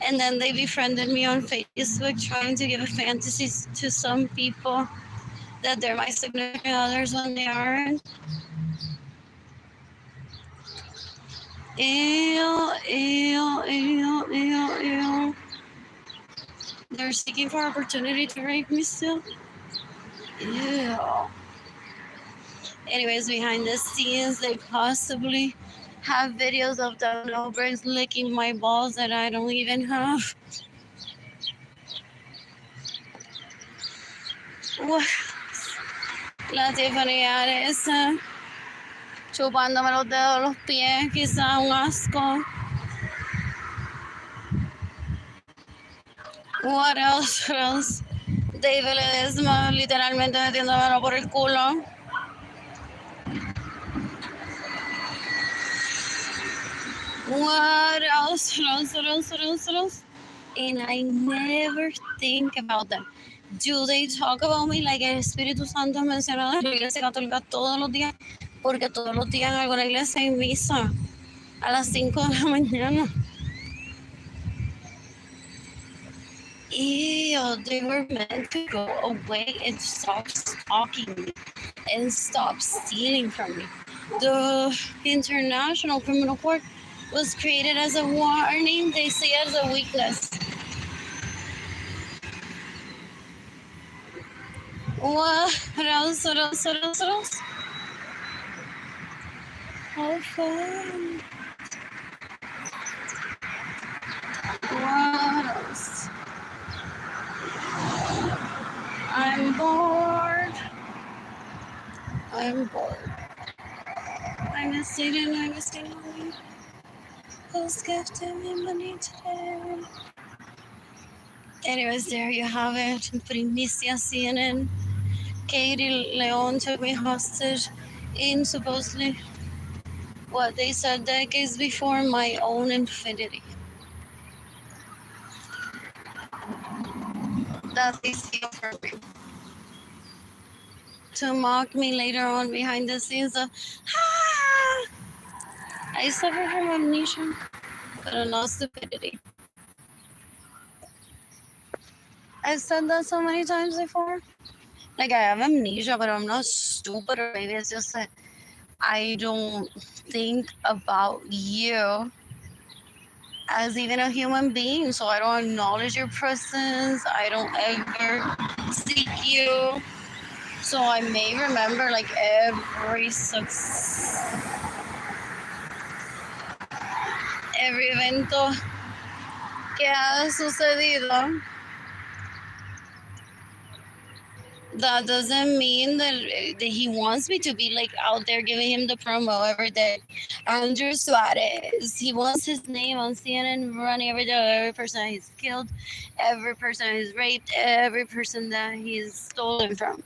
And then they befriended me on Facebook, trying to give a fantasy to some people that they're my significant others when they aren't. Ew, ew, ew, ew, ew. They're seeking for opportunity to rape me still. Ew. Anyways, behind the scenes, they possibly have videos of the no breaks licking my balls that I don't even have. What? La Tiffany esa, chupándome los dedos de los pies, quizá un asco. What else? What else? David Ledesma literalmente metiéndomelo por el culo. What else? What else? What else? What else? What else? And I never think about them. Do they talk about me like el Espíritu Santo mencionado en la iglesia católica todos los días? Porque todos los días en alguna iglesia hay misa a las 5 de la mañana. Ew, they were meant to go away and stop stalking me and stop stealing from me. The International Criminal Court was created as a warning, they say as a weakness. What else? What else? What else? What else? How fun. What else? I'm bored. I'm bored. I'm just sitting, I'm just sitting. Who's gifting me money today? Anyways, there you have it. Primicia CNN. Katie Leon took me hostage in supposedly what they said decades before my own infinity. That they steal from me. To mock me later on behind the scenes of, ah! I suffer from amnesia, but not stupidity. I've said that so many times before. Like, I have amnesia, but I'm not stupid, or maybe it's just that I don't think about you as even a human being, so I don't acknowledge your presence. I don't ever seek you. So I may remember like every evento que ha sucedido. That doesn't mean that he wants me to be like out there giving him the promo every day. Andrew Suarez, he wants his name on CNN running every day. Every person that he's killed, every person he's raped, every person that he's stolen from.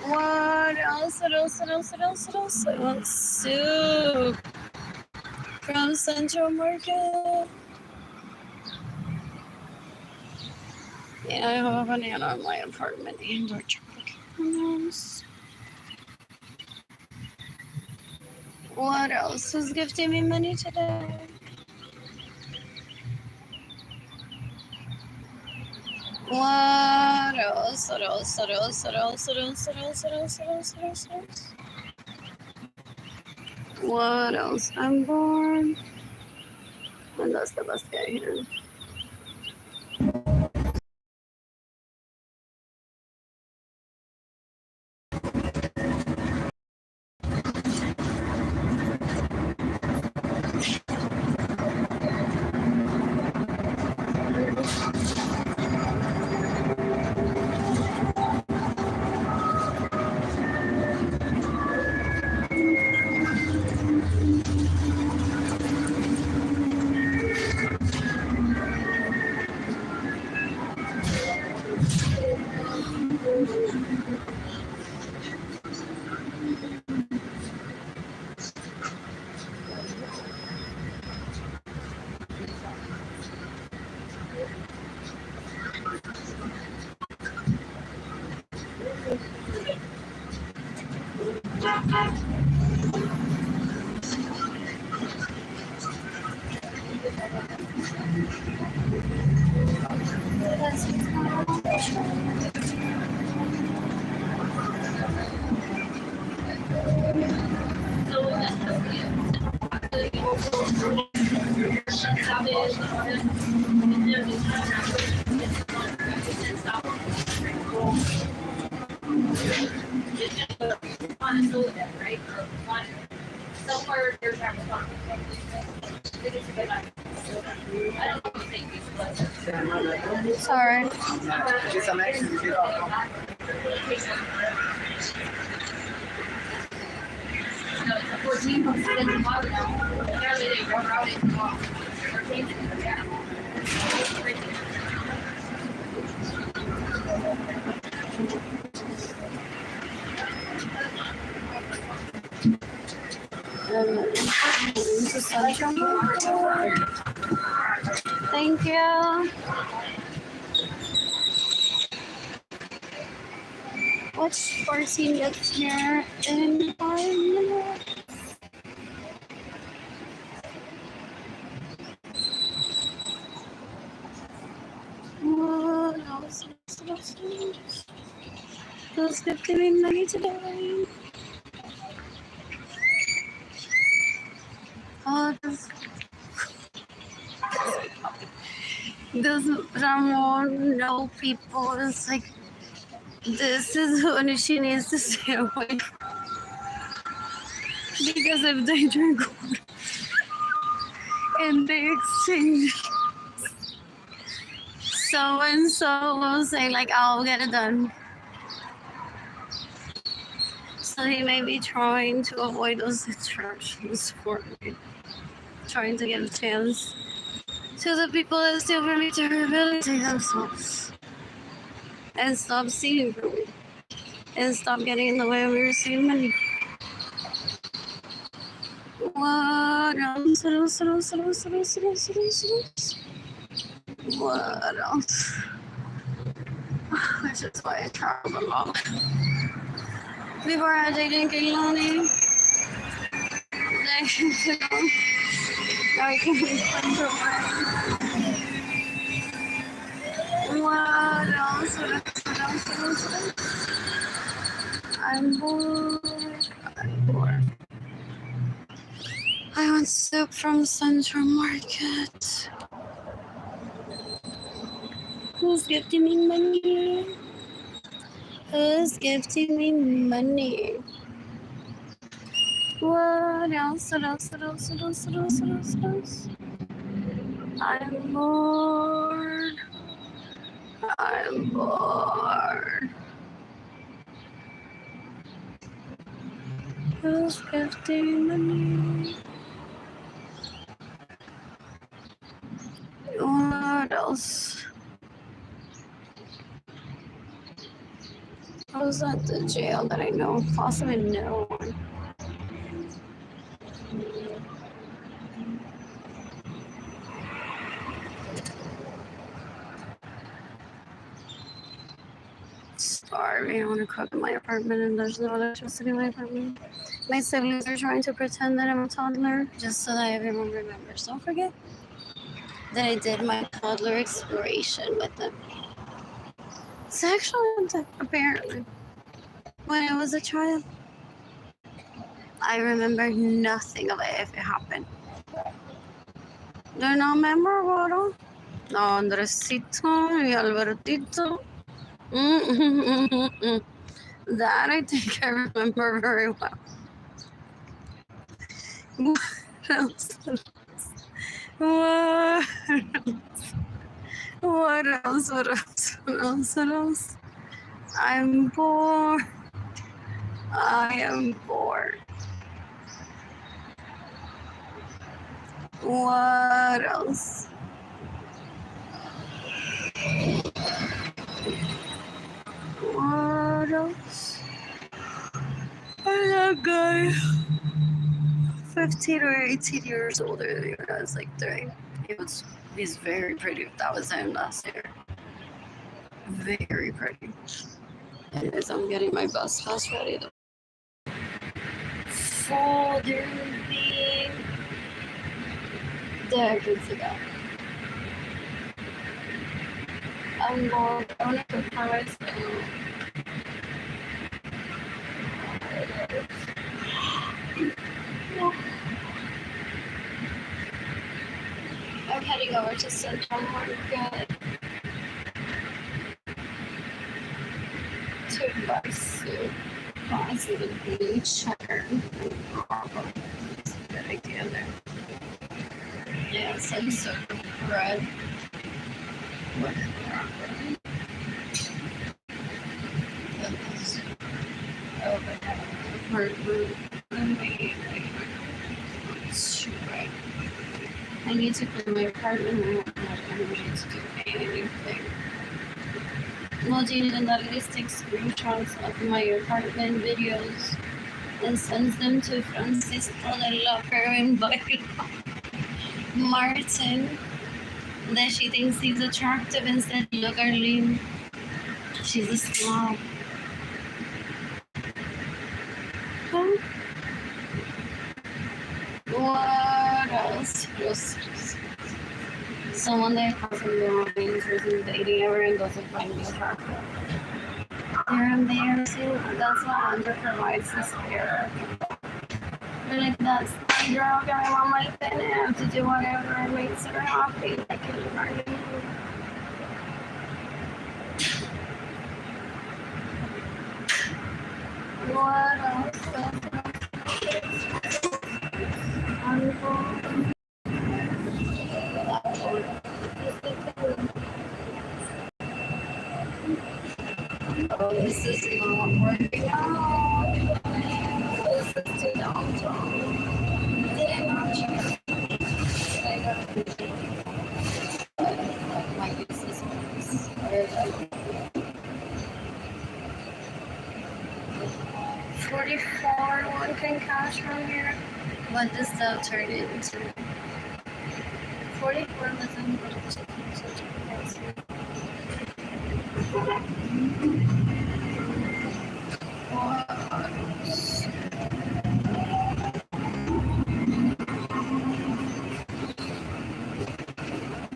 What else? What else? What else? What else? What else? I want soup from Central Market. And I have a banana in my apartment and our chocolate caramels. What else is gifting me money today? What else? What else? What else? What else? What else? What else? What else? What else? What else? What else? What else? I'm born. And that's the best guy here. Sorry. Thank you. What's 14 gets here in 5 minutes? What else? Who's gifting me money today? Oh, this Ramon know people. It's like, this is who she needs to stay away from. Because if they drink water and they exchange, so and so will say, like, I'll get it done. So he may be trying to avoid those interactions for me. Trying to get a chance to the people that still permit to rehabilitate themselves. And stop stealing from me. And stop getting in the way of me receiving money. What else? What else? What else? What else? What else? What else? What else? What else? Which is why I travel a lot. Before I had Jayden and Keilany, decades ago, I can what else? What else? What else? What else? What else? I'm bored. I'm bored. I want soup from Central Market. Who's gifting me money? Who's gifting me money? What else? What else? What else? What else? What else? What else? What else? I'm bored. I'm bored. Who's gifting money? What else? Who's at the jail that I know? Possibly no one. starving. I want to cook in my apartment, and there's no electricity in my apartment. My siblings are trying to pretend that I'm a toddler just so that everyone remembers. Don't forget that I did my toddler exploration with them. It's actually, apparently, when I was a child, I remember nothing of it if it happened. They're not memorable at all. No, Andresito y Albertito. That I think I remember very well. What else? What else? What else? What else? What else? What else? I'm bored. I am bored. What else? What else? That guy, 15 or 18 years older than me when I was like 3. He's very pretty. That was him last year. Very pretty. Anyways, I'm getting my bus pass ready though. Folding being decades ago. I'm bored. I want to prepare myself. I'm heading over to Central Market to buy soup. Buy some blue cheddar. That's a good idea there. Yeah, some sort of bread with cracker. Oh, but I need to clean my apartment. I don't have energy to do anything. Moji and Arlene takes screenshots of my apartment videos and sends them to Francisco del Locker and Martin that she thinks he's attractive and said, look, Arlene, she's a slob. Huh? What else? Just someone that comes from the mornings isn't dating ever and doesn't find me attractive. They're embarrassing. That's what Andrew provides this pair. They're like, that's my girl, get my mom like that, and I have to do whatever makes her happy. I can hardly. What else? Oh, this is not working out. This is too downtown. Did I not choose? I got my business is where 44 one can cash from here. What does that turn into? 44 doesn't go to chicken.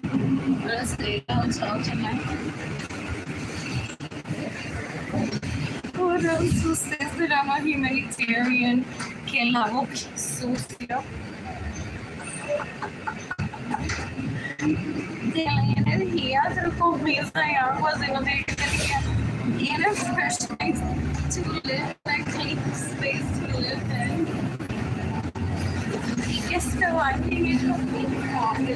I'm gonna stay downtown tonight. What else says that I'm a humanitarian? Que la boca sucia. De la energía, se lo convence y agua, se lo tiene que tener in a fresh place to live, like clean space to live in. Y que se bañen y lo pintan.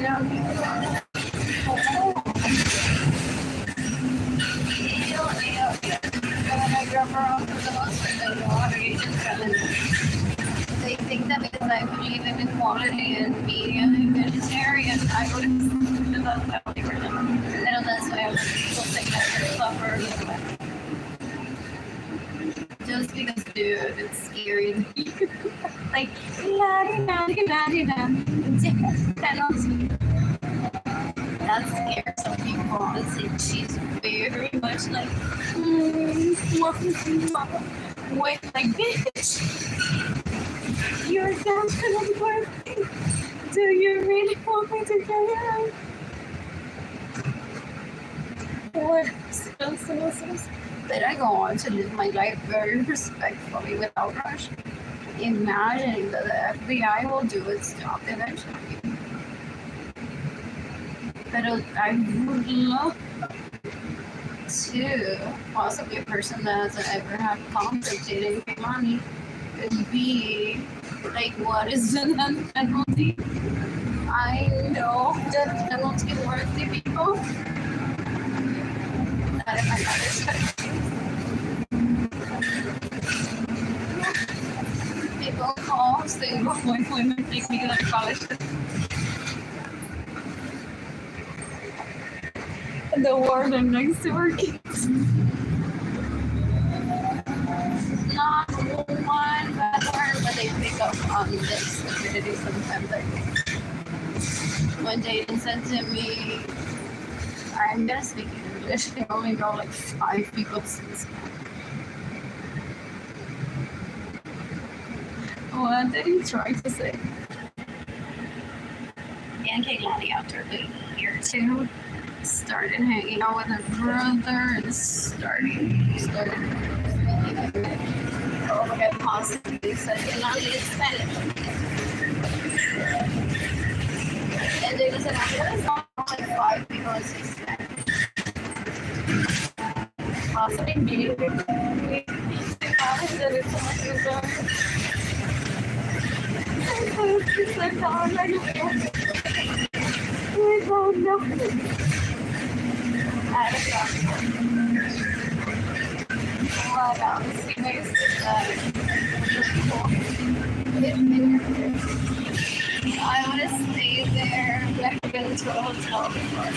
They think that because I believe in equality and being a vegetarian, I would do that for them. I know that's why people think that they're clever. Just because, dude, it's scary. Like, la-di-da-di-da-di-da. that scares some people. Honestly, she's very much like, wait, like, bitch, your dad's gonna be working. Do you really want me to get it? What? But I go on to live my life very respectfully without rush, imagining that the FBI will do its job eventually. But I would love to possibly a person that hasn't ever had contact with Jayden and Keilany could be like, what is the death penalty? I know death penalty worthy people. Not in my mother's country. People call single women take me to the college. The warden next to her kids. Not one bad word, but they pick up on this stupidity sometimes. I think. When Jayden said to me, I'm gonna speak English, they only know like 5 people since. What did he try to say? And Keilany after the year 2 started hanging out with her brother and started overhead possibly said Keilany is Spanish. And they said, there's not like 5 people who speak Spanish. Possibly me. Probably said it's so much it's like, oh, I don't know. I don't know. What else? I want to stay there. I've been to a hotel before.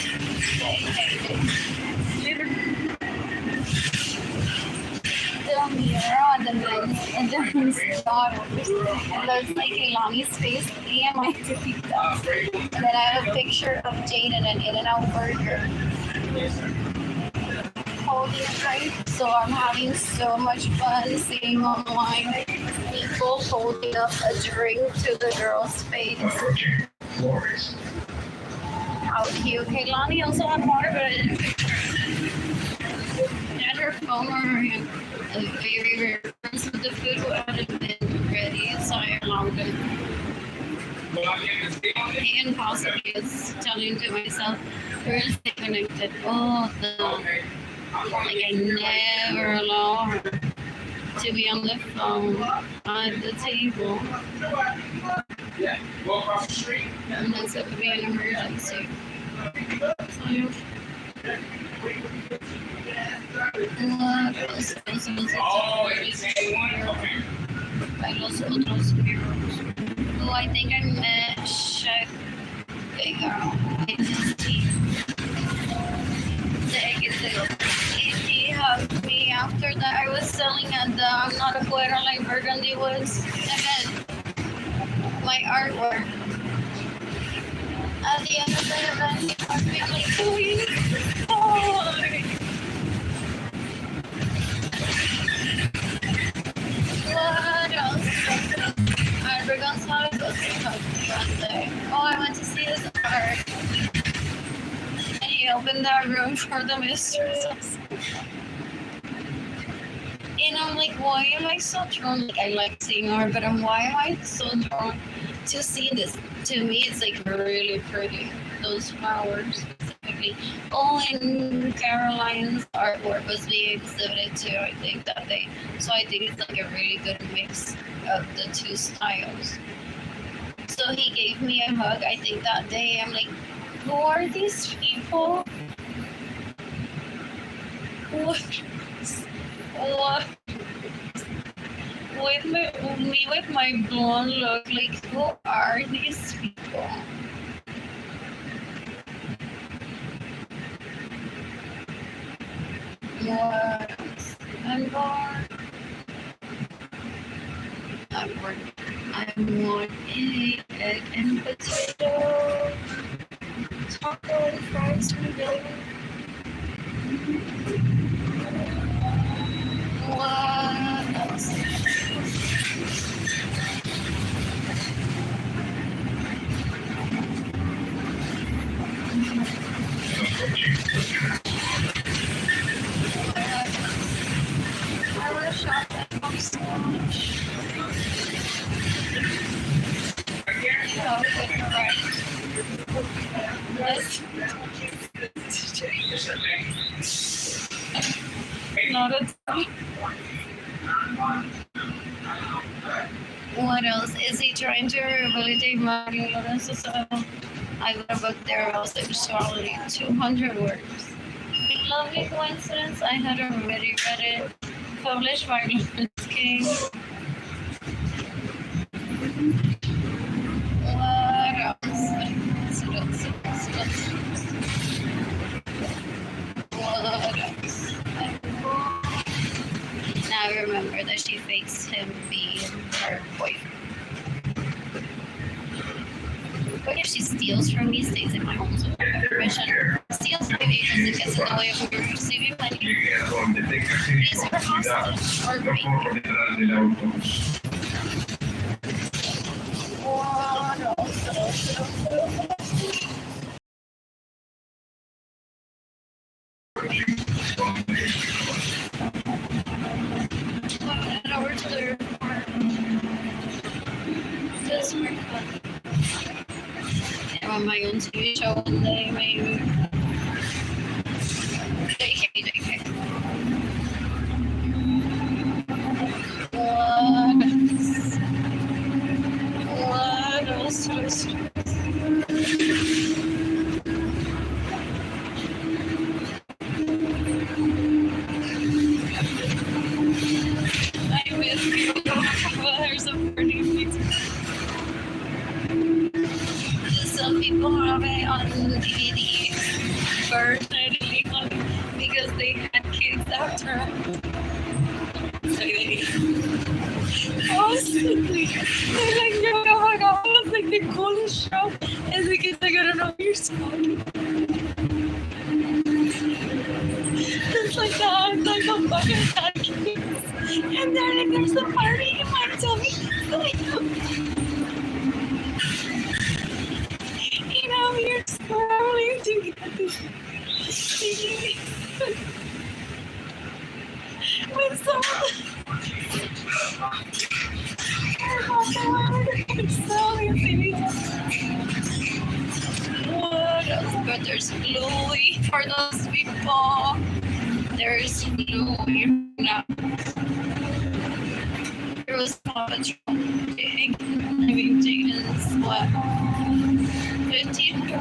The mirror on the men's and the men's daughters. And there's like Keilany's face and my Topita. And then I have a picture of Jayden and In-N-Out Burger. Holding it right. So I'm having so much fun seeing online people holding up a drink to the girl's face. How cute. Keilany also had water, but had her phone on her hand. Very rare. So the food hadn't been ready, so I allowed it. And possibly is telling to myself, we're gonna stay connected. Oh, like I never allow her to be on the phone at the table. Unless it would be an emergency. By los otros heroes. Oh, I think I met Chef Figaro. He hugged me after that. I was selling at the I'm Not a Poeta like Burgundy was event. My artwork. At the end of the event, he hugged me. I'm like, please. What else? Albert Gonzalez was hugged me one day. Oh, I went to see his art. And he opened that room for the mistresses. And I'm like, why am I so drawn? Like, I like seeing art, but why am I so drawn to see this? To me, it's like really pretty. Those flowers specifically. Oh, and Caroline's artwork was being exhibited too, I think, that day. So I think it's like a really good mix of the 2 styles. So he gave me a hug, I think, that day. I'm like, who are these people? What? With my blonde look, like, who are these people? What else? I'm bored. I want egg and potato. taco and fries from the building. What else? I want to shop at home so much. Oh, good, right. Yes. Not a ton. What else? Is he trying to rehabilitate Arlene Lorenzo? So I got a book there about sexuality, 200 words. Lovely coincidence. I had already read it. Published by Lawrence King. What else? What else? Now I remember that she fakes him being her boyfriend. What if she steals from me, stays in my home, so I have permission? Steals my babies and gets in the way of me receiving money. Is her hostage or rape? Head over to the report. This work fun. I'm on my own TV show one day, maybe. JK. What else? I miss you. There's some pretty pizza. Some people have it on DVD first because they had kids after. So they honestly, they're like, yo, oh my god, it was like the coolest show. And the kids like, I don't know what you're smoking. It's like that, it's like a fucking had kids. And they're like, there's a party in my tummy. You know, you're scrolling to get this CD with someone. What else? But there's Louis for those people. There's Louis. No. There was Paw Patrol. I mean, Jayden's what? 15?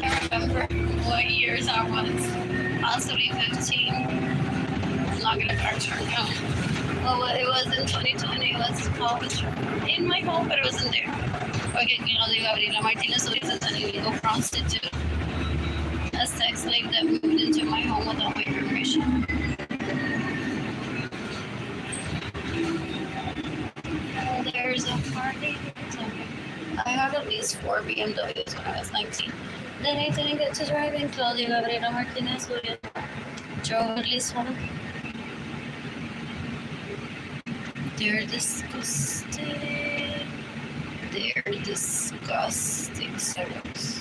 I remember what years I was. Possibly 15. I'm not gonna factor no. Well, what it was in 2020 it was Paw Patrol in my home, but it wasn't there. Okay, Claudia Gabriela Martinez is an illegal prostitute, a sex slave that moved into my home without my permission. There's a party. I had at least 4 BMWs when I was 19. Then I didn't get to drive, and Claudia Gabriela Martinez drove at least one. They're disgusting. They're disgusting souls.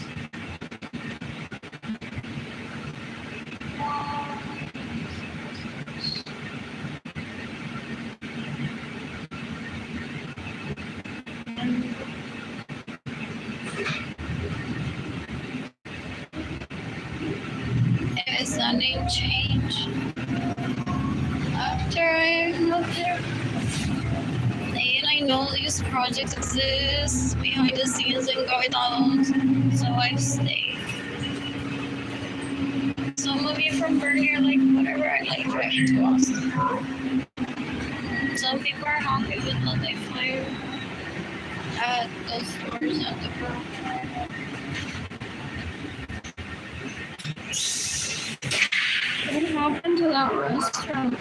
Is that name change? After I moved there. And I know these projects exist behind the scenes in Gavidalos, so I've stayed. Some of you from Bernie are like, whatever, I like driving to Austin. Some people are happy with what they find at those stores at the Pearl. What happened to that restaurant?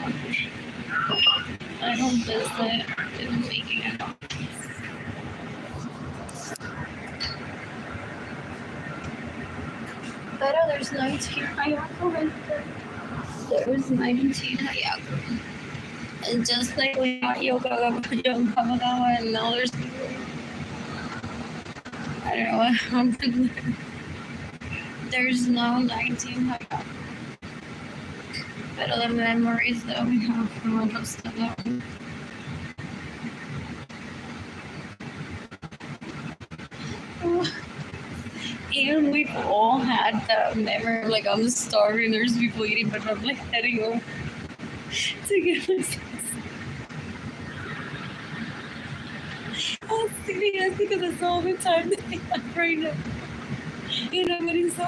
I don't visit. I've been making it up. Pero there's 19 Hayako right there. There's 19 Hayako. And just like we got Yoga Kamagawa and now there's I don't know what happened there. There's no 19 Hayako. But the memories that we have from all those stuff. And we've all had that memory of like I'm starving, there's people eating, but I'm like heading over to get this. I'm serious because it's all the time that I have right now. And I'm getting so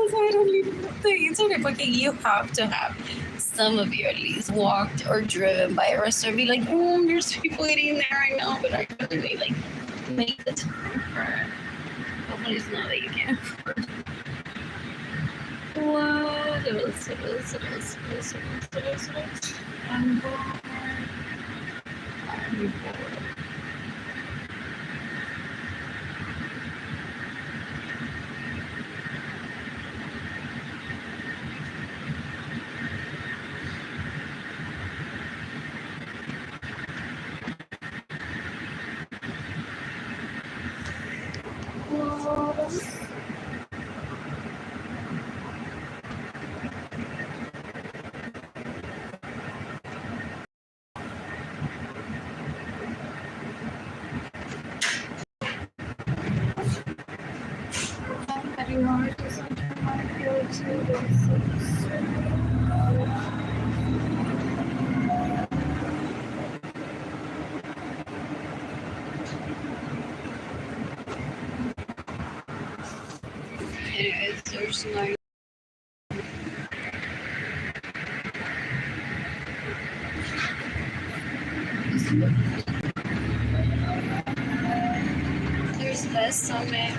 that's why I don't leave the it's okay, but you have to have some of you at least walked or driven by a restaurant and be like, oh, there's people eating there right now, but I really like make the time for it. Hopefully it's not that you can't afford. What? It was. I'm bored. I'm bored. Anyways, there's no there's less on it.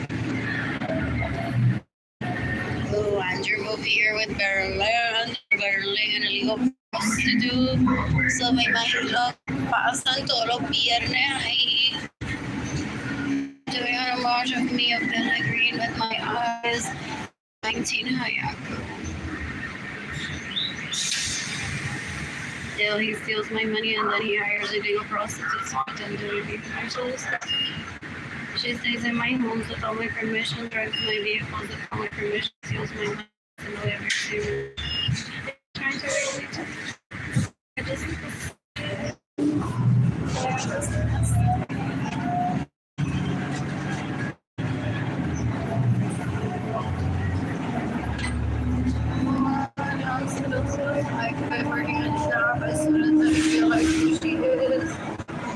Oh, Andrew moved here with Berlin and a legal prostitute. So me imagino pasan todos los viernes ahí doing a homage of me up in a green with my eyes. 19 Hayako. Still, he steals my money and then he hires a legal prostitute so I can do anything. Actually, she stays in my homes without my permission, drives my vehicles without my permission, steals my money, and I ever see her. Trying to relate to I just I quit working at the shop as soon as I feel like she is.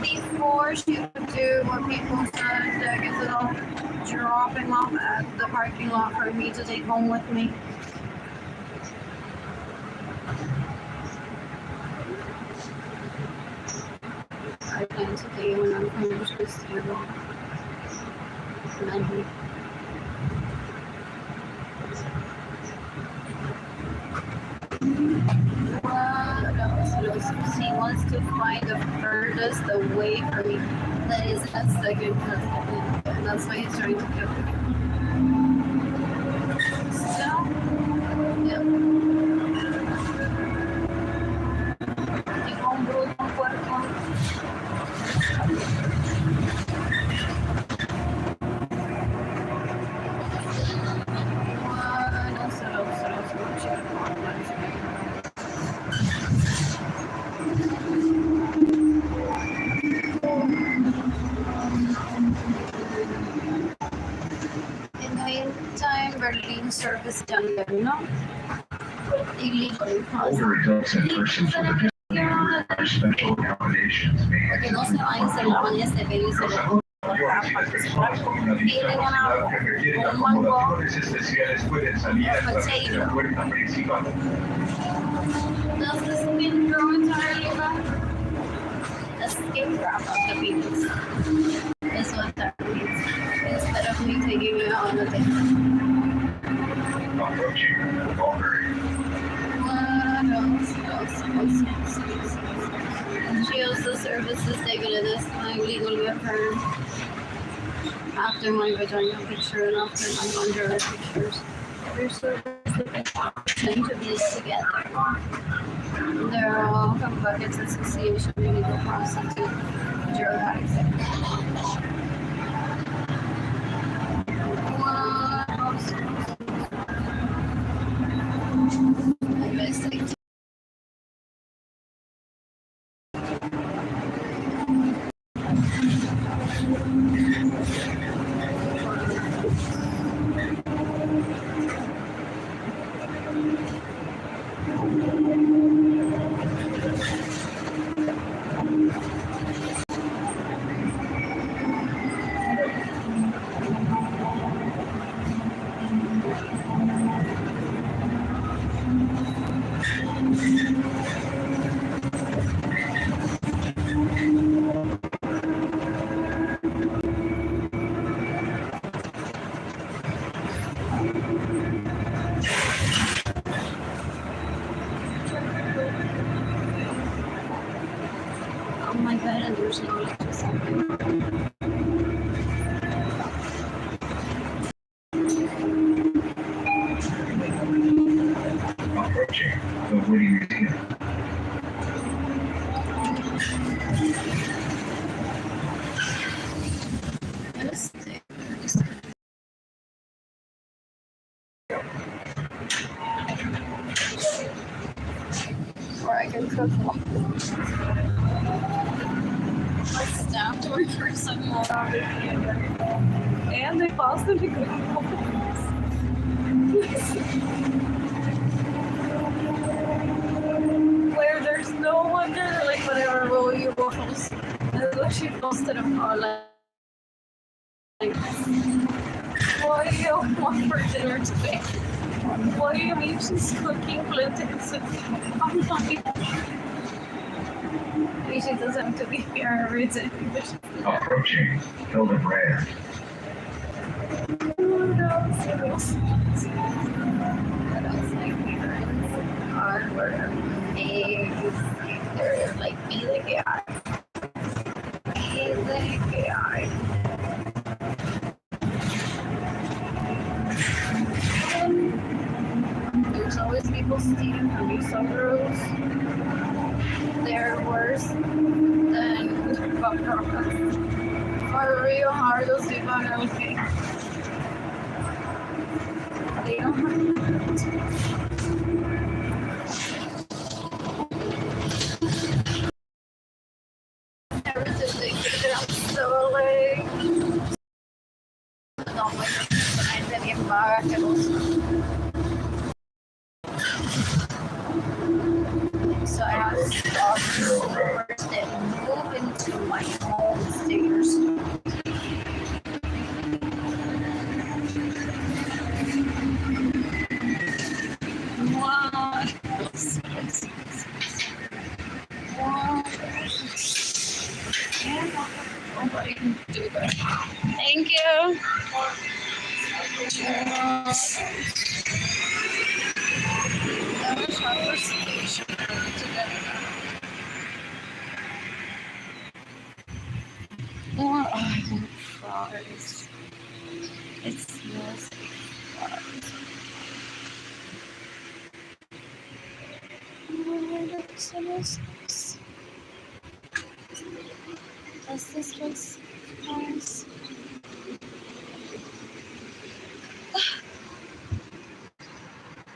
Before she would do what people said, that gets it all dropping off at the parking lot for me to take home with me. I plan to pay when I'm finished this year. He wants to find the furthest away from me that is a second cousin, and that's why he's trying to kill me. So, yeah. Berlin service done there, no? Illegally Older adults and persons with a disability require special accommodations. Porque no se van y se lavan ese pelo y se lo Las personas con una discapacidad que requieren acomodaciones especiales pueden salir a través de la puerta principal. Does the skin grow entirely back? The skin wrap of the penis is what that means. Instead of me taking it on the thing. Approaching Mulberry. She also services taken to this time legal with her. after my vagina picture and after my lingerie pictures. They're sort of tend to be together. They're all from Buckets Association, illegal prostitute, drug addicts. On my bed and there's no electricity. Approaching the Woody Museum. Or I can cook one. I stabbed my person and they possibly could where there's no wonder, like whatever will you post. That's what she posted on her like, what do you want for dinner today? What do you mean she's cooking plenty of soup? I'm not. She doesn't have to be here every day. Approaching Hildebrand. What else? Like hardware, eggs, they're like be the guy. There's always people stealing from you, some girls. They're worse than fuck girls. For real hard, those people are okay. They don't have everything they get out so late. No, my friends are bien baratos. So I have stores that move into my home stairs. What? Nobody can do that. Thank you. That was our first station today. Or I want fries. It smells like fries. Does this look nice?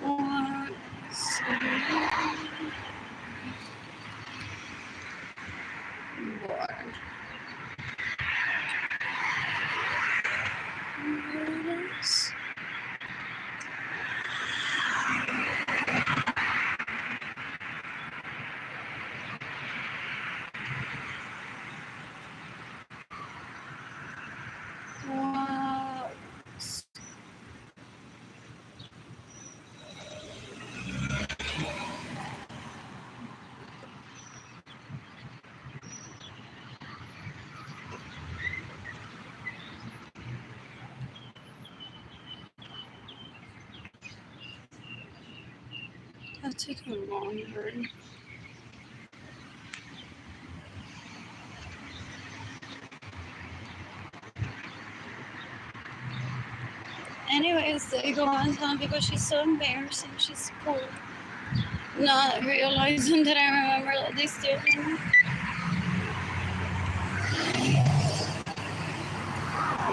What? That took me longer. anyways, they go on telling people she's so embarrassing, she's cool. Not realizing that I remember that they stared at me.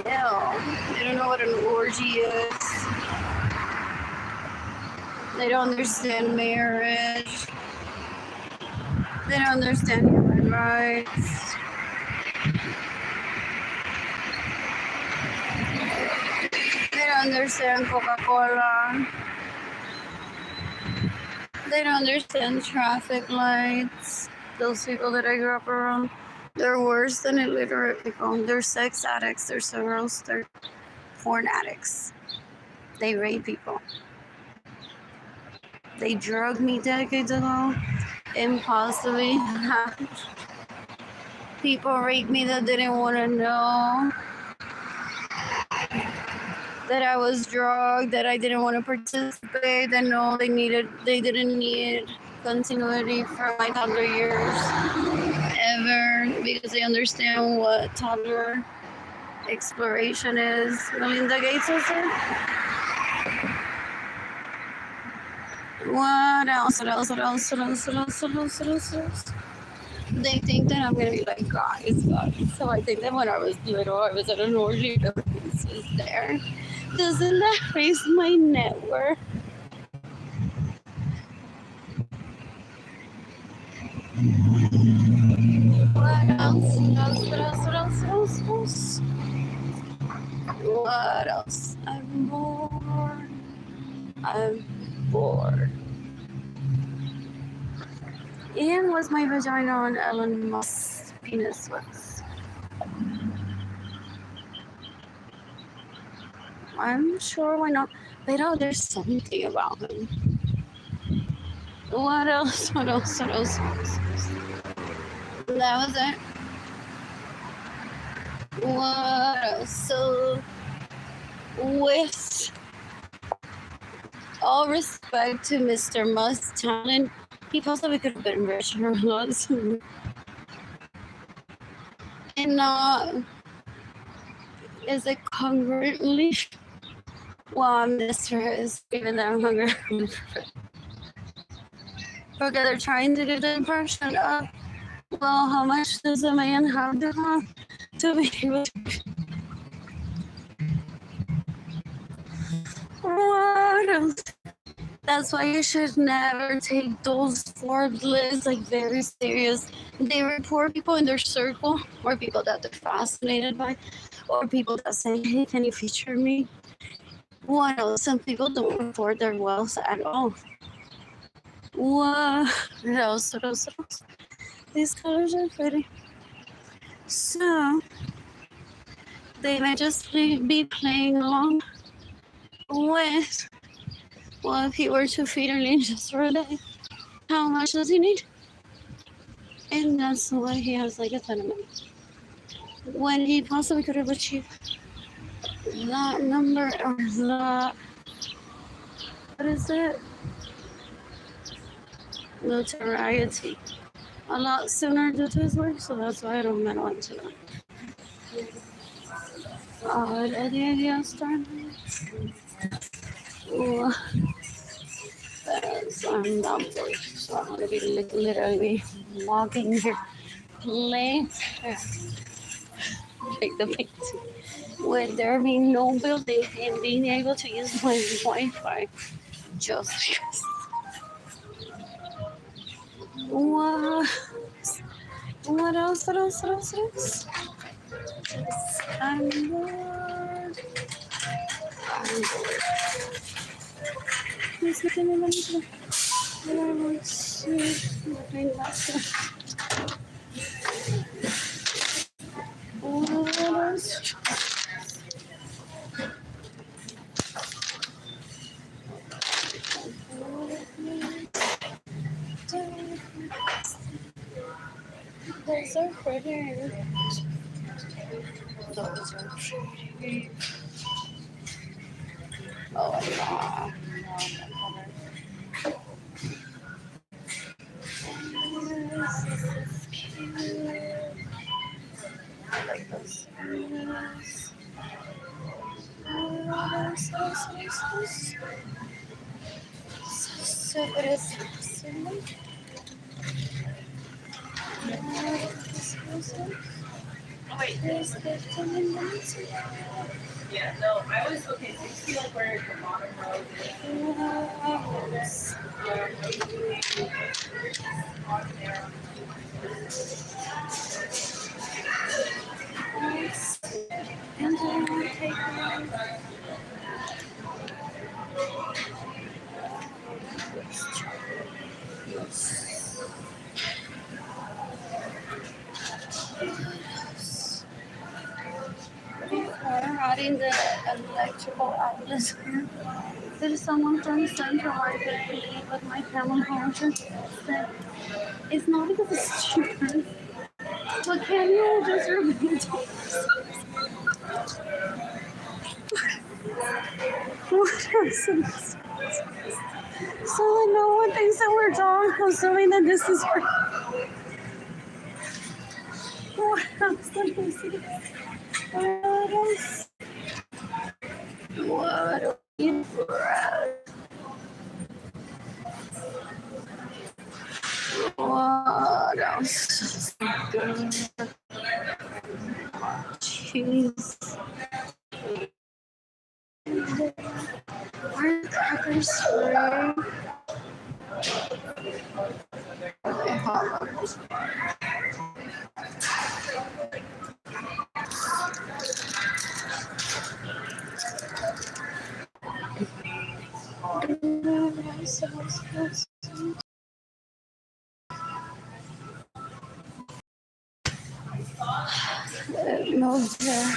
Yeah, they don't know what an orgy is. They don't understand marriage. They don't understand human rights. They don't understand Coca-Cola. They don't understand traffic lights. Those people that I grew up around, they're worse than illiterate people. They're sex addicts, they're sorrows, they're porn addicts. They rape people. They drugged me decades ago. Impossibly. People raped me that didn't want to know that I was drugged, that I didn't want to participate, that no, they didn't need continuity for my toddler years ever because they understand what toddler exploration is. Melinda Gates sister. What else? What else? What else? What else? What else? What else? What else? What else? They think that I'm gonna be like guys. So I think that when I was little, I was at an orgy. This was there. Doesn't that raise my net worth? What else? What else? What else? What else? What else? What else? What else? I'm bored. I'm bored. And was my vagina on Elon Musk's penis was? I'm sure why not. But oh, there's something about him. What else? What else? What else? What else? That was it. What else? So, with all respect to Mr. Musk's talent, he possibly could have been richer a lot sooner. And not is it congruently? Well, I'm this for his, even though I'm hungry. Okay, they're trying to give the impression of, well, how much does a man have to be able to? What else? That's why you should never take those Forbes lists like very serious. They were poor people in their circle, or people that they're fascinated by, or people that say, hey, can you feature me? What else? Some people don't report their wealth at all. What else? What else? What else? These colors are pretty. So, they may just be playing along with, well, if he were to feed Arlene just for a day, how much does he need? And that's why he has like a ton of money. When he possibly could have achieved that number or that, what is it? Notoriety. A lot sooner due to his work, so that's why I don't meddle into that. The idea started. I'm not bored, so I'm gonna be literally walking here, playing like the painting, with there being no building and being able to use my Wi-Fi just because. What? What else? What else? What else? What else? I'm bored. I'm bored. Please look at me. Let me see. What else? Those are pretty. Those are pretty. Oh, no. This is cute. I like those. Wait. Yeah, no, I was okay. So you see like where the bottom row is. On there. And I want to take before adding the electrical outlets here. There's someone from Central Market pleading with my family home that it's not because it's cheaper, but can you just repeat what else is so like no one thinks that we're talking, assuming that this is what else is it? What else? What are you What else is good? Jeez. Are the crackers free? Okay, hold on. No, there.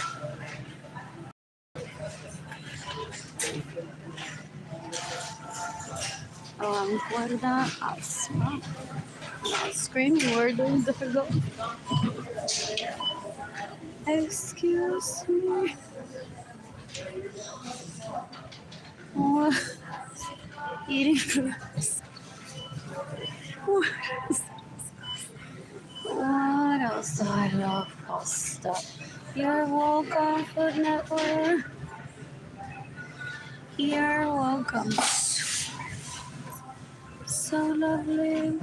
Guarda, asma. Screaming, where does it go? Excuse me. What? Eating fruits. What else do I love? Pasta. You're welcome, Food Network. You're welcome. So lovely.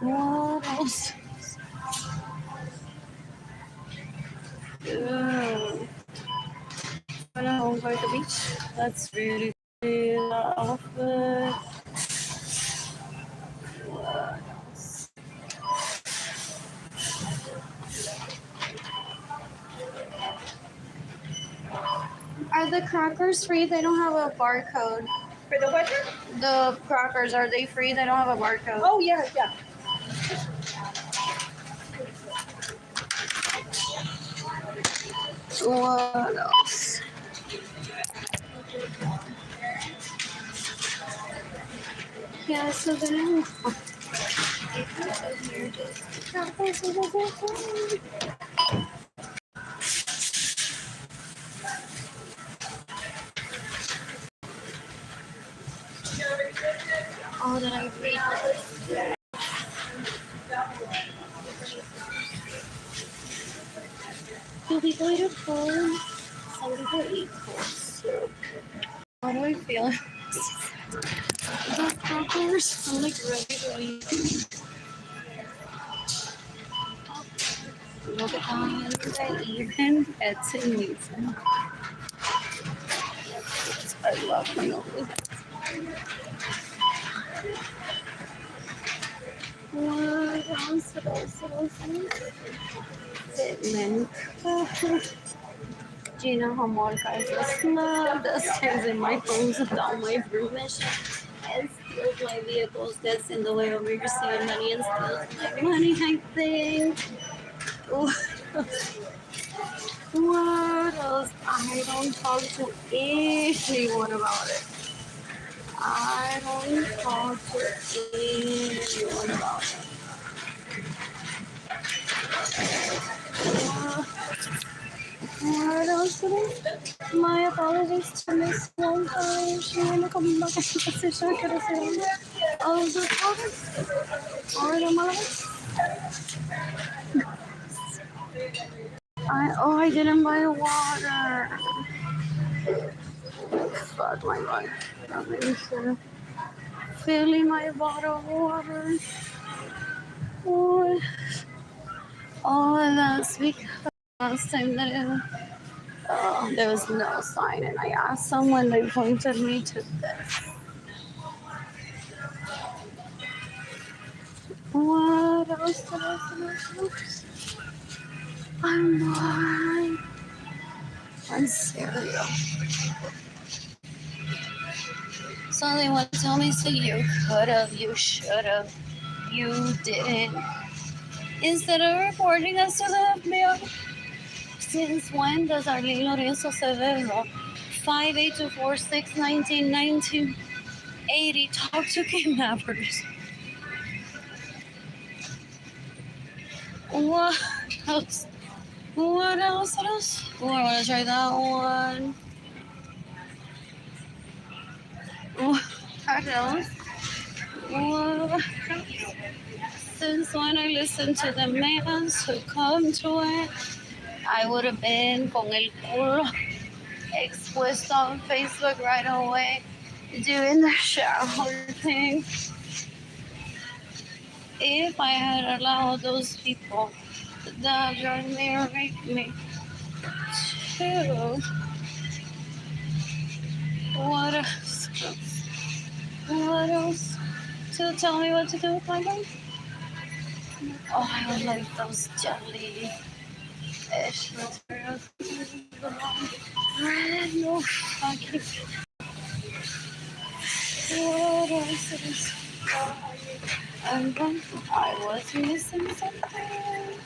What else? Wanna home by the beach? That's really pretty outfit. What else? Are the crackers free? They don't have a barcode. For the what? The crackers, are they free? They don't have a barcode. Oh yeah, yeah. What else? Yeah, so then all that I read. Do people eat a phone? Some people eat phones. How do I feel? The crackers, I'm like ready to eat. Look at how even pets and meats. I love my nose. What else? Fitment. Gina Homolka is a snub that stands in my homes without my permission and steals my vehicles, gets in the way of me receiving money and steals my money, I think. What else? I don't talk to anyone about it. I don't talk to anyone about it. What else today? My apologies to Miss Wonka. She wanna come back and say she could have said all the products or the mothers. I didn't buy water. Fuck my life. That made sure filling my bottle of water. Oh, that's because last time that there was no sign, and I asked someone, they pointed me to this. What else? I'm bored. I'm cereal. So they want to tell me, so you could have, you should have, you didn't. Instead of reporting us to the FBI, since when does Arlene Lorenzo Sevezo, 58246191980, talk to kidnappers? What else? What else? Oh, I want to try that one. What else? What? Since when I listened to the mans who come to it, I would have been con el culo expuesto on Facebook right away, doing the shareholder thing. If I had allowed those people that drug me or raped me to, what else? What else? To tell me what to do with my life? Oh, I would like those jelly-ish materials. No fucking. What else is? And then I was missing something.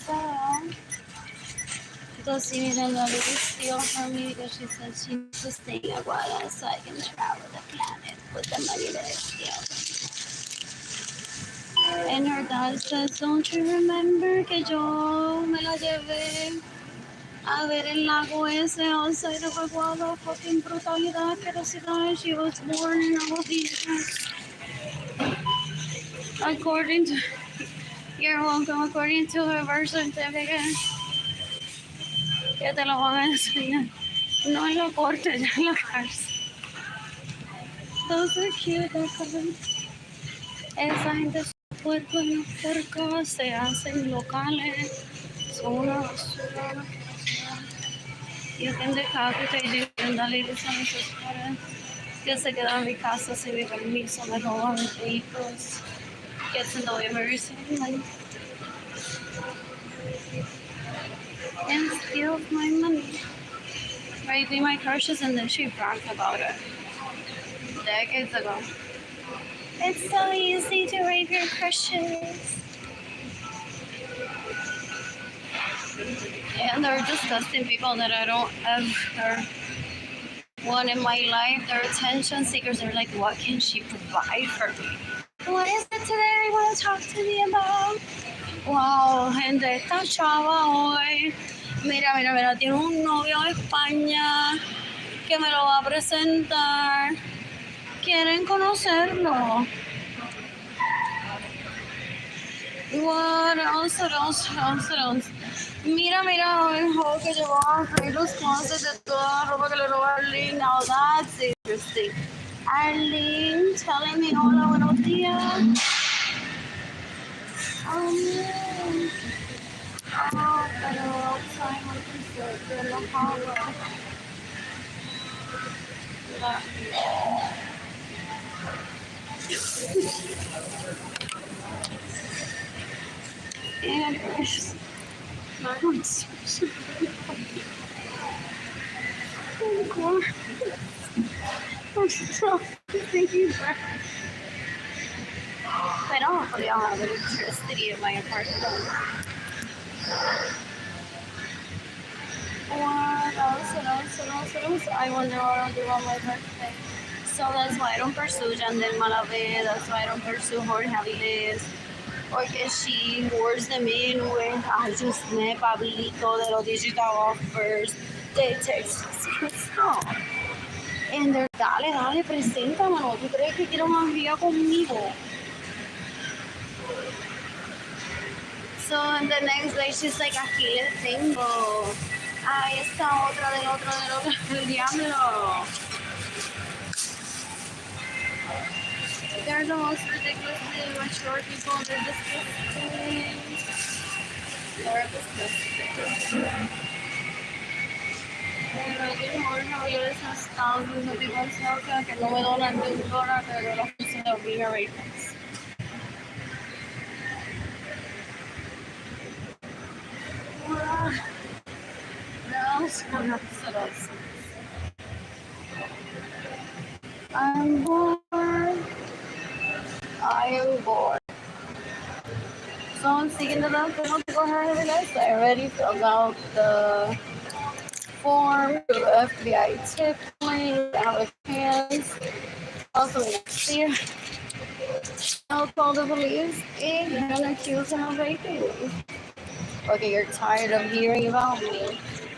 So, because she needed another steal from me because she said she needs to stay a while so I can travel the planet with the money that I steal. And her dad says, don't you remember que yo me la llevé a ver el lago ese outside of Aguada, fucking brutalidad, asquerosidad. She was born in all these. According to, you're welcome, according to her birth certificate, que te lo van a enseñar. No en la corte, ya en la cárcel. Those are cute, esa gente puerco en los puercos se hacen locales, son una basura. You can decapitate you and darle a esos padres que se quedan en mi casa sin mi permiso, me roban mis vehículos, que se no emergency money, and steal my money. Raping my crushes, and then she bragged about it decades ago. It's so easy to rape your crushes. And they're disgusting people that I don't ever want in my life. They're attention seekers. They're like, what can she provide for me? What is it today you want to talk to me about? Wow, gente, esta chava hoy, mira, tiene un novio en España que me lo va a presentar. ¿Quieren conocerlo? What else? Mira, el juego que llevó a abrir los closets de toda la ropa que le robó a Arlene. Now that's interesting. Arlene telling me hola, buenos días. Oh, no. Oh, pero outside my concert, de la power. And my one's I'm so thinking back. But hopefully I'll have electricity in my apartment. What else? I wonder what I'll do on my birthday. So that's why I don't pursue Yandel Malave. That's why I don't pursue Jorge Avilés. Porque she lures them in with, I just met Pablito de los digital offers. They text stop. And they're, dale, presenta, mano. ¿Tú crees que quiero más vida conmigo? So the next day she's like, aquí les tengo a esta otra del otro, del diablo. They're the most ridiculously mature people. They're disgusting. They're disgusting. Pero yo no yo les he estado viendo people cerca que no me donan de $1, pero los puse de obliga ratings. I'm bored. I am bored. So I'm seeking the love to help people have a nice day. I already filled out the form to the FBI tip line, Alex hands. Also next year, I'll call the police and accuse him of raping me. Okay, you're tired of hearing about me,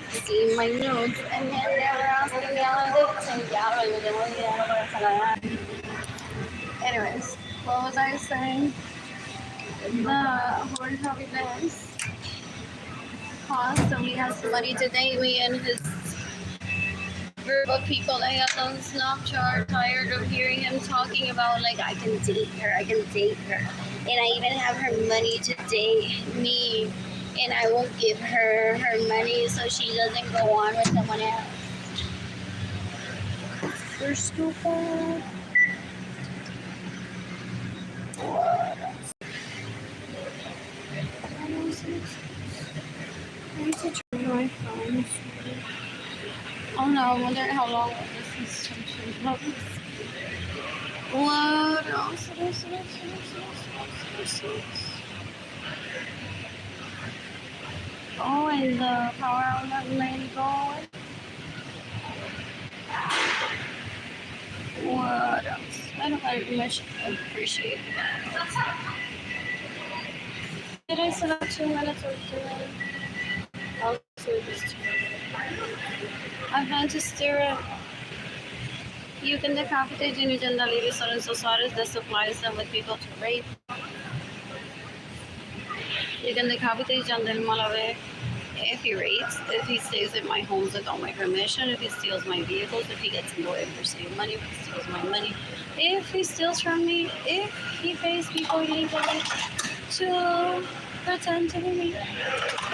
seeing my notes, and then never asking me about it. Anyways, what was I saying? The Jorge Avilés constantly has somebody to date me, and his group of people that have on Snapchat tired of hearing him talking about, like, I can date her, and I even have her money to date me, and I won't give her her money so she doesn't go on with someone else. You're stupid. What else? I need to turn my phone. Oh no, I wonder how long this is. What else? Oh, and the power outlet lady going. What else? I don't much appreciate that. Did I set up 2 minutes or 3? I'll do this too. I plan to stir it. You can decapitate Jayden and Keilany that supplies them with people to rape. You can decapitate Yandel Malave if he rapes, if he stays at my homes without my permission, if he steals my vehicles, if he gets employed for stealing money, if he steals my money, if he steals from me, if he pays people illegally to pretend to be me.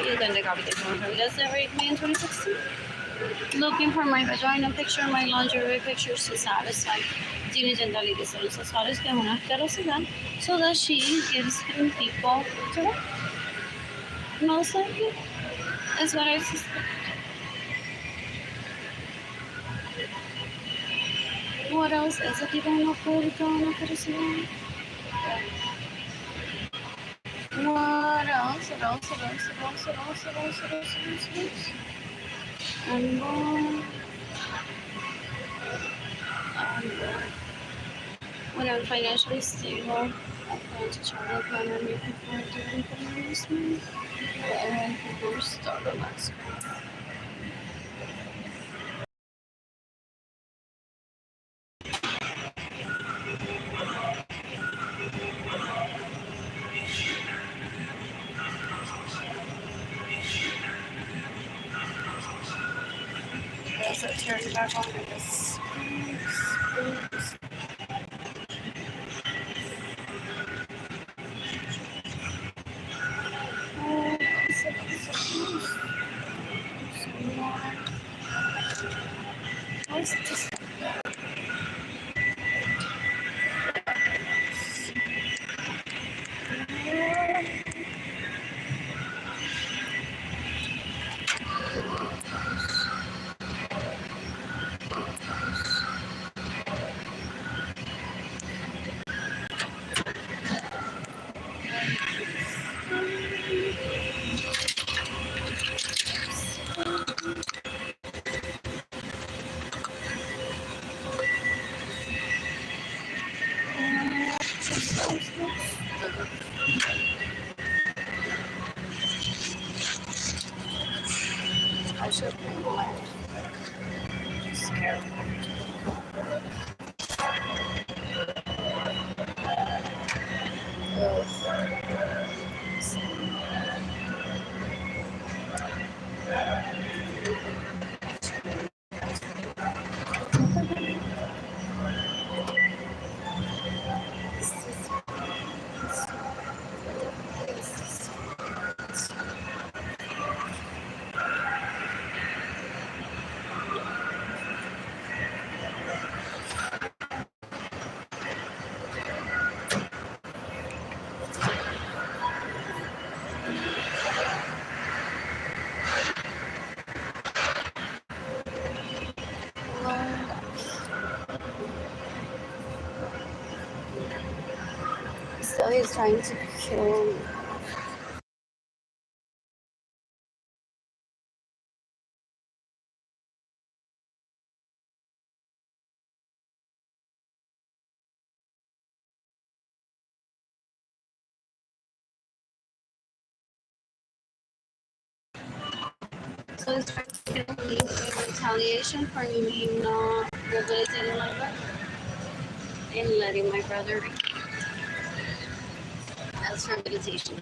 You can decapitate someone from that raped me in 2016. Looking for my vagina picture, my lingerie pictures to satisfy Jayden and Keilany, que es una asquerosidad, so that she gives him people to rape. Most likely. That's what I suspect. What else is it? Even no público, no curiosidad. What else? And when I'm financially stable, I'm going to try to plan on making people do anything else. And when people start on that school. So turn it back on this. What's this? I should bring my scare. So he's trying to kill me. So he's trying to kill me in retaliation for me not rehabilitating my brother and letting my brother as rehabilitation.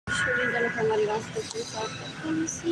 Shooting Jennifer Maridas for self-defense.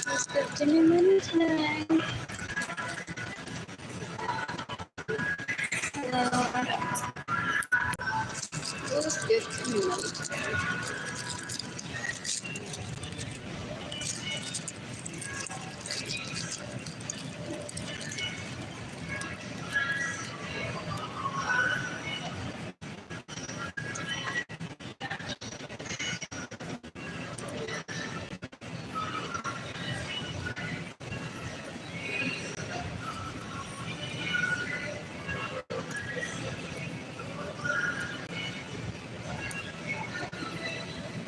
Just 15 minutes left. Just 15 minutes.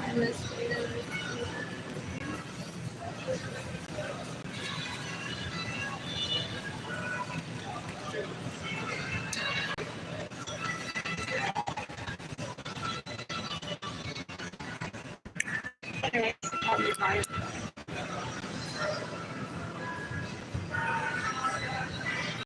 I missed it. Anyway, I'll be fine.